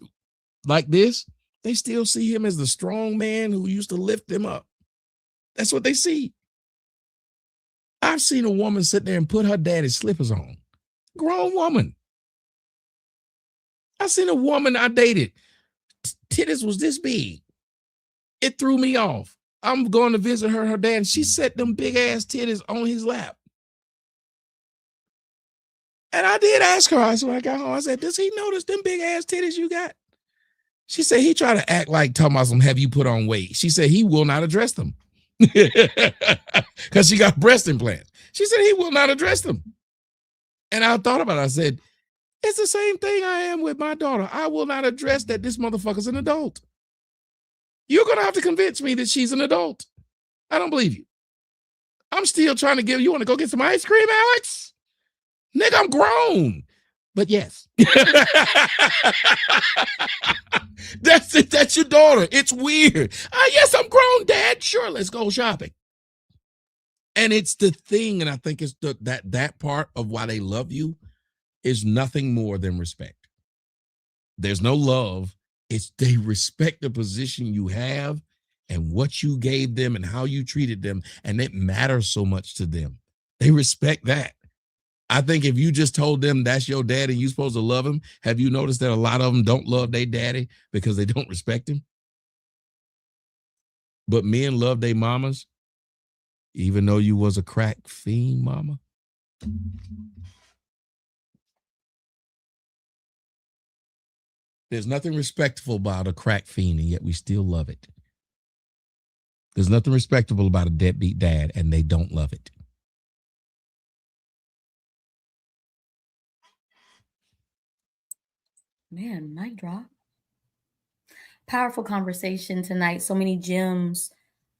Speaker 4: like this. They still see him as the strong man who used to lift them up. That's what they see. I've seen a woman sit there and put her daddy's slippers on. Grown woman. I seen a woman I dated. Titties was this big. It threw me off. I'm going to visit her dad, and she set them big ass titties on his lap. And I did ask her, when I got home, I said, does he notice them big ass titties you got? She said, he tried to act like talking about some, have you put on weight? She said, he will not address them. Because she got breast implants. She said, he will not address them. And I thought about it. I said, it's the same thing I am with my daughter. I will not address that this motherfucker's an adult. You're going to have to convince me that she's an adult. I don't believe you. I'm still trying to you want to go get some ice cream, Alex? Nigga, I'm grown. But yes. That's it. That's your daughter. It's weird. Yes, I'm grown, Dad. Sure, let's go shopping. And it's the thing, and I think it's that part of why they love you is nothing more than respect. There's no love. It's they respect the position you have and what you gave them and how you treated them, and it matters so much to them. They respect that. I think if you just told them that's your daddy and you're supposed to love him, have you noticed that a lot of them don't love their daddy because they don't respect him? But men love their mamas, even though you was a crack fiend mama. There's nothing respectful about a crack fiend, and yet we still love it. There's nothing respectable about a deadbeat dad, and they don't love it.
Speaker 1: Man, mic drop. Powerful conversation tonight. So many gems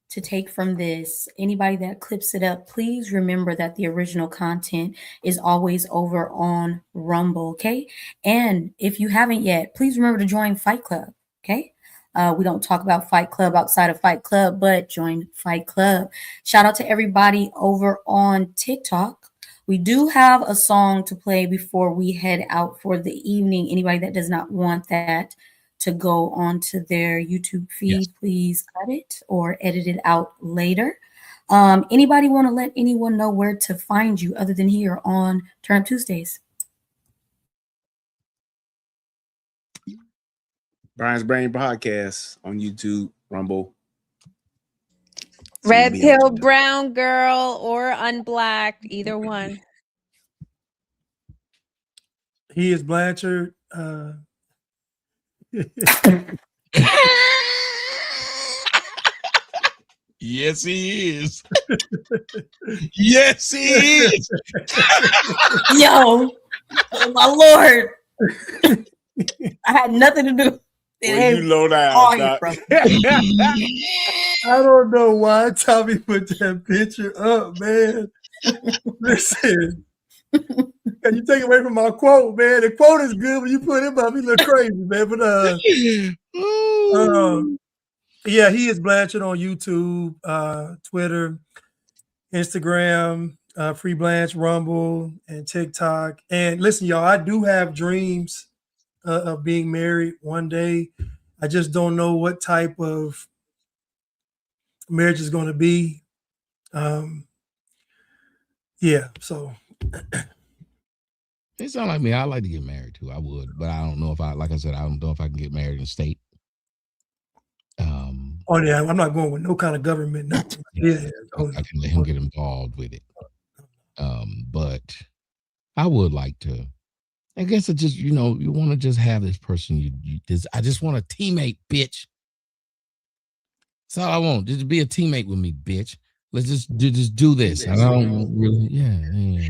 Speaker 1: to take from this. Anybody that clips it up, please remember that the original content is always over on Rumble, okay? And if you haven't yet, please remember to join Fight Club, okay? We don't talk about Fight Club outside of Fight Club, but join Fight Club. Shout out to everybody over on TikTok. We do have a song to play before we head out for the evening. Anybody that does not want that to go onto their YouTube feed, please cut it or edit it out later. Anybody want to let anyone know where to find you other than here on Turn Up Tuesdays?
Speaker 9: Brian's Brain Podcast on YouTube, Rumble.
Speaker 10: Red pill, brown girl, or unblacked, either one.
Speaker 8: He is Blanchard.
Speaker 4: Yes, he is. Yes, he is.
Speaker 1: Yo, oh my Lord. I had nothing to do.
Speaker 9: Well, you low down, Doc.
Speaker 8: I don't know why Tommy put that picture up, man. Listen, can you take away from my quote, man? The quote is good, but you put him up, he look crazy, man. But yeah, he is Blanchard on YouTube, Twitter, Instagram, Free Blanche, Rumble, and TikTok. And listen, y'all, I do have dreams of being married one day. I just don't know what type of marriage is going to be. Yeah, so
Speaker 4: it sounds like me. I'd like to get married too. I would, but I don't know if I, like I said, I don't know if I can get married in state.
Speaker 8: Oh yeah, I'm not going with no kind of government. Nothing. Yeah,
Speaker 4: I can let him get involved with it. But I would like to. I guess it just, you want to just have this person. I just want a teammate, bitch. That's all I want. Just be a teammate with me, bitch. Let's just do this. I don't really,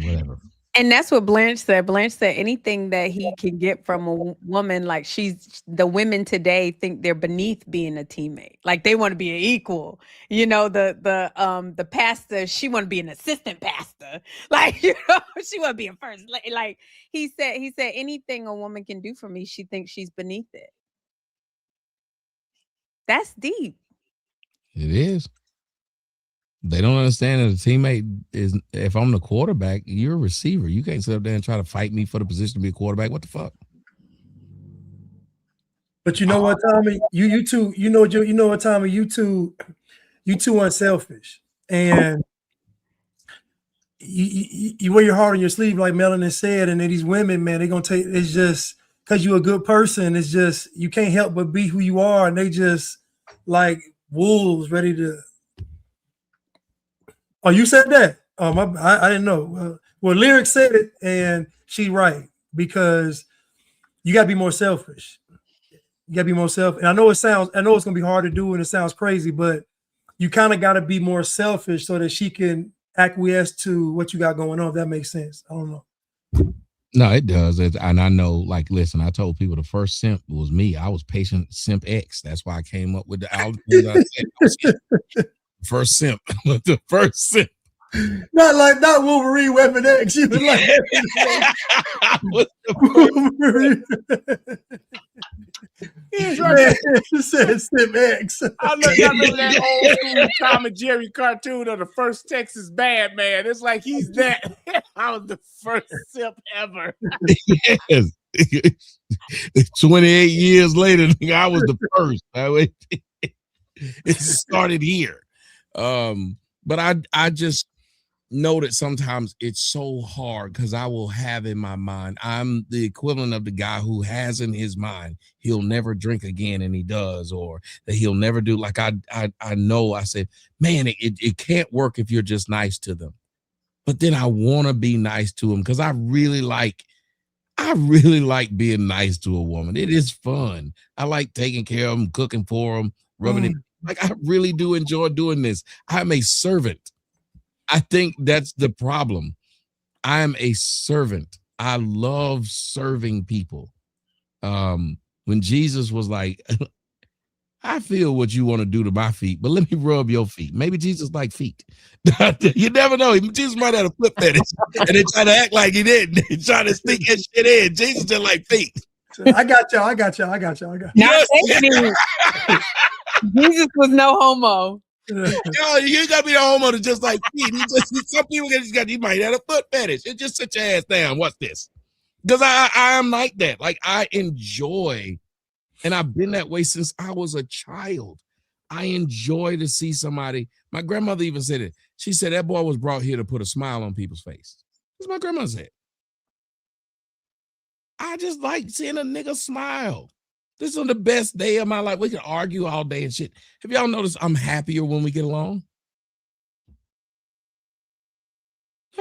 Speaker 4: whatever.
Speaker 10: And that's what Blanche said. Blanche said anything that he can get from a woman, like the women today think they're beneath being a teammate. Like they want to be an equal. The pastor, she want to be an assistant pastor. Like, she want to be a first. Like he said anything a woman can do for me, she thinks she's beneath it. That's deep.
Speaker 4: It is. They don't understand that a teammate is, if I'm the quarterback, you're a receiver. You can't sit up there and try to fight me for the position to be a quarterback. What the fuck?
Speaker 8: But you know what, Tommy? You two, you know what, Tommy? You two unselfish. And you wear your heart on your sleeve, like Melanie said, and then these women, man, they're gonna take it's just because you're a good person, it's just you can't help but be who you are, and they just like wolves ready to. Oh, you said that? Oh, I didn't know. Well, Lyric said it, and she's right, because you got to be more selfish. You got to be more selfish. And I know it's going to be hard to do, and it sounds crazy, but you kind of got to be more selfish so that she can acquiesce to what you got going on, if that makes sense. I don't know.
Speaker 4: No, it does. And I know, like, listen, I told people the first simp was me. I was patient simp X. That's why I came up with the first simp. The first simp.
Speaker 8: Not Wolverine Weapon X. You was like Wolverine. She said Simp X.
Speaker 5: I remember that old school Tom and Jerry cartoon of the first Texas Bad Man. It's like he's that. I was the first simp ever.
Speaker 4: Yes. 28 years later, I was the first. It started here. But I just know that sometimes it's so hard because I will have in my mind, I'm the equivalent of the guy who has in his mind he'll never drink again, and he does, or that he'll never do. Like I know, I said, man, it can't work if you're just nice to them. But then I want to be nice to them because I really like I really like being nice to a woman. It is fun. I like taking care of them, cooking for them, rubbing it. Like, I really do enjoy doing this. I'm a servant. I think that's the problem. I am a servant. I love serving people. When Jesus was like, I feel what you want to do to my feet, but let me rub your feet. Maybe Jesus like feet. You never know. Jesus might have a flip fetish, and they try to act like he didn't. They try to sneak that shit in. Jesus just like feet.
Speaker 8: I got y'all.
Speaker 10: Not Jesus was no homo.
Speaker 4: No, you ain't gotta be the homo to just like feet. Some people you might have a foot fetish. It just sit your ass down. What's this? Because I am like that. Like, I enjoy, and I've been that way since I was a child. I enjoy to see somebody. My grandmother even said it. She said that boy was brought here to put a smile on people's face. That's what my grandma said. I just like seeing a nigga smile. This is the best day of my life. We can argue all day and shit. Have y'all noticed I'm happier when we get along?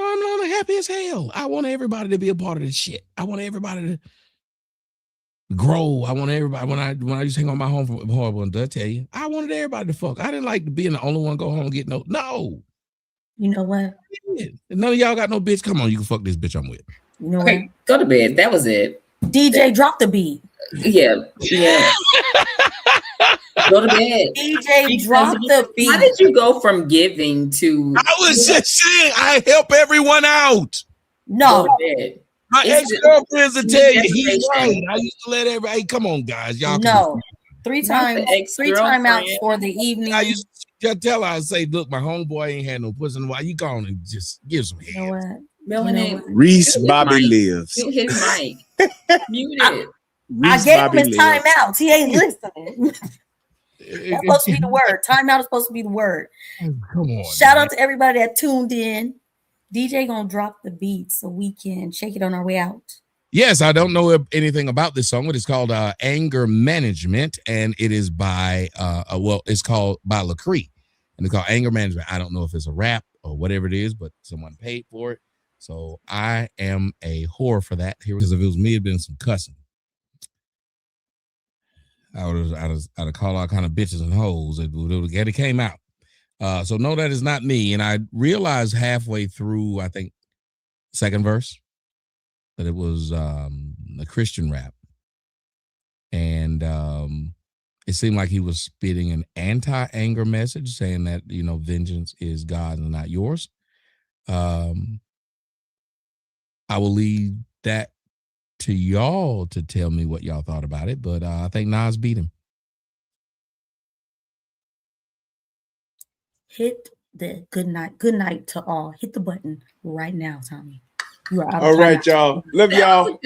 Speaker 4: I'm not happy as hell. I want everybody to be a part of this shit. I want everybody to grow. I want everybody. When I used to hang on my home from horrible, and I tell you, I wanted everybody to fuck. I didn't like being the only one go home and get no.
Speaker 1: You know what?
Speaker 4: None of y'all got no bitch. Come on, you can fuck this bitch I'm with.
Speaker 1: You know
Speaker 7: Okay, go to bed. That was it.
Speaker 1: DJ, drop the beat.
Speaker 7: Yeah. Go to bed.
Speaker 1: DJ, drop the beat.
Speaker 7: How did you go from giving to?
Speaker 4: I was just saying, I help everyone out.
Speaker 1: No.
Speaker 7: Go to bed.
Speaker 4: My ex-girlfriends will tell you he's right. I used to let everybody. Come on, guys, y'all.
Speaker 1: No. Three timeouts for the evening.
Speaker 4: I used to tell her, I say, look, my homeboy ain't had no pussy in a while. You go on and just give some head.
Speaker 1: You know what?
Speaker 7: Melanin.
Speaker 9: Reese Bobby lives.
Speaker 7: Mute his mic. Mute it.
Speaker 1: I gave him his timeouts. He ain't listening. That's supposed to be the word. Timeout is supposed to be the word.
Speaker 4: Come on.
Speaker 1: Shout out to everybody that tuned in. DJ gonna drop the beat so we can shake it on our way out.
Speaker 4: Yes, I don't know anything about this song. It is called Anger Management, and it is by it's called by Lacree, and it's called Anger Management. I don't know if it's a rap or whatever it is, but someone paid for it. So I am a whore for that. Here, because if it was me, it'd been some cussing. I'd have called all kind of bitches and hoes. It came out. So no, that is not me. And I realized halfway through, I think, second verse, that it was a Christian rap. And it seemed like he was spitting an anti-anger message, saying that, vengeance is God's and not yours. I will leave that to y'all to tell me what y'all thought about it, but I think Nas beat him.
Speaker 1: Hit the good night to all. Hit the button right now, Tommy. You are out
Speaker 9: all right, y'all. Love y'all.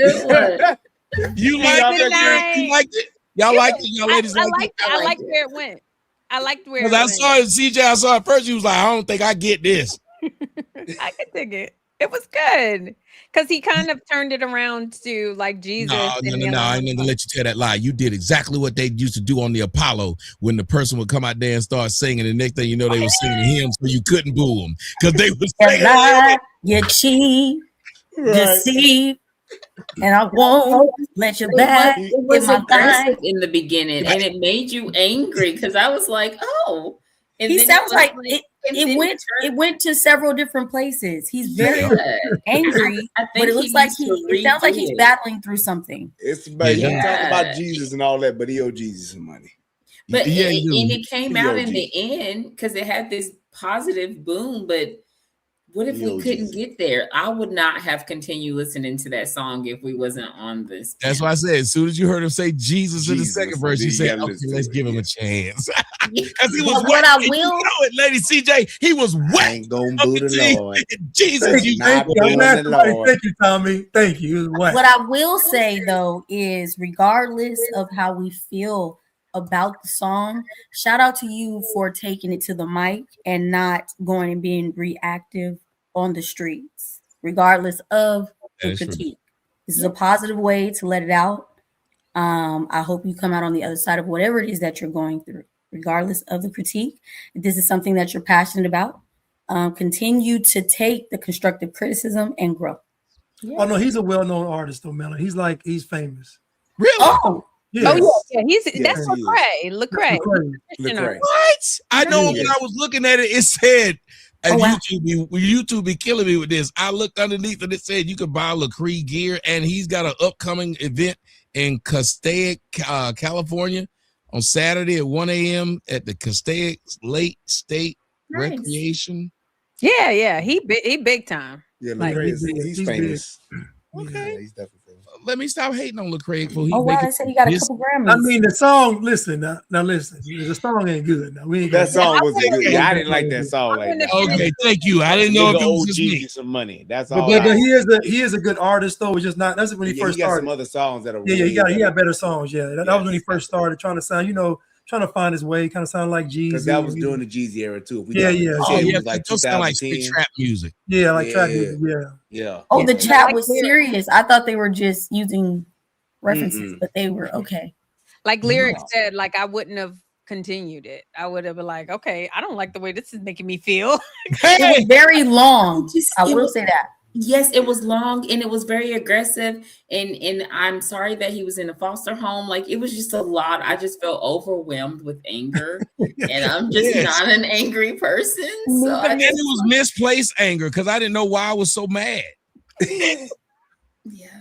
Speaker 4: You liked it? You liked it? Y'all liked it? Y'all ladies liked it?
Speaker 10: I liked where it went. I liked where it went.
Speaker 4: I saw it, CJ. I saw it first. He was like, I don't think I get this.
Speaker 10: I could dig it. It was good. Because he kind of turned it around to like Jesus.
Speaker 4: No. I ain't gonna let you tell that lie. You did exactly what they used to do on the Apollo when the person would come out there and start singing. And the next thing you know, they were singing hymns, so you couldn't boo them because they was singing.
Speaker 1: Lie, you cheat, deceive, and I won't let you back.
Speaker 7: It was aggressive in the beginning, and it made you angry because I was like, oh. And
Speaker 1: he sounds like it went to several different places. He's very angry, but it looks like it sounds like he's battling through something.
Speaker 9: It's about he talking about Jesus and all that, but he owed Jesus some money.
Speaker 7: But and it came out in the end because it had this positive boom, but what if we couldn't get there? I would not have continued listening to that song if we wasn't on this.
Speaker 4: That's why I said, as soon as you heard him say Jesus in the second verse, you said, okay, let's give him a chance. Because he was
Speaker 1: what I will,
Speaker 4: you know it, Lady CJ, he was wet.
Speaker 9: Ain't gonna boo the Lord.
Speaker 4: Jesus,
Speaker 8: thank you, Tommy. Thank you.
Speaker 1: What I will say though is, regardless of how we feel about the song, shout out to you for taking it to the mic and not going and being reactive on the streets, regardless of the critique. This is a positive way to let it out. I hope you come out on the other side of whatever it is that you're going through, regardless of the critique. If this is something that you're passionate about, continue to take the constructive criticism and grow. Yeah.
Speaker 8: Oh no, he's a well-known artist though, Melon. He's famous.
Speaker 4: Really?
Speaker 1: Oh,
Speaker 8: Yes.
Speaker 10: Yeah. That's
Speaker 9: he is.
Speaker 10: Lecrae.
Speaker 8: Lecrae.
Speaker 4: What? I know
Speaker 9: Yes.
Speaker 4: when I was looking at it, it said, and
Speaker 1: Oh, wow.
Speaker 4: YouTube be killing me with this. I looked underneath and it said you could buy Lecrae gear, and he's got an upcoming event in Castaic, California on Saturday at 1 a.m. at the Castaic Lake State
Speaker 7: Nice.
Speaker 4: Recreation.
Speaker 10: Yeah. He big time.
Speaker 9: Yeah,
Speaker 10: Like,
Speaker 9: Lecrae he's
Speaker 8: he's
Speaker 9: famous.
Speaker 4: Okay.
Speaker 9: Yeah, he's definitely famous.
Speaker 4: Let me stop hating on Lecrae for
Speaker 1: Oh wow, they said he got a couple Grammys.
Speaker 8: I mean, the song. Listen now. Listen, the song ain't good. Now we ain't
Speaker 9: That
Speaker 8: gonna-
Speaker 9: song wasn't good. Yeah, I didn't like that song like that.
Speaker 4: Okay, thank you. I didn't know if
Speaker 9: Nigga
Speaker 4: it was
Speaker 9: owed
Speaker 4: just me.
Speaker 9: Jeezy some money. That's all.
Speaker 8: But he is a good artist though. It's just not. That's when he first
Speaker 9: he got
Speaker 8: started.
Speaker 9: some other songs that are
Speaker 8: Yeah, he
Speaker 9: really
Speaker 8: got better songs. Yeah, that was when he
Speaker 9: Yes.
Speaker 8: first started trying to sound. Trying to find his way. Kind of sound like Jeezy.
Speaker 9: because that was during the Jeezy era too. If we
Speaker 8: Yeah,
Speaker 9: talking-
Speaker 8: yeah.
Speaker 4: Oh,
Speaker 9: it
Speaker 4: yeah,
Speaker 9: was like
Speaker 4: it does sound like straight
Speaker 9: 2010.
Speaker 4: trap music.
Speaker 8: Yeah, like trap
Speaker 9: Yeah.
Speaker 8: music. Yeah.
Speaker 9: Yeah.
Speaker 1: Oh, the chat
Speaker 10: Like
Speaker 1: was
Speaker 10: lyrics.
Speaker 1: serious. I thought they were just using references,
Speaker 9: Mm-mm.
Speaker 1: but they were okay.
Speaker 10: Like Lyric said, like I wouldn't have continued it. I would have been like, okay, I don't like the way this is making me feel.
Speaker 1: It was very long. I
Speaker 7: It
Speaker 1: will
Speaker 7: was-
Speaker 1: say that.
Speaker 7: Yes, it was long and it was very aggressive. And I'm sorry that he was in a foster home. Like it was just a lot. I just felt overwhelmed with anger. And I'm just
Speaker 4: Yes.
Speaker 7: not an angry person. So I
Speaker 4: And it was misplaced anger because I didn't know why I was so mad.
Speaker 7: yeah.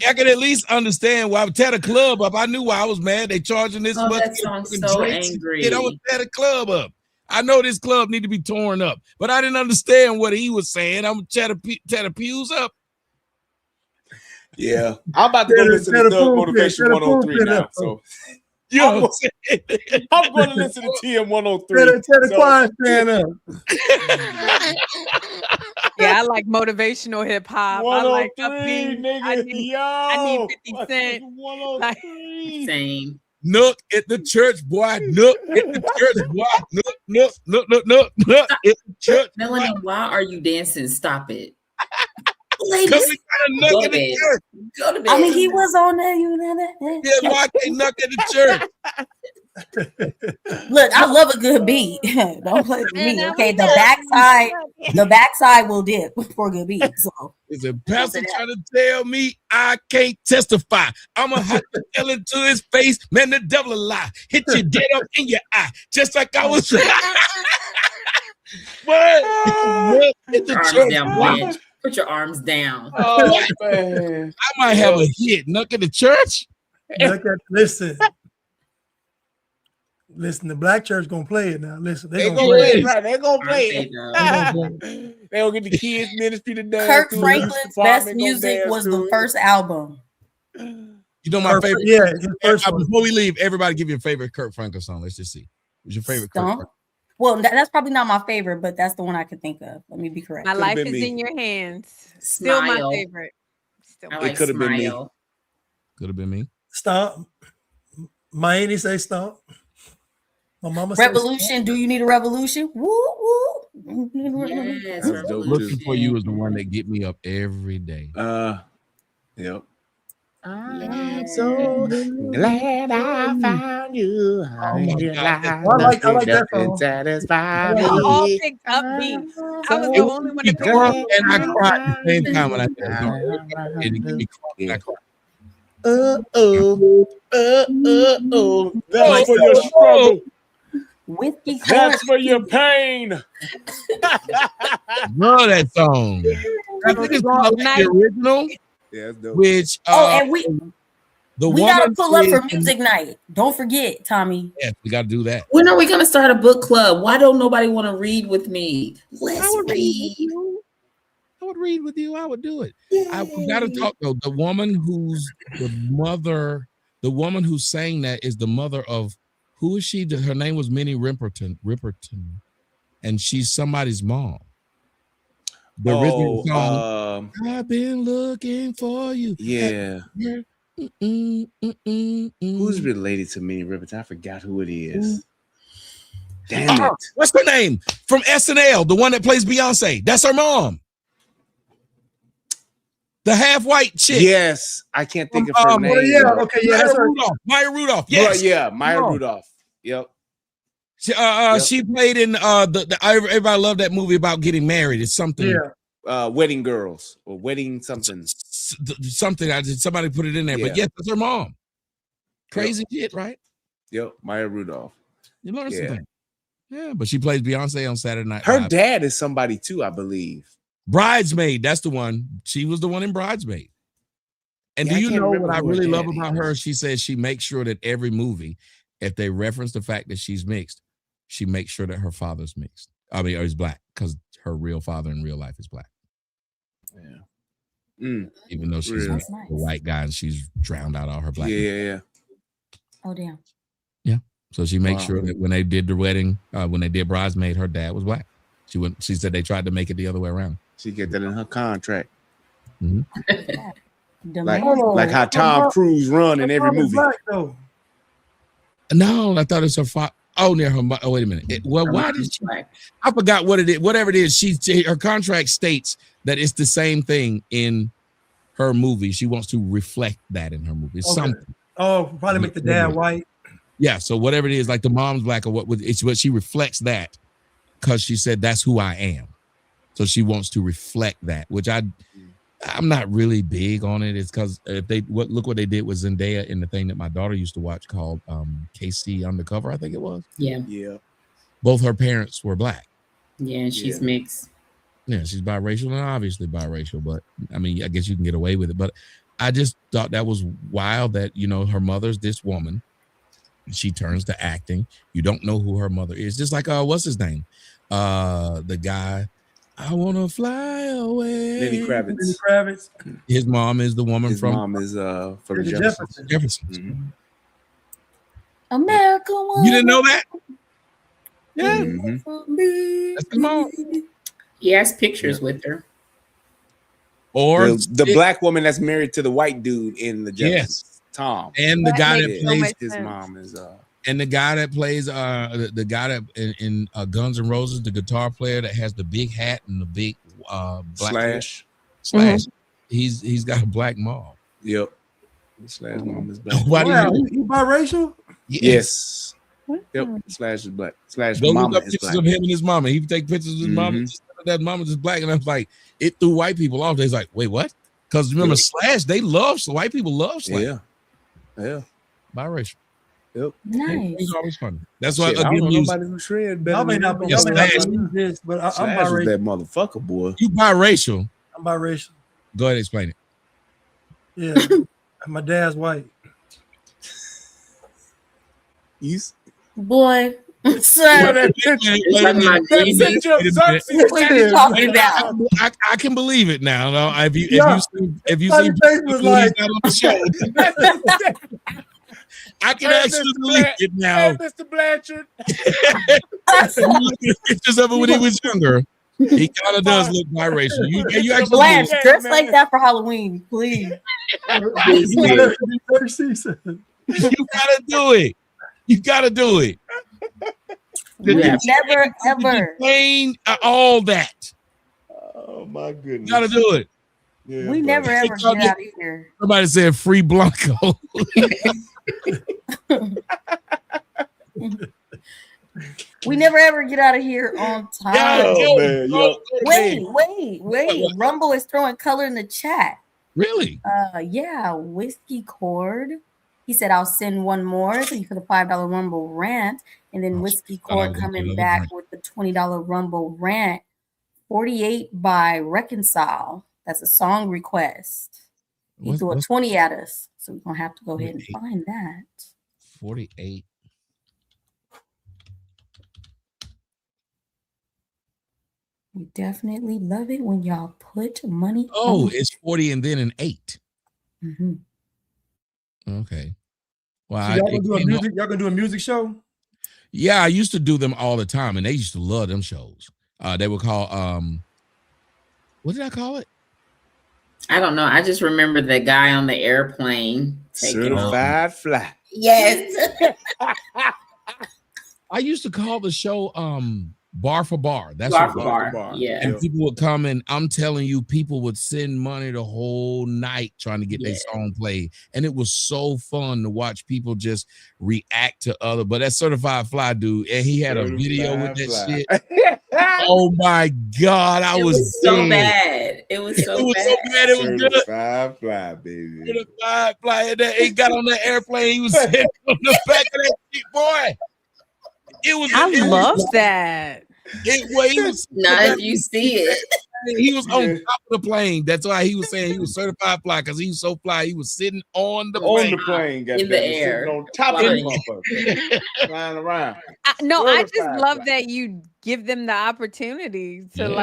Speaker 4: I could at least understand why I would tear the club up. I knew why I was mad. They charging this
Speaker 7: Oh,
Speaker 4: much.
Speaker 7: that sounds
Speaker 4: fucking
Speaker 7: so
Speaker 4: drinks.
Speaker 7: angry.
Speaker 4: Yeah, I would tear the club up. I know this club need to be torn up, but I didn't understand what he was saying. I'm gonna tear the pews up.
Speaker 9: Yeah. I'm about to go listen to Thug Motivation 103 now. So
Speaker 4: You know what I'm saying?
Speaker 9: I'm going to listen to TM 103.
Speaker 8: Tell the
Speaker 9: So-
Speaker 8: choir stand up.
Speaker 10: Yeah, I like motivational hip hop. I like
Speaker 9: 103,
Speaker 10: upbeat.
Speaker 9: nigga.
Speaker 10: I need 50
Speaker 9: Yo.
Speaker 10: Cent.
Speaker 9: 103.
Speaker 7: Same.
Speaker 4: Nook at the church, boy. Nook at the church, boy. Nook at the church.
Speaker 7: Melanie, why are you dancing? Stop it.
Speaker 4: Because
Speaker 7: Ladies,
Speaker 4: we got a nook
Speaker 7: go
Speaker 4: at
Speaker 7: to
Speaker 4: the
Speaker 7: bed.
Speaker 4: church.
Speaker 7: Go to bed.
Speaker 1: I mean, he was on there. You know that.
Speaker 4: Yeah, why can't knock at the church?
Speaker 1: Look, I love a good beat. Don't play with me.
Speaker 10: And
Speaker 1: Okay,
Speaker 10: we
Speaker 1: the
Speaker 10: know-
Speaker 1: backside will dip for a good beat. So
Speaker 4: Is a pastor trying to tell me I can't testify? I'ma have to tell it to his face, man. The devil a lie. Hit you dead up in your eye, just like I was. What? Hit the
Speaker 7: Arms
Speaker 4: church,
Speaker 7: down,
Speaker 4: boy.
Speaker 7: bitch. Put your arms down.
Speaker 9: Oh, man.
Speaker 4: I might have a hit. Knock at the church.
Speaker 8: Listen. Listen, the black church gonna play it now. Listen,
Speaker 9: They
Speaker 8: gonna
Speaker 9: gonna
Speaker 8: play
Speaker 9: play
Speaker 8: it.
Speaker 9: it, right? They gonna play
Speaker 7: Aren't they,
Speaker 9: it.
Speaker 7: though?
Speaker 9: They gonna get the kids ministry to dance.
Speaker 1: Kirk
Speaker 9: to, the youth
Speaker 1: Franklin's
Speaker 9: department
Speaker 1: best
Speaker 9: gonna
Speaker 1: music
Speaker 9: dance
Speaker 1: was
Speaker 9: to
Speaker 1: the
Speaker 9: it.
Speaker 1: first album.
Speaker 4: You know my favorite.
Speaker 8: Yeah, his first one.
Speaker 4: Before we leave, everybody give your favorite Kirk Franklin song. Let's just see. What's your favorite Kirk
Speaker 1: Stomp.
Speaker 4: Franklin?
Speaker 1: Well, that's probably not my favorite, but that's the one I could think of. Let me be correct.
Speaker 10: My
Speaker 9: Could've
Speaker 10: life
Speaker 9: been
Speaker 10: is
Speaker 9: me.
Speaker 10: in your hands. Still
Speaker 7: Smile.
Speaker 10: my favorite. Still
Speaker 7: I
Speaker 10: my
Speaker 7: like
Speaker 9: could've been me.
Speaker 7: Smile.
Speaker 4: Could have been me.
Speaker 8: Stomp. My auntie say stomp. My mama say
Speaker 1: Revolution. Do you need a revolution? Woo woo.
Speaker 7: Yes,
Speaker 9: That's dope,
Speaker 4: Looking for you is the one that get me up every day.
Speaker 9: Yep.
Speaker 7: I'm
Speaker 9: so glad I found you.
Speaker 4: Oh my God.
Speaker 8: I like that song.
Speaker 9: Satisfy
Speaker 10: They all
Speaker 9: me.
Speaker 10: picked upbeat. I was
Speaker 4: It
Speaker 10: the
Speaker 4: was
Speaker 10: only one
Speaker 4: me
Speaker 10: to pick
Speaker 4: crunk
Speaker 10: up.
Speaker 4: and I cried at the same time when I did the song. It get me crunk and I cried.
Speaker 9: That's for your struggle.
Speaker 1: Whiskey.
Speaker 9: That's for your pain.
Speaker 4: Love that song. I think it's called the original,
Speaker 9: Yeah, that's dope.
Speaker 4: which
Speaker 1: And we
Speaker 4: the
Speaker 1: gotta
Speaker 4: woman
Speaker 1: pull up for
Speaker 4: is-
Speaker 1: music night. Don't forget, Tommy.
Speaker 4: Yeah, we gotta do that.
Speaker 7: When are we gonna start a book club? Why don't nobody want to read with me? Let's read.
Speaker 4: I would read with you. I would do it. We gotta talk though. The woman who's the woman who sang that is the mother of who is she? Her name was Minnie Ripperton, and she's somebody's mom. The original song. I've been looking for you.
Speaker 9: Yeah. Who's related to Minnie Ribbons? I forgot who it is. Damn it.
Speaker 4: What's her name? From SNL, the one that plays Beyonce. That's her mom. The half-white chick.
Speaker 9: Yes, I can't think of her name.
Speaker 8: Yeah, okay, yeah, that's her.
Speaker 4: Maya Rudolph.
Speaker 9: Yes.
Speaker 4: Yes.
Speaker 9: Yeah, Maya Rudolph. Yep.
Speaker 4: She played in everybody loved that movie about getting married. It's something.
Speaker 8: Yeah.
Speaker 9: Wedding Girls or Wedding something.
Speaker 4: Something. Somebody put it in there, but yes, that's her mom. Crazy shit, right?
Speaker 9: Yep, Maya Rudolph.
Speaker 4: You learn something. Yeah, but she plays Beyonce on Saturday Night
Speaker 9: Her
Speaker 4: Live.
Speaker 9: dad is somebody too, I believe.
Speaker 4: Bridesmaid, that's the one. She was the one in Bridesmaid. And do you know what I really love about her? She says she makes sure that every movie, if they reference the fact that she's mixed, she makes sure that her father's mixed. I mean, or he's black, because her real father in real life is black.
Speaker 9: Yeah.
Speaker 4: Even though she's a white guy and she's drowned out all her black.
Speaker 9: Yeah.
Speaker 1: Oh, damn.
Speaker 4: Yeah. So she makes sure that when they did the wedding, when they did Bridesmaid, her dad was black. She said they tried to make it the other way around.
Speaker 9: She get that in her contract.
Speaker 4: Mm-hmm.
Speaker 9: like how Tom Cruise run in every movie.
Speaker 4: No, I thought it's her father. Oh, near her. Oh, wait a minute. Why did she? I forgot what it is. Whatever it is, her contract states that it's the same thing in her movie. She wants to reflect that in her movie. It's something.
Speaker 8: Oh, probably make the dad white.
Speaker 4: Yeah. So whatever it is, like the mom's black or what, it's what she reflects that because she said that's who I am. So she wants to reflect that, which I'm not really big on it. It's because look what they did with Zendaya in the thing that my daughter used to watch called KC Undercover, I think it was.
Speaker 7: Yeah.
Speaker 4: Both her parents were black.
Speaker 7: Yeah, she's mixed.
Speaker 4: Yeah, she's biracial and obviously biracial, but I mean, I guess you can get away with it. But I just thought that was wild that, her mother's this woman. She turns to acting. You don't know who her mother is. Just like, what's his name? The guy, I want to fly away.
Speaker 9: Lenny Kravitz.
Speaker 4: His mom is the woman
Speaker 9: His mom is from the Jeffersons.
Speaker 4: Mm-hmm.
Speaker 1: America woman.
Speaker 4: You didn't know that? Yeah.
Speaker 9: Mm-hmm.
Speaker 4: That's his mom.
Speaker 7: He has pictures with her.
Speaker 4: Or
Speaker 9: the black woman that's married to the white dude in the Jeffersons.
Speaker 4: Yes.
Speaker 9: Tom.
Speaker 4: And the guy that plays
Speaker 9: his mom is
Speaker 4: and the guy that plays the guy that in Guns N' Roses, the guitar player that has the big hat and the big black
Speaker 9: Slash.
Speaker 4: Mm-hmm. He's got a black mom.
Speaker 9: Yep. Slash mom is black.
Speaker 8: Wow, he biracial?
Speaker 9: Yes. Yep. Slash is black. Slash
Speaker 4: Go
Speaker 9: mama
Speaker 4: look up
Speaker 9: is
Speaker 4: pictures
Speaker 9: black.
Speaker 4: of him and his mama. He would take pictures of his mama. That mama is black, and I was like, it threw white people off. They're like, wait, what? Because remember, Slash, they love white people love Slash.
Speaker 9: Yeah.
Speaker 4: Biracial.
Speaker 9: Yep.
Speaker 1: Nice.
Speaker 4: He's always funny. That's why
Speaker 9: I don't know nobody who shred better.
Speaker 8: Y'all may not believe this, but I'm
Speaker 9: Slash was
Speaker 8: biracial.
Speaker 9: that motherfucker, boy.
Speaker 4: You biracial.
Speaker 8: I'm biracial.
Speaker 4: Go ahead and explain it.
Speaker 8: Yeah. My dad's white.
Speaker 1: Boy. Sir.
Speaker 4: What
Speaker 1: are you talking about?
Speaker 4: I can believe it now. No, if you see
Speaker 8: like,
Speaker 4: on the show, I can actually believe it now.
Speaker 9: Mr. Blanchard.
Speaker 4: Pictures of it when he was younger. He kind of does look biracial. You actually
Speaker 1: Blanche, dress like that for Halloween, please.
Speaker 4: You gotta do it. You gotta do it.
Speaker 1: Never ever
Speaker 4: explain all that.
Speaker 9: Oh my goodness!
Speaker 4: You gotta do it.
Speaker 9: Yeah,
Speaker 1: we never ever get out of here.
Speaker 4: Somebody said free Blanco.
Speaker 1: We never ever get out of here on time. Wait. Rumble is throwing color in the chat.
Speaker 4: Really?
Speaker 1: Yeah, Whiskey Cord. He said, I'll send one more. Thank you for the $5 Rumble rant. And then Whiskey Cord coming back with the $20 Rumble rant. 48 by Reconcile. That's a song request. He threw a 20 at us. So we're going to have to go ahead and find that.
Speaker 4: 48.
Speaker 1: We definitely love it when y'all put money
Speaker 4: on.
Speaker 1: It's
Speaker 4: 40 and then an 8.
Speaker 1: Mm-hmm.
Speaker 4: Okay. Well,
Speaker 8: so y'all gonna do a music show?
Speaker 4: Yeah, I used to do them all the time, and they used to love them shows. They would call what did I call it?
Speaker 7: I don't know. I just remember the guy on the airplane.
Speaker 9: Certified fly.
Speaker 7: Yes.
Speaker 4: I used to call the show Bar for Bar. That's
Speaker 7: Bar for Bar. Yeah.
Speaker 4: And people would come and I'm telling you, people would send money the whole night trying to get their song played. And it was so fun to watch people just react to other. But that Certified Fly dude, and he had a video with that shit. Oh my God. I was
Speaker 7: so bad. It was so
Speaker 4: It was
Speaker 7: bad.
Speaker 4: so bad. It was good.
Speaker 9: Certified fly, baby.
Speaker 4: Certified fly. And he got on that airplane. He was sitting on the back of that shit, boy.
Speaker 10: I love that.
Speaker 4: He was
Speaker 7: Not if you see it.
Speaker 4: He was on top of the plane. That's why he was saying he was certified fly, because he was so fly. He was sitting on the plane.
Speaker 9: On the plane,
Speaker 7: In the air.
Speaker 9: sitting on top of the motherfucker, flying around.
Speaker 10: I just love that you give them the opportunity to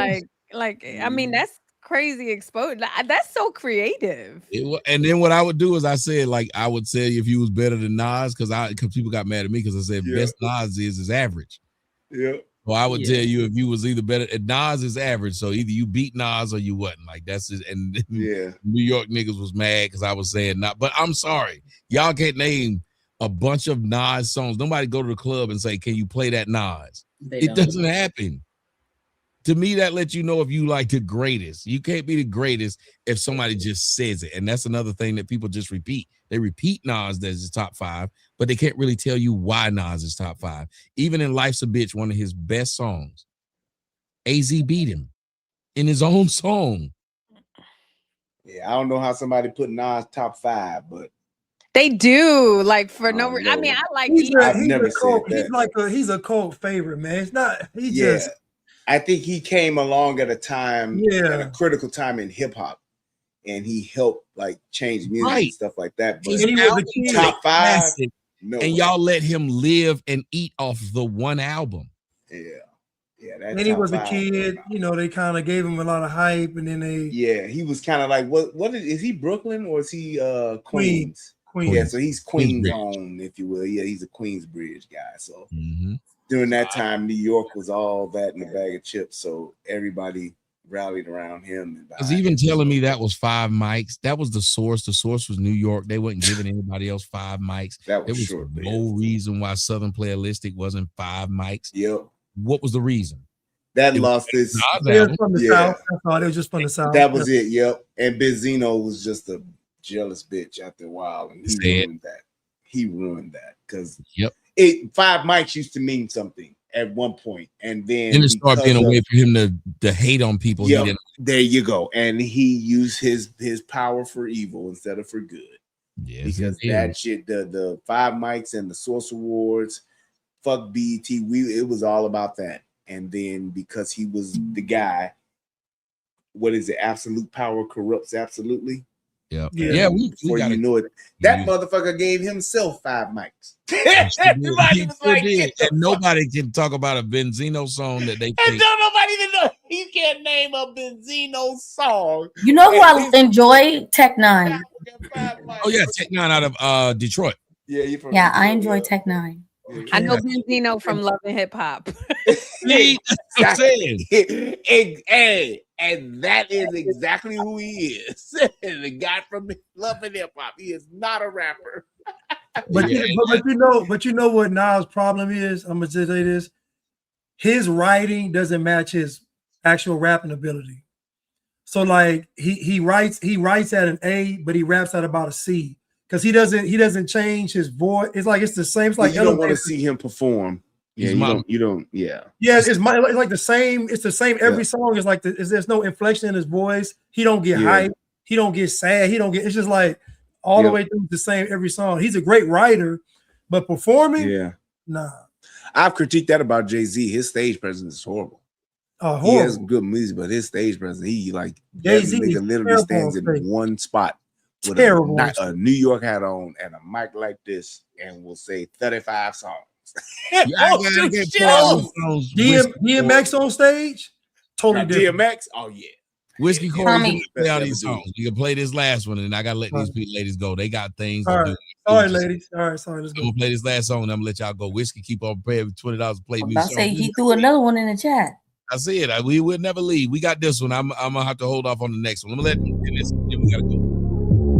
Speaker 10: I mean, that's crazy exposure. That's so creative.
Speaker 4: And then what I would do is I said, like, I would say if you was better than Nas, because people got mad at me because I said best Nas is average.
Speaker 9: Yeah.
Speaker 4: Well, I would tell you if you was either better. Nas is average, so either you beat Nas or you wasn't. Like that's it. And New York niggas was mad because I was saying not. But I'm sorry, y'all can't name a bunch of Nas songs. Nobody go to the club and say, "Can you play that Nas?" It doesn't happen. To me, that lets you know if you like the greatest. You can't be the greatest if somebody just says it. And that's another thing that people just repeat. They repeat Nas as his top 5, but they can't really tell you why Nas is top 5. Even in Life's a Bitch, one of his best songs, AZ beat him in his own song.
Speaker 9: Yeah, I don't know how somebody put Nas top 5, but
Speaker 10: they do, like, for no reason. I mean, I like
Speaker 9: I've never said that.
Speaker 8: He's a cult favorite, man. It's not
Speaker 9: I think he came along at a time, at a critical time in hip hop, and he helped like change music and stuff like that. But
Speaker 4: he was
Speaker 9: the top 5,
Speaker 4: and y'all let him live and eat off the one album.
Speaker 9: Yeah.
Speaker 8: And he was a kid, they kind of gave him a lot of hype, and then
Speaker 9: he was kind of like, what is he Brooklyn or is he Queens?
Speaker 8: Queens.
Speaker 9: Yeah, so he's Queens own, if you will. Yeah, he's a Queensbridge guy. So during that time, New York was all that in a bag of chips. So everybody rallied around him.
Speaker 4: Because even telling me that was 5 mics, that was the source. The source was New York. They wasn't giving anybody else 5 mics.
Speaker 9: That was
Speaker 4: there was no reason why Southern Playalistic wasn't 5 mics.
Speaker 9: Yep.
Speaker 4: What was the reason?
Speaker 9: That lost his.
Speaker 8: It was from the South. I thought it was just from the South.
Speaker 9: That was it. Yep. And Benzino was just a jealous bitch after a while, and he ruined that because 5 mics used to mean something at one point, and then
Speaker 4: it started being a way for him to hate on people.
Speaker 9: There you go, and he used his power for evil instead of for good.
Speaker 4: Yes,
Speaker 9: because that shit, the 5 mics and the Source Awards, fuck BET, it was all about that. And then because he was the guy, what is it? Absolute power corrupts absolutely.
Speaker 4: Yeah.
Speaker 9: Before you know it, that motherfucker gave himself 5 mics.
Speaker 4: And nobody can talk about a Benzino song that they.
Speaker 9: And don't nobody even know. He can't name a Benzino song.
Speaker 1: You know who I enjoy? Tech Nine.
Speaker 4: Oh yeah, Tech Nine out of Detroit.
Speaker 1: Yeah, I enjoy Tech Nine.
Speaker 10: I know Benzino from Love and Hip Hop.
Speaker 9: And that is exactly who he is. The guy from Love and Hip Hop. He is not a rapper.
Speaker 8: But you know what Nas' problem is? I'm gonna say this: his writing doesn't match his actual rapping ability. So like he writes at an A, but he raps at about a C. Because he doesn't change his voice. It's like it's the same. It's like
Speaker 9: you don't want to see him perform. Yeah, you don't. Yeah.
Speaker 8: It's like the same. It's the same every song. It's like there's no inflection in his voice. He don't get hype. He don't get sad. It's just like all the way through the same every song. He's a great writer, but performing, nah.
Speaker 9: I've critiqued that about Jay-Z. His stage presence is horrible. He has good music, but his stage presence, he like Jay-Z literally stands in one spot. With a New York hat on and a mic like this, and we'll say 35 songs.
Speaker 8: DMX on stage, totally different.
Speaker 9: DMX, oh yeah.
Speaker 4: Whiskey Corey, play all these songs. You can play this last one, and I gotta let these ladies go. They got things to do.
Speaker 8: All right, ladies. All right, sorry. Let's go.
Speaker 4: I'm gonna play this last song, and I'm gonna let y'all go. Whiskey, keep on paying $20 to play music.
Speaker 1: I say he threw another one in the chat.
Speaker 4: I said we would never leave. We got this one. I'm gonna have to hold off on the next one. I'm gonna let them in this, then we gotta go.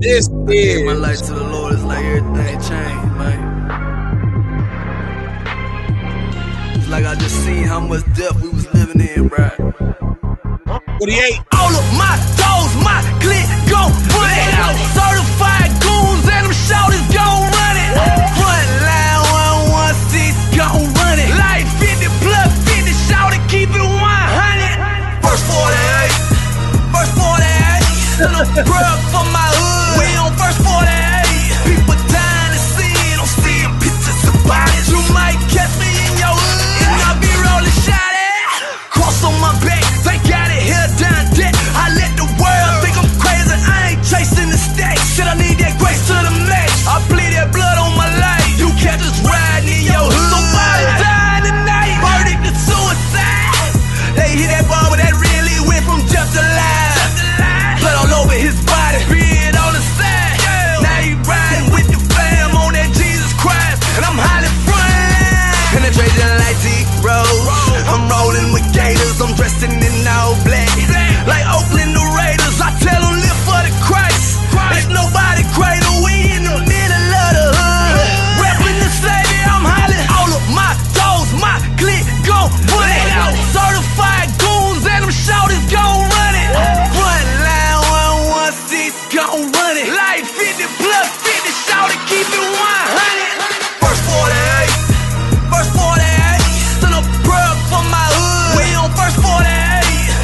Speaker 4: This is
Speaker 12: my life to the Lord. It's like everything changed, man. It's like I just seen how much depth we was living in, right?
Speaker 4: 48.
Speaker 12: All of my toes, my click, gon' run it out. Certified goons and them shoulders gon' run it. Front line 116 gon' run it. Like 50 plus 50, shout it, keep it 100. First 48, first 48. keep it 100. First 48, first 48. Send a plug for my hood. We on first 48.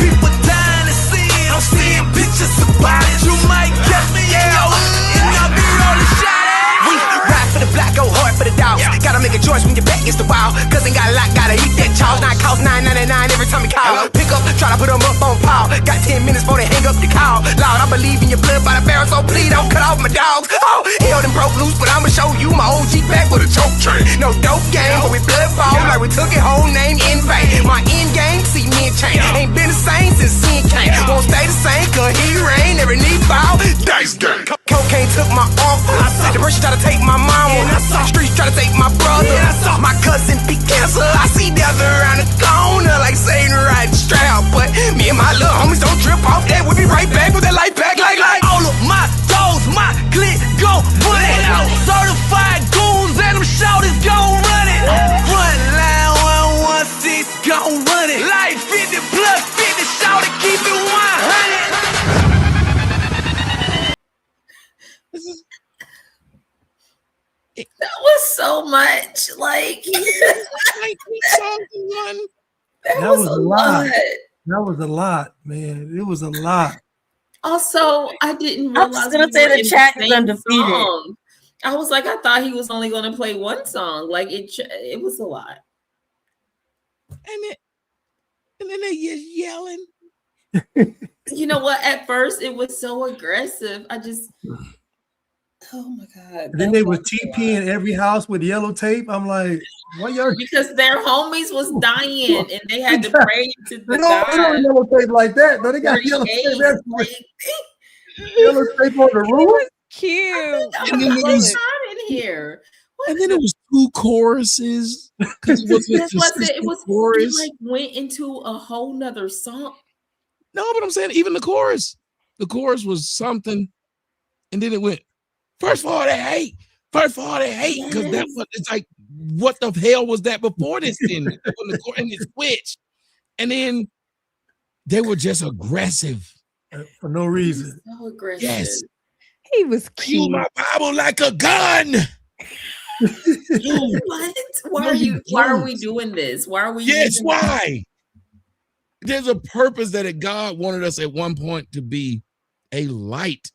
Speaker 12: People dying to see it. I'm seeing pictures about it. You might catch me in your hood, and I'll be rolling shot at.
Speaker 13: We ride for the block, go hard for the dogs. Gotta make a choice when your back against the wall. Cousin got a lot, gotta eat that charge. Now it costs $9.99 every time you call. Pick up, try to put them up on pause. Got 10 minutes before they hang up the call. Lord, I believe in your blood by the barrel, so please don't cut off my dogs. Oh, hell them broke loose, but I'ma show you my OG back with a choke train. No dope game, but we blood fall like we took it whole name in vain. My end game, see me and change. Ain't been the same since sin came. Won't stay the same, cause he rain, every knee bow. Dice game. Cocaine took my uncle. The person try to take my mama. Streets try to take my brother. My cousin beat cancer. I see death around the corner like Satan riding strap. But me and my little homies don't trip off that. We'll be right back with that light back like
Speaker 12: all of my dogs, my clique gon' run it. Certified goons and them shouters gon' run it. Front line 116 gon' run it. Life 50 plus 50 shout it, keep it 100.
Speaker 7: That was so much. Like
Speaker 8: that was a lot. That was a lot, man. It was a lot.
Speaker 7: Also, I didn't realize.
Speaker 1: I was gonna say the chat is undefeated.
Speaker 7: Song. I was like, I thought he was only going to play one song. Like it was a lot.
Speaker 4: And then they just yelling.
Speaker 7: You know what? At first, it was so aggressive. Oh my God.
Speaker 8: And then they were TP in every house with yellow tape. I'm like, what y'all?
Speaker 7: Because their homies was dying and they had to pray to the God.
Speaker 8: They don't yellow tape like that. No, they got yellow tape. Yellow tape on the roof.
Speaker 10: Cute.
Speaker 4: And then
Speaker 7: in here.
Speaker 4: And then it was two choruses.
Speaker 7: That's what it was. It like went into a whole nother song.
Speaker 4: No, but I'm saying even the chorus was something, and then it went first 48, because that was, it's like, what the hell was that before this thing? And it switched, and then they were just aggressive
Speaker 8: for no reason.
Speaker 7: So aggressive.
Speaker 4: Yes,
Speaker 10: he was cute.
Speaker 4: Kill my Bible like a gun.
Speaker 7: What? Why are we doing this? Why are we?
Speaker 4: Yes, why? There's a purpose that God wanted us at one point to be a light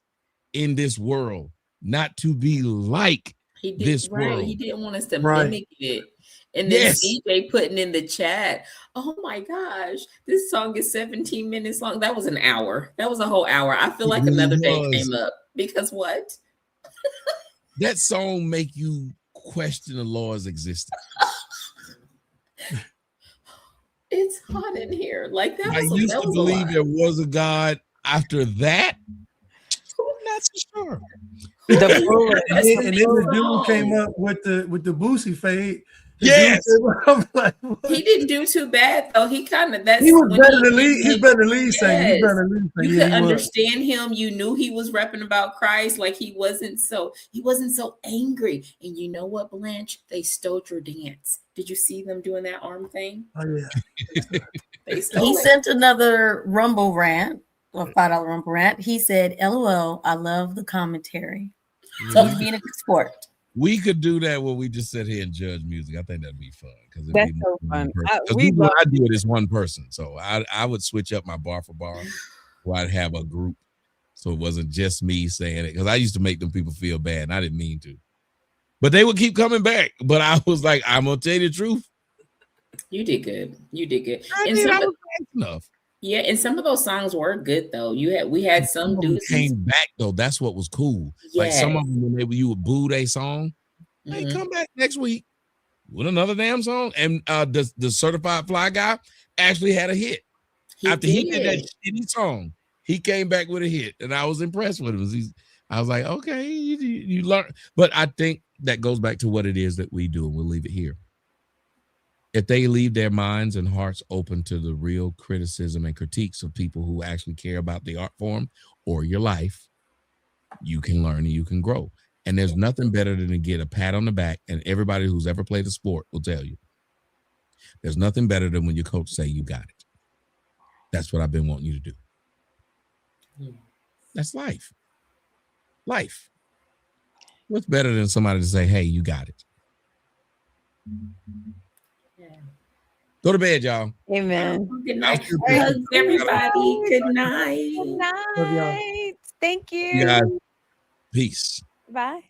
Speaker 4: in this world, not to be like this world.
Speaker 7: He didn't want us to mimic it. And then CJ putting in the chat, oh my gosh, this song is 17 minutes long. That was an hour. That was a whole hour. I feel like another day came up. Because what?
Speaker 4: That song make you question the Lord's existence.
Speaker 7: It's hot in here. Like that.
Speaker 4: I used to believe there was a God. After that, I'm not so sure.
Speaker 8: And then the dude came up with the Boosie fade.
Speaker 4: Yes,
Speaker 8: like,
Speaker 7: he didn't do too bad though. He kind of
Speaker 8: he was better than lead. He's better than lead singer. He's better than lead singer.
Speaker 7: You could understand him. You knew he was rapping about Christ. Like he wasn't so angry. And you know what, Blanche? They stole your dance. Did you see them doing that arm thing?
Speaker 8: Oh yeah.
Speaker 1: He sent another Rumble rant, a $5 Rumble rant. He said, "LOL, I love the commentary. So being a good sport."
Speaker 4: We could do that where we just sit here and judge music. I think that'd be fun because
Speaker 10: that's so fun.
Speaker 4: I do it as one person, so I would switch up my bar for bar, or I'd have a group, so it wasn't just me saying it. Because I used to make them people feel bad, and I didn't mean to, but they would keep coming back. But I was like, I'm gonna tell you the truth.
Speaker 7: You did good. You did good.
Speaker 4: I was enough.
Speaker 7: Yeah, and some of those songs were good though. We had some dudes
Speaker 4: came back though. That's what was cool. Yes. Like some of them, when you would boo their song, they come back next week with another damn song. And the Certified Fly Guy actually had a hit. After he did that shitty song, he came back with a hit, and I was impressed with him. I was like, okay, you learn. But I think that goes back to what it is that we do, and we'll leave it here. If they leave their minds and hearts open to the real criticism and critiques of people who actually care about the art form or your life, you can learn and you can grow. And there's nothing better than to get a pat on the back. And everybody who's ever played a sport will tell you, there's nothing better than when your coach say you got it. That's what I've been wanting you to do. That's life. Life. What's better than somebody to say, hey, you got it? Go to bed, y'all.
Speaker 10: Amen.
Speaker 7: Good night. Hugs, everybody. Good night.
Speaker 10: Good night. Thank you.
Speaker 4: You guys, peace.
Speaker 10: Bye.